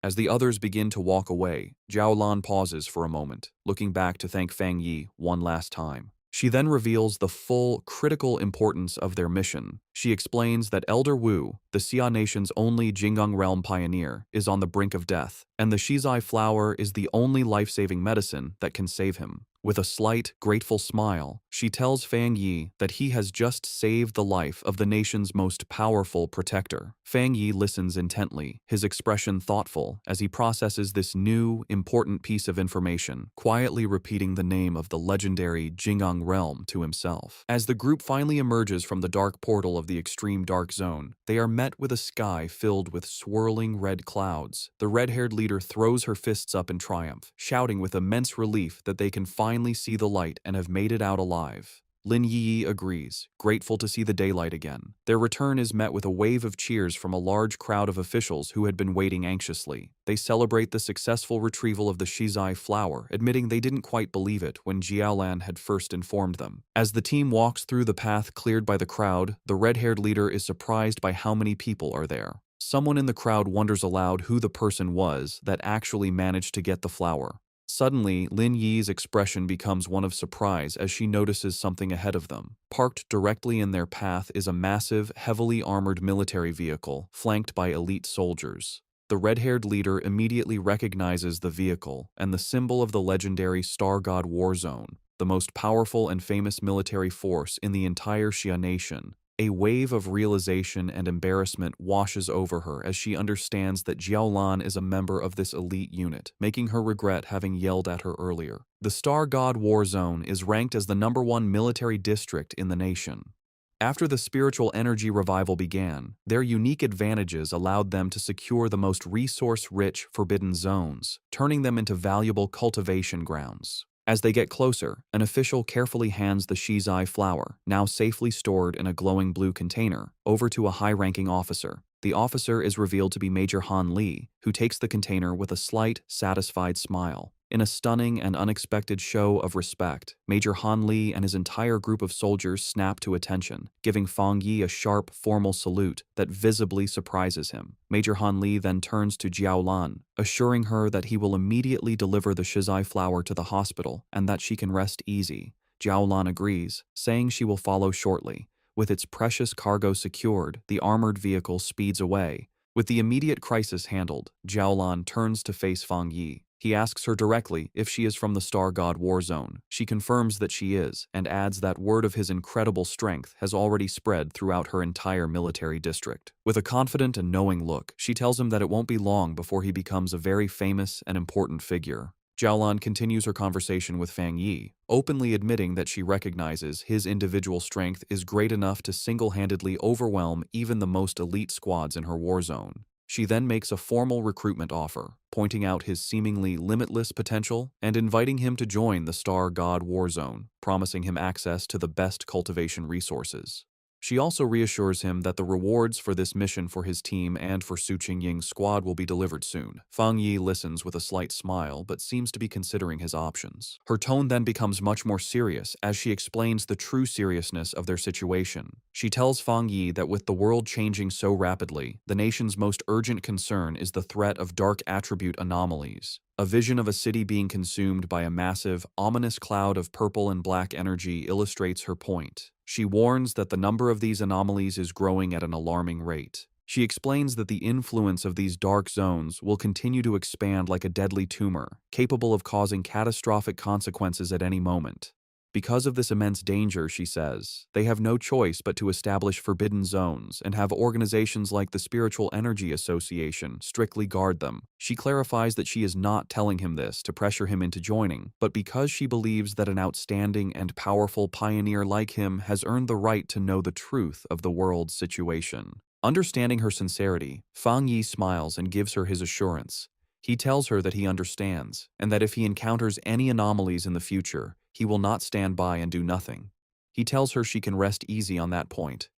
As the others begin to walk away, Jiaolan pauses for a moment, looking back to thank Fang Yi one last time. She then reveals the full, critical importance of their mission. She explains that Elder Wu, the Xia Nation's only Jinggang realm pioneer, is on the brink of death, and the shizai flower is the only life-saving medicine that can save him. With a slight, grateful smile, she tells Fang Yi that he has just saved the life of the nation's most powerful protector. Fang Yi listens intently, his expression thoughtful as he processes this new, important piece of information, quietly repeating the name of the legendary Jinggang realm to himself. As the group finally emerges from the dark portal of the extreme dark zone, they are met with a sky filled with swirling red clouds. The red-haired leader throws her fists up in triumph, shouting with immense relief that they can finally see the light and have made it out alive. Lin Yi agrees, grateful to see the daylight again. Their return is met with a wave of cheers from a large crowd of officials who had been waiting anxiously. They celebrate the successful retrieval of the shizai flower, admitting they didn't quite believe it when Jiaolan had first informed them. As the team walks through the path cleared by the crowd, the red-haired leader is surprised by how many people are there. Someone in the crowd wonders aloud who the person was that actually managed to get the flower. Suddenly, Lin Yi's expression becomes one of surprise as she notices something ahead of them. Parked directly in their path is a massive, heavily armored military vehicle, flanked by elite soldiers. The red-haired leader immediately recognizes the vehicle and the symbol of the legendary Star God War Zone, the most powerful and famous military force in the entire Xia Nation. A wave of realization and embarrassment washes over her as she understands that Jiaolan is a member of this elite unit, making her regret having yelled at her earlier. The Star God War Zone is ranked as the #1 military district in the nation. After the spiritual energy revival began, their unique advantages allowed them to secure the most resource-rich forbidden zones, turning them into valuable cultivation grounds. As they get closer, an official carefully hands the shizai flower, now safely stored in a glowing blue container, over to a high-ranking officer. The officer is revealed to be Major Han Li, who takes the container with a slight, satisfied smile. In a stunning and unexpected show of respect, Major Han Li and his entire group of soldiers snap to attention, giving Fang Yi a sharp, formal salute that visibly surprises him. Major Han Li then turns to Jiaolan, assuring her that he will immediately deliver the shizai flower to the hospital and that she can rest easy. Jiaolan agrees, saying she will follow shortly. With its precious cargo secured, the armored vehicle speeds away. With the immediate crisis handled, Jiaolan turns to face Fang Yi. He asks her directly if she is from the Star God War Zone. She confirms that she is, and adds that word of his incredible strength has already spread throughout her entire military district. With a confident and knowing look, she tells him that it won't be long before he becomes a very famous and important figure. Jiaolan continues her conversation with Fang Yi, openly admitting that she recognizes his individual strength is great enough to single-handedly overwhelm even the most elite squads in her war zone. She then makes a formal recruitment offer, pointing out his seemingly limitless potential and inviting him to join the Star God War Zone, promising him access to the best cultivation resources. She also reassures him that the rewards for this mission for his team and for Su Qingying's squad will be delivered soon. Fang Yi listens with a slight smile but seems to be considering his options. Her tone then becomes much more serious as she explains the true seriousness of their situation. She tells Fang Yi that with the world changing so rapidly, the nation's most urgent concern is the threat of dark attribute anomalies. A vision of a city being consumed by a massive, ominous cloud of purple and black energy illustrates her point. She warns that the number of these anomalies is growing at an alarming rate. She explains that the influence of these dark zones will continue to expand like a deadly tumor, capable of causing catastrophic consequences at any moment. Because of this immense danger, she says, they have no choice but to establish forbidden zones and have organizations like the Spiritual Energy Association strictly guard them. She clarifies that she is not telling him this to pressure him into joining, but because she believes that an outstanding and powerful pioneer like him has earned the right to know the truth of the world's situation. Understanding her sincerity, Fang Yi smiles and gives her his assurance. He tells her that he understands, and that if he encounters any anomalies in the future, he will not stand by and do nothing. He tells her she can rest easy on that point.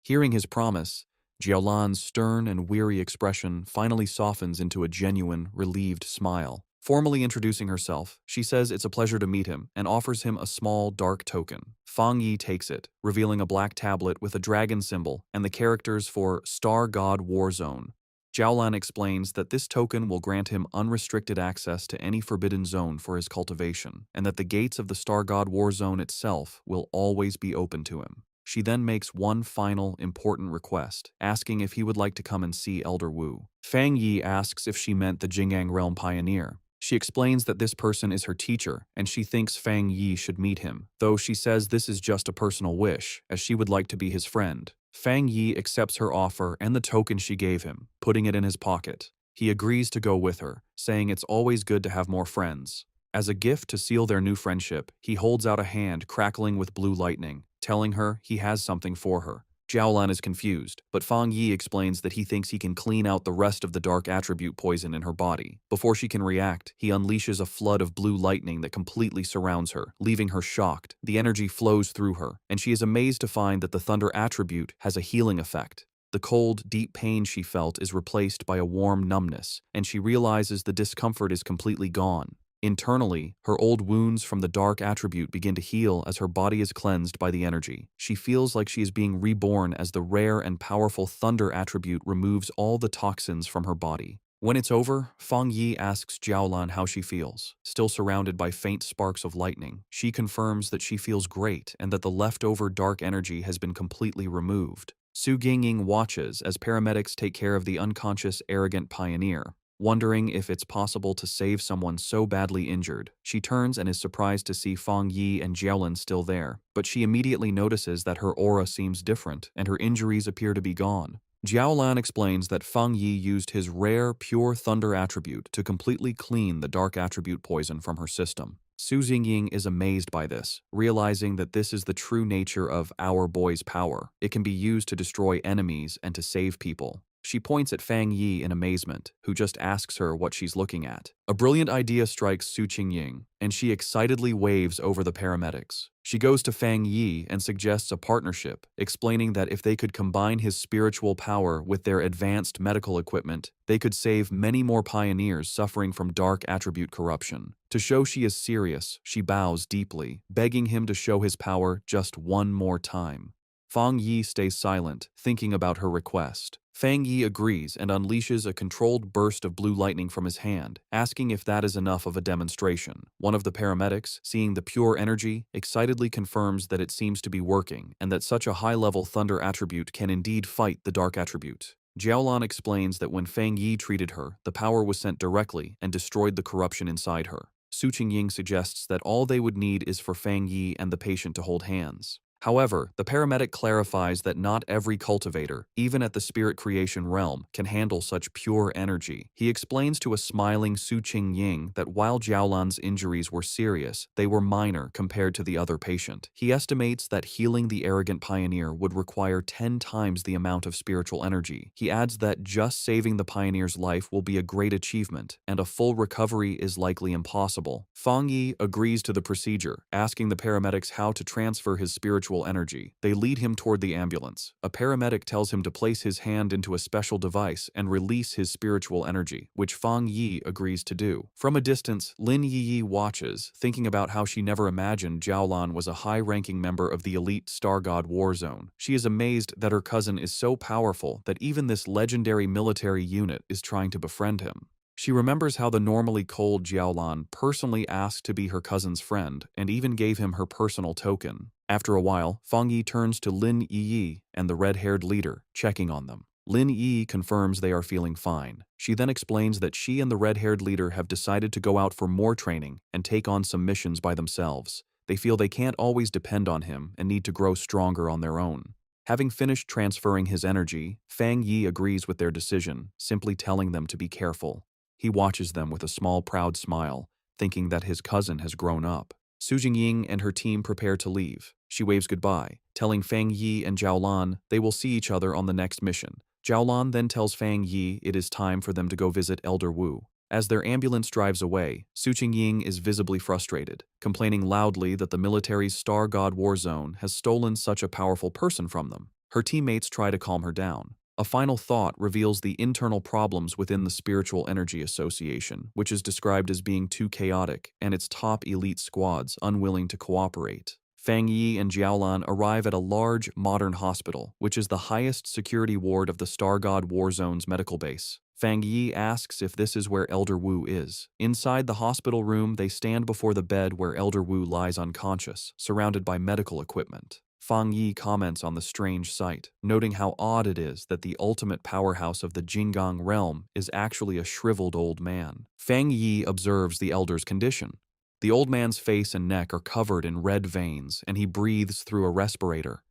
Hearing his promise, Jiaolan's stern and weary expression finally softens into a genuine, relieved smile. Formally introducing herself, she says it's a pleasure to meet him and offers him a small, dark token. Fang Yi takes it, revealing a black tablet with a dragon symbol and the characters for Star God War Zone. Jiaolan explains that this token will grant him unrestricted access to any forbidden zone for his cultivation, and that the gates of the Star God War Zone itself will always be open to him. She then makes one final, important request, asking if he would like to come and see Elder Wu. Fang Yi asks if she meant the Jing'an Realm Pioneer. She explains that this person is her teacher, and she thinks Fang Yi should meet him, though she says this is just a personal wish, as she would like to be his friend. Fang Yi accepts her offer and the token she gave him, putting it in his pocket. He agrees to go with her, saying it's always good to have more friends. As a gift to seal their new friendship, he holds out a hand crackling with blue lightning, telling her he has something for her. Jiaolan is confused, but Fang Yi explains that he thinks he can clean out the rest of the dark attribute poison in her body. Before she can react, he unleashes a flood of blue lightning that completely surrounds her, leaving her shocked. The energy flows through her, and she is amazed to find that the thunder attribute has a healing effect. The cold, deep pain she felt is replaced by a warm numbness, and she realizes the discomfort is completely gone. Internally, her old wounds from the dark attribute begin to heal as her body is cleansed by the energy. She feels like she is being reborn as the rare and powerful thunder attribute removes all the toxins from her body. When it's over, Fang Yi asks Jiaolan how she feels. Still surrounded by faint sparks of lightning, she confirms that she feels great and that the leftover dark energy has been completely removed. Su Qingying watches as paramedics take care of the unconscious, arrogant pioneer. Wondering if it's possible to save someone so badly injured, she turns and is surprised to see Fang Yi and Jiaolan still there, but she immediately notices that her aura seems different and her injuries appear to be gone. Jiaolan explains that Fang Yi used his rare, pure thunder attribute to completely clean the dark attribute poison from her system. Su Qingying is amazed by this, realizing that this is the true nature of our boy's power. It can be used to destroy enemies and to save people. She points at Fang Yi in amazement, who just asks her what she's looking at. A brilliant idea strikes Su Qingying, and she excitedly waves over the paramedics. She goes to Fang Yi and suggests a partnership, explaining that if they could combine his spiritual power with their advanced medical equipment, they could save many more pioneers suffering from dark attribute corruption. To show she is serious, she bows deeply, begging him to show his power just one more time. Fang Yi stays silent, thinking about her request. Fang Yi agrees and unleashes a controlled burst of blue lightning from his hand, asking if that is enough of a demonstration. One of the paramedics, seeing the pure energy, excitedly confirms that it seems to be working and that such a high-level thunder attribute can indeed fight the dark attribute. Jiaolan explains that when Fang Yi treated her, the power was sent directly and destroyed the corruption inside her. Su Qingying suggests that all they would need is for Fang Yi and the patient to hold hands. However, the paramedic clarifies that not every cultivator, even at the spirit creation realm, can handle such pure energy. He explains to a smiling Su Qingying that while Jiaolan's injuries were serious, they were minor compared to the other patient. He estimates that healing the arrogant pioneer would require 10 times the amount of spiritual energy. He adds that just saving the pioneer's life will be a great achievement, and a full recovery is likely impossible. Fang Yi agrees to the procedure, asking the paramedics how to transfer his spiritual energy. They lead him toward the ambulance. A paramedic tells him to place his hand into a special device and release his spiritual energy, which Fang Yi agrees to do. From a distance, Lin Yi watches, thinking about how she never imagined Jiaolan was a high-ranking member of the elite Star God War Zone. She is amazed that her cousin is so powerful that even this legendary military unit is trying to befriend him. She remembers how the normally cold Jiaolan personally asked to be her cousin's friend and even gave him her personal token. After a while, Fang Yi turns to Lin Yi and the red-haired leader, checking on them. Lin Yi confirms they are feeling fine. She then explains that she and the red-haired leader have decided to go out for more training and take on some missions by themselves. They feel they can't always depend on him and need to grow stronger on their own. Having finished transferring his energy, Fang Yi agrees with their decision, simply telling them to be careful. He watches them with a small, proud smile, thinking that his cousin has grown up. Su Jingying and her team prepare to leave. She waves goodbye, telling Fang Yi and Jiaolan they will see each other on the next mission. Jiaolan then tells Fang Yi it is time for them to go visit Elder Wu. As their ambulance drives away, Su Qingying is visibly frustrated, complaining loudly that the military's Star God War Zone has stolen such a powerful person from them. Her teammates try to calm her down. A final thought reveals the internal problems within the Spiritual Energy Association, which is described as being too chaotic, and its top elite squads unwilling to cooperate. Fang Yi and Jiaolan arrive at a large, modern hospital, which is the highest security ward of the Star God War Zone's medical base. Fang Yi asks if this is where Elder Wu is. Inside the hospital room, they stand before the bed where Elder Wu lies unconscious, surrounded by medical equipment. Fang Yi comments on the strange sight, noting how odd it is that the ultimate powerhouse of the Jinggang realm is actually a shriveled old man. Fang Yi observes the elder's condition. The old man's face and neck are covered in red veins, and he breathes through a respirator.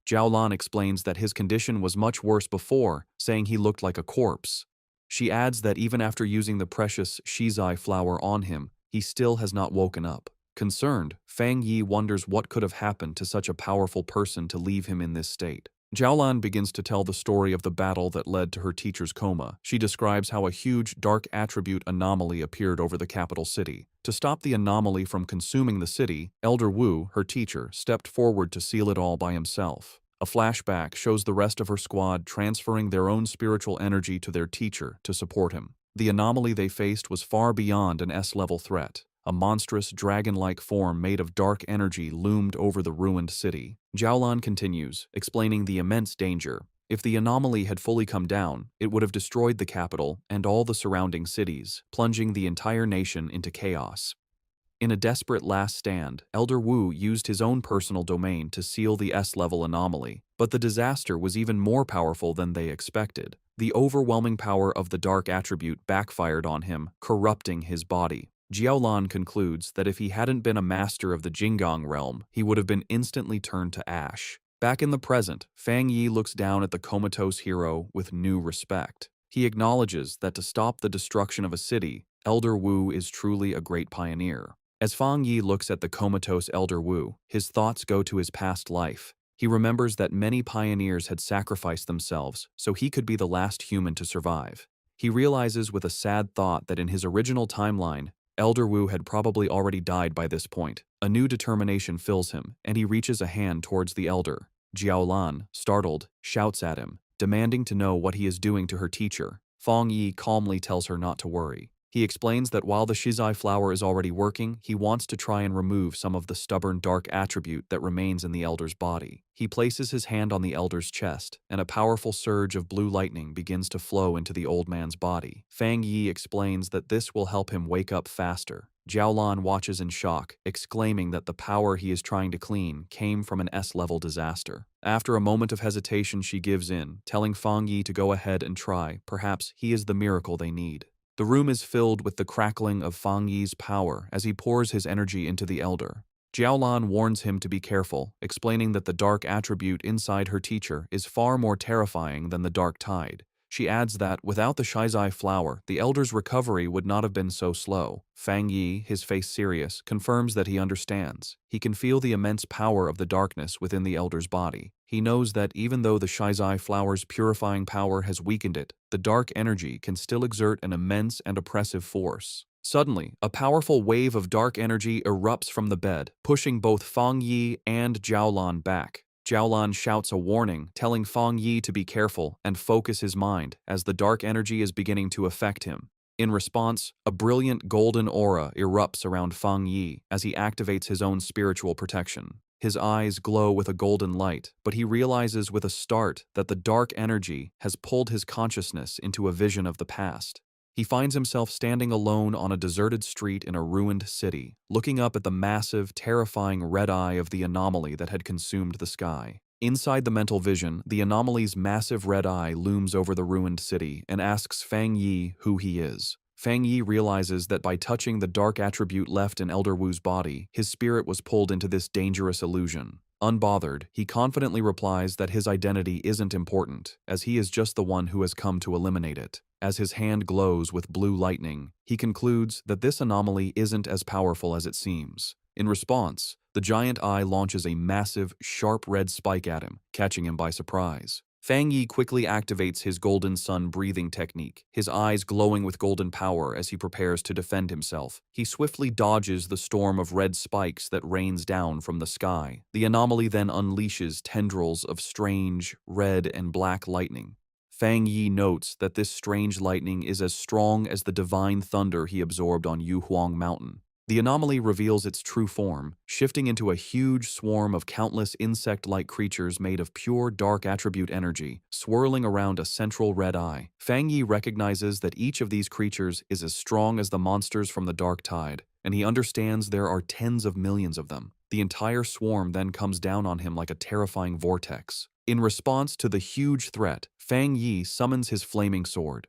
Jiaolan explains that his condition was much worse before, saying he looked like a corpse. She adds that even after using the precious shizai flower on him, he still has not woken up. Concerned, Fang Yi wonders what could have happened to such a powerful person to leave him in this state. Jiaolan begins to tell the story of the battle that led to her teacher's coma. She describes how a huge dark attribute anomaly appeared over the capital city. To stop the anomaly from consuming the city, Elder Wu, her teacher, stepped forward to seal it all by himself. A flashback shows the rest of her squad transferring their own spiritual energy to their teacher to support him. The anomaly they faced was far beyond an S-level threat. A monstrous, dragon-like form made of dark energy loomed over the ruined city. Jiaolan continues, explaining the immense danger. If the anomaly had fully come down, it would have destroyed the capital and all the surrounding cities, plunging the entire nation into chaos. In a desperate last stand, Elder Wu used his own personal domain to seal the S-level anomaly, but the disaster was even more powerful than they expected. The overwhelming power of the dark attribute backfired on him, corrupting his body. Jiaolan concludes that if he hadn't been a master of the Jinggang realm, he would have been instantly turned to ash. Back in the present, Fang Yi looks down at the comatose hero with new respect. He acknowledges that to stop the destruction of a city, Elder Wu is truly a great pioneer. As Fang Yi looks at the comatose Elder Wu, his thoughts go to his past life. He remembers that many pioneers had sacrificed themselves so he could be the last human to survive. He realizes with a sad thought that in his original timeline, Elder Wu had probably already died by this point. A new determination fills him, and he reaches a hand towards the elder. Jiaolan, startled, shouts at him, demanding to know what he is doing to her teacher. Fang Yi calmly tells her not to worry. He explains that while the shizai flower is already working, he wants to try and remove some of the stubborn dark attribute that remains in the elder's body. He places his hand on the elder's chest, and a powerful surge of blue lightning begins to flow into the old man's body. Fang Yi explains that this will help him wake up faster. Jiaolan watches in shock, exclaiming that the power he is trying to clean came from an S-level disaster. After a moment of hesitation, she gives in, telling Fang Yi to go ahead and try. Perhaps he is the miracle they need. The room is filled with the crackling of Fang Yi's power as he pours his energy into the elder. Jiaolan warns him to be careful, explaining that the dark attribute inside her teacher is far more terrifying than the dark tide. She adds that, without the Shizai flower, the elder's recovery would not have been so slow. Fang Yi, his face serious, confirms that he understands. He can feel the immense power of the darkness within the elder's body. He knows that even though the Shizai flower's purifying power has weakened it, the dark energy can still exert an immense and oppressive force. Suddenly, a powerful wave of dark energy erupts from the bed, pushing both Fang Yi and Jiaolan back. Jiaolan shouts a warning, telling Fang Yi to be careful and focus his mind as the dark energy is beginning to affect him. In response, a brilliant golden aura erupts around Fang Yi as he activates his own spiritual protection. His eyes glow with a golden light, but he realizes with a start that the dark energy has pulled his consciousness into a vision of the past. He finds himself standing alone on a deserted street in a ruined city, looking up at the massive, terrifying red eye of the anomaly that had consumed the sky. Inside the mental vision, the anomaly's massive red eye looms over the ruined city and asks Fang Yi who he is. Fang Yi realizes that by touching the dark attribute left in Elder Wu's body, his spirit was pulled into this dangerous illusion. Unbothered, he confidently replies that his identity isn't important, as he is just the one who has come to eliminate it. As his hand glows with blue lightning, he concludes that this anomaly isn't as powerful as it seems. In response, the giant eye launches a massive, sharp red spike at him, catching him by surprise. Fang Yi quickly activates his golden sun breathing technique, his eyes glowing with golden power as he prepares to defend himself. He swiftly dodges the storm of red spikes that rains down from the sky. The anomaly then unleashes tendrils of strange, red and black lightning. Fang Yi notes that this strange lightning is as strong as the divine thunder he absorbed on Yuhuang Mountain. The anomaly reveals its true form, shifting into a huge swarm of countless insect-like creatures made of pure dark attribute energy, swirling around a central red eye. Fang Yi recognizes that each of these creatures is as strong as the monsters from the dark tide, and he understands there are tens of millions of them. The entire swarm then comes down on him like a terrifying vortex. In response to the huge threat, Fang Yi summons his flaming sword.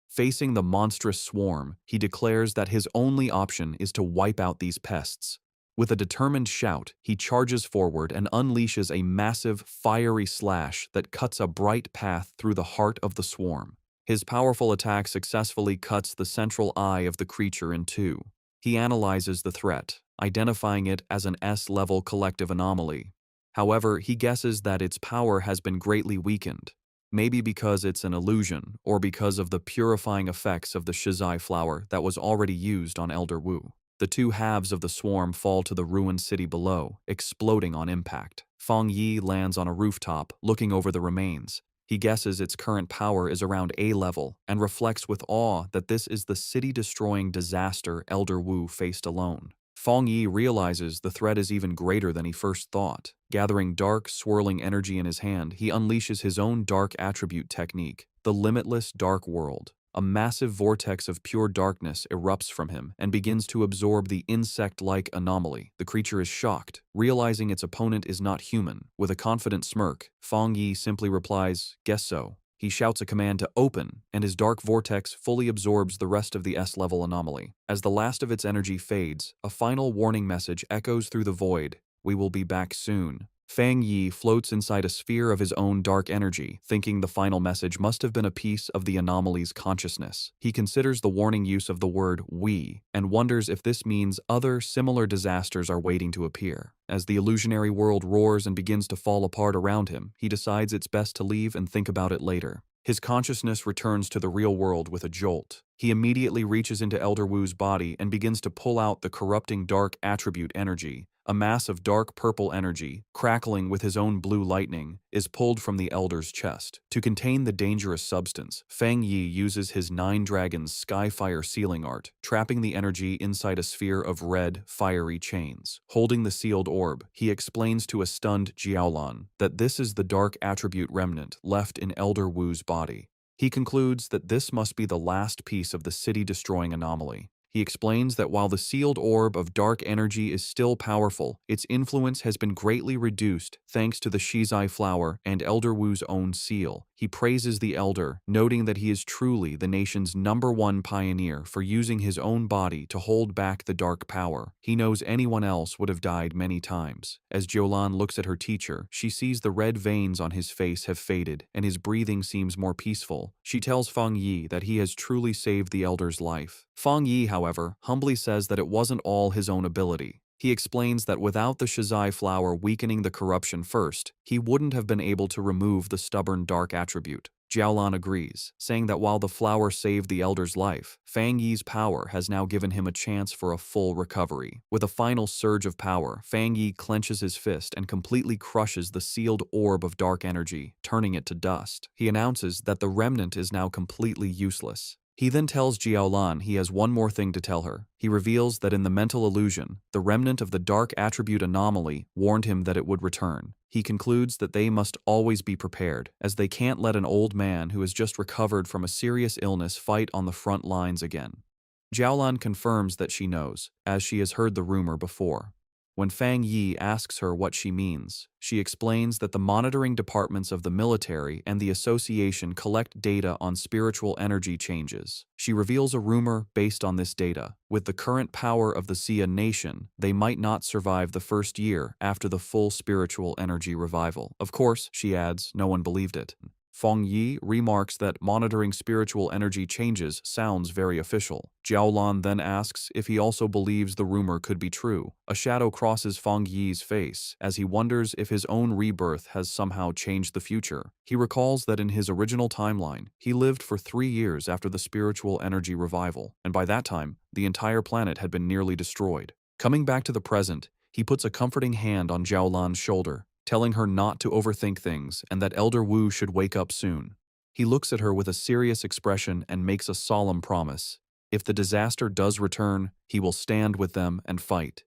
Facing the monstrous swarm, he declares that his only option is to wipe out these pests. With a determined shout, he charges forward and unleashes a massive, fiery slash that cuts a bright path through the heart of the swarm. His powerful attack successfully cuts the central eye of the creature in two. He analyzes the threat, identifying it as an S-level collective anomaly. However, he guesses that its power has been greatly weakened. Maybe because it's an illusion, or because of the purifying effects of the Shizai flower that was already used on Elder Wu. The two halves of the swarm fall to the ruined city below, exploding on impact. Fang Yi lands on a rooftop, looking over the remains. He guesses its current power is around A level, and reflects with awe that this is the city-destroying disaster Elder Wu faced alone. Fang Yi realizes the threat is even greater than he first thought. Gathering dark, swirling energy in his hand, he unleashes his own dark attribute technique, the limitless dark world. A massive vortex of pure darkness erupts from him and begins to absorb the insect-like anomaly. The creature is shocked, realizing its opponent is not human. With a confident smirk, Fang Yi simply replies, "Guess so." He shouts a command to open, and his dark vortex fully absorbs the rest of the S-level anomaly. As the last of its energy fades, a final warning message echoes through the void: "We will be back soon." Fang Yi floats inside a sphere of his own dark energy, thinking the final message must have been a piece of the anomaly's consciousness. He considers the warning use of the word "we" and wonders if this means other similar disasters are waiting to appear. As the illusionary world roars and begins to fall apart around him, he decides it's best to leave and think about it later. His consciousness returns to the real world with a jolt. He immediately reaches into Elder Wu's body and begins to pull out the corrupting dark attribute energy. A mass of dark purple energy, crackling with his own blue lightning, is pulled from the Elder's chest. To contain the dangerous substance, Fang Yi uses his 9 Dragons Skyfire sealing art, trapping the energy inside a sphere of red, fiery chains. Holding the sealed orb, he explains to a stunned Jiaolan that this is the dark attribute remnant left in Elder Wu's body. He concludes that this must be the last piece of the city-destroying anomaly. He explains that while the sealed orb of dark energy is still powerful, its influence has been greatly reduced thanks to the Shizai flower and Elder Wu's own seal. He praises the elder, noting that he is truly the nation's #1 pioneer for using his own body to hold back the dark power. He knows anyone else would have died many times. As Jiulan looks at her teacher, she sees the red veins on his face have faded and his breathing seems more peaceful. She tells Feng Yi that he has truly saved the elder's life. Feng Yi, however, humbly says that it wasn't all his own ability. He explains that without the Shizai flower weakening the corruption first, he wouldn't have been able to remove the stubborn dark attribute. Jiaolan agrees, saying that while the flower saved the elder's life, Fang Yi's power has now given him a chance for a full recovery. With a final surge of power, Fang Yi clenches his fist and completely crushes the sealed orb of dark energy, turning it to dust. He announces that the remnant is now completely useless. He then tells Jiaolan he has one more thing to tell her. He reveals that in the mental illusion, the remnant of the dark attribute anomaly warned him that it would return. He concludes that they must always be prepared, as they can't let an old man who has just recovered from a serious illness fight on the front lines again. Jiaolan confirms that she knows, as she has heard the rumor before. When Fang Yi asks her what she means, she explains that the monitoring departments of the military and the association collect data on spiritual energy changes. She reveals a rumor based on this data. With the current power of the Xia nation, they might not survive the first year after the full spiritual energy revival. Of course, she adds, no one believed it. Feng Yi remarks that monitoring spiritual energy changes sounds very official. Jiaolan then asks if he also believes the rumor could be true. A shadow crosses Feng Yi's face as he wonders if his own rebirth has somehow changed the future. He recalls that in his original timeline, he lived for 3 years after the spiritual energy revival, and by that time, the entire planet had been nearly destroyed. Coming back to the present, he puts a comforting hand on Jiaolan's shoulder, telling her not to overthink things and that Elder Wu should wake up soon. He looks at her with a serious expression and makes a solemn promise. If the disaster does return, he will stand with them and fight.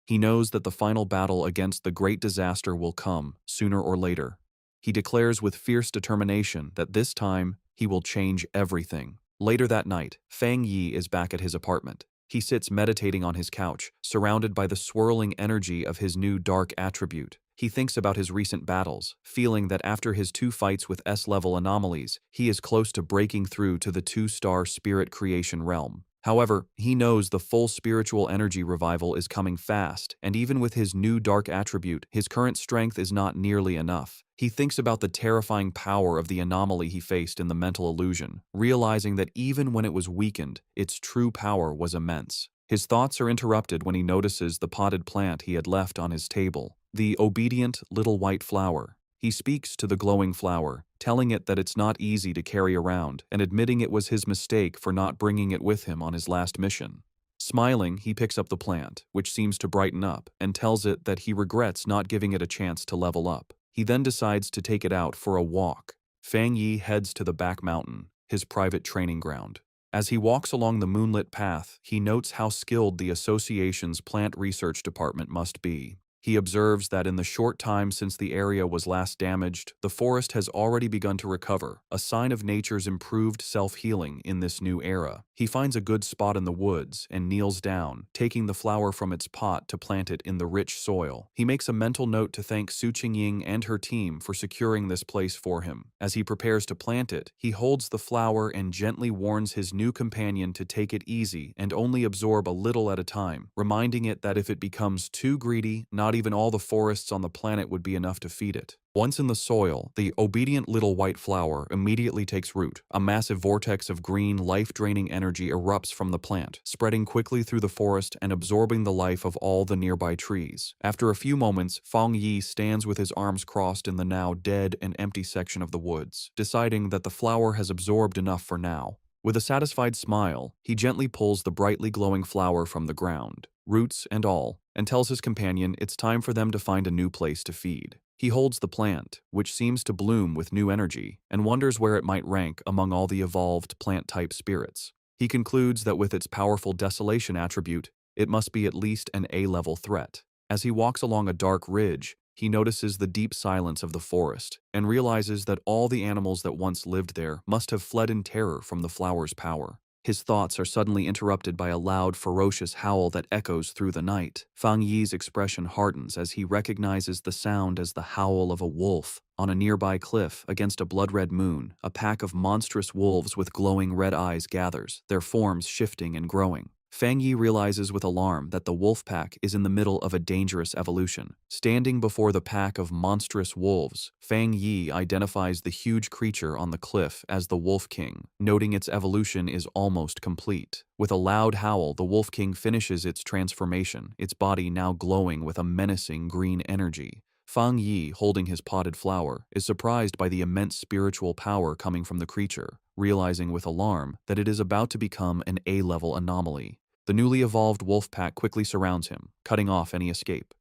He knows that the final battle against the great disaster will come, sooner or later. He declares with fierce determination that this time he will change everything. Later that night, Fang Yi is back at his apartment. He sits meditating on his couch, surrounded by the swirling energy of his new dark attribute. He thinks about his recent battles, feeling that after his 2 fights with S-level anomalies, he is close to breaking through to the 2-star spirit creation realm. However, he knows the full spiritual energy revival is coming fast, and even with his new dark attribute, his current strength is not nearly enough. He thinks about the terrifying power of the anomaly he faced in the mental illusion, realizing that even when it was weakened, its true power was immense. His thoughts are interrupted when he notices the potted plant he had left on his table, the obedient little white flower. He speaks to the glowing flower, telling it that it's not easy to carry around and admitting it was his mistake for not bringing it with him on his last mission. Smiling, he picks up the plant, which seems to brighten up, and tells it that he regrets not giving it a chance to level up. He then decides to take it out for a walk. Fang Yi heads to the back mountain, his private training ground. As he walks along the moonlit path, he notes how skilled the association's plant research department must be. He observes that in the short time since the area was last damaged, the forest has already begun to recover, a sign of nature's improved self-healing in this new era. He finds a good spot in the woods and kneels down, taking the flower from its pot to plant it in the rich soil. He makes a mental note to thank Su Qingying and her team for securing this place for him. As he prepares to plant it, he holds the flower and gently warns his new companion to take it easy and only absorb a little at a time, reminding it that if it becomes too greedy, not even all the forests on the planet would be enough to feed it. Once in the soil, the obedient little white flower immediately takes root. A massive vortex of green, life-draining energy erupts from the plant, spreading quickly through the forest and absorbing the life of all the nearby trees. After a few moments, Fang Yi stands with his arms crossed in the now dead and empty section of the woods, deciding that the flower has absorbed enough for now. With a satisfied smile, he gently pulls the brightly glowing flower from the ground, roots and all, and tells his companion it's time for them to find a new place to feed. He holds the plant, which seems to bloom with new energy, and wonders where it might rank among all the evolved plant-type spirits. He concludes that with its powerful desolation attribute, it must be at least an A-level threat. As he walks along a dark ridge, he notices the deep silence of the forest and realizes that all the animals that once lived there must have fled in terror from the flower's power. His thoughts are suddenly interrupted by a loud, ferocious howl that echoes through the night. Fang Yi's expression hardens as he recognizes the sound as the howl of a wolf. On a nearby cliff, against a blood-red moon, a pack of monstrous wolves with glowing red eyes gathers, their forms shifting and growing. Fang Yi realizes with alarm that the wolf pack is in the middle of a dangerous evolution. Standing before the pack of monstrous wolves, Fang Yi identifies the huge creature on the cliff as the Wolf King, noting its evolution is almost complete. With a loud howl, the Wolf King finishes its transformation, its body now glowing with a menacing green energy. Fang Yi, holding his potted flower, is surprised by the immense spiritual power coming from the creature, realizing with alarm that it is about to become an A-level anomaly. The newly evolved wolf pack quickly surrounds him, cutting off any escape.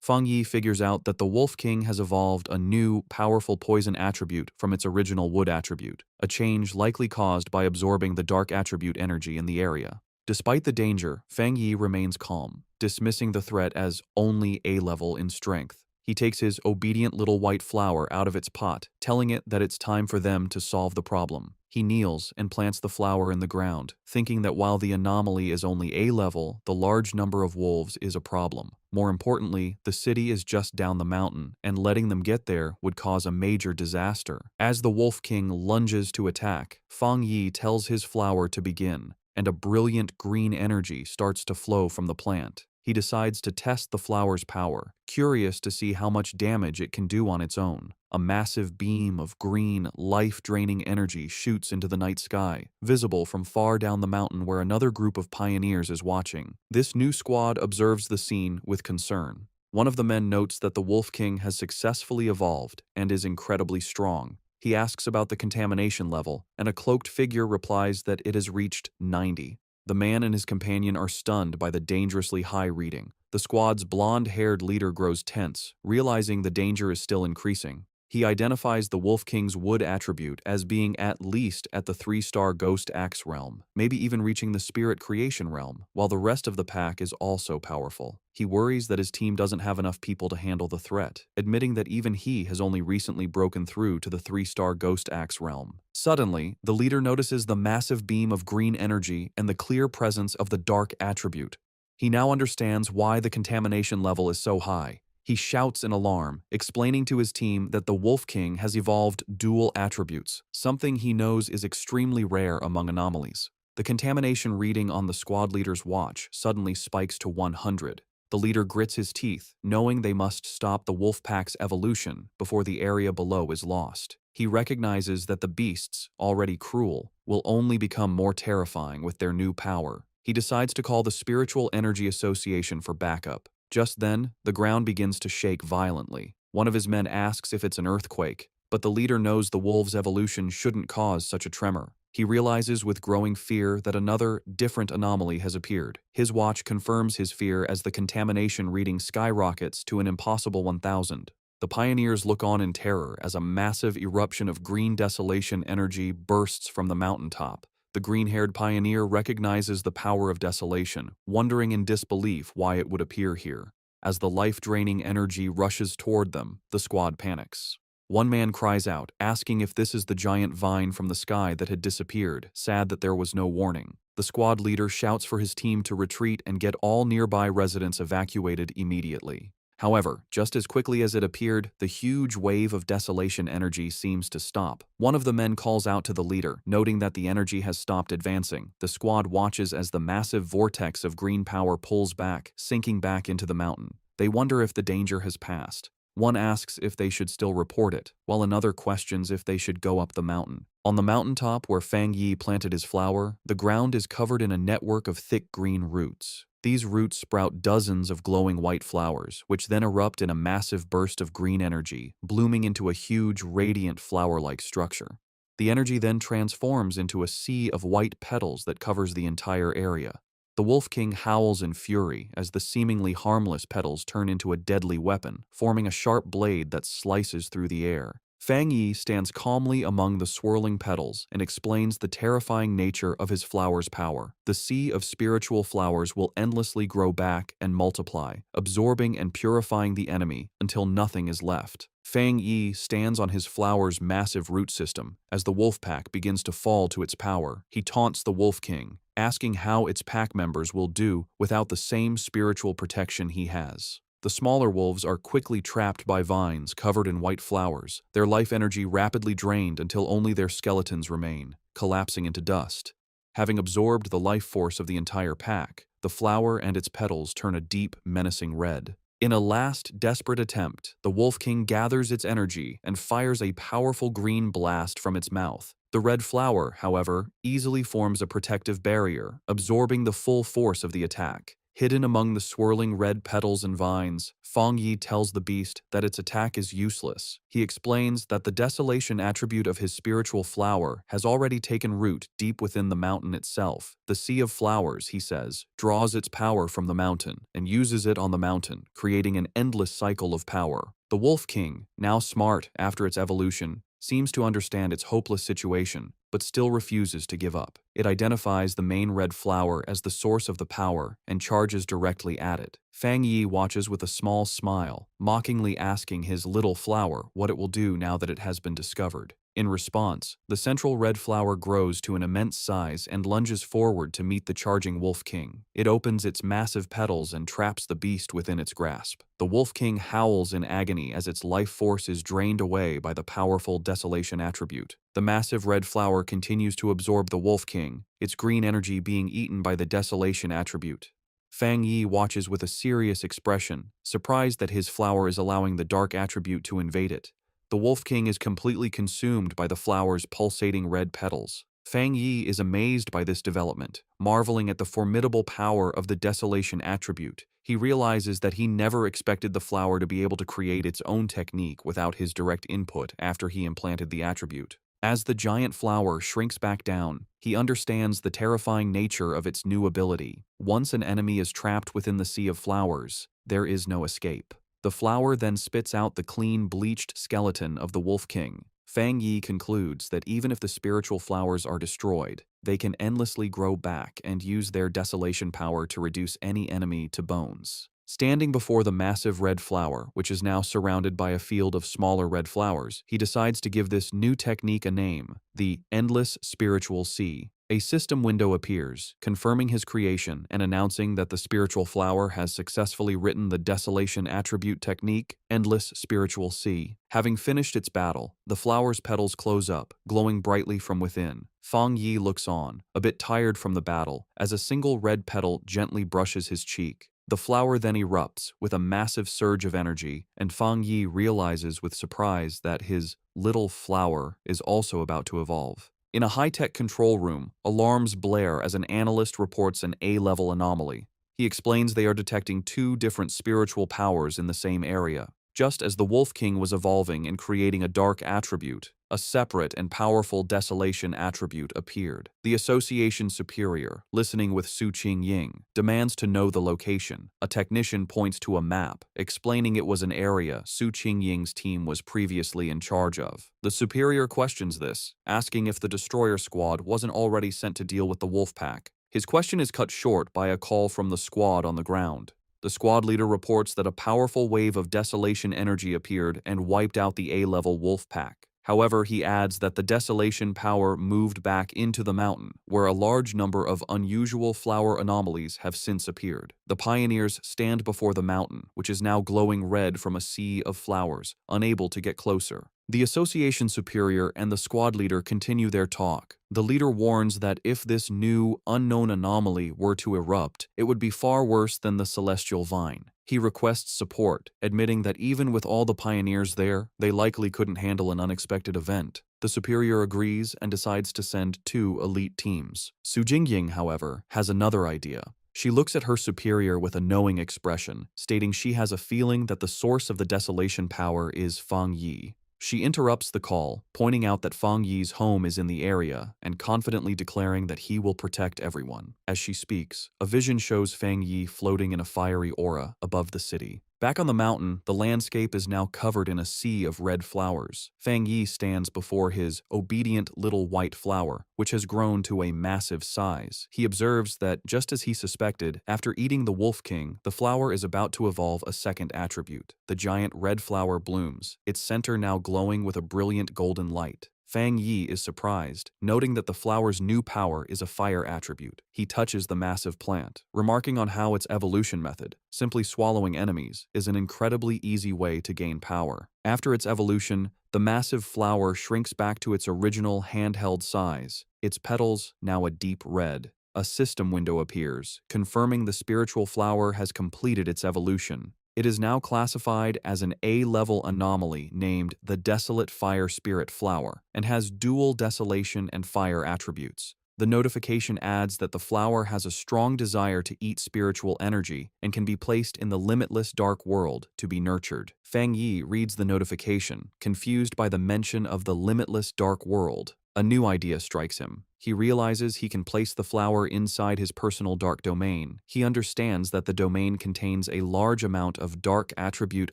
Fang Yi figures out that the Wolf King has evolved a new, powerful poison attribute from its original wood attribute, a change likely caused by absorbing the dark attribute energy in the area. Despite the danger, Fang Yi remains calm, dismissing the threat as only A-level in strength. He takes his obedient little white flower out of its pot, telling it that it's time for them to solve the problem. He kneels and plants the flower in the ground, thinking that while the anomaly is only A-level, the large number of wolves is a problem. More importantly, the city is just down the mountain, and letting them get there would cause a major disaster. As the Wolf King lunges to attack, Fang Yi tells his flower to begin, and a brilliant green energy starts to flow from the plant. He decides to test the flower's power, curious to see how much damage it can do on its own. A massive beam of green, life-draining energy shoots into the night sky, visible from far down the mountain where another group of pioneers is watching. This new squad observes the scene with concern. One of the men notes that the Wolf King has successfully evolved and is incredibly strong. He asks about the contamination level, and a cloaked figure replies that it has reached 90. The man and his companion are stunned by the dangerously high reading. The squad's blonde-haired leader grows tense, realizing the danger is still increasing. He identifies the Wolf King's wood attribute as being at least at the 3-star Ghost Axe realm, maybe even reaching the Spirit Creation realm, while the rest of the pack is also powerful. He worries that his team doesn't have enough people to handle the threat, admitting that even he has only recently broken through to the 3-star Ghost Axe realm. Suddenly, the leader notices the massive beam of green energy and the clear presence of the dark attribute. He now understands why the contamination level is so high. He shouts in alarm, explaining to his team that the Wolf King has evolved dual attributes, something he knows is extremely rare among anomalies. The contamination reading on the squad leader's watch suddenly spikes to 100. The leader grits his teeth, knowing they must stop the wolf pack's evolution before the area below is lost. He recognizes that the beasts, already cruel, will only become more terrifying with their new power. He decides to call the Spiritual Energy Association for backup. Just then, the ground begins to shake violently. One of his men asks if it's an earthquake, but the leader knows the wolves' evolution shouldn't cause such a tremor. He realizes with growing fear that another, different anomaly has appeared. His watch confirms his fear as the contamination reading skyrockets to an impossible 1000. The pioneers look on in terror as a massive eruption of green desolation energy bursts from the mountaintop. The green-haired pioneer recognizes the power of desolation, wondering in disbelief why it would appear here. As the life-draining energy rushes toward them, the squad panics. One man cries out, asking if this is the giant vine from the sky that had disappeared, sad that there was no warning. The squad leader shouts for his team to retreat and get all nearby residents evacuated immediately. However, just as quickly as it appeared, the huge wave of desolation energy seems to stop. One of the men calls out to the leader, noting that the energy has stopped advancing. The squad watches as the massive vortex of green power pulls back, sinking back into the mountain. They wonder if the danger has passed. One asks if they should still report it, while another questions if they should go up the mountain. On the mountaintop where Fang Yi planted his flower, the ground is covered in a network of thick green roots. These roots sprout dozens of glowing white flowers, which then erupt in a massive burst of green energy, blooming into a huge, radiant flower-like structure. The energy then transforms into a sea of white petals that covers the entire area. The Wolf King howls in fury as the seemingly harmless petals turn into a deadly weapon, forming a sharp blade that slices through the air. Fang Yi stands calmly among the swirling petals and explains the terrifying nature of his flower's power. The sea of spiritual flowers will endlessly grow back and multiply, absorbing and purifying the enemy until nothing is left. Fang Yi stands on his flower's massive root system. As the wolf pack begins to fall to its power, he taunts the Wolf King, asking how its pack members will do without the same spiritual protection he has. The smaller wolves are quickly trapped by vines covered in white flowers, their life energy rapidly drained until only their skeletons remain, collapsing into dust. Having absorbed the life force of the entire pack, the flower and its petals turn a deep, menacing red. In a last, desperate attempt, the Wolf King gathers its energy and fires a powerful green blast from its mouth. The red flower, however, easily forms a protective barrier, absorbing the full force of the attack. Hidden among the swirling red petals and vines, Fang Yi tells the beast that its attack is useless. He explains that the desolation attribute of his spiritual flower has already taken root deep within the mountain itself. The sea of flowers, he says, draws its power from the mountain and uses it on the mountain, creating an endless cycle of power. The Wolf King, now smart after its evolution, seems to understand its hopeless situation, but still refuses to give up. It identifies the main red flower as the source of the power and charges directly at it. Fang Yi watches with a small smile, mockingly asking his little flower what it will do now that it has been discovered. In response, the central red flower grows to an immense size and lunges forward to meet the charging Wolf King. It opens its massive petals and traps the beast within its grasp. The Wolf King howls in agony as its life force is drained away by the powerful desolation attribute. The massive red flower continues to absorb the Wolf King, its green energy being eaten by the desolation attribute. Fang Yi watches with a serious expression, surprised that his flower is allowing the dark attribute to invade it. The Wolf King is completely consumed by the flower's pulsating red petals. Fang Yi is amazed by this development, marveling at the formidable power of the desolation attribute. He realizes that he never expected the flower to be able to create its own technique without his direct input after he implanted the attribute. As the giant flower shrinks back down, he understands the terrifying nature of its new ability. Once an enemy is trapped within the sea of flowers, there is no escape. The flower then spits out the clean, bleached skeleton of the Wolf King. Fang Yi concludes that even if the spiritual flowers are destroyed, they can endlessly grow back and use their desolation power to reduce any enemy to bones. Standing before the massive red flower, which is now surrounded by a field of smaller red flowers, he decides to give this new technique a name, the Endless Spiritual Sea. A system window appears, confirming his creation and announcing that the spiritual flower has successfully written the desolation attribute technique, Endless Spiritual Sea. Having finished its battle, the flower's petals close up, glowing brightly from within. Fang Yi looks on, a bit tired from the battle, as a single red petal gently brushes his cheek. The flower then erupts with a massive surge of energy, and Fang Yi realizes with surprise that his little flower is also about to evolve. In a high-tech control room, alarms blare as an analyst reports an A-level anomaly. He explains they are detecting two different spiritual powers in the same area. Just as the Wolf King was evolving and creating a dark attribute, a separate and powerful desolation attribute appeared. The Association Superior, listening with Su Qingying, demands to know the location. A technician points to a map, explaining it was an area Su Qingying's team was previously in charge of. The Superior questions this, asking if the destroyer squad wasn't already sent to deal with the wolf pack. His question is cut short by a call from the squad on the ground. The squad leader reports that a powerful wave of desolation energy appeared and wiped out the A-level wolf pack. However, he adds that the desolation power moved back into the mountain, where a large number of unusual flower anomalies have since appeared. The pioneers stand before the mountain, which is now glowing red from a sea of flowers, unable to get closer. The Association Superior and the squad leader continue their talk. The leader warns that if this new, unknown anomaly were to erupt, it would be far worse than the celestial vine. He requests support, admitting that even with all the pioneers there, they likely couldn't handle an unexpected event. The Superior agrees and decides to send 2 elite teams. Su Jingying, however, has another idea. She looks at her superior with a knowing expression, stating she has a feeling that the source of the desolation power is Fang Yi. She interrupts the call, pointing out that Fang Yi's home is in the area and confidently declaring that he will protect everyone. As she speaks, a vision shows Fang Yi floating in a fiery aura above the city. Back on the mountain, the landscape is now covered in a sea of red flowers. Fang Yi stands before his obedient little white flower, which has grown to a massive size. He observes that, just as he suspected, after eating the Wolf King, the flower is about to evolve a second attribute. The giant red flower blooms, its center now glowing with a brilliant golden light. Fang Yi is surprised, noting that the flower's new power is a fire attribute. He touches the massive plant, remarking on how its evolution method, simply swallowing enemies, is an incredibly easy way to gain power. After its evolution, the massive flower shrinks back to its original handheld size, its petals now a deep red. A system window appears, confirming the spiritual flower has completed its evolution. It is now classified as an A-level anomaly named the Desolate Fire Spirit Flower and has dual desolation and fire attributes. The notification adds that the flower has a strong desire to eat spiritual energy and can be placed in the limitless dark world to be nurtured. Fang Yi reads the notification, confused by the mention of the limitless dark world. A new idea strikes him. He realizes he can place the flower inside his personal dark domain. He understands that the domain contains a large amount of dark attribute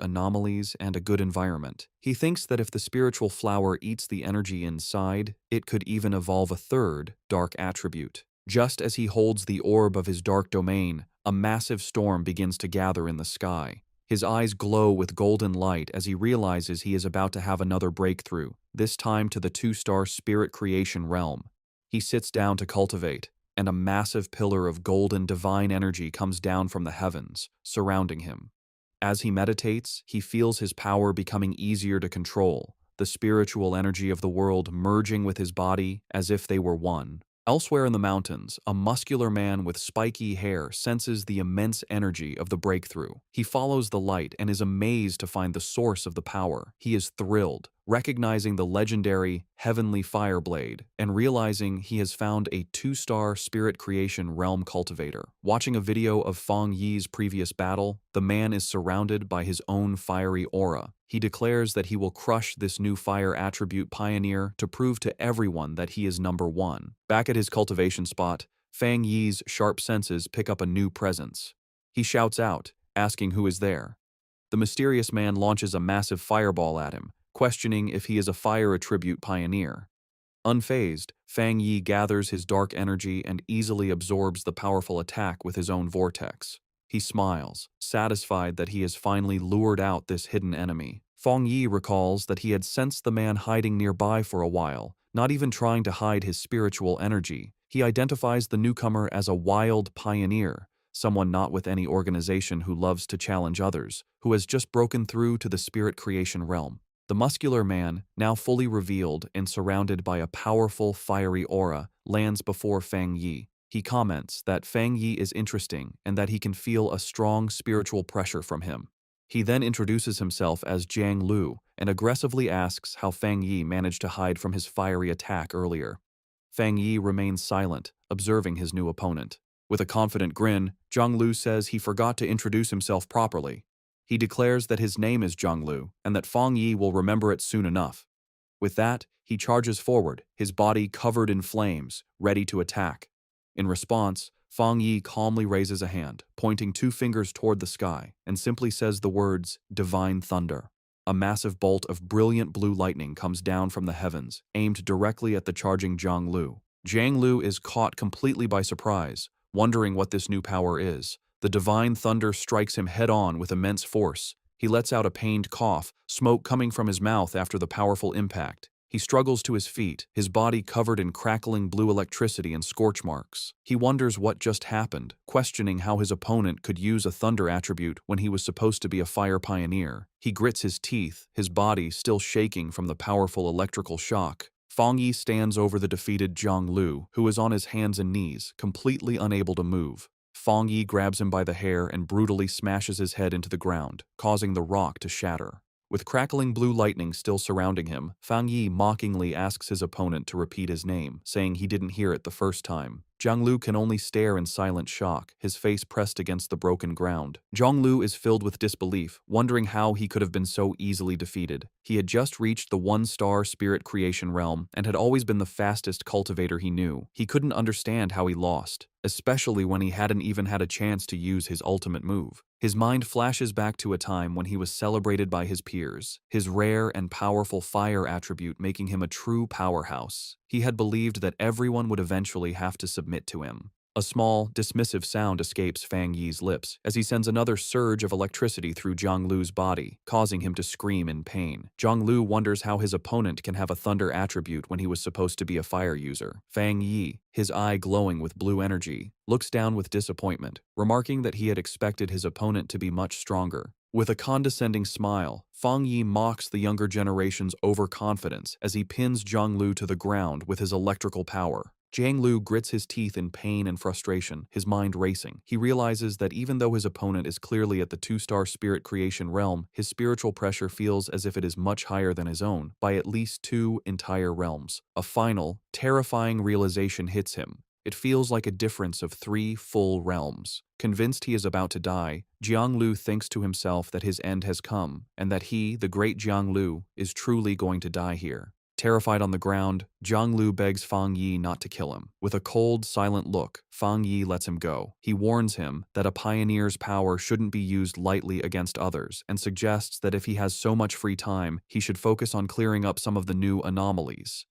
anomalies and a good environment. He thinks that if the spiritual flower eats the energy inside, it could even evolve a third dark attribute. Just as he holds the orb of his dark domain, a massive storm begins to gather in the sky. His eyes glow with golden light as he realizes he is about to have another breakthrough, this time to the 2-star spirit creation realm. He sits down to cultivate, and a massive pillar of golden divine energy comes down from the heavens, surrounding him. As he meditates, he feels his power becoming easier to control, the spiritual energy of the world merging with his body as if they were one. Elsewhere in the mountains, a muscular man with spiky hair senses the immense energy of the breakthrough. He follows the light and is amazed to find the source of the power. He is thrilled, recognizing the legendary Heavenly Fire Blade and realizing he has found a 2-star spirit creation realm cultivator. Watching a video of Fang Yi's previous battle, the man is surrounded by his own fiery aura. He declares that he will crush this new fire attribute pioneer to prove to everyone that he is number one. Back at his cultivation spot, Fang Yi's sharp senses pick up a new presence. He shouts out, asking who is there. The mysterious man launches a massive fireball at him, questioning if he is a fire attribute pioneer. Unfazed, Fang Yi gathers his dark energy and easily absorbs the powerful attack with his own vortex. He smiles, satisfied that he has finally lured out this hidden enemy. Fang Yi recalls that he had sensed the man hiding nearby for a while, not even trying to hide his spiritual energy. He identifies the newcomer as a wild pioneer, someone not with any organization who loves to challenge others, who has just broken through to the spirit creation realm. The muscular man, now fully revealed and surrounded by a powerful, fiery aura, lands before Fang Yi. He comments that Fang Yi is interesting and that he can feel a strong spiritual pressure from him. He then introduces himself as Jiang Lu and aggressively asks how Fang Yi managed to hide from his fiery attack earlier. Fang Yi remains silent, observing his new opponent. With a confident grin, Jiang Lu says he forgot to introduce himself properly. He declares that his name is Jiang Lu and that Fang Yi will remember it soon enough. With that, he charges forward, his body covered in flames, ready to attack. In response, Fang Yi calmly raises a hand, pointing 2 fingers toward the sky, and simply says the words, "Divine Thunder." A massive bolt of brilliant blue lightning comes down from the heavens, aimed directly at the charging Jiang Lu. Jiang Lu is caught completely by surprise, wondering what this new power is. The divine thunder strikes him head-on with immense force. He lets out a pained cough, smoke coming from his mouth after the powerful impact. He struggles to his feet, his body covered in crackling blue electricity and scorch marks. He wonders what just happened, questioning how his opponent could use a thunder attribute when he was supposed to be a fire pioneer. He grits his teeth, his body still shaking from the powerful electrical shock. Fang Yi stands over the defeated Jiang Lu, who is on his hands and knees, completely unable to move. Fang Yi grabs him by the hair and brutally smashes his head into the ground, causing the rock to shatter. With crackling blue lightning still surrounding him, Fang Yi mockingly asks his opponent to repeat his name, saying he didn't hear it the first time. Jiang Lu can only stare in silent shock, his face pressed against the broken ground. Jiang Lu is filled with disbelief, wondering how he could have been so easily defeated. He had just reached the one-star spirit creation realm and had always been the fastest cultivator he knew. He couldn't understand how he lost, especially when he hadn't even had a chance to use his ultimate move. His mind flashes back to a time when he was celebrated by his peers, his rare and powerful fire attribute making him a true powerhouse. He had believed that everyone would eventually have to submit to him. A small, dismissive sound escapes Fang Yi's lips as he sends another surge of electricity through Jiang Lu's body, causing him to scream in pain. Jiang Lu wonders how his opponent can have a thunder attribute when he was supposed to be a fire user. Fang Yi, his eye glowing with blue energy, looks down with disappointment, remarking that he had expected his opponent to be much stronger. With a condescending smile, Fang Yi mocks the younger generation's overconfidence as he pins Jiang Lu to the ground with his electrical power. Jiang Lu grits his teeth in pain and frustration, his mind racing. He realizes that even though his opponent is clearly at the two-star spirit creation realm, his spiritual pressure feels as if it is much higher than his own, by at least 2 entire realms. A final, terrifying realization hits him. It feels like a difference of 3 full realms. Convinced he is about to die, Jiang Lu thinks to himself that his end has come, and that he, the great Jiang Lu, is truly going to die here. Terrified on the ground, Jiang Lu begs Fang Yi not to kill him. With a cold, silent look, Fang Yi lets him go. He warns him that a pioneer's power shouldn't be used lightly against others, and suggests that if he has so much free time, he should focus on clearing up some of the new anomalies.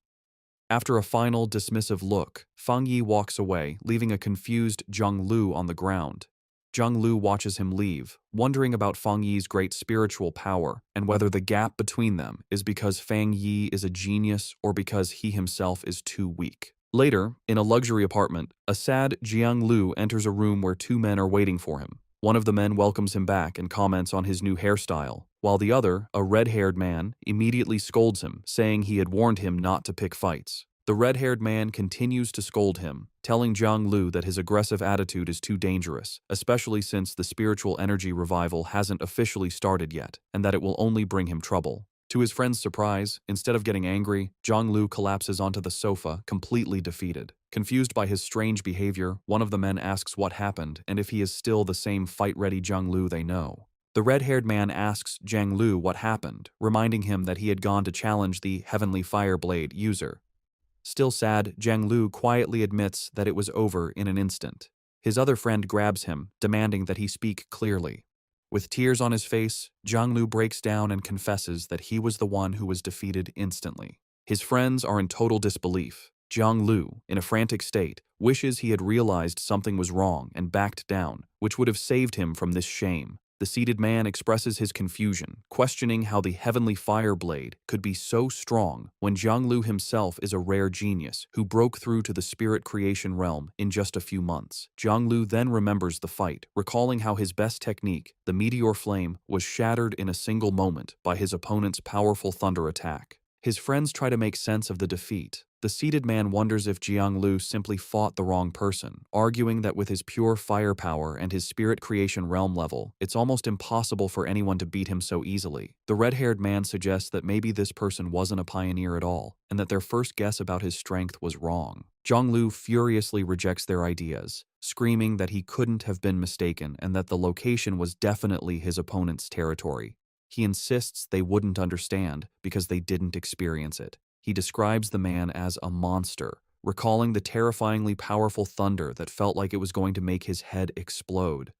After a final, dismissive look, Fang Yi walks away, leaving a confused Jiang Lu on the ground. Jiang Lu watches him leave, wondering about Fang Yi's great spiritual power and whether the gap between them is because Fang Yi is a genius or because he himself is too weak. Later, in a luxury apartment, a sad Jiang Lu enters a room where 2 men are waiting for him. One of the men welcomes him back and comments on his new hairstyle, while the other, a red-haired man, immediately scolds him, saying he had warned him not to pick fights. The red-haired man continues to scold him, telling Jiang Lu that his aggressive attitude is too dangerous, especially since the spiritual energy revival hasn't officially started yet, and that it will only bring him trouble. To his friend's surprise, instead of getting angry, Jiang Lu collapses onto the sofa, completely defeated. Confused by his strange behavior, one of the men asks what happened and if he is still the same fight-ready Jiang Lu they know. The red-haired man asks Jiang Lu what happened, reminding him that he had gone to challenge the Heavenly Fireblade user. Still sad, Jiang Lu quietly admits that it was over in an instant. His other friend grabs him, demanding that he speak clearly. With tears on his face, Jiang Lu breaks down and confesses that he was the one who was defeated instantly. His friends are in total disbelief. Jiang Lu, in a frantic state, wishes he had realized something was wrong and backed down, which would have saved him from this shame. The seated man expresses his confusion, questioning how the Heavenly Fireblade could be so strong when Jiang Lu himself is a rare genius who broke through to the spirit creation realm in just a few months. Jiang Lu then remembers the fight, recalling how his best technique, the meteor flame, was shattered in a single moment by his opponent's powerful thunder attack. His friends try to make sense of the defeat. The seated man wonders if Jiang Lu simply fought the wrong person, arguing that with his pure firepower and his spirit creation realm level, it's almost impossible for anyone to beat him so easily. The red-haired man suggests that maybe this person wasn't a pioneer at all, and that their first guess about his strength was wrong. Jiang Lu furiously rejects their ideas, screaming that he couldn't have been mistaken and that the location was definitely his opponent's territory. He insists they wouldn't understand because they didn't experience it. He describes the man as a monster, recalling the terrifyingly powerful thunder that felt like it was going to make his head explode.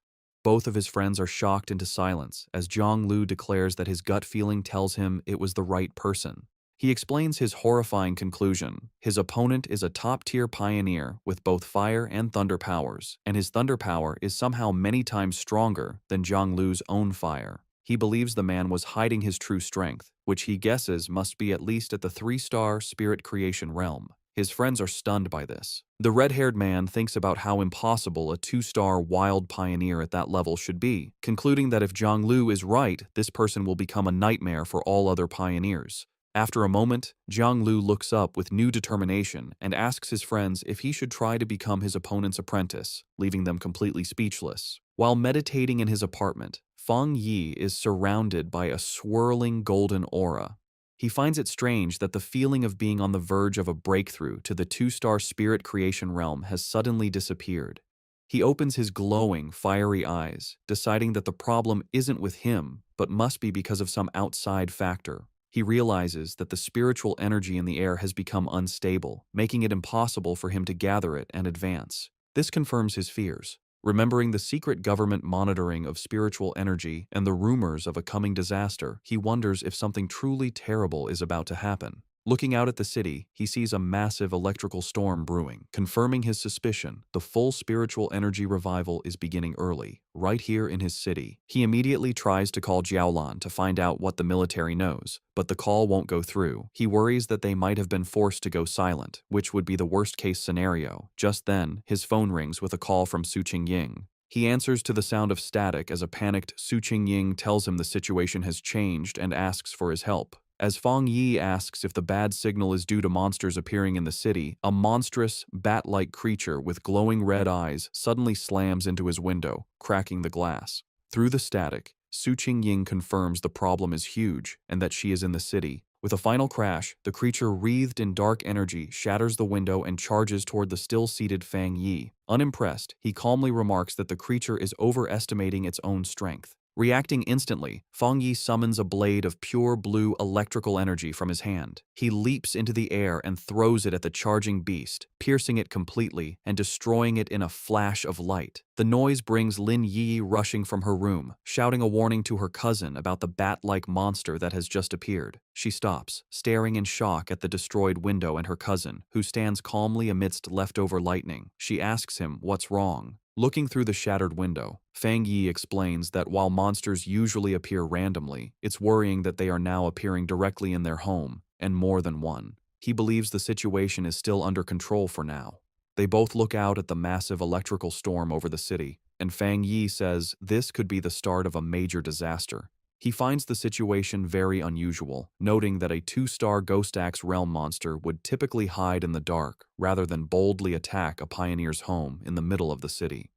Both of his friends are shocked into silence as Jiang Lu declares that his gut feeling tells him it was the right person. He explains his horrifying conclusion. His opponent is a top-tier pioneer with both fire and thunder powers, and his thunder power is somehow many times stronger than Jiang Lu's own fire. He believes the man was hiding his true strength, which he guesses must be at least at the 3-star spirit creation realm. His friends are stunned by this. The red-haired man thinks about how impossible a 2-star wild pioneer at that level should be, concluding that if Jiang Lu is right, this person will become a nightmare for all other pioneers. After a moment, Jiang Lu looks up with new determination and asks his friends if he should try to become his opponent's apprentice, leaving them completely speechless. While meditating in his apartment, Fang Yi is surrounded by a swirling golden aura. He finds it strange that the feeling of being on the verge of a breakthrough to the two-star spirit creation realm has suddenly disappeared. He opens his glowing, fiery eyes, deciding that the problem isn't with him, but must be because of some outside factor. He realizes that the spiritual energy in the air has become unstable, making it impossible for him to gather it and advance. This confirms his fears. Remembering the secret government monitoring of spiritual energy and the rumors of a coming disaster, he wonders if something truly terrible is about to happen. Looking out at the city, he sees a massive electrical storm brewing, confirming his suspicion. The full spiritual energy revival is beginning early, right here in his city. He immediately tries to call Jiaolan to find out what the military knows, but the call won't go through. He worries that they might have been forced to go silent, which would be the worst-case scenario. Just then, his phone rings with a call from Su Qingying. He answers to the sound of static as a panicked Su Qingying tells him the situation has changed and asks for his help. As Fang Yi asks if the bad signal is due to monsters appearing in the city, a monstrous, bat-like creature with glowing red eyes suddenly slams into his window, cracking the glass. Through the static, Su Qingying confirms the problem is huge and that she is in the city. With a final crash, the creature wreathed in dark energy shatters the window and charges toward the still-seated Fang Yi. Unimpressed, he calmly remarks that the creature is overestimating its own strength. Reacting instantly, Fang Yi summons a blade of pure blue electrical energy from his hand. He leaps into the air and throws it at the charging beast, piercing it completely and destroying it in a flash of light. The noise brings Lin Yi rushing from her room, shouting a warning to her cousin about the bat-like monster that has just appeared. She stops, staring in shock at the destroyed window and her cousin, who stands calmly amidst leftover lightning. She asks him what's wrong. Looking through the shattered window, Fang Yi explains that while monsters usually appear randomly, it's worrying that they are now appearing directly in their home, and more than one. He believes the situation is still under control for now. They both look out at the massive electrical storm over the city, and Fang Yi says this could be the start of a major disaster. He finds the situation very unusual, noting that a two-star Ghost Axe realm monster would typically hide in the dark rather than boldly attack a pioneer's home in the middle of the city.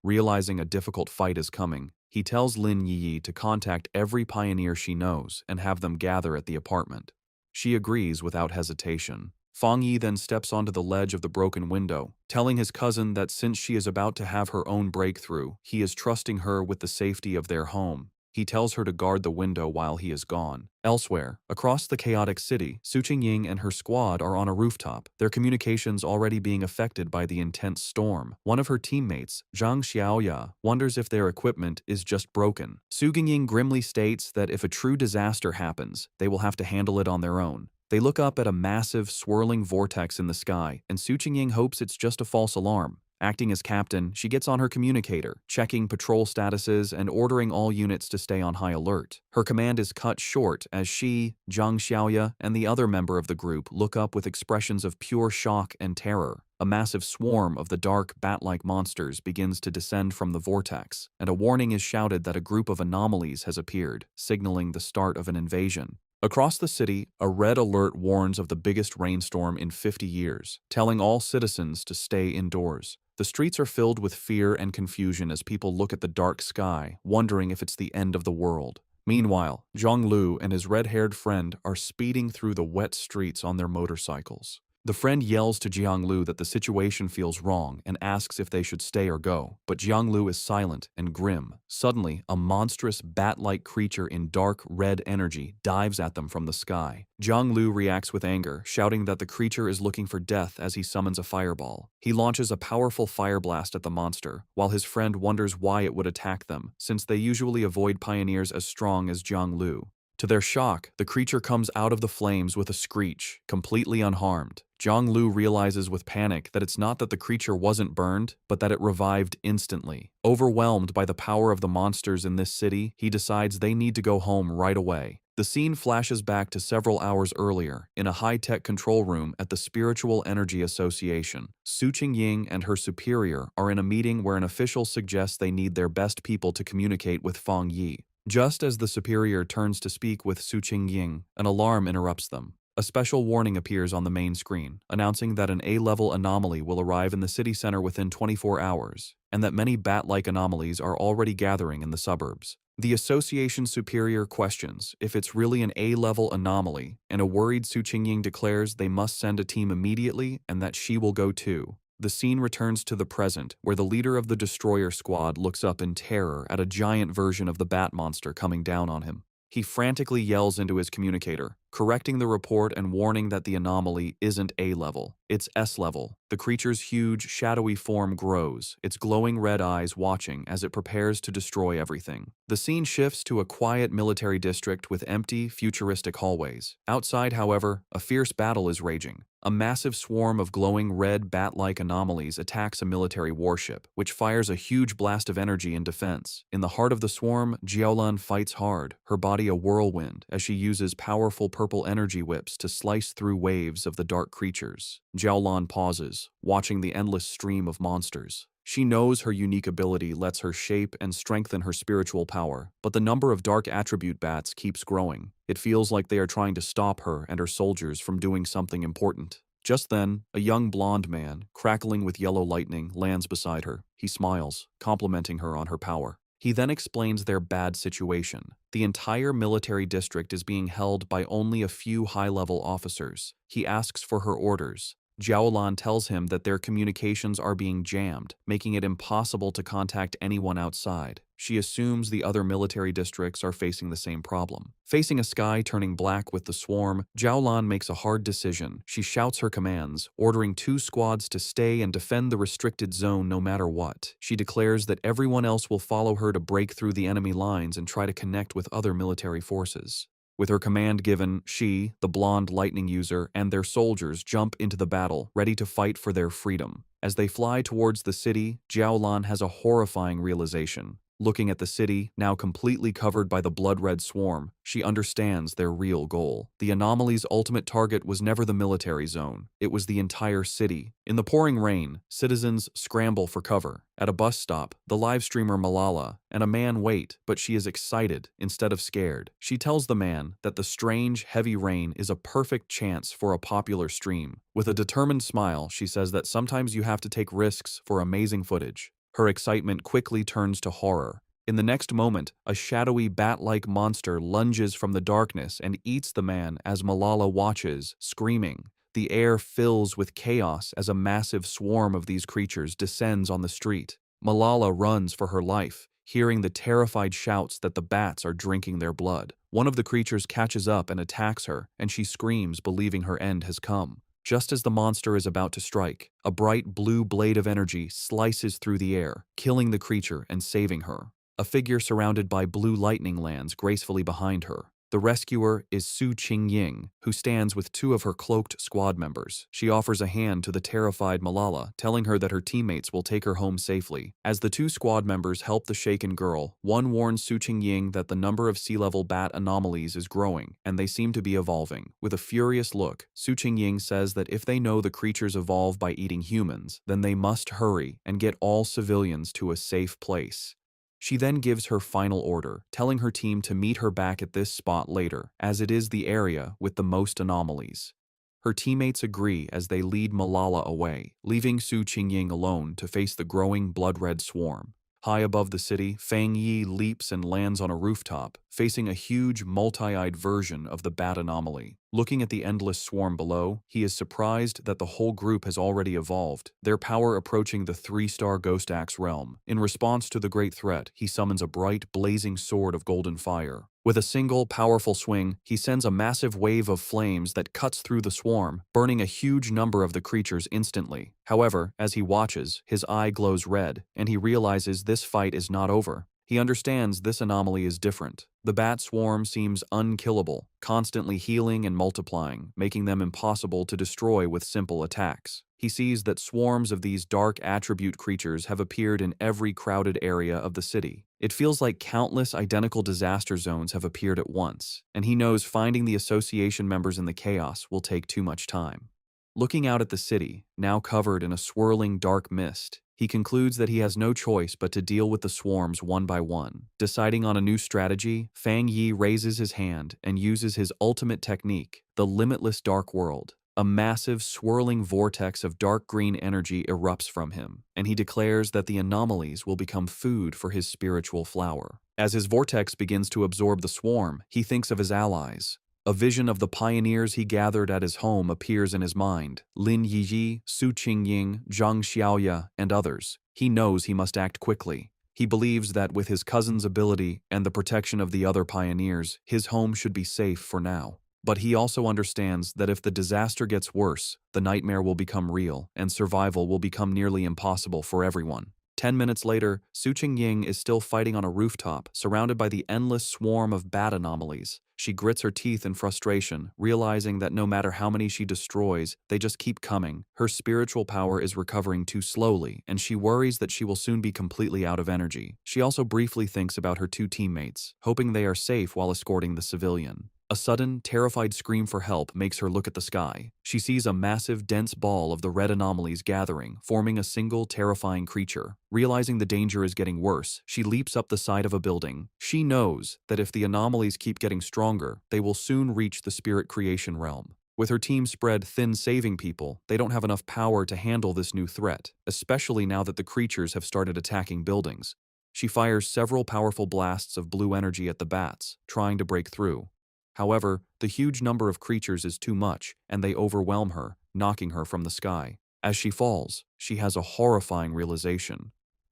Realizing a difficult fight is coming, he tells Lin Yi to contact every pioneer she knows and have them gather at the apartment. She agrees without hesitation. Fang Yi then steps onto the ledge of the broken window, telling his cousin that since she is about to have her own breakthrough, he is trusting her with the safety of their home. He tells her to guard the window while he is gone. Elsewhere, across the chaotic city, Su Qingying and her squad are on a rooftop, their communications already being affected by the intense storm. One of her teammates, Zhang Xiaoya, wonders if their equipment is just broken. Su Qingying grimly states that if a true disaster happens, they will have to handle it on their own. They look up at a massive, swirling vortex in the sky, and Su Qingying hopes it's just a false alarm. Acting as captain, she gets on her communicator, checking patrol statuses and ordering all units to stay on high alert. Her command is cut short as she, Zhang Xiaoya, and the other member of the group look up with expressions of pure shock and terror. A massive swarm of the dark, bat-like monsters begins to descend from the vortex, and a warning is shouted that a group of anomalies has appeared, signaling the start of an invasion. Across the city, a red alert warns of the biggest rainstorm in 50 years, telling all citizens to stay indoors. The streets are filled with fear and confusion as people look at the dark sky, wondering if it's the end of the world. Meanwhile, Zhang Lu and his red-haired friend are speeding through the wet streets on their motorcycles. The friend yells to Jiang Lu that the situation feels wrong and asks if they should stay or go, but Jiang Lu is silent and grim. Suddenly, a monstrous bat-like creature in dark red energy dives at them from the sky. Jiang Lu reacts with anger, shouting that the creature is looking for death as he summons a fireball. He launches a powerful fire blast at the monster, while his friend wonders why it would attack them, since they usually avoid pioneers as strong as Jiang Lu. To their shock, the creature comes out of the flames with a screech, completely unharmed. Zhang Lu realizes with panic that it's not that the creature wasn't burned, but that it revived instantly. Overwhelmed by the power of the monsters in this city, he decides they need to go home right away. The scene flashes back to several hours earlier, in a high-tech control room at the Spiritual Energy Association. Su Qingying and her superior are in a meeting where an official suggests they need their best people to communicate with Fang Yi. Just as the superior turns to speak with Su Qingying, an alarm interrupts them. A special warning appears on the main screen, announcing that an A-level anomaly will arrive in the city center within 24 hours, and that many bat-like anomalies are already gathering in the suburbs. The association superior questions if it's really an A-level anomaly, and a worried Su Qingying declares they must send a team immediately and that she will go too. The scene returns to the present, where the leader of the destroyer squad looks up in terror at a giant version of the bat monster coming down on him. He frantically yells into his communicator, correcting the report and warning that the anomaly isn't A-level, it's S-level. The creature's huge, shadowy form grows, its glowing red eyes watching as it prepares to destroy everything. The scene shifts to a quiet military district with empty, futuristic hallways. Outside, however, a fierce battle is raging. A massive swarm of glowing red bat-like anomalies attacks a military warship, which fires a huge blast of energy in defense. In the heart of the swarm, Jiaolan fights hard, her body a whirlwind, as she uses powerful purple energy whips to slice through waves of the dark creatures. Jiaolan pauses, watching the endless stream of monsters. She knows her unique ability lets her shape and strengthen her spiritual power, but the number of dark attribute bats keeps growing. It feels like they are trying to stop her and her soldiers from doing something important. Just then, a young blonde man, crackling with yellow lightning, lands beside her. He smiles, complimenting her on her power. He then explains their bad situation. The entire military district is being held by only a few high-level officers. He asks for her orders. Jiaolan tells him that their communications are being jammed, making it impossible to contact anyone outside. She assumes the other military districts are facing the same problem. Facing a sky turning black with the swarm, Jiaolan makes a hard decision. She shouts her commands, ordering 2 squads to stay and defend the restricted zone no matter what. She declares that everyone else will follow her to break through the enemy lines and try to connect with other military forces. With her command given, she, the blonde lightning user, and their soldiers jump into the battle, ready to fight for their freedom. As they fly towards the city, Jiaolan has a horrifying realization. Looking at the city, now completely covered by the blood-red swarm, she understands their real goal. The anomaly's ultimate target was never the military zone. It was the entire city. In the pouring rain, citizens scramble for cover. At a bus stop, the live streamer Malala and a man wait, but she is excited instead of scared. She tells the man that the strange, heavy rain is a perfect chance for a popular stream. With a determined smile, she says that sometimes you have to take risks for amazing footage. Her excitement quickly turns to horror. In the next moment, a shadowy bat-like monster lunges from the darkness and eats the man as Malala watches, screaming. The air fills with chaos as a massive swarm of these creatures descends on the street. Malala runs for her life, hearing the terrified shouts that the bats are drinking their blood. One of the creatures catches up and attacks her, and she screams, believing her end has come. Just as the monster is about to strike, a bright blue blade of energy slices through the air, killing the creature and saving her. A figure surrounded by blue lightning lands gracefully behind her. The rescuer is Su Qingying, who stands with 2 of her cloaked squad members. She offers a hand to the terrified Malala, telling her that her teammates will take her home safely. As the 2 squad members help the shaken girl, one warns Su Qingying that the number of sea-level bat anomalies is growing, and they seem to be evolving. With a furious look, Su Qingying says that if they know the creatures evolve by eating humans, then they must hurry and get all civilians to a safe place. She then gives her final order, telling her team to meet her back at this spot later, as it is the area with the most anomalies. Her teammates agree as they lead Malala away, leaving Su Qingying alone to face the growing blood-red swarm. High above the city, Fang Yi leaps and lands on a rooftop, facing a huge, multi-eyed version of the bat anomaly. Looking at the endless swarm below, he is surprised that the whole group has already evolved, their power approaching the 3-star Ghost Axe realm. In response to the great threat, he summons a bright, blazing sword of golden fire. With a single, powerful swing, he sends a massive wave of flames that cuts through the swarm, burning a huge number of the creatures instantly. However, as he watches, his eye glows red, and he realizes this fight is not over. He understands this anomaly is different. The bat swarm seems unkillable, constantly healing and multiplying, making them impossible to destroy with simple attacks. He sees that swarms of these dark attribute creatures have appeared in every crowded area of the city. It feels like countless identical disaster zones have appeared at once, and he knows finding the association members in the chaos will take too much time. Looking out at the city, now covered in a swirling dark mist, he concludes that he has no choice but to deal with the swarms one by one. Deciding on a new strategy, Fang Yi raises his hand and uses his ultimate technique, the limitless dark world. A massive, swirling vortex of dark green energy erupts from him, and he declares that the anomalies will become food for his spiritual flower. As his vortex begins to absorb the swarm, he thinks of his allies. A vision of the pioneers he gathered at his home appears in his mind: Lin Yiyi, Su Qingying, Zhang Xiaoya, and others. He knows he must act quickly. He believes that with his cousin's ability and the protection of the other pioneers, his home should be safe for now. But he also understands that if the disaster gets worse, the nightmare will become real, and survival will become nearly impossible for everyone. 10 minutes later, Su Qingying is still fighting on a rooftop, surrounded by the endless swarm of bat anomalies. She grits her teeth in frustration, realizing that no matter how many she destroys, they just keep coming. Her spiritual power is recovering too slowly, and she worries that she will soon be completely out of energy. She also briefly thinks about her two teammates, hoping they are safe while escorting the civilian. A sudden, terrified scream for help makes her look at the sky. She sees a massive, dense ball of the red anomalies gathering, forming a single, terrifying creature. Realizing the danger is getting worse, she leaps up the side of a building. She knows that if the anomalies keep getting stronger, they will soon reach the spirit creation realm. With her team spread thin saving people, they don't have enough power to handle this new threat, especially now that the creatures have started attacking buildings. She fires several powerful blasts of blue energy at the bats, trying to break through. However, the huge number of creatures is too much, and they overwhelm her, knocking her from the sky. As she falls, she has a horrifying realization.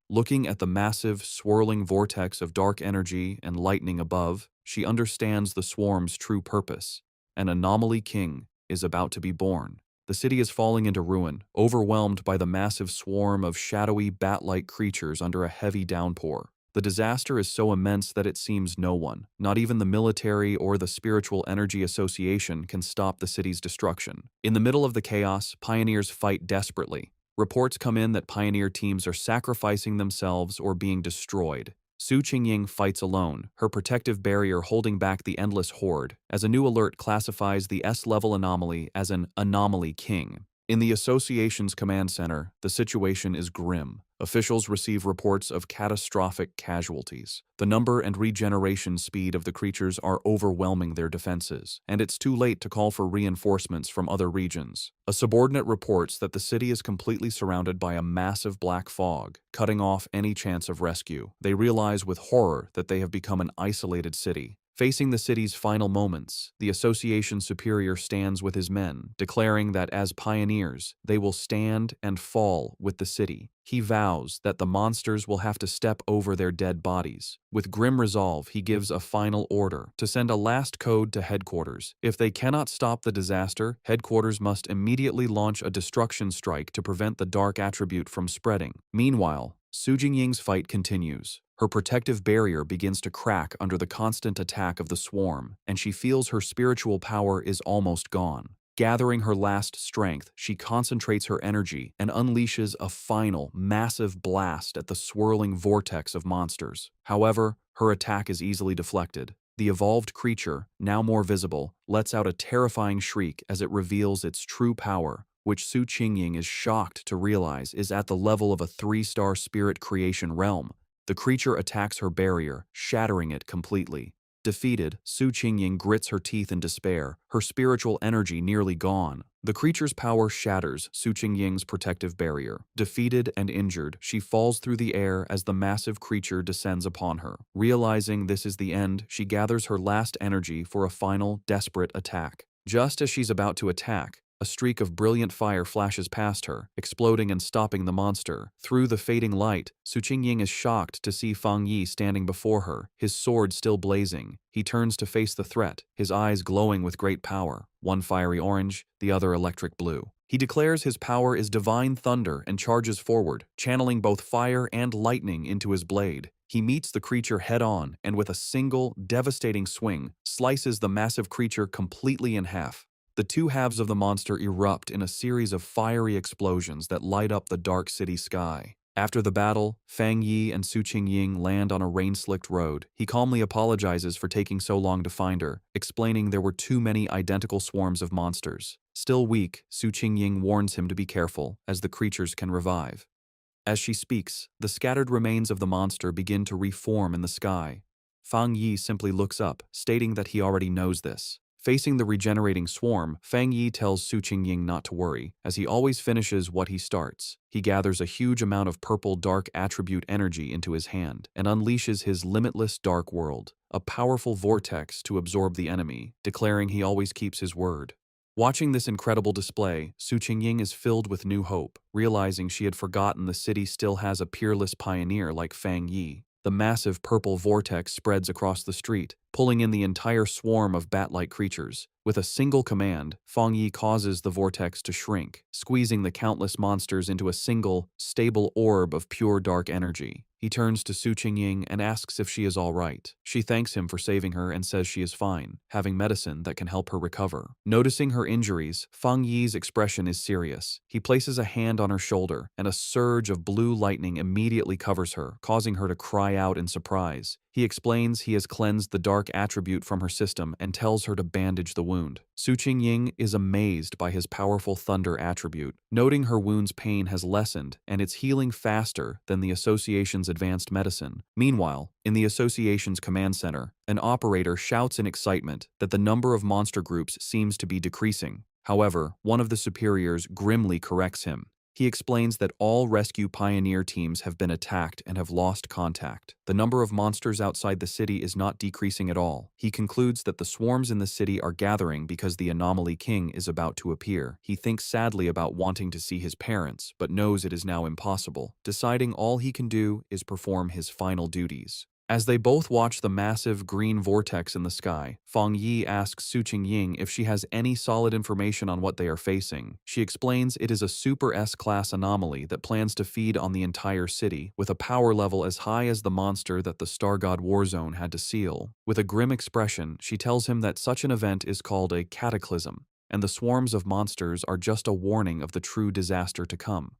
Looking at the massive, swirling vortex of dark energy and lightning above, she understands the swarm's true purpose. An anomaly king is about to be born. The city is falling into ruin, overwhelmed by the massive swarm of shadowy, bat-like creatures under a heavy downpour. The disaster is so immense that it seems no one, not even the military or the Spiritual Energy Association, can stop the city's destruction. In the middle of the chaos, pioneers fight desperately. Reports come in that pioneer teams are sacrificing themselves or being destroyed. Su Qingying fights alone, her protective barrier holding back the endless horde, as a new alert classifies the S-level anomaly as an anomaly king. In the association's command center, the situation is grim. Officials receive reports of catastrophic casualties. The number and regeneration speed of the creatures are overwhelming their defenses, and it's too late to call for reinforcements from other regions. A subordinate reports that the city is completely surrounded by a massive black fog, cutting off any chance of rescue. They realize with horror that they have become an isolated city. Facing the city's final moments, the association superior stands with his men, declaring that as pioneers, they will stand and fall with the city. He vows that the monsters will have to step over their dead bodies. With grim resolve, he gives a final order to send a last code to headquarters. If they cannot stop the disaster, headquarters must immediately launch a destruction strike to prevent the dark attribute from spreading. Meanwhile, Su Jingying's fight continues. Her protective barrier begins to crack under the constant attack of the swarm, and she feels her spiritual power is almost gone. Gathering her last strength, she concentrates her energy and unleashes a final, massive blast at the swirling vortex of monsters. However, her attack is easily deflected. The evolved creature, now more visible, lets out a terrifying shriek as it reveals its true power, which Su Qingying is shocked to realize is at the level of a 3-star spirit creation realm. The creature attacks her barrier, shattering it completely. Defeated, Su Qingying grits her teeth in despair, her spiritual energy nearly gone. The creature's power shatters Su Qingying's protective barrier. Defeated and injured, she falls through the air as the massive creature descends upon her. Realizing this is the end, she gathers her last energy for a final, desperate attack. Just as she's about to attack, a streak of brilliant fire flashes past her, exploding and stopping the monster. Through the fading light, Su Qingying is shocked to see Fang Yi standing before her, his sword still blazing. He turns to face the threat, his eyes glowing with great power, one fiery orange, the other electric blue. He declares his power is divine thunder and charges forward, channeling both fire and lightning into his blade. He meets the creature head-on and with a single, devastating swing, slices the massive creature completely in half. The two halves of the monster erupt in a series of fiery explosions that light up the dark city sky. After the battle, Fang Yi and Su Qingying land on a rain-slicked road. He calmly apologizes for taking so long to find her, explaining there were too many identical swarms of monsters. Still weak, Su Qingying warns him to be careful, as the creatures can revive. As she speaks, the scattered remains of the monster begin to reform in the sky. Fang Yi simply looks up, stating that he already knows this. Facing the regenerating swarm, Fang Yi tells Su Qingying not to worry, as he always finishes what he starts. He gathers a huge amount of purple dark attribute energy into his hand and unleashes his limitless dark world, a powerful vortex to absorb the enemy, declaring he always keeps his word. Watching this incredible display, Su Qingying is filled with new hope, realizing she had forgotten the city still has a peerless pioneer like Fang Yi. The massive purple vortex spreads across the street, pulling in the entire swarm of bat-like creatures. With a single command, Fang Yi causes the vortex to shrink, squeezing the countless monsters into a single, stable orb of pure dark energy. He turns to Su Qingying and asks if she is all right. She thanks him for saving her and says she is fine, having medicine that can help her recover. Noticing her injuries, Fang Yi's expression is serious. He places a hand on her shoulder, and a surge of blue lightning immediately covers her, causing her to cry out in surprise. He explains he has cleansed the dark attribute from her system and tells her to bandage the wound. Su Qingying is amazed by his powerful thunder attribute, noting her wound's pain has lessened and it's healing faster than the association's advanced medicine. Meanwhile, in the association's command center, an operator shouts in excitement that the number of monster groups seems to be decreasing. However, one of the superiors grimly corrects him. He explains that all rescue pioneer teams have been attacked and have lost contact. The number of monsters outside the city is not decreasing at all. He concludes that the swarms in the city are gathering because the Anomaly King is about to appear. He thinks sadly about wanting to see his parents, but knows it is now impossible, deciding all he can do is perform his final duties. As they both watch the massive green vortex in the sky, Fang Yi asks Su Qingying if she has any solid information on what they are facing. She explains it is a Super S-class anomaly that plans to feed on the entire city, with a power level as high as the monster that the Star God Warzone had to seal. With a grim expression, she tells him that such an event is called a cataclysm, and the swarms of monsters are just a warning of the true disaster to come.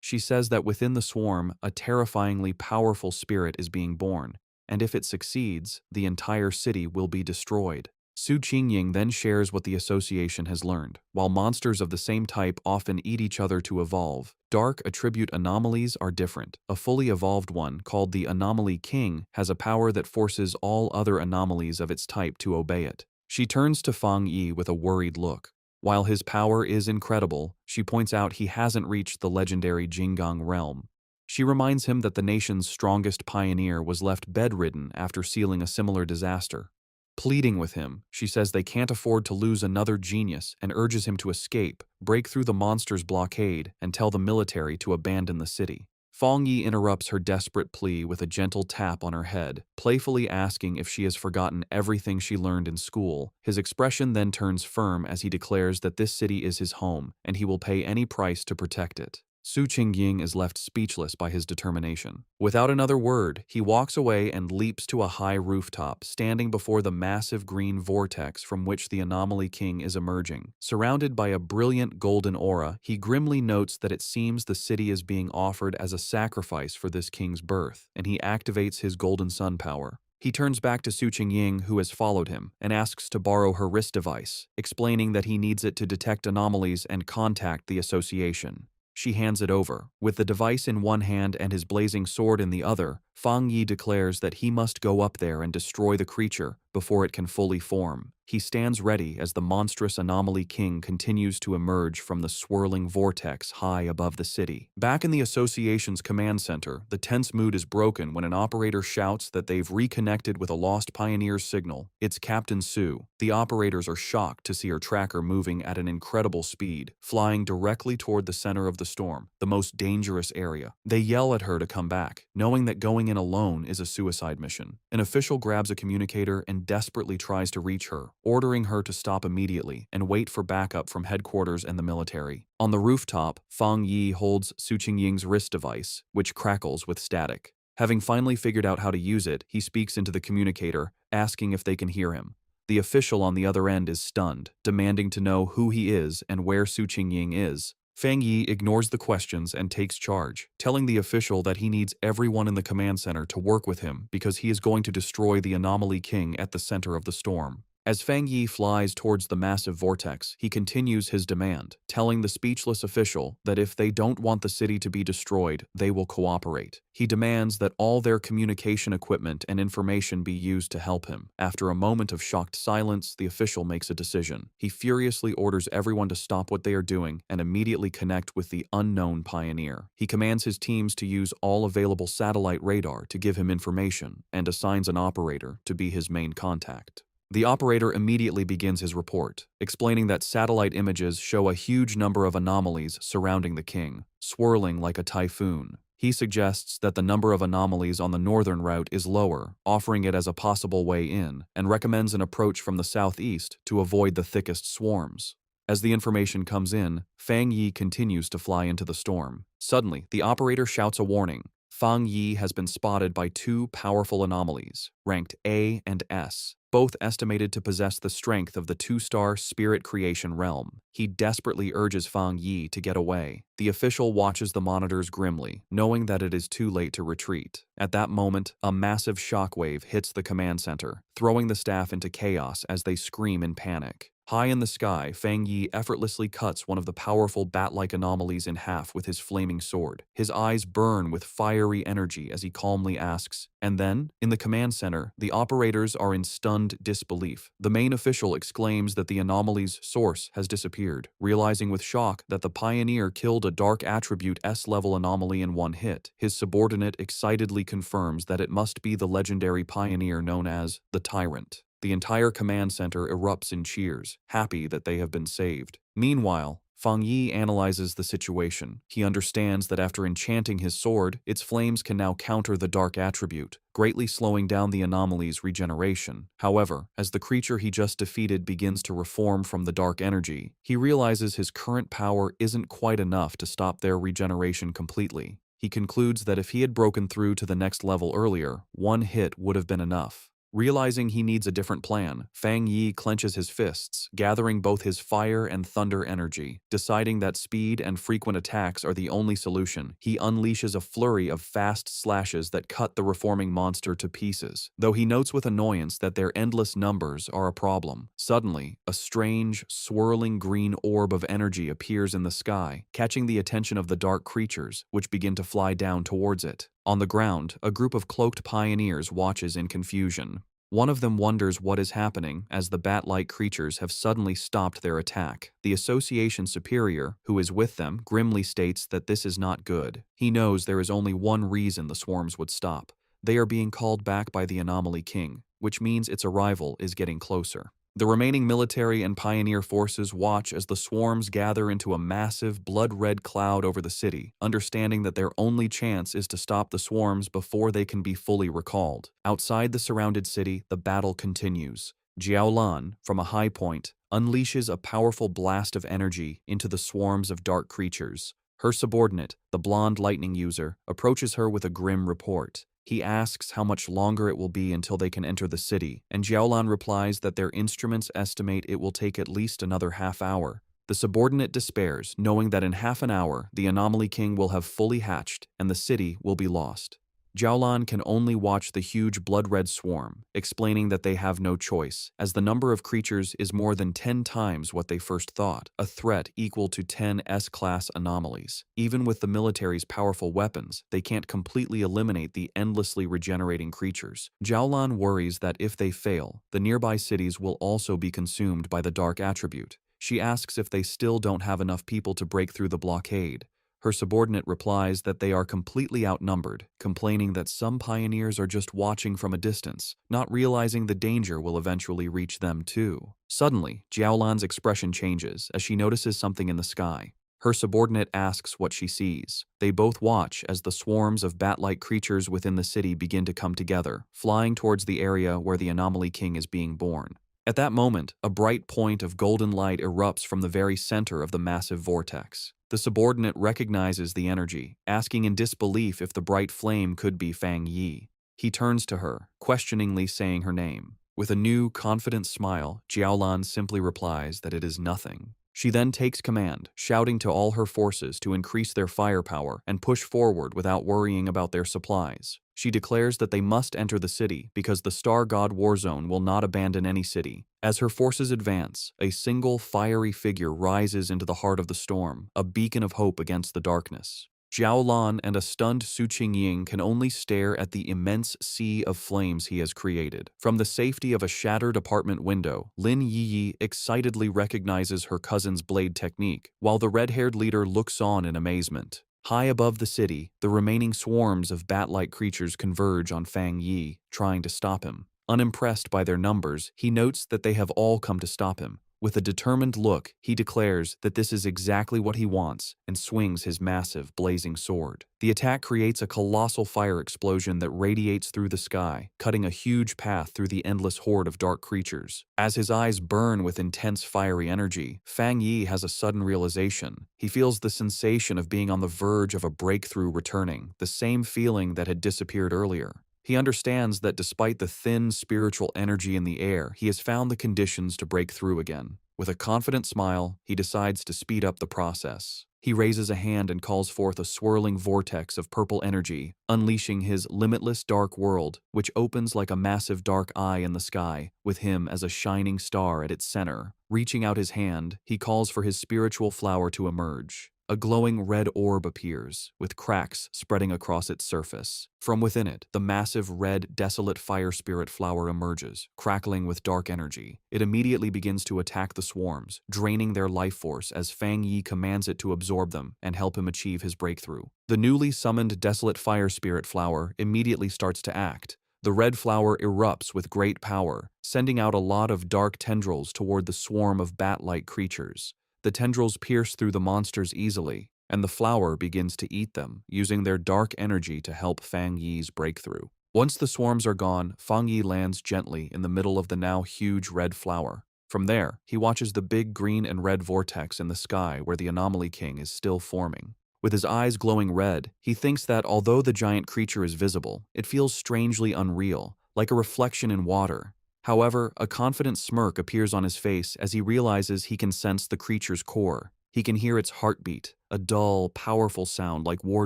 She says that within the swarm, a terrifyingly powerful spirit is being born, and if it succeeds, the entire city will be destroyed. Su Qingying then shares what the association has learned. While monsters of the same type often eat each other to evolve, dark attribute anomalies are different. A fully evolved one, called the Anomaly King, has a power that forces all other anomalies of its type to obey it. She turns to Fang Yi with a worried look. While his power is incredible, she points out he hasn't reached the legendary Jinggang realm. She reminds him that the nation's strongest pioneer was left bedridden after sealing a similar disaster. Pleading with him, she says they can't afford to lose another genius and urges him to escape, break through the monster's blockade, and tell the military to abandon the city. Fang Yi interrupts her desperate plea with a gentle tap on her head, playfully asking if she has forgotten everything she learned in school. His expression then turns firm as he declares that this city is his home, and he will pay any price to protect it. Su Qingying is left speechless by his determination. Without another word, he walks away and leaps to a high rooftop, standing before the massive green vortex from which the Anomaly King is emerging. Surrounded by a brilliant golden aura, he grimly notes that it seems the city is being offered as a sacrifice for this king's birth, and he activates his golden sun power. He turns back to Su Qingying, who has followed him, and asks to borrow her wrist device, explaining that he needs it to detect anomalies and contact the association. She hands it over. With the device in one hand and his blazing sword in the other, Fang Yi declares that he must go up there and destroy the creature before it can fully form. He stands ready as the monstrous Anomaly King continues to emerge from the swirling vortex high above the city. Back in the association's command center, the tense mood is broken when an operator shouts that they've reconnected with a lost pioneer's signal. It's Captain Su. The operators are shocked to see her tracker moving at an incredible speed, flying directly toward the center of the storm, the most dangerous area. They yell at her to come back, knowing that going in alone is a suicide mission. An official grabs a communicator and desperately tries to reach her, ordering her to stop immediately and wait for backup from headquarters and the military. On the rooftop, Fang Yi holds Su Qingying's wrist device, which crackles with static. Having finally figured out how to use it, he speaks into the communicator, asking if they can hear him. The official on the other end is stunned, demanding to know who he is and where Su Qingying is. Fang Yi ignores the questions and takes charge, telling the official that he needs everyone in the command center to work with him because he is going to destroy the Anomaly King at the center of the storm. As Fang Yi flies towards the massive vortex, he continues his demand, telling the speechless official that if they don't want the city to be destroyed, they will cooperate. He demands that all their communication equipment and information be used to help him. After a moment of shocked silence, the official makes a decision. He furiously orders everyone to stop what they are doing and immediately connect with the unknown pioneer. He commands his teams to use all available satellite radar to give him information and assigns an operator to be his main contact. The operator immediately begins his report, explaining that satellite images show a huge number of anomalies surrounding the king, swirling like a typhoon. He suggests that the number of anomalies on the northern route is lower, offering it as a possible way in, and recommends an approach from the southeast to avoid the thickest swarms. As the information comes in, Fang Yi continues to fly into the storm. Suddenly, the operator shouts a warning. Fang Yi has been spotted by two powerful anomalies, ranked A and S, both estimated to possess the strength of the two-star spirit creation realm. He desperately urges Fang Yi to get away. The official watches the monitors grimly, knowing that it is too late to retreat. At that moment, a massive shockwave hits the command center, throwing the staff into chaos as they scream in panic. High in the sky, Fang Yi effortlessly cuts one of the powerful bat-like anomalies in half with his flaming sword. His eyes burn with fiery energy as he calmly asks, and then, in the command center, the operators are in stunned disbelief. The main official exclaims that the anomaly's source has disappeared, realizing with shock that the pioneer killed a dark attribute S-level anomaly in one hit. His subordinate excitedly confirms that it must be the legendary pioneer known as the Tyrant. The entire command center erupts in cheers, happy that they have been saved. Meanwhile, Fang Yi analyzes the situation. He understands that after enchanting his sword, its flames can now counter the dark attribute, greatly slowing down the anomaly's regeneration. However, as the creature he just defeated begins to reform from the dark energy, he realizes his current power isn't quite enough to stop their regeneration completely. He concludes that if he had broken through to the next level earlier, one hit would have been enough. Realizing he needs a different plan, Fang Yi clenches his fists, gathering both his fire and thunder energy. Deciding that speed and frequent attacks are the only solution, he unleashes a flurry of fast slashes that cut the reforming monster to pieces, though he notes with annoyance that their endless numbers are a problem. Suddenly, a strange, swirling green orb of energy appears in the sky, catching the attention of the dark creatures, which begin to fly down towards it. On the ground, a group of cloaked pioneers watches in confusion. One of them wonders what is happening as the bat-like creatures have suddenly stopped their attack. The association superior, who is with them, grimly states that this is not good. He knows there is only one reason the swarms would stop. They are being called back by the Anomaly King, which means its arrival is getting closer. The remaining military and pioneer forces watch as the swarms gather into a massive, blood-red cloud over the city, understanding that their only chance is to stop the swarms before they can be fully recalled. Outside the surrounded city, the battle continues. Jiaolan, from a high point, unleashes a powerful blast of energy into the swarms of dark creatures. Her subordinate, the blonde lightning user, approaches her with a grim report. He asks how much longer it will be until they can enter the city, and Jiaolan replies that their instruments estimate it will take at least another half hour. The subordinate despairs, knowing that in half an hour, the Anomaly King will have fully hatched and the city will be lost. Jiaolan can only watch the huge blood-red swarm, explaining that they have no choice, as the number of creatures is more than 10 times what they first thought, a threat equal to 10 S-class anomalies. Even with the military's powerful weapons, they can't completely eliminate the endlessly regenerating creatures. Jiaolan worries that if they fail, the nearby cities will also be consumed by the dark attribute. She asks if they still don't have enough people to break through the blockade. Her subordinate replies that they are completely outnumbered, complaining that some pioneers are just watching from a distance, not realizing the danger will eventually reach them too. Suddenly, Jiaolan's expression changes as she notices something in the sky. Her subordinate asks what she sees. They both watch as the swarms of bat-like creatures within the city begin to come together, flying towards the area where the Anomaly King is being born. At that moment, a bright point of golden light erupts from the very center of the massive vortex. The subordinate recognizes the energy, asking in disbelief if the bright flame could be Fang Yi. He turns to her, questioningly saying her name. With a new, confident smile, Jiaolan simply replies that it is nothing. She then takes command, shouting to all her forces to increase their firepower and push forward without worrying about their supplies. She declares that they must enter the city because the Star God Warzone will not abandon any city. As her forces advance, a single fiery figure rises into the heart of the storm, a beacon of hope against the darkness. Jiaolan and a stunned Su Qingying can only stare at the immense sea of flames he has created. From the safety of a shattered apartment window, Lin Yiyi excitedly recognizes her cousin's blade technique, while the red-haired leader looks on in amazement. High above the city, the remaining swarms of bat-like creatures converge on Fang Yi, trying to stop him. Unimpressed by their numbers, he notes that they have all come to stop him. With a determined look, he declares that this is exactly what he wants and swings his massive, blazing sword. The attack creates a colossal fire explosion that radiates through the sky, cutting a huge path through the endless horde of dark creatures. As his eyes burn with intense fiery energy, Fang Yi has a sudden realization. He feels the sensation of being on the verge of a breakthrough returning, the same feeling that had disappeared earlier. He understands that despite the thin spiritual energy in the air, he has found the conditions to break through again. With a confident smile, he decides to speed up the process. He raises a hand and calls forth a swirling vortex of purple energy, unleashing his limitless dark world, which opens like a massive dark eye in the sky, with him as a shining star at its center. Reaching out his hand, he calls for his spiritual flower to emerge. A glowing red orb appears, with cracks spreading across its surface. From within it, the massive red, desolate fire spirit flower emerges, crackling with dark energy. It immediately begins to attack the swarms, draining their life force as Fang Yi commands it to absorb them and help him achieve his breakthrough. The newly summoned desolate fire spirit flower immediately starts to act. The red flower erupts with great power, sending out a lot of dark tendrils toward the swarm of bat-like creatures. The tendrils pierce through the monsters easily, and the flower begins to eat them, using their dark energy to help Fang Yi's breakthrough. Once the swarms are gone, Fang Yi lands gently in the middle of the now huge red flower. From there, he watches the big green and red vortex in the sky where the Anomaly King is still forming. With his eyes glowing red, he thinks that although the giant creature is visible, it feels strangely unreal, like a reflection in water. However, a confident smirk appears on his face as he realizes he can sense the creature's core. He can hear its heartbeat, a dull, powerful sound like war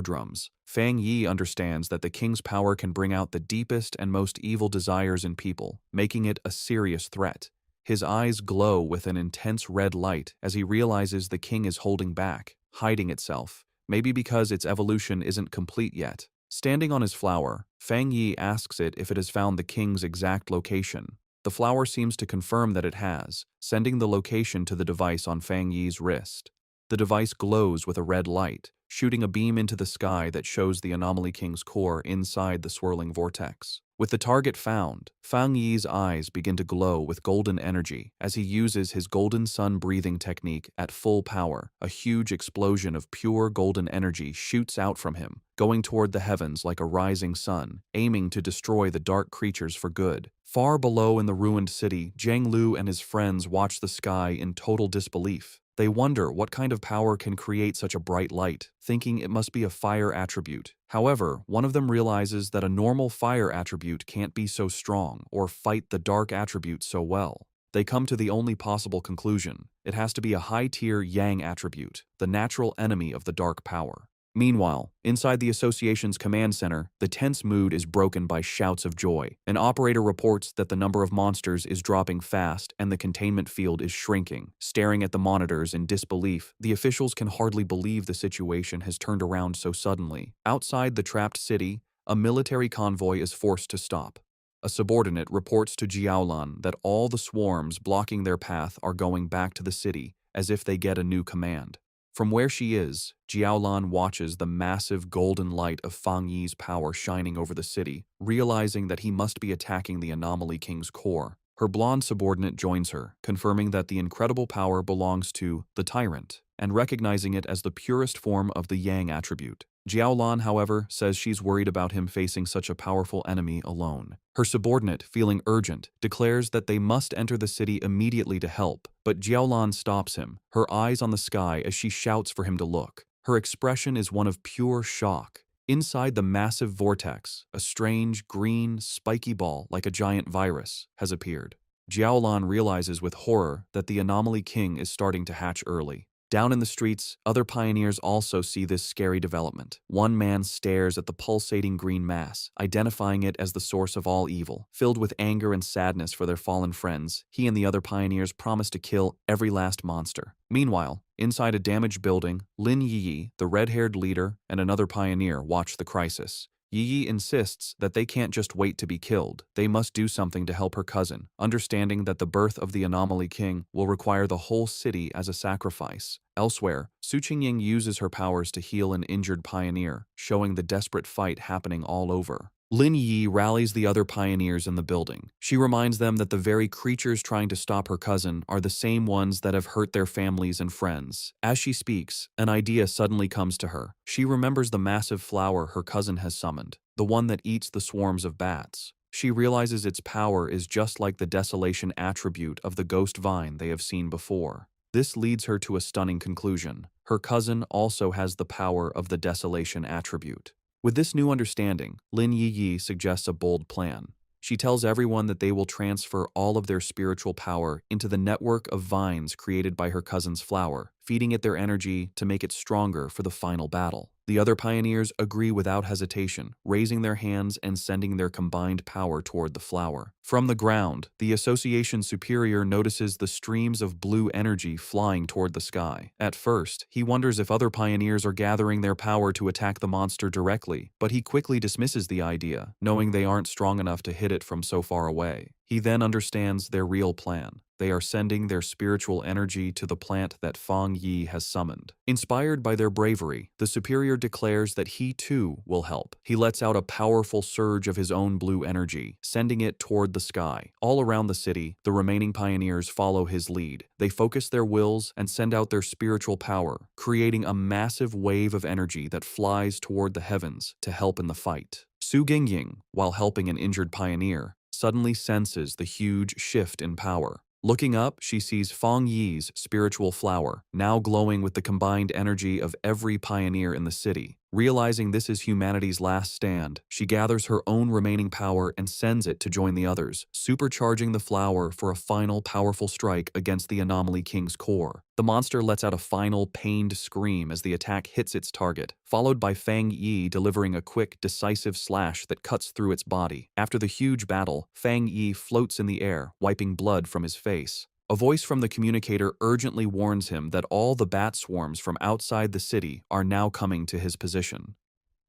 drums. Fang Yi understands that the king's power can bring out the deepest and most evil desires in people, making it a serious threat. His eyes glow with an intense red light as he realizes the king is holding back, hiding itself, maybe because its evolution isn't complete yet. Standing on his flower, Fang Yi asks it if it has found the king's exact location. The flower seems to confirm that it has, sending the location to the device on Fang Yi's wrist. The device glows with a red light, shooting a beam into the sky that shows the Anomaly King's core inside the swirling vortex. With the target found, Fang Yi's eyes begin to glow with golden energy as he uses his golden sun breathing technique at full power. A huge explosion of pure golden energy shoots out from him, going toward the heavens like a rising sun, aiming to destroy the dark creatures for good. Far below in the ruined city, Zhang Lu and his friends watch the sky in total disbelief. They wonder what kind of power can create such a bright light, thinking it must be a fire attribute. However, one of them realizes that a normal fire attribute can't be so strong or fight the dark attribute so well. They come to the only possible conclusion: it has to be a high-tier yang attribute, the natural enemy of the dark power. Meanwhile, inside the association's command center, the tense mood is broken by shouts of joy. An operator reports that the number of monsters is dropping fast and the containment field is shrinking. Staring at the monitors in disbelief, the officials can hardly believe the situation has turned around so suddenly. Outside the trapped city, a military convoy is forced to stop. A subordinate reports to Jiaolan that all the swarms blocking their path are going back to the city as if they get a new command. From where she is, Jiaolan watches the massive golden light of Fang Yi's power shining over the city, realizing that he must be attacking the Anomaly King's core. Her blonde subordinate joins her, confirming that the incredible power belongs to the Tyrant, and recognizing it as the purest form of the Yang attribute. Jiaolan, however, says she's worried about him facing such a powerful enemy alone. Her subordinate, feeling urgent, declares that they must enter the city immediately to help, but Jiaolan stops him, her eyes on the sky as she shouts for him to look. Her expression is one of pure shock. Inside the massive vortex, a strange, green, spiky ball like a giant virus has appeared. Jiaolan realizes with horror that the Anomaly King is starting to hatch early. Down in the streets, other pioneers also see this scary development. One man stares at the pulsating green mass, identifying it as the source of all evil. Filled with anger and sadness for their fallen friends, he and the other pioneers promise to kill every last monster. Meanwhile, inside a damaged building, Lin Yi, the red-haired leader, and another pioneer watch the crisis. Yi insists that they can't just wait to be killed. They must do something to help her cousin, understanding that the birth of the Anomaly King will require the whole city as a sacrifice. Elsewhere, Su Qingying uses her powers to heal an injured pioneer, showing the desperate fight happening all over. Lin Yi rallies the other pioneers in the building. She reminds them that the very creatures trying to stop her cousin are the same ones that have hurt their families and friends. As she speaks, an idea suddenly comes to her. She remembers the massive flower her cousin has summoned, the one that eats the swarms of bats. She realizes its power is just like the desolation attribute of the ghost vine they have seen before. This leads her to a stunning conclusion. Her cousin also has the power of the desolation attribute. With this new understanding, Lin Yi suggests a bold plan. She tells everyone that they will transfer all of their spiritual power into the network of vines created by her cousin's flower, feeding it their energy to make it stronger for the final battle. The other pioneers agree without hesitation, raising their hands and sending their combined power toward the flower. From the ground, the Association Superior notices the streams of blue energy flying toward the sky. At first, he wonders if other pioneers are gathering their power to attack the monster directly, but he quickly dismisses the idea, knowing they aren't strong enough to hit it from so far away. He then understands their real plan. They are sending their spiritual energy to the plant that Fang Yi has summoned. Inspired by their bravery, the Superior declares that he too will help. He lets out a powerful surge of his own blue energy, sending it toward the sky. All around the city, the remaining pioneers follow his lead. They focus their wills and send out their spiritual power, creating a massive wave of energy that flies toward the heavens to help in the fight. Su Qingying, while helping an injured pioneer, suddenly senses the huge shift in power. Looking up, she sees Fang Yi's spiritual flower, now glowing with the combined energy of every pioneer in the city. Realizing this is humanity's last stand, she gathers her own remaining power and sends it to join the others, supercharging the flower for a final powerful strike against the Anomaly King's core. The monster lets out a final pained scream as the attack hits its target, followed by Fang Yi delivering a quick, decisive slash that cuts through its body. After the huge battle, Fang Yi floats in the air, wiping blood from his face. A voice from the communicator urgently warns him that all the bat swarms from outside the city are now coming to his position.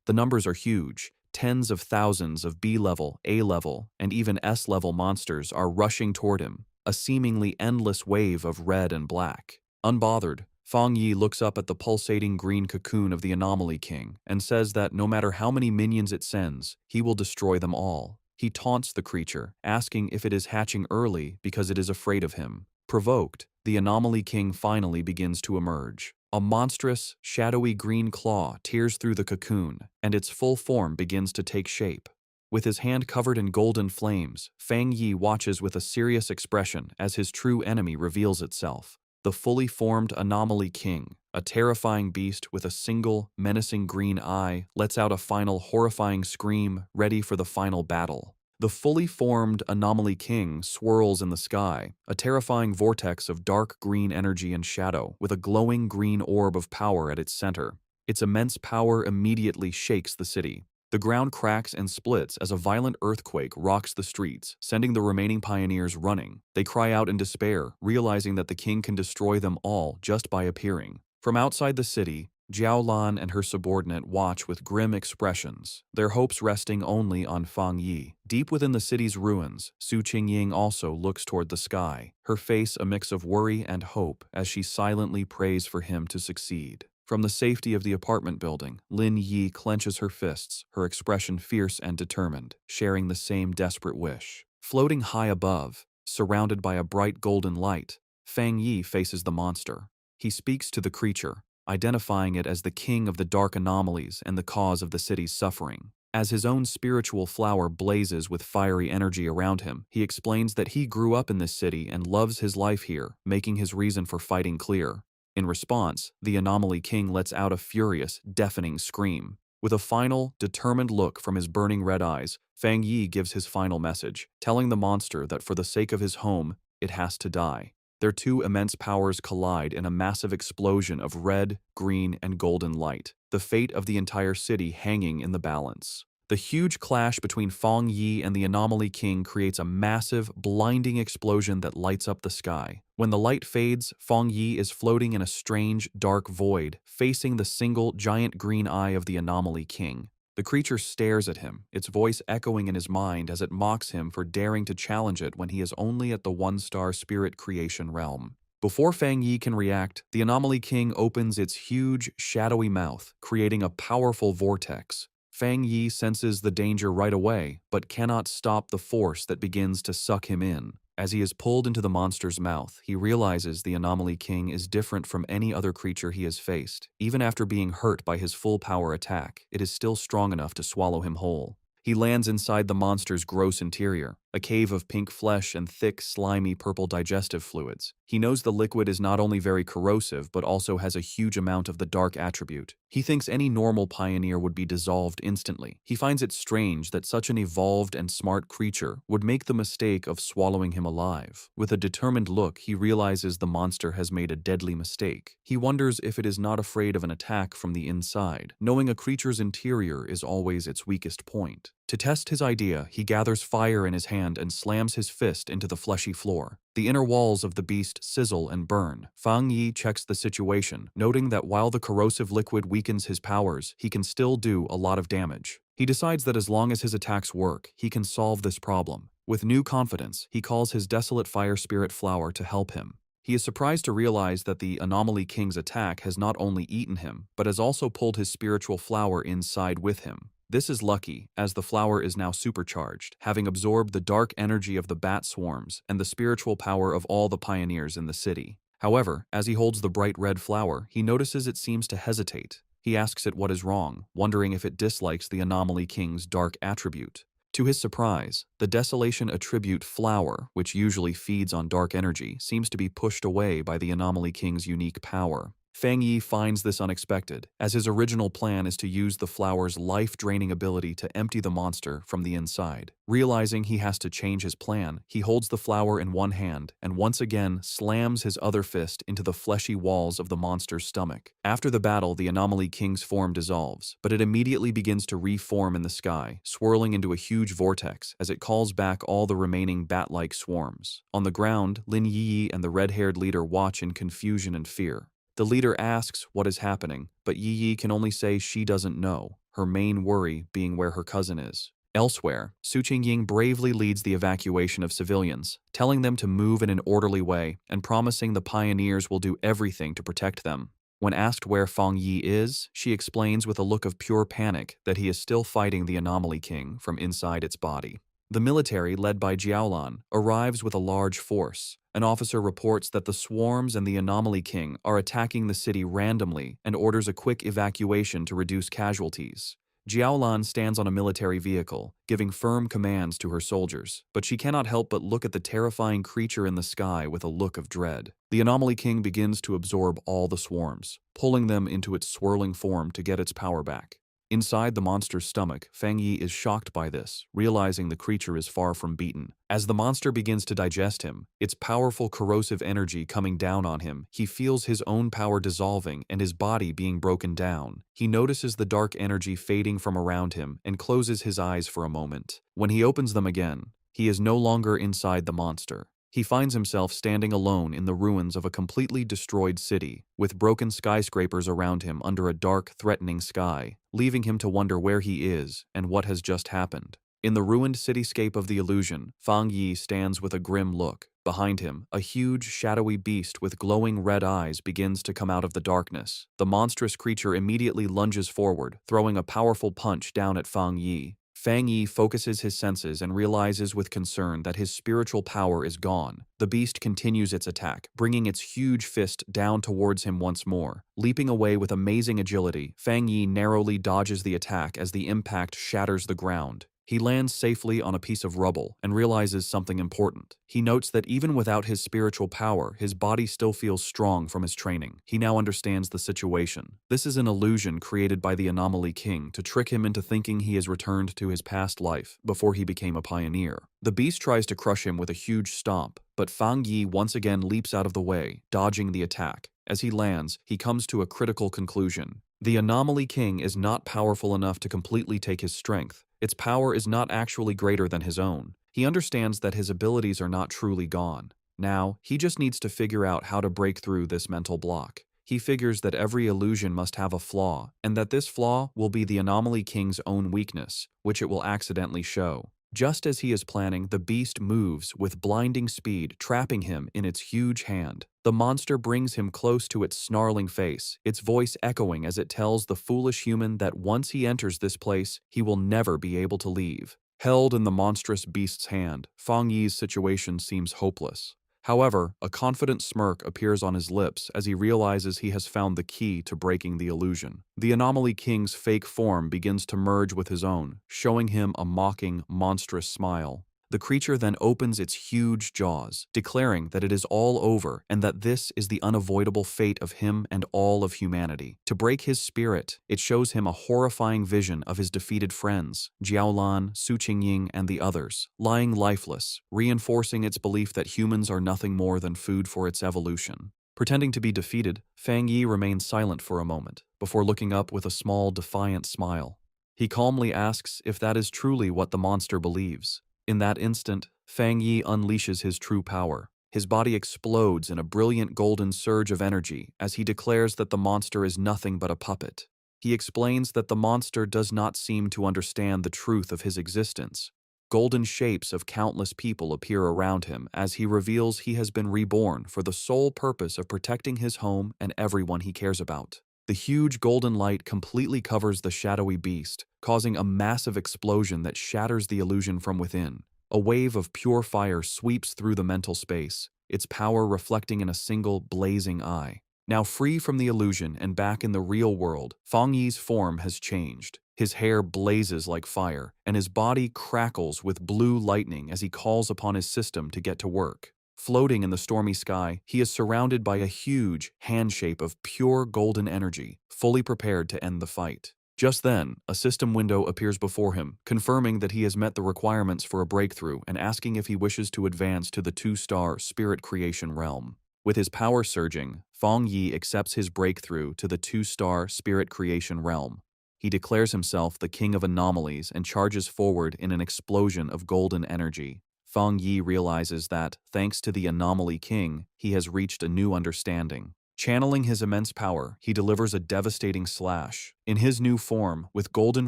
The numbers are huge. Tens of thousands of B-level, A-level, and even S-level monsters are rushing toward him, a seemingly endless wave of red and black. Unbothered, Fang Yi looks up at the pulsating green cocoon of the Anomaly King and says that no matter how many minions it sends, he will destroy them all. He taunts the creature, asking if it is hatching early because it is afraid of him. Provoked, the Anomaly King finally begins to emerge. A monstrous, shadowy green claw tears through the cocoon, and its full form begins to take shape. With his hand covered in golden flames, Fang Yi watches with a serious expression as his true enemy reveals itself. The fully formed Anomaly King, a terrifying beast with a single, menacing green eye, lets out a final horrifying scream, ready for the final battle. The fully formed Anomaly King swirls in the sky, a terrifying vortex of dark green energy and shadow, with a glowing green orb of power at its center. Its immense power immediately shakes the city. The ground cracks and splits as a violent earthquake rocks the streets, sending the remaining pioneers running. They cry out in despair, realizing that the king can destroy them all just by appearing. From outside the city, Jiaolan and her subordinate watch with grim expressions, their hopes resting only on Fang Yi. Deep within the city's ruins, Su Qingying also looks toward the sky, her face a mix of worry and hope as she silently prays for him to succeed. From the safety of the apartment building, Lin Yi clenches her fists, her expression fierce and determined, sharing the same desperate wish. Floating high above, surrounded by a bright golden light, Fang Yi faces the monster. He speaks to the creature, identifying it as the king of the dark anomalies and the cause of the city's suffering. As his own spiritual flower blazes with fiery energy around him, he explains that he grew up in this city and loves his life here, making his reason for fighting clear. In response, the Anomaly King lets out a furious, deafening scream. With a final, determined look from his burning red eyes, Fang Yi gives his final message, telling the monster that for the sake of his home, it has to die. Their two immense powers collide in a massive explosion of red, green, and golden light, the fate of the entire city hanging in the balance. The huge clash between Fang Yi and the Anomaly King creates a massive, blinding explosion that lights up the sky. When the light fades, Fang Yi is floating in a strange, dark void, facing the single, giant green eye of the Anomaly King. The creature stares at him, its voice echoing in his mind as it mocks him for daring to challenge it when he is only at the one-star spirit creation realm. Before Fang Yi can react, the Anomaly King opens its huge, shadowy mouth, creating a powerful vortex. Fang Yi senses the danger right away, but cannot stop the force that begins to suck him in. As he is pulled into the monster's mouth, he realizes the Anomaly King is different from any other creature he has faced. Even after being hurt by his full power attack, it is still strong enough to swallow him whole. He lands inside the monster's gross interior, a cave of pink flesh and thick, slimy purple digestive fluids. He knows the liquid is not only very corrosive, but also has a huge amount of the dark attribute. He thinks any normal pioneer would be dissolved instantly. He finds it strange that such an evolved and smart creature would make the mistake of swallowing him alive. With a determined look, he realizes the monster has made a deadly mistake. He wonders if it is not afraid of an attack from the inside, knowing a creature's interior is always its weakest point. To test his idea, he gathers fire in his hand and slams his fist into the fleshy floor. The inner walls of the beast sizzle and burn. Fang Yi checks the situation, noting that while the corrosive liquid weakens his powers, he can still do a lot of damage. He decides that as long as his attacks work, he can solve this problem. With new confidence, he calls his desolate fire spirit flower to help him. He is surprised to realize that the Anomaly King's attack has not only eaten him, but has also pulled his spiritual flower inside with him. This is lucky, as the flower is now supercharged, having absorbed the dark energy of the bat swarms and the spiritual power of all the pioneers in the city. However, as he holds the bright red flower, he notices it seems to hesitate. He asks it what is wrong, wondering if it dislikes the Anomaly King's dark attribute. To his surprise, the Desolation attribute flower, which usually feeds on dark energy, seems to be pushed away by the Anomaly King's unique power. Fang Yi finds this unexpected, as his original plan is to use the flower's life-draining ability to empty the monster from the inside. Realizing he has to change his plan, he holds the flower in one hand and once again slams his other fist into the fleshy walls of the monster's stomach. After the battle, the Anomaly King's form dissolves, but it immediately begins to reform in the sky, swirling into a huge vortex as it calls back all the remaining bat-like swarms. On the ground, Lin Yi and the red-haired leader watch in confusion and fear. The leader asks what is happening, but Yi can only say she doesn't know, her main worry being where her cousin is. Elsewhere, Su Qingying bravely leads the evacuation of civilians, telling them to move in an orderly way and promising the pioneers will do everything to protect them. When asked where Fang Yi is, she explains with a look of pure panic that he is still fighting the Anomaly King from inside its body. The military, led by Jiaolan, arrives with a large force. An officer reports that the swarms and the Anomaly King are attacking the city randomly and orders a quick evacuation to reduce casualties. Jiaolan stands on a military vehicle, giving firm commands to her soldiers, but she cannot help but look at the terrifying creature in the sky with a look of dread. The Anomaly King begins to absorb all the swarms, pulling them into its swirling form to get its power back. Inside the monster's stomach, Fang Yi is shocked by this, realizing the creature is far from beaten. As the monster begins to digest him, its powerful corrosive energy coming down on him, he feels his own power dissolving and his body being broken down. He notices the dark energy fading from around him and closes his eyes for a moment. When he opens them again, he is no longer inside the monster. He finds himself standing alone in the ruins of a completely destroyed city, with broken skyscrapers around him under a dark, threatening sky, leaving him to wonder where he is and what has just happened. In the ruined cityscape of the illusion, Fang Yi stands with a grim look. Behind him, a huge, shadowy beast with glowing red eyes begins to come out of the darkness. The monstrous creature immediately lunges forward, throwing a powerful punch down at Fang Yi. Fang Yi focuses his senses and realizes with concern that his spiritual power is gone. The beast continues its attack, bringing its huge fist down towards him once more. Leaping away with amazing agility, Fang Yi narrowly dodges the attack as the impact shatters the ground. He lands safely on a piece of rubble and realizes something important. He notes that even without his spiritual power, his body still feels strong from his training. He now understands the situation. This is an illusion created by the Anomaly King to trick him into thinking he has returned to his past life before he became a pioneer. The beast tries to crush him with a huge stomp, but Fang Yi once again leaps out of the way, dodging the attack. As he lands, he comes to a critical conclusion. The Anomaly King is not powerful enough to completely take his strength. Its power is not actually greater than his own. He understands that his abilities are not truly gone. Now, he just needs to figure out how to break through this mental block. He figures that every illusion must have a flaw, and that this flaw will be the Anomaly King's own weakness, which it will accidentally show. Just as he is planning, the beast moves with blinding speed, trapping him in its huge hand. The monster brings him close to its snarling face, its voice echoing as it tells the foolish human that once he enters this place, he will never be able to leave. Held in the monstrous beast's hand, Fang Yi's situation seems hopeless. However, a confident smirk appears on his lips as he realizes he has found the key to breaking the illusion. The Anomaly King's fake form begins to merge with his own, showing him a mocking, monstrous smile. The creature then opens its huge jaws, declaring that it is all over and that this is the unavoidable fate of him and all of humanity. To break his spirit, it shows him a horrifying vision of his defeated friends, Jiaolan, Su Qingying, and the others, lying lifeless, reinforcing its belief that humans are nothing more than food for its evolution. Pretending to be defeated, Fang Yi remains silent for a moment, before looking up with a small, defiant smile. He calmly asks if that is truly what the monster believes. In that instant, Fang Yi unleashes his true power. His body explodes in a brilliant golden surge of energy as he declares that the monster is nothing but a puppet. He explains that the monster does not seem to understand the truth of his existence. Golden shapes of countless people appear around him as he reveals he has been reborn for the sole purpose of protecting his home and everyone he cares about. The huge golden light completely covers the shadowy beast, causing a massive explosion that shatters the illusion from within. A wave of pure fire sweeps through the mental space, its power reflecting in a single blazing eye. Now free from the illusion and back in the real world, Fang Yi's form has changed. His hair blazes like fire, and his body crackles with blue lightning as he calls upon his system to get to work. Floating in the stormy sky, he is surrounded by a huge handshape of pure golden energy, fully prepared to end the fight. Just then, a system window appears before him, confirming that he has met the requirements for a breakthrough and asking if he wishes to advance to the 2-star Spirit Creation realm. With his power surging, Fang Yi accepts his breakthrough to the 2-star Spirit Creation realm. He declares himself the king of anomalies and charges forward in an explosion of golden energy. Fang Yi realizes that, thanks to the Anomaly King, he has reached a new understanding. Channeling his immense power, he delivers a devastating slash. In his new form, with golden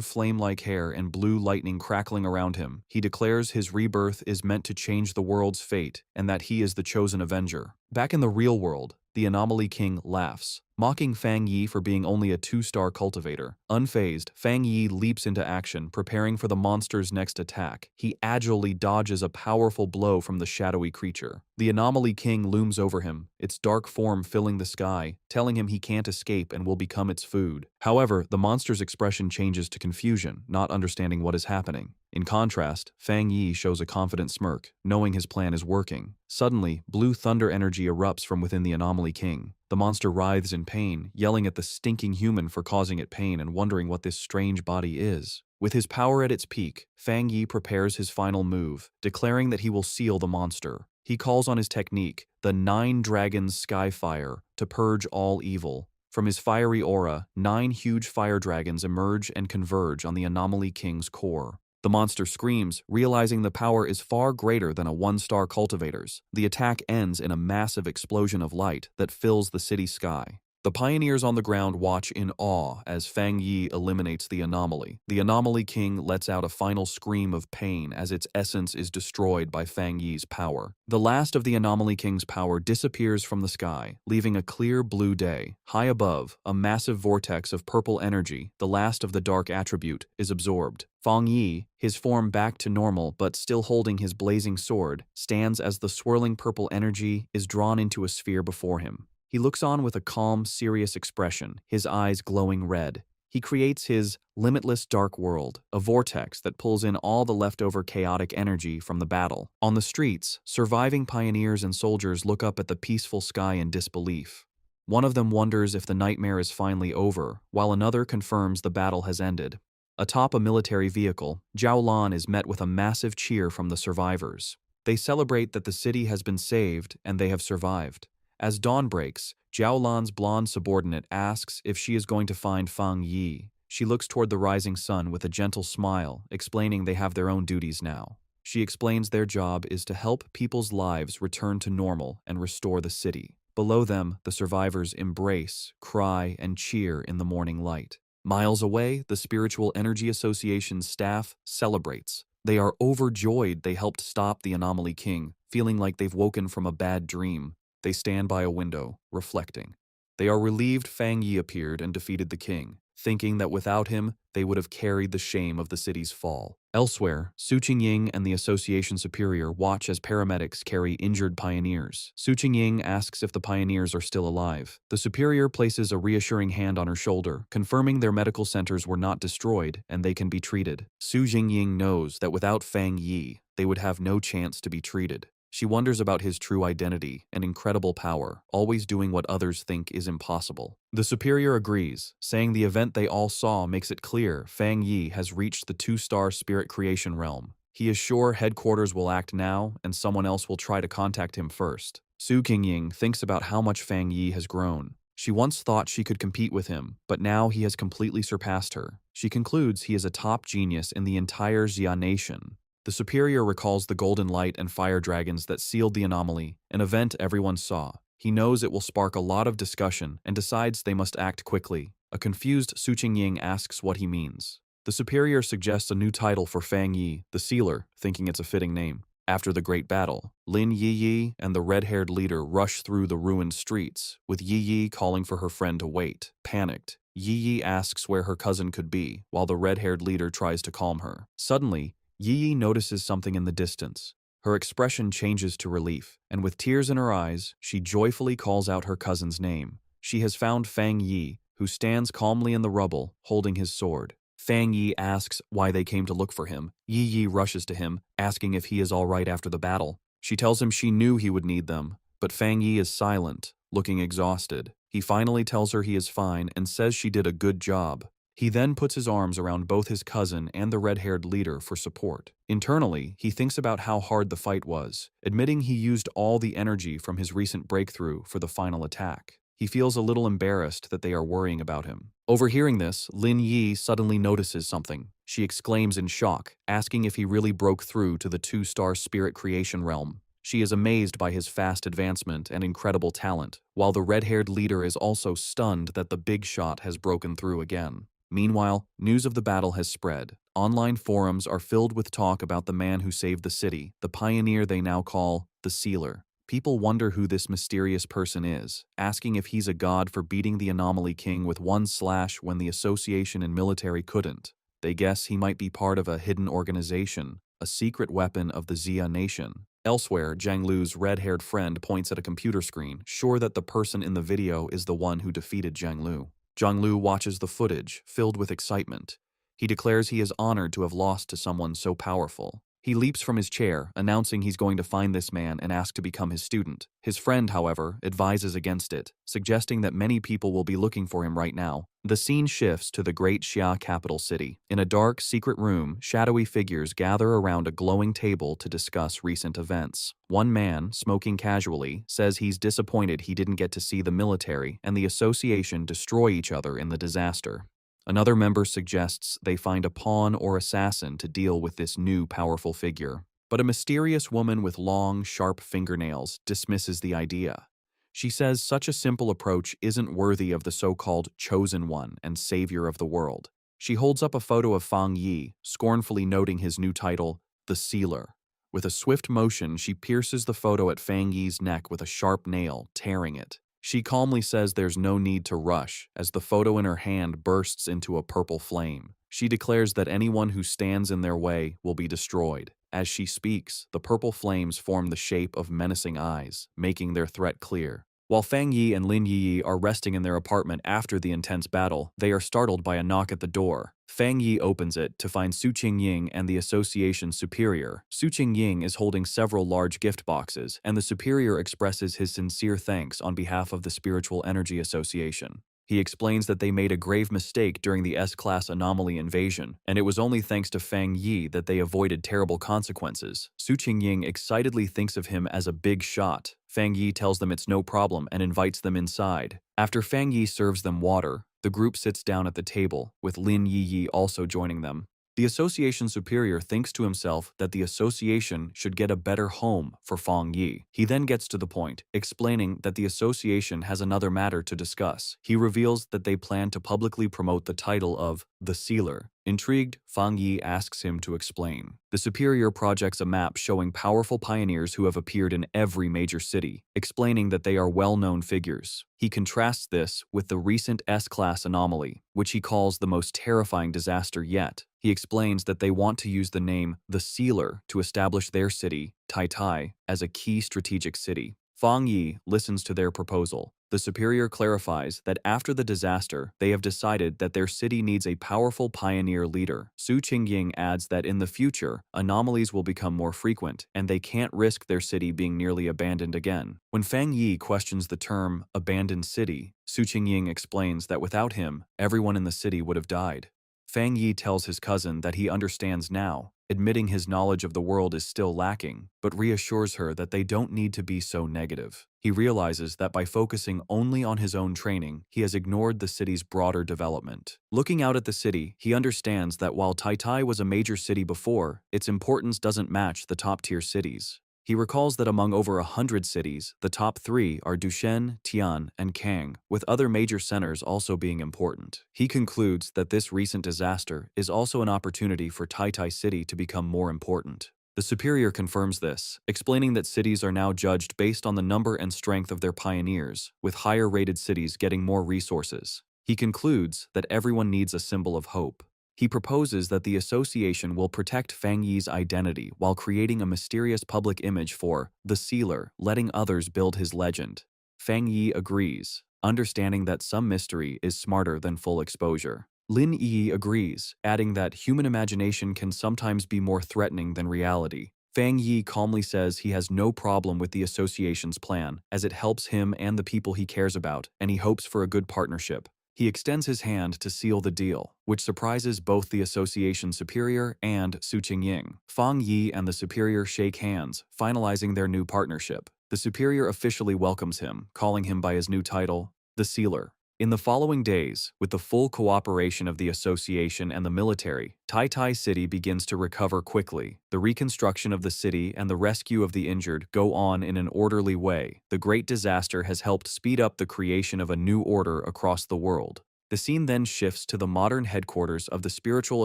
flame-like hair and blue lightning crackling around him, he declares his rebirth is meant to change the world's fate and that he is the chosen avenger. Back in the real world, the Anomaly King laughs, mocking Fang Yi for being only a 2-star cultivator. Unfazed, Fang Yi leaps into action, preparing for the monster's next attack. He agilely dodges a powerful blow from the shadowy creature. The Anomaly King looms over him, its dark form filling the sky, telling him he can't escape and will become its food. However, the monster's expression changes to confusion, not understanding what is happening. In contrast, Fang Yi shows a confident smirk, knowing his plan is working. Suddenly, blue thunder energy erupts from within the Anomaly King. The monster writhes in pain, yelling at the stinking human for causing it pain and wondering what this strange body is. With his power at its peak, Fang Yi prepares his final move, declaring that he will seal the monster. He calls on his technique, the 9 Dragons Skyfire, to purge all evil. From his fiery aura, 9 huge fire dragons emerge and converge on the Anomaly King's core. The monster screams, realizing the power is far greater than a 1-star cultivator's. The attack ends in a massive explosion of light that fills the city sky. The pioneers on the ground watch in awe as Fang Yi eliminates the anomaly. The Anomaly King lets out a final scream of pain as its essence is destroyed by Fang Yi's power. The last of the Anomaly King's power disappears from the sky, leaving a clear blue day. High above, a massive vortex of purple energy, the last of the dark attribute, is absorbed. Fang Yi, his form back to normal but still holding his blazing sword, stands as the swirling purple energy is drawn into a sphere before him. He looks on with a calm, serious expression, his eyes glowing red. He creates his limitless dark world, a vortex that pulls in all the leftover chaotic energy from the battle. On the streets, surviving pioneers and soldiers look up at the peaceful sky in disbelief. One of them wonders if the nightmare is finally over, while another confirms the battle has ended. Atop a military vehicle, Zhao Lan is met with a massive cheer from the survivors. They celebrate that the city has been saved and they have survived. As dawn breaks, Zhao Lan's blonde subordinate asks if she is going to find Fang Yi. She looks toward the rising sun with a gentle smile, explaining they have their own duties now. She explains their job is to help people's lives return to normal and restore the city. Below them, the survivors embrace, cry, and cheer in the morning light. Miles away, the Spiritual Energy Association's staff celebrates. They are overjoyed they helped stop the Anomaly King, feeling like they've woken from a bad dream. They stand by a window, reflecting. They are relieved Fang Yi appeared and defeated the king, thinking that without him, they would have carried the shame of the city's fall. Elsewhere, Su Qingying and the association superior watch as paramedics carry injured pioneers. Su Qingying asks if the pioneers are still alive. The superior places a reassuring hand on her shoulder, confirming their medical centers were not destroyed and they can be treated. Su Qingying knows that without Fang Yi, they would have no chance to be treated. She wonders about his true identity and incredible power, always doing what others think is impossible. The superior agrees, saying the event they all saw makes it clear Fang Yi has reached the 2-star spirit creation realm. He is sure headquarters will act now, and someone else will try to contact him first. Su Qingying thinks about how much Fang Yi has grown. She once thought she could compete with him, but now he has completely surpassed her. She concludes he is a top genius in the entire Xia nation. The superior recalls the golden light and fire dragons that sealed the anomaly, an event everyone saw. He knows it will spark a lot of discussion and decides they must act quickly. A confused Su Qingying asks what he means. The superior suggests a new title for Fang Yi, the Sealer, thinking it's a fitting name. After the great battle, Lin Yi and the red-haired leader rush through the ruined streets, with Yi calling for her friend to wait. Panicked, Yi asks where her cousin could be, while the red-haired leader tries to calm her. Suddenly, Yi notices something in the distance. Her expression changes to relief, and with tears in her eyes, she joyfully calls out her cousin's name. She has found Fang Yi, who stands calmly in the rubble, holding his sword. Fang Yi asks why they came to look for him. Yi rushes to him, asking if he is all right after the battle. She tells him she knew he would need them, but Fang Yi is silent, looking exhausted. He finally tells her he is fine and says she did a good job. He then puts his arms around both his cousin and the red-haired leader for support. Internally, he thinks about how hard the fight was, admitting he used all the energy from his recent breakthrough for the final attack. He feels a little embarrassed that they are worrying about him. Overhearing this, Lin Yi suddenly notices something. She exclaims in shock, asking if he really broke through to the 2-star spirit creation realm. She is amazed by his fast advancement and incredible talent, while the red-haired leader is also stunned that the big shot has broken through again. Meanwhile, news of the battle has spread. Online forums are filled with talk about the man who saved the city, the pioneer they now call the Sealer. People wonder who this mysterious person is, asking if he's a god for beating the Anomaly King with one slash when the association and military couldn't. They guess he might be part of a hidden organization, a secret weapon of the Xia nation. Elsewhere, Zhang Lu's red-haired friend points at a computer screen, sure that the person in the video is the one who defeated Zhang Lu. Zhang Lu watches the footage, filled with excitement. He declares he is honored to have lost to someone so powerful. He leaps from his chair, announcing he's going to find this man and ask to become his student. His friend, however, advises against it, suggesting that many people will be looking for him right now. The scene shifts to the great Xia capital city. In a dark, secret room, shadowy figures gather around a glowing table to discuss recent events. One man, smoking casually, says he's disappointed he didn't get to see the military and the association destroy each other in the disaster. Another member suggests they find a pawn or assassin to deal with this new powerful figure. But a mysterious woman with long, sharp fingernails dismisses the idea. She says such a simple approach isn't worthy of the so-called chosen one and savior of the world. She holds up a photo of Fang Yi, scornfully noting his new title, the Sealer. With a swift motion, she pierces the photo at Fang Yi's neck with a sharp nail, tearing it. She calmly says there's no need to rush, as the photo in her hand bursts into a purple flame. She declares that anyone who stands in their way will be destroyed. As she speaks, the purple flames form the shape of menacing eyes, making their threat clear. While Fang Yi and Lin Yi are resting in their apartment after the intense battle, they are startled by a knock at the door. Fang Yi opens it to find Su Qingying and the association superior. Su Qingying is holding several large gift boxes, and the superior expresses his sincere thanks on behalf of the Spiritual Energy Association. He explains that they made a grave mistake during the S-class anomaly invasion, and it was only thanks to Fang Yi that they avoided terrible consequences. Su Qingying excitedly thinks of him as a big shot. Fang Yi tells them it's no problem and invites them inside. After Fang Yi serves them water, the group sits down at the table, with Lin Yi also joining them. The association superior thinks to himself that the association should get a better home for Fang Yi. He then gets to the point, explaining that the association has another matter to discuss. He reveals that they plan to publicly promote the title of the Sealer. Intrigued, Fang Yi asks him to explain. The superior projects a map showing powerful pioneers who have appeared in every major city, explaining that they are well-known figures. He contrasts this with the recent S-class anomaly, which he calls the most terrifying disaster yet. He explains that they want to use the name The Sealer to establish their city, Tai, as a key strategic city. Fang Yi listens to their proposal. The superior clarifies that after the disaster, they have decided that their city needs a powerful pioneer leader. Su Qingying adds that in the future, anomalies will become more frequent, and they can't risk their city being nearly abandoned again. When Fang Yi questions the term abandoned city, Su Qingying explains that without him, everyone in the city would have died. Fang Yi tells his cousin that he understands now, admitting his knowledge of the world is still lacking, but reassures her that they don't need to be so negative. He realizes that by focusing only on his own training, he has ignored the city's broader development. Looking out at the city, he understands that while Tai was a major city before, its importance doesn't match the top-tier cities. He recalls that among over 100 cities, the top 3 are Dushen, Tian, and Kang, with other major centers also being important. He concludes that this recent disaster is also an opportunity for Tai City to become more important. The superior confirms this, explaining that cities are now judged based on the number and strength of their pioneers, with higher-rated cities getting more resources. He concludes that everyone needs a symbol of hope. He proposes that the association will protect Fang Yi's identity while creating a mysterious public image for the Sealer, letting others build his legend. Fang Yi agrees, understanding that some mystery is smarter than full exposure. Lin Yi agrees, adding that human imagination can sometimes be more threatening than reality. Fang Yi calmly says he has no problem with the association's plan, as it helps him and the people he cares about, and he hopes for a good partnership. He extends his hand to seal the deal, which surprises both the association superior and Su Qingying. Fang Yi and the superior shake hands, finalizing their new partnership. The superior officially welcomes him, calling him by his new title, the Sealer. In the following days, with the full cooperation of the association and the military, Tai City begins to recover quickly. The reconstruction of the city and the rescue of the injured go on in an orderly way. The great disaster has helped speed up the creation of a new order across the world. The scene then shifts to the modern headquarters of the Spiritual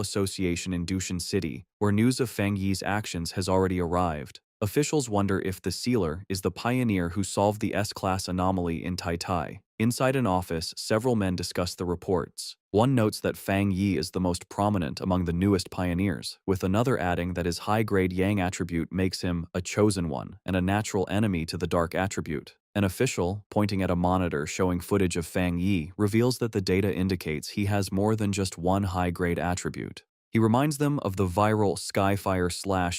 Association in Dushan City, where news of Fang Yi's actions has already arrived. Officials wonder if the Sealer is the pioneer who solved the S-class anomaly in Tai. Inside an office, several men discuss the reports. One notes that Fang Yi is the most prominent among the newest pioneers, with another adding that his high-grade Yang attribute makes him a chosen one and a natural enemy to the dark attribute. An official, pointing at a monitor showing footage of Fang Yi, reveals that the data indicates he has more than just one high-grade attribute. He reminds them of the viral Skyfire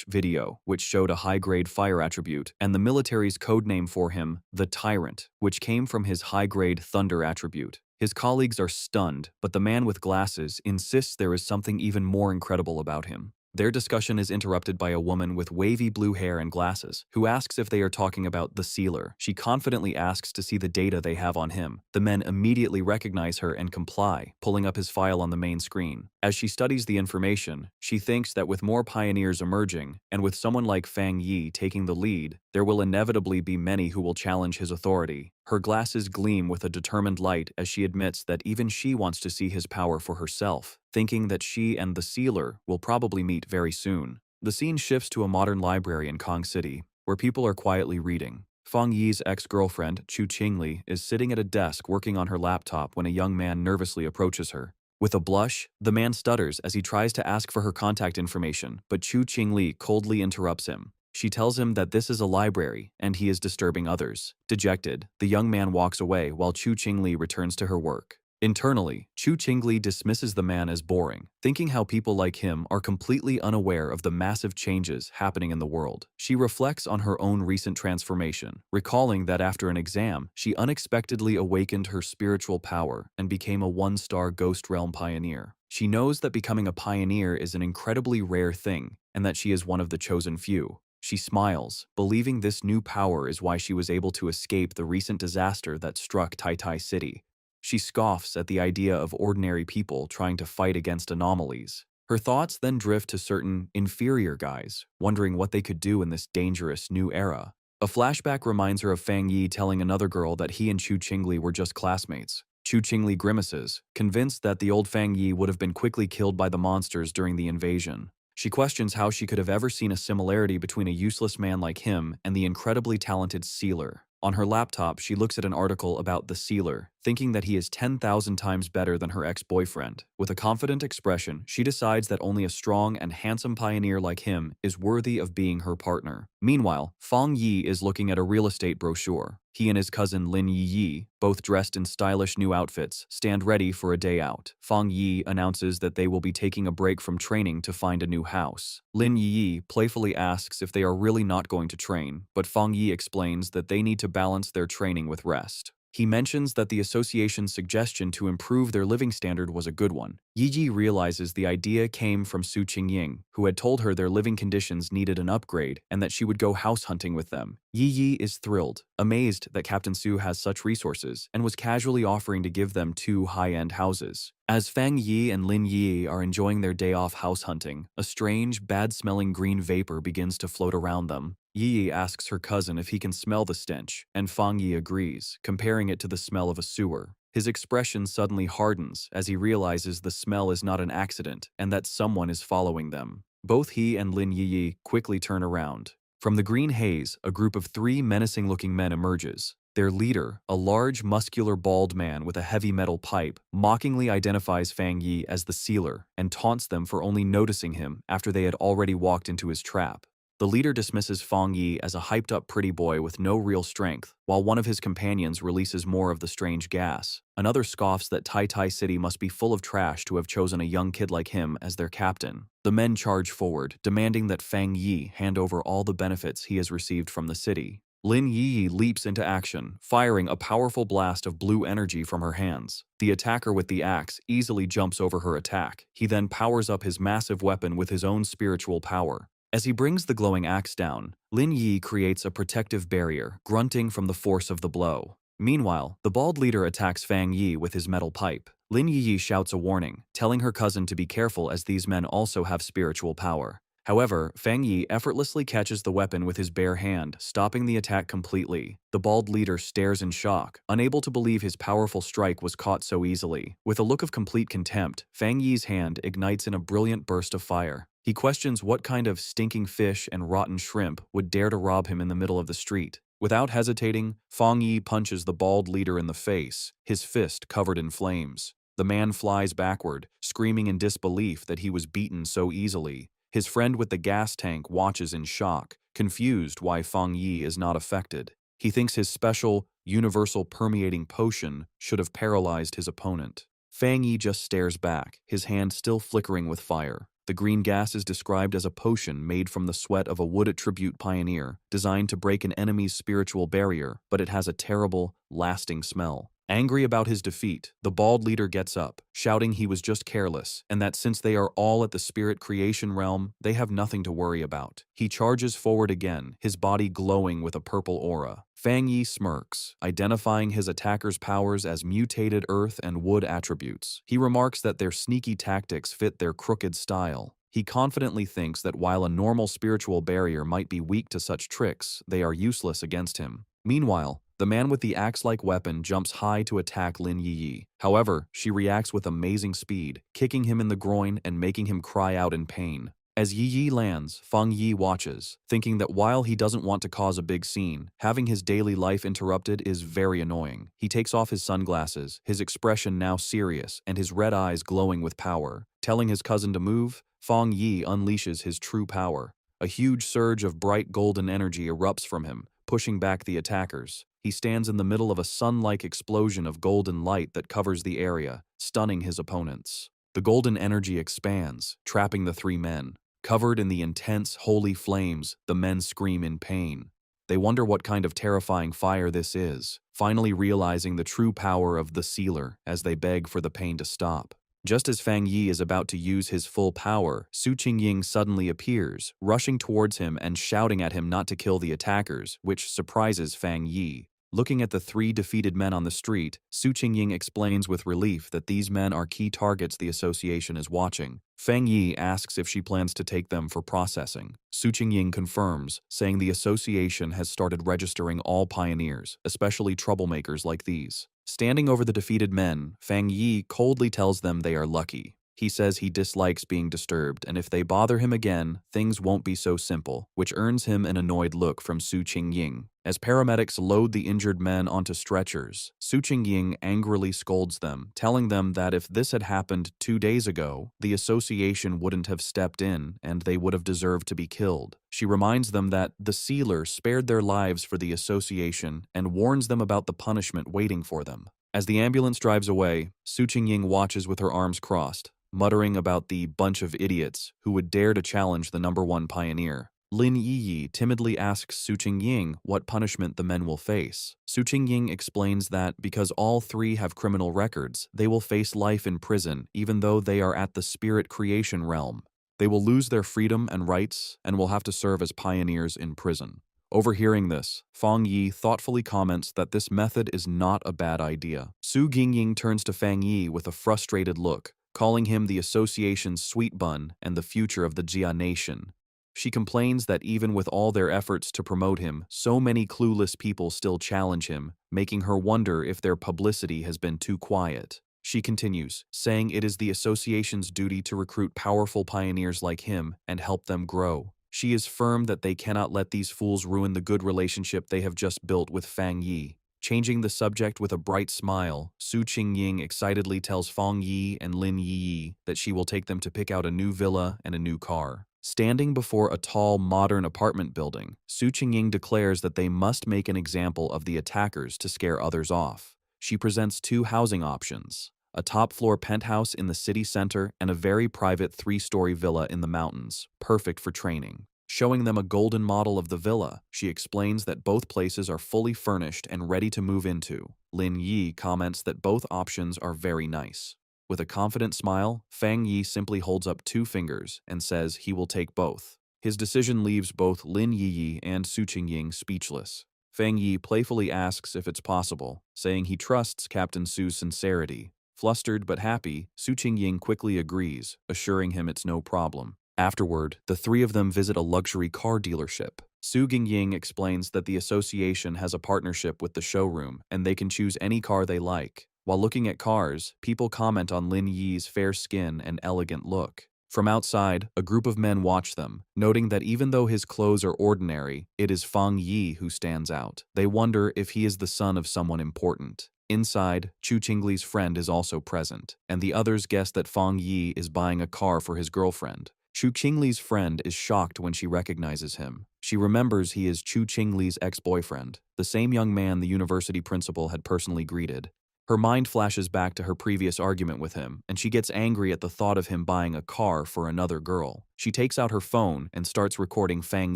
/ video, which showed a high-grade fire attribute, and the military's codename for him, the Tyrant, which came from his high-grade thunder attribute. His colleagues are stunned, but the man with glasses insists there is something even more incredible about him. Their discussion is interrupted by a woman with wavy blue hair and glasses, who asks if they are talking about the Sealer. She confidently asks to see the data they have on him. The men immediately recognize her and comply, pulling up his file on the main screen. As she studies the information, she thinks that with more pioneers emerging, and with someone like Fang Yi taking the lead, there will inevitably be many who will challenge his authority. Her glasses gleam with a determined light as she admits that even she wants to see his power for herself, thinking that she and the Sealer will probably meet very soon. The scene shifts to a modern library in Kong City, where people are quietly reading. Fang Yi's ex-girlfriend, Chu Qingli, is sitting at a desk working on her laptop when a young man nervously approaches her. With a blush, the man stutters as he tries to ask for her contact information, but Chu Qingli coldly interrupts him. She tells him that this is a library and he is disturbing others. Dejected, the young man walks away while Chu Qingli returns to her work. Internally, Chu Qingli dismisses the man as boring, thinking how people like him are completely unaware of the massive changes happening in the world. She reflects on her own recent transformation, recalling that after an exam, she unexpectedly awakened her spiritual power and became a one-star Ghost Realm pioneer. She knows that becoming a pioneer is an incredibly rare thing and that she is one of the chosen few. She smiles, believing this new power is why she was able to escape the recent disaster that struck Tai City. She scoffs at the idea of ordinary people trying to fight against anomalies. Her thoughts then drift to certain inferior guys, wondering what they could do in this dangerous new era. A flashback reminds her of Fang Yi telling another girl that he and Chu Qingli were just classmates. Chu Qingli grimaces, convinced that the old Fang Yi would have been quickly killed by the monsters during the invasion. She questions how she could have ever seen a similarity between a useless man like him and the incredibly talented Sealer. On her laptop, she looks at an article about the Sealer, thinking that he is 10,000 times better than her ex-boyfriend. With a confident expression, she decides that only a strong and handsome pioneer like him is worthy of being her partner. Meanwhile, Fang Yi is looking at a real estate brochure. He and his cousin Lin Yi, both dressed in stylish new outfits, stand ready for a day out. Fang Yi announces that they will be taking a break from training to find a new house. Lin Yi playfully asks if they are really not going to train, but Fang Yi explains that they need to balance their training with rest. He mentions that the association's suggestion to improve their living standard was a good one. Yi realizes the idea came from Su Qingying, who had told her their living conditions needed an upgrade and that she would go house hunting with them. Yi is thrilled, amazed that Captain Su has such resources, and was casually offering to give them 2 high-end houses. As Fang Yi and Lin Yi are enjoying their day off house hunting, a strange, bad-smelling green vapor begins to float around them. Yi asks her cousin if he can smell the stench, and Fang Yi agrees, comparing it to the smell of a sewer. His expression suddenly hardens as he realizes the smell is not an accident and that someone is following them. Both he and Lin Yi quickly turn around. From the green haze, a group of 3 menacing-looking men emerges. Their leader, a large, muscular, bald man with a heavy metal pipe, mockingly identifies Fang Yi as the Sealer and taunts them for only noticing him after they had already walked into his trap. The leader dismisses Fang Yi as a hyped-up pretty boy with no real strength, while one of his companions releases more of the strange gas. Another scoffs that Tai City must be full of trash to have chosen a young kid like him as their captain. The men charge forward, demanding that Fang Yi hand over all the benefits he has received from the city. Lin Yi leaps into action, firing a powerful blast of blue energy from her hands. The attacker with the axe easily jumps over her attack. He then powers up his massive weapon with his own spiritual power. As he brings the glowing axe down, Lin Yi creates a protective barrier, grunting from the force of the blow. Meanwhile, the bald leader attacks Fang Yi with his metal pipe. Lin Yi shouts a warning, telling her cousin to be careful as these men also have spiritual power. However, Fang Yi effortlessly catches the weapon with his bare hand, stopping the attack completely. The bald leader stares in shock, unable to believe his powerful strike was caught so easily. With a look of complete contempt, Fang Yi's hand ignites in a brilliant burst of fire. He questions what kind of stinking fish and rotten shrimp would dare to rob him in the middle of the street. Without hesitating, Fang Yi punches the bald leader in the face, his fist covered in flames. The man flies backward, screaming in disbelief that he was beaten so easily. His friend with the gas tank watches in shock, confused why Fang Yi is not affected. He thinks his special, universal permeating potion should have paralyzed his opponent. Fang Yi just stares back, his hand still flickering with fire. The green gas is described as a potion made from the sweat of a wood attribute pioneer, designed to break an enemy's spiritual barrier, but it has a terrible, lasting smell. Angry about his defeat, the bald leader gets up, shouting he was just careless, and that since they are all at the spirit creation realm, they have nothing to worry about. He charges forward again, his body glowing with a purple aura. Fang Yi smirks, identifying his attacker's powers as mutated earth and wood attributes. He remarks that their sneaky tactics fit their crooked style. He confidently thinks that while a normal spiritual barrier might be weak to such tricks, they are useless against him. Meanwhile, the man with the axe-like weapon jumps high to attack Lin Yi. However, she reacts with amazing speed, kicking him in the groin and making him cry out in pain. As Yi lands, Fang Yi watches, thinking that while he doesn't want to cause a big scene, having his daily life interrupted is very annoying. He takes off his sunglasses, his expression now serious and his red eyes glowing with power. Telling his cousin to move, Fang Yi unleashes his true power. A huge surge of bright golden energy erupts from him, pushing back the attackers. He stands in the middle of a sun-like explosion of golden light that covers the area, stunning his opponents. The golden energy expands, trapping the three men. Covered in the intense, holy flames, the men scream in pain. They wonder what kind of terrifying fire this is, finally realizing the true power of the sealer as they beg for the pain to stop. Just as Fang Yi is about to use his full power, Su Qingying suddenly appears, rushing towards him and shouting at him not to kill the attackers, which surprises Fang Yi. Looking at the three defeated men on the street, Su Qingying explains with relief that these men are key targets the association is watching. Fang Yi asks if she plans to take them for processing. Su Qingying confirms, saying the association has started registering all pioneers, especially troublemakers like these. Standing over the defeated men, Fang Yi coldly tells them they are lucky. He says he dislikes being disturbed, and if they bother him again, things won't be so simple, which earns him an annoyed look from Su Qingying. As paramedics load the injured men onto stretchers, Su Qingying angrily scolds them, telling them that if this had happened 2 days ago, the association wouldn't have stepped in and they would have deserved to be killed. She reminds them that the sealer spared their lives for the association and warns them about the punishment waiting for them. As the ambulance drives away, Su Qingying watches with her arms crossed, muttering about the bunch of idiots who would dare to challenge the #1 pioneer. Lin Yiyi timidly asks Su Qingying what punishment the men will face. Su Qingying explains that because all three have criminal records, they will face life in prison even though they are at the spirit creation realm. They will lose their freedom and rights and will have to serve as pioneers in prison. Overhearing this, Fang Yi thoughtfully comments that this method is not a bad idea. Su Qingying turns to Fang Yi with a frustrated look, calling him the association's sweet bun and the future of the Jia nation. She complains that even with all their efforts to promote him, so many clueless people still challenge him, making her wonder if their publicity has been too quiet. She continues, saying it is the association's duty to recruit powerful pioneers like him and help them grow. She is firm that they cannot let these fools ruin the good relationship they have just built with Fang Yi. Changing the subject with a bright smile, Su Qingying excitedly tells Fang Yi and Lin Yiyi that she will take them to pick out a new villa and a new car. Standing before a tall, modern apartment building, Su Qingying declares that they must make an example of the attackers to scare others off. She presents 2 housing options: a top-floor penthouse in the city center and a very private 3-story villa in the mountains, perfect for training. Showing them a golden model of the villa, she explains that both places are fully furnished and ready to move into. Lin Yi comments that both options are very nice. With a confident smile, Fang Yi simply holds up 2 fingers and says he will take both. His decision leaves both Lin Yiyi and Su Qingying speechless. Fang Yi playfully asks if it's possible, saying he trusts Captain Su's sincerity. Flustered but happy, Su Qingying quickly agrees, assuring him it's no problem. Afterward, the 3 of them visit a luxury car dealership. Su Qingying explains that the association has a partnership with the showroom and they can choose any car they like. While looking at cars, people comment on Lin Yi's fair skin and elegant look. From outside, a group of men watch them, noting that even though his clothes are ordinary, it is Fang Yi who stands out. They wonder if he is the son of someone important. Inside, Chu Qingli's friend is also present, and the others guess that Fang Yi is buying a car for his girlfriend. Chu Qingli's friend is shocked when she recognizes him. She remembers he is Chu Qingli's ex-boyfriend, the same young man the university principal had personally greeted. Her mind flashes back to her previous argument with him, and she gets angry at the thought of him buying a car for another girl. She takes out her phone and starts recording Fang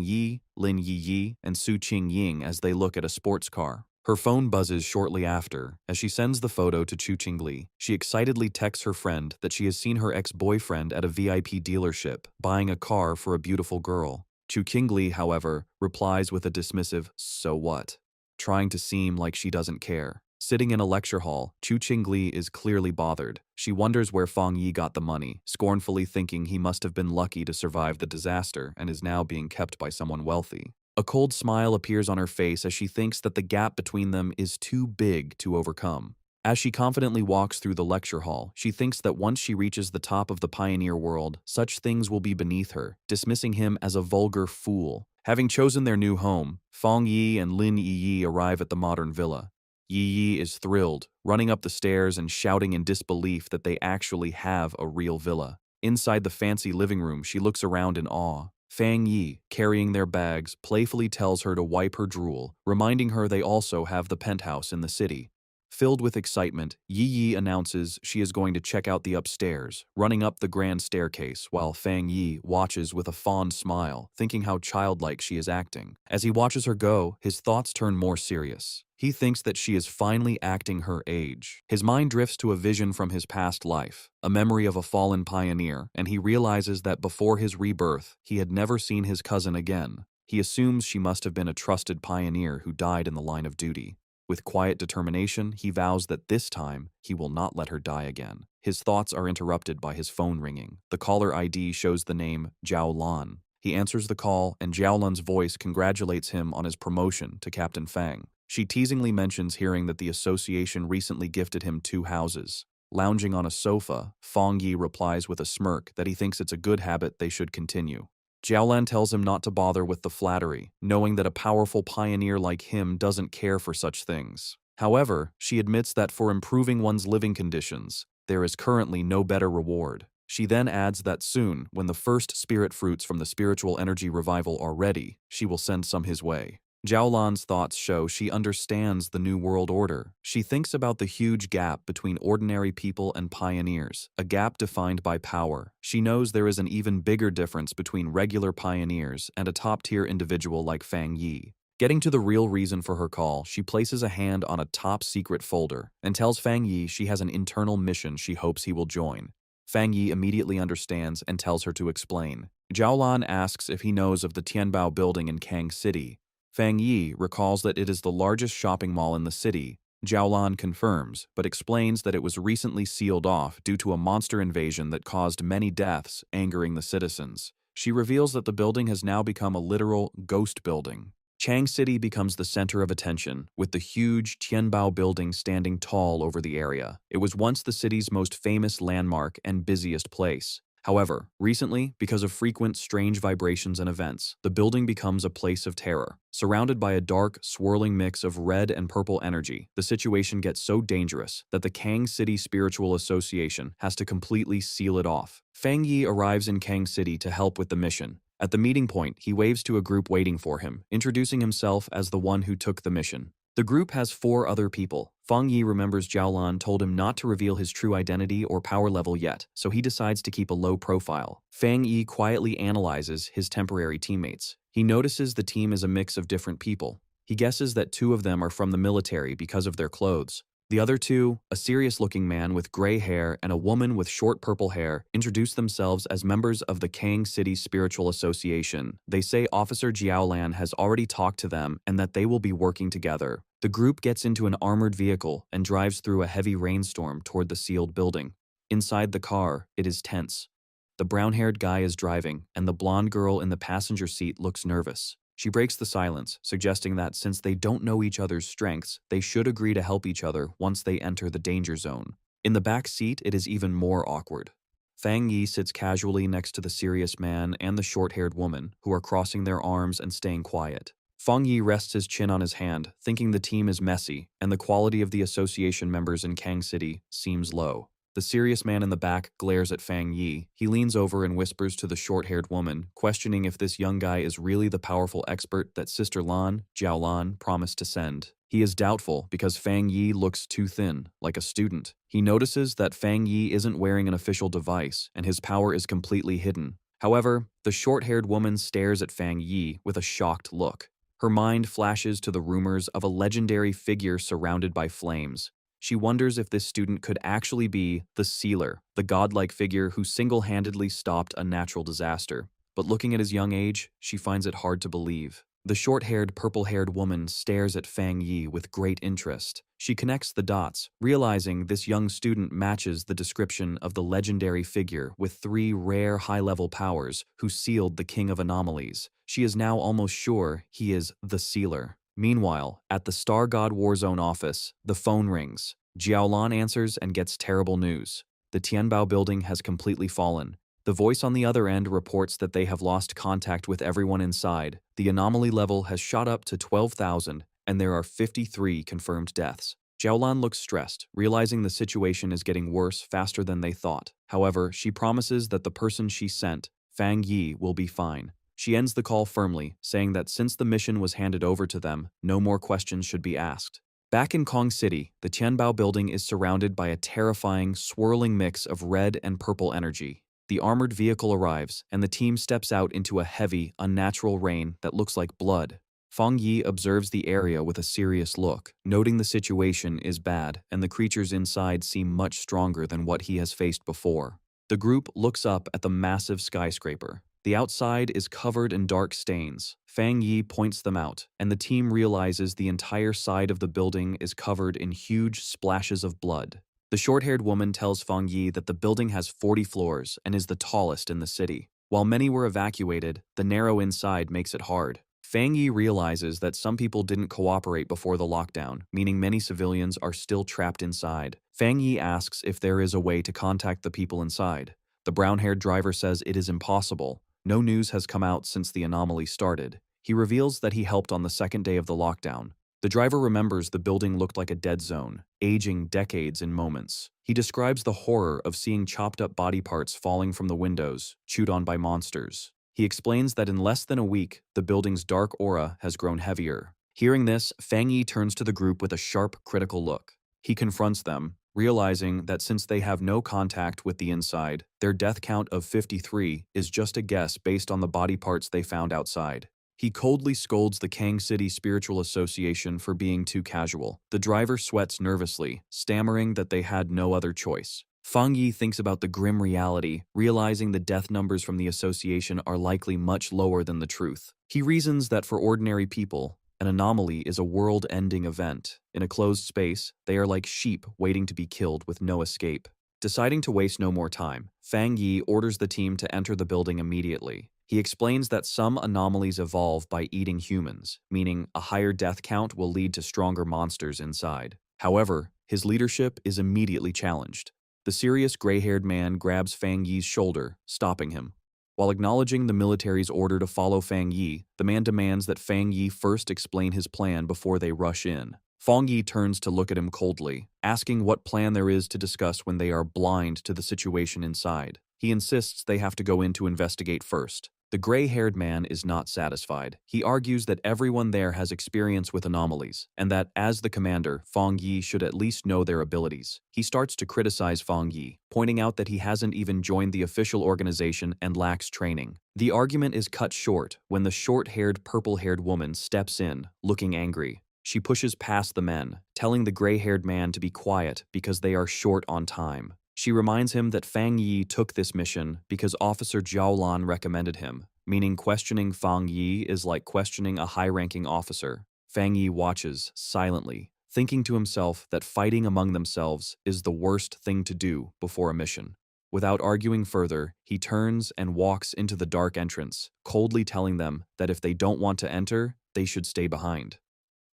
Yi, Lin Yiyi, and Su Qingying as they look at a sports car. Her phone buzzes shortly after. As she sends the photo to Chu Qingli, she excitedly texts her friend that she has seen her ex-boyfriend at a VIP dealership, buying a car for a beautiful girl. Chu Qingli, however, replies with a dismissive, "So what?" trying to seem like she doesn't care. Sitting in a lecture hall, Chu Qingli is clearly bothered. She wonders where Fang Yi got the money, scornfully thinking he must have been lucky to survive the disaster and is now being kept by someone wealthy. A cold smile appears on her face as she thinks that the gap between them is too big to overcome. As she confidently walks through the lecture hall, she thinks that once she reaches the top of the pioneer world, such things will be beneath her, dismissing him as a vulgar fool. Having chosen their new home, Fang Yi and Lin Yiyi arrive at the modern villa. Yiyi is thrilled, running up the stairs and shouting in disbelief that they actually have a real villa. Inside the fancy living room, she looks around in awe. Fang Yi, carrying their bags, playfully tells her to wipe her drool, reminding her they also have the penthouse in the city. Filled with excitement, Yi announces she is going to check out the upstairs, running up the grand staircase while Fang Yi watches with a fond smile, thinking how childlike she is acting. As he watches her go, his thoughts turn more serious. He thinks that she is finally acting her age. His mind drifts to a vision from his past life, a memory of a fallen pioneer, and he realizes that before his rebirth, he had never seen his cousin again. He assumes she must have been a trusted pioneer who died in the line of duty. With quiet determination, he vows that this time, he will not let her die again. His thoughts are interrupted by his phone ringing. The caller ID shows the name Zhao Lan. He answers the call, and Zhao Lan's voice congratulates him on his promotion to Captain Fang. She teasingly mentions hearing that the association recently gifted him 2 houses. Lounging on a sofa, Fang Yi replies with a smirk that he thinks it's a good habit they should continue. Jiaolan tells him not to bother with the flattery, knowing that a powerful pioneer like him doesn't care for such things. However, she admits that for improving one's living conditions, there is currently no better reward. She then adds that soon, when the first spirit fruits from the spiritual energy revival are ready, she will send some his way. Jiaolan's thoughts show she understands the New World Order. She thinks about the huge gap between ordinary people and pioneers, a gap defined by power. She knows there is an even bigger difference between regular pioneers and a top-tier individual like Fang Yi. Getting to the real reason for her call, she places a hand on a top-secret folder and tells Fang Yi she has an internal mission she hopes he will join. Fang Yi immediately understands and tells her to explain. Jiaolan asks if he knows of the Tianbao building in Kang City. Fang Yi recalls that it is the largest shopping mall in the city. Jiaolan confirms, but explains that it was recently sealed off due to a monster invasion that caused many deaths, angering the citizens. She reveals that the building has now become a literal ghost building. Chang City becomes the center of attention, with the huge Tianbao building standing tall over the area. It was once the city's most famous landmark and busiest place. However, recently, because of frequent strange vibrations and events, the building becomes a place of terror. Surrounded by a dark, swirling mix of red and purple energy, the situation gets so dangerous that the Kang City Spiritual Association has to completely seal it off. Fang Yi arrives in Kang City to help with the mission. At the meeting point, he waves to a group waiting for him, introducing himself as the one who took the mission. The group has 4 other people. Fang Yi remembers Jiaolan told him not to reveal his true identity or power level yet, so he decides to keep a low profile. Fang Yi quietly analyzes his temporary teammates. He notices the team is a mix of different people. He guesses that 2 of them are from the military because of their clothes. The other 2, a serious-looking man with gray hair and a woman with short purple hair, introduce themselves as members of the Kang City Spiritual Association. They say Officer Jiaolan has already talked to them and that they will be working together. The group gets into an armored vehicle and drives through a heavy rainstorm toward the sealed building. Inside the car, it is tense. The brown-haired guy is driving, and the blonde girl in the passenger seat looks nervous. She breaks the silence, suggesting that since they don't know each other's strengths, they should agree to help each other once they enter the danger zone. In the back seat, it is even more awkward. Fang Yi sits casually next to the serious man and the short-haired woman, who are crossing their arms and staying quiet. Fang Yi rests his chin on his hand, thinking the team is messy, and the quality of the association members in Kang City seems low. The serious man in the back glares at Fang Yi. He leans over and whispers to the short-haired woman, questioning if this young guy is really the powerful expert that Sister Lan, Jiao Lan, promised to send. He is doubtful because Fang Yi looks too thin, like a student. He notices that Fang Yi isn't wearing an official device, and his power is completely hidden. However, the short-haired woman stares at Fang Yi with a shocked look. Her mind flashes to the rumors of a legendary figure surrounded by flames. She wonders if this student could actually be the Sealer, the godlike figure who single-handedly stopped a natural disaster. But looking at his young age, she finds it hard to believe. The short-haired, purple-haired woman stares at Fang Yi with great interest. She connects the dots, realizing this young student matches the description of the legendary figure with 3 rare high-level powers who sealed the King of Anomalies. She is now almost sure he is the Sealer. Meanwhile, at the Star God Warzone office, the phone rings. Jiaolan answers and gets terrible news. The Tianbao building has completely fallen. The voice on the other end reports that they have lost contact with everyone inside. The anomaly level has shot up to 12,000, and there are 53 confirmed deaths. Jiaolan looks stressed, realizing the situation is getting worse faster than they thought. However, she promises that the person she sent, Fang Yi, will be fine. She ends the call firmly, saying that since the mission was handed over to them, no more questions should be asked. Back in Kong City, the Tianbao building is surrounded by a terrifying, swirling mix of red and purple energy. The armored vehicle arrives, and the team steps out into a heavy, unnatural rain that looks like blood. Fang Yi observes the area with a serious look, noting the situation is bad and the creatures inside seem much stronger than what he has faced before. The group looks up at the massive skyscraper. The outside is covered in dark stains. Fang Yi points them out, and the team realizes the entire side of the building is covered in huge splashes of blood. The short-haired woman tells Fang Yi that the building has 40 floors and is the tallest in the city. While many were evacuated, the narrow inside makes it hard. Fang Yi realizes that some people didn't cooperate before the lockdown, meaning many civilians are still trapped inside. Fang Yi asks if there is a way to contact the people inside. The brown-haired driver says it is impossible. No news has come out since the anomaly started. He reveals that he helped on the second day of the lockdown. The driver remembers the building looked like a dead zone, aging decades in moments. He describes the horror of seeing chopped-up body parts falling from the windows, chewed on by monsters. He explains that in less than a week, the building's dark aura has grown heavier. Hearing this, Fang Yi turns to the group with a sharp, critical look. He confronts them, realizing that since they have no contact with the inside, their death count of 53 is just a guess based on the body parts they found outside. He coldly scolds the Kang City Spiritual Association for being too casual. The driver sweats nervously, stammering that they had no other choice. Fang Yi thinks about the grim reality, realizing the death numbers from the association are likely much lower than the truth. He reasons that for ordinary people, an anomaly is a world-ending event. In a closed space, they are like sheep waiting to be killed with no escape. Deciding to waste no more time, Fang Yi orders the team to enter the building immediately. He explains that some anomalies evolve by eating humans, meaning a higher death count will lead to stronger monsters inside. However, his leadership is immediately challenged. The serious gray-haired man grabs Fang Yi's shoulder, stopping him. While acknowledging the military's order to follow Fang Yi, the man demands that Fang Yi first explain his plan before they rush in. Fang Yi turns to look at him coldly, asking what plan there is to discuss when they are blind to the situation inside. He insists they have to go in to investigate first. The gray-haired man is not satisfied. He argues that everyone there has experience with anomalies, and that, as the commander, Fang Yi should at least know their abilities. He starts to criticize Fang Yi, pointing out that he hasn't even joined the official organization and lacks training. The argument is cut short when the short-haired, purple-haired woman steps in, looking angry. She pushes past the men, telling the gray-haired man to be quiet because they are short on time. She reminds him that Fang Yi took this mission because Officer Jiaolan recommended him, meaning questioning Fang Yi is like questioning a high-ranking officer. Fang Yi watches, silently, thinking to himself that fighting among themselves is the worst thing to do before a mission. Without arguing further, he turns and walks into the dark entrance, coldly telling them that if they don't want to enter, they should stay behind.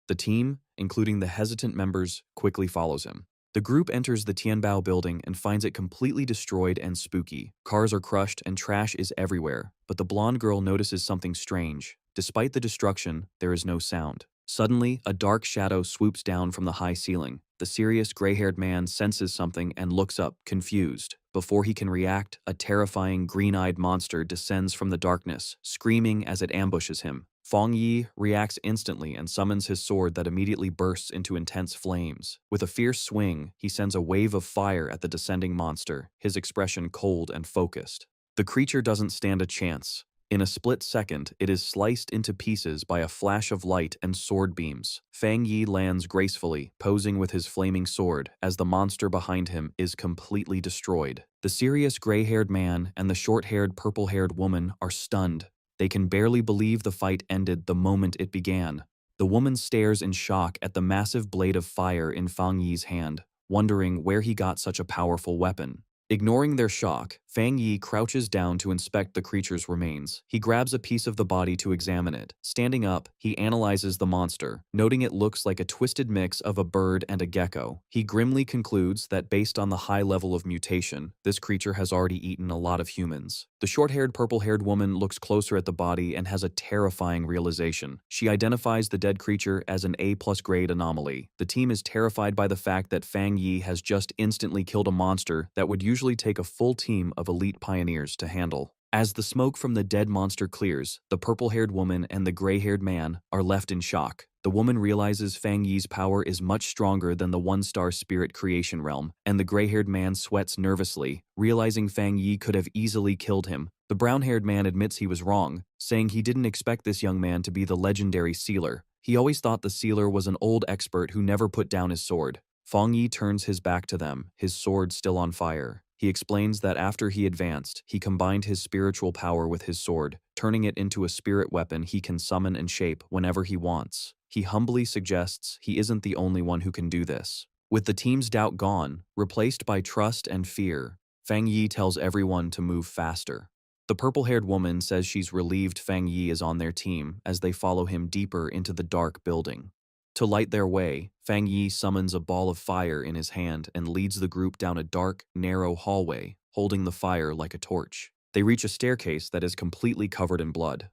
The team, including the hesitant members, quickly follows him. The group enters the Tianbao building and finds it completely destroyed and spooky. Cars are crushed and trash is everywhere, but the blonde girl notices something strange. Despite the destruction, there is no sound. Suddenly, a dark shadow swoops down from the high ceiling. The serious gray-haired man senses something and looks up, confused. Before he can react, a terrifying green-eyed monster descends from the darkness, screaming as it ambushes him. Fang Yi reacts instantly and summons his sword that immediately bursts into intense flames. With a fierce swing, he sends a wave of fire at the descending monster, his expression cold and focused. The creature doesn't stand a chance. In a split second, it is sliced into pieces by a flash of light and sword beams. Fang Yi lands gracefully, posing with his flaming sword, as the monster behind him is completely destroyed. The serious gray-haired man and the short-haired, purple-haired woman are stunned. They can barely believe the fight ended the moment it began. The woman stares in shock at the massive blade of fire in Fang Yi's hand, wondering where he got such a powerful weapon. Ignoring their shock, Fang Yi crouches down to inspect the creature's remains. He grabs a piece of the body to examine it. Standing up, he analyzes the monster, noting it looks like a twisted mix of a bird and a gecko. He grimly concludes that based on the high level of mutation, this creature has already eaten a lot of humans. The short-haired, purple-haired woman looks closer at the body and has a terrifying realization. She identifies the dead creature as an A+ grade anomaly. The team is terrified by the fact that Fang Yi has just instantly killed a monster that would usually take a full team of elite pioneers to handle. As the smoke from the dead monster clears, the purple-haired woman and the gray-haired man are left in shock. The woman realizes Fang Yi's power is much stronger than the one-star spirit creation realm, and the gray-haired man sweats nervously, realizing Fang Yi could have easily killed him. The brown-haired man admits he was wrong, saying he didn't expect this young man to be the legendary sealer. He always thought the sealer was an old expert who never put down his sword. Fang Yi turns his back to them, his sword still on fire. He explains that after he advanced, he combined his spiritual power with his sword, turning it into a spirit weapon he can summon and shape whenever he wants. He humbly suggests he isn't the only one who can do this. With the team's doubt gone, replaced by trust and fear, Fang Yi tells everyone to move faster. The purple-haired woman says she's relieved Fang Yi is on their team as they follow him deeper into the dark building. To light their way, Fang Yi summons a ball of fire in his hand and leads the group down a dark, narrow hallway, holding the fire like a torch. They reach a staircase that is completely covered in blood.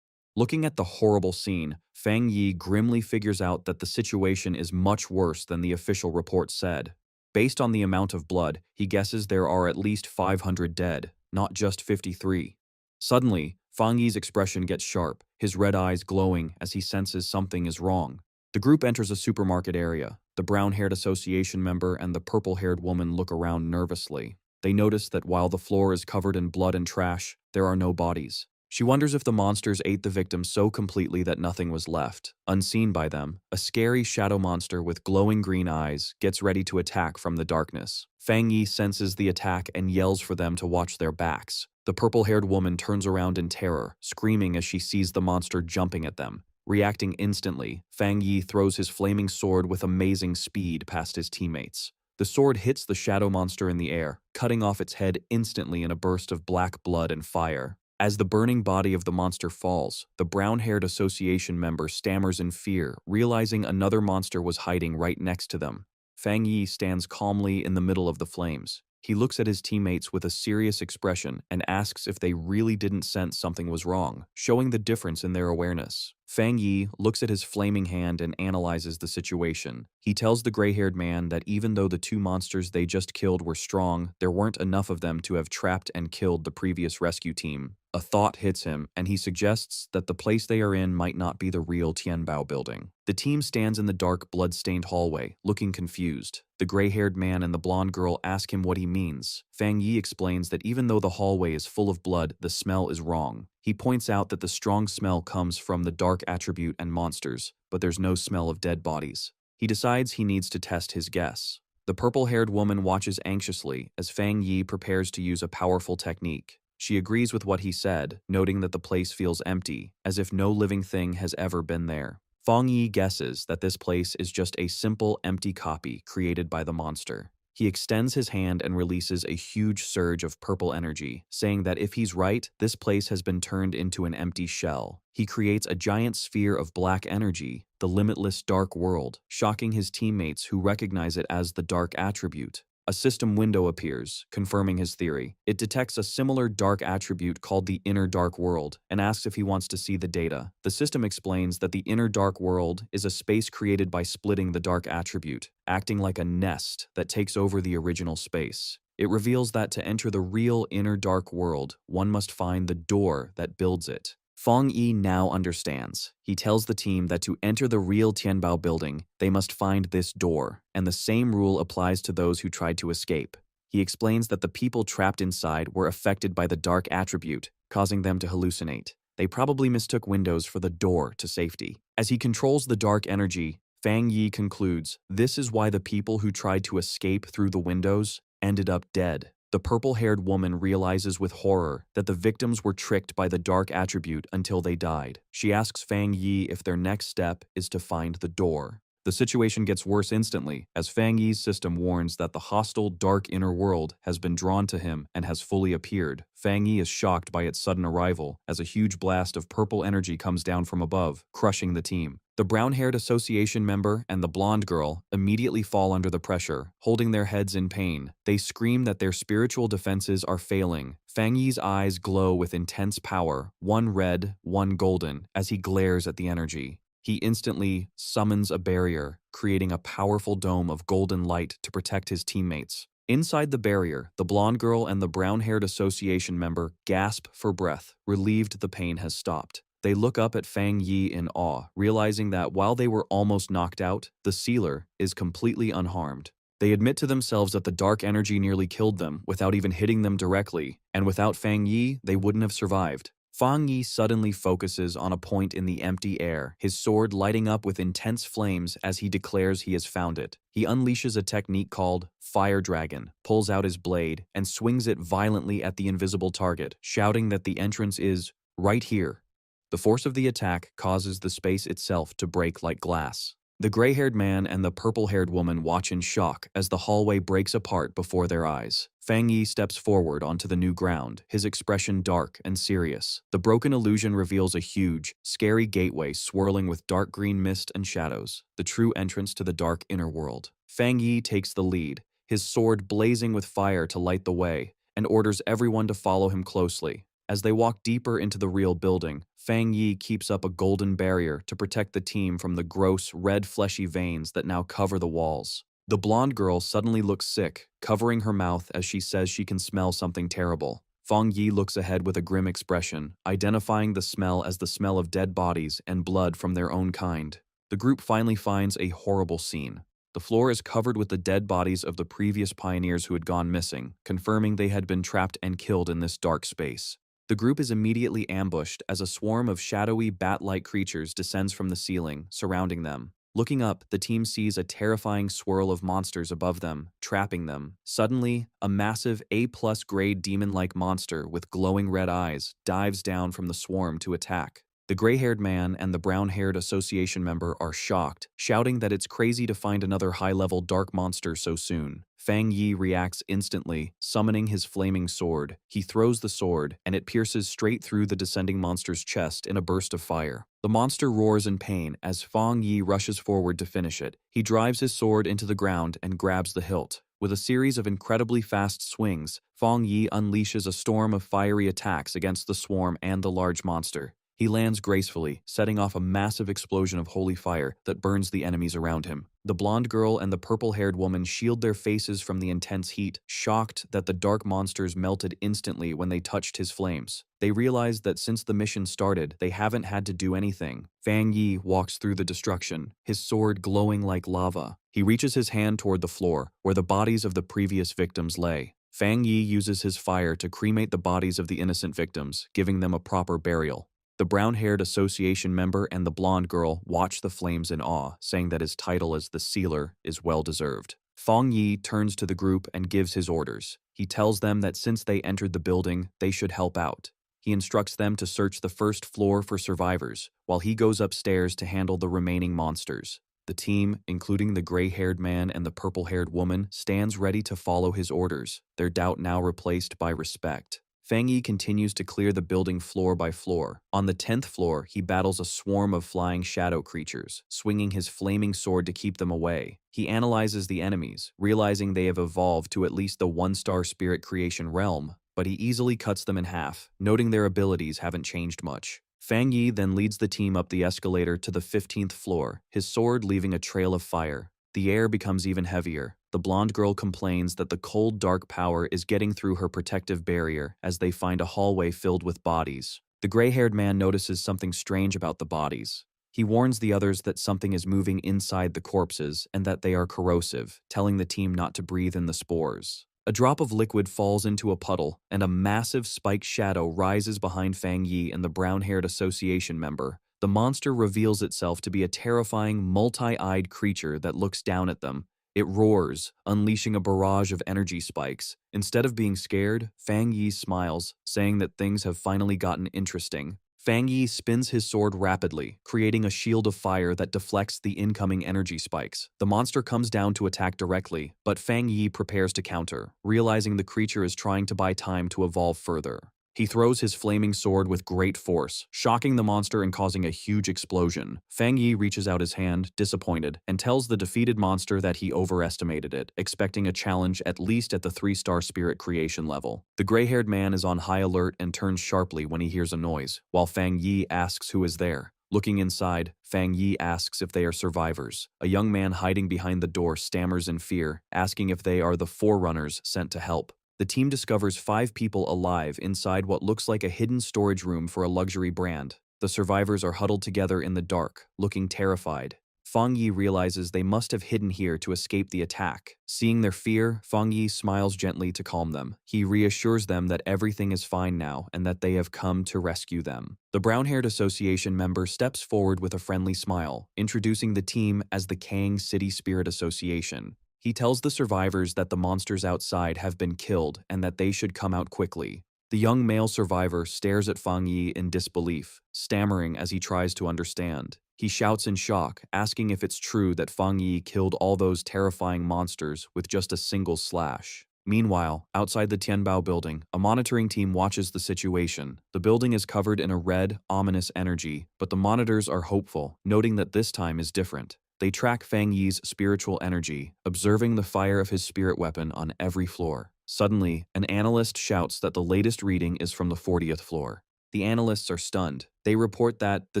Looking at the horrible scene, Fang Yi grimly figures out that the situation is much worse than the official report said. Based on the amount of blood, he guesses there are at least 500 dead, not just 53. Suddenly, Fang Yi's expression gets sharp, his red eyes glowing as he senses something is wrong. The group enters a supermarket area. The brown-haired association member and the purple-haired woman look around nervously. They notice that while the floor is covered in blood and trash, there are no bodies. She wonders if the monsters ate the victim so completely that nothing was left. Unseen by them, a scary shadow monster with glowing green eyes gets ready to attack from the darkness. Fang Yi senses the attack and yells for them to watch their backs. The purple-haired woman turns around in terror, screaming as she sees the monster jumping at them. Reacting instantly, Fang Yi throws his flaming sword with amazing speed past his teammates. The sword hits the shadow monster in the air, cutting off its head instantly in a burst of black blood and fire. As the burning body of the monster falls, the brown-haired association member stammers in fear, realizing another monster was hiding right next to them. Fang Yi stands calmly in the middle of the flames. He looks at his teammates with a serious expression and asks if they really didn't sense something was wrong, showing the difference in their awareness. Fang Yi looks at his flaming hand and analyzes the situation. He tells the gray-haired man that even though the two monsters they just killed were strong, there weren't enough of them to have trapped and killed the previous rescue team. A thought hits him, and he suggests that the place they are in might not be the real Tianbao building. The team stands in the dark, blood-stained hallway, looking confused. The gray-haired man and the blonde girl ask him what he means. Fang Yi explains that even though the hallway is full of blood, the smell is wrong. He points out that the strong smell comes from the dark attribute and monsters, but there's no smell of dead bodies. He decides he needs to test his guess. The purple-haired woman watches anxiously as Fang Yi prepares to use a powerful technique. She agrees with what he said, noting that the place feels empty, as if no living thing has ever been there. Fang Yi guesses that this place is just a simple, empty copy created by the monster. He extends his hand and releases a huge surge of purple energy, saying that if he's right, this place has been turned into an empty shell. He creates a giant sphere of black energy, the limitless dark world, shocking his teammates who recognize it as the dark attribute. A system window appears, confirming his theory. It detects a similar dark attribute called the inner dark world and asks if he wants to see the data. The system explains that the inner dark world is a space created by splitting the dark attribute, acting like a nest that takes over the original space. It reveals that to enter the real inner dark world, one must find the door that builds it. Fang Yi now understands. He tells the team that to enter the real Tianbao building, they must find this door, and the same rule applies to those who tried to escape. He explains that the people trapped inside were affected by the dark attribute, causing them to hallucinate. They probably mistook windows for the door to safety. As he controls the dark energy, Fang Yi concludes this is why the people who tried to escape through the windows ended up dead. The purple-haired woman realizes with horror that the victims were tricked by the dark attribute until they died. She asks Fang Yi if their next step is to find the door. The situation gets worse instantly, as Fang Yi's system warns that the hostile, dark inner world has been drawn to him and has fully appeared. Fang Yi is shocked by its sudden arrival, as a huge blast of purple energy comes down from above, crushing the team. The brown-haired association member and the blonde girl immediately fall under the pressure, holding their heads in pain. They scream that their spiritual defenses are failing. Fang Yi's eyes glow with intense power, one red, one golden, as he glares at the energy. He instantly summons a barrier, creating a powerful dome of golden light to protect his teammates. Inside the barrier, the blonde girl and the brown-haired association member gasp for breath, relieved the pain has stopped. They look up at Fang Yi in awe, realizing that while they were almost knocked out, the sealer is completely unharmed. They admit to themselves that the dark energy nearly killed them without even hitting them directly, and without Fang Yi, they wouldn't have survived. Fang Yi suddenly focuses on a point in the empty air, his sword lighting up with intense flames as he declares he has found it. He unleashes a technique called Fire Dragon, pulls out his blade, and swings it violently at the invisible target, shouting that the entrance is right here. The force of the attack causes the space itself to break like glass. The gray-haired man and the purple-haired woman watch in shock as the hallway breaks apart before their eyes. Fang Yi steps forward onto the new ground, his expression dark and serious. The broken illusion reveals a huge, scary gateway swirling with dark green mist and shadows, the true entrance to the dark inner world. Fang Yi takes the lead, his sword blazing with fire to light the way, and orders everyone to follow him closely. As they walk deeper into the real building, Fang Yi keeps up a golden barrier to protect the team from the gross, red fleshy veins that now cover the walls. The blonde girl suddenly looks sick, covering her mouth as she says she can smell something terrible. Fang Yi looks ahead with a grim expression, identifying the smell as the smell of dead bodies and blood from their own kind. The group finally finds a horrible scene. The floor is covered with the dead bodies of the previous pioneers who had gone missing, confirming they had been trapped and killed in this dark space. The group is immediately ambushed as a swarm of shadowy, bat-like creatures descends from the ceiling, surrounding them. Looking up, the team sees a terrifying swirl of monsters above them, trapping them. Suddenly, a massive A+ grade demon-like monster with glowing red eyes dives down from the swarm to attack. The gray-haired man and the brown-haired association member are shocked, shouting that it's crazy to find another high-level dark monster so soon. Fang Yi reacts instantly, summoning his flaming sword. He throws the sword, and it pierces straight through the descending monster's chest in a burst of fire. The monster roars in pain as Fang Yi rushes forward to finish it. He drives his sword into the ground and grabs the hilt. With a series of incredibly fast swings, Fang Yi unleashes a storm of fiery attacks against the swarm and the large monster. He lands gracefully, setting off a massive explosion of holy fire that burns the enemies around him. The blonde girl and the purple-haired woman shield their faces from the intense heat, shocked that the dark monsters melted instantly when they touched his flames. They realize that since the mission started, they haven't had to do anything. Fang Yi walks through the destruction, his sword glowing like lava. He reaches his hand toward the floor, where the bodies of the previous victims lay. Fang Yi uses his fire to cremate the bodies of the innocent victims, giving them a proper burial. The brown-haired association member and the blonde girl watch the flames in awe, saying that his title as the Sealer is well-deserved. Fang Yi turns to the group and gives his orders. He tells them that since they entered the building, they should help out. He instructs them to search the first floor for survivors, while he goes upstairs to handle the remaining monsters. The team, including the gray-haired man and the purple-haired woman, stands ready to follow his orders, their doubt now replaced by respect. Fang Yi continues to clear the building floor by floor. On the 10th floor, he battles a swarm of flying shadow creatures, swinging his flaming sword to keep them away. He analyzes the enemies, realizing they have evolved to at least the 1-star spirit creation realm, but he easily cuts them in half, noting their abilities haven't changed much. Fang Yi then leads the team up the escalator to the 15th floor, his sword leaving a trail of fire. The air becomes even heavier. The blonde girl complains that the cold, dark power is getting through her protective barrier as they find a hallway filled with bodies. The gray-haired man notices something strange about the bodies. He warns the others that something is moving inside the corpses and that they are corrosive, telling the team not to breathe in the spores. A drop of liquid falls into a puddle, and a massive spiked shadow rises behind Fang Yi and the brown-haired association member. The monster reveals itself to be a terrifying, multi-eyed creature that looks down at them. It roars, unleashing a barrage of energy spikes. Instead of being scared, Fang Yi smiles, saying that things have finally gotten interesting. Fang Yi spins his sword rapidly, creating a shield of fire that deflects the incoming energy spikes. The monster comes down to attack directly, but Fang Yi prepares to counter, realizing the creature is trying to buy time to evolve further. He throws his flaming sword with great force, shocking the monster and causing a huge explosion. Fang Yi reaches out his hand, disappointed, and tells the defeated monster that he overestimated it, expecting a challenge at least at the 3-star spirit creation level. The gray-haired man is on high alert and turns sharply when he hears a noise, while Fang Yi asks who is there. Looking inside, Fang Yi asks if they are survivors. A young man hiding behind the door stammers in fear, asking if they are the forerunners sent to help. The team discovers 5 people alive inside what looks like a hidden storage room for a luxury brand. The survivors are huddled together in the dark, looking terrified. Fang Yi realizes they must have hidden here to escape the attack. Seeing their fear, Fang Yi smiles gently to calm them. He reassures them that everything is fine now and that they have come to rescue them. The brown-haired association member steps forward with a friendly smile, introducing the team as the Kang City Spirit Association. He tells the survivors that the monsters outside have been killed and that they should come out quickly. The young male survivor stares at Fang Yi in disbelief, stammering as he tries to understand. He shouts in shock, asking if it's true that Fang Yi killed all those terrifying monsters with just a single slash. Meanwhile, outside the Tianbao building, a monitoring team watches the situation. The building is covered in a red, ominous energy, but the monitors are hopeful, noting that this time is different. They track Fang Yi's spiritual energy, observing the fire of his spirit weapon on every floor. Suddenly, an analyst shouts that the latest reading is from the 40th floor. The analysts are stunned. They report that the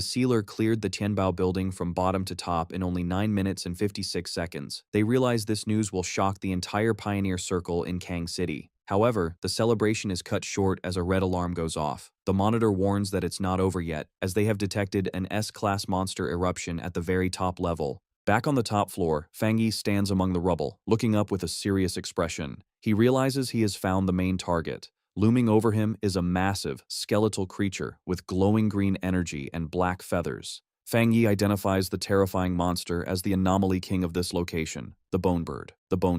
sealer cleared the Tianbao building from bottom to top in only 9 minutes and 56 seconds. They realize this news will shock the entire Pioneer Circle in Kang City. However, the celebration is cut short as a red alarm goes off. The monitor warns that it's not over yet, as they have detected an S-class monster eruption at the very top level. Back on the top floor, Fang Yi stands among the rubble, looking up with a serious expression. He realizes he has found the main target. Looming over him is a massive, skeletal creature with glowing green energy and black feathers. Fang Yi identifies the terrifying monster as the anomaly king of this location, the Bone Bird. The Bone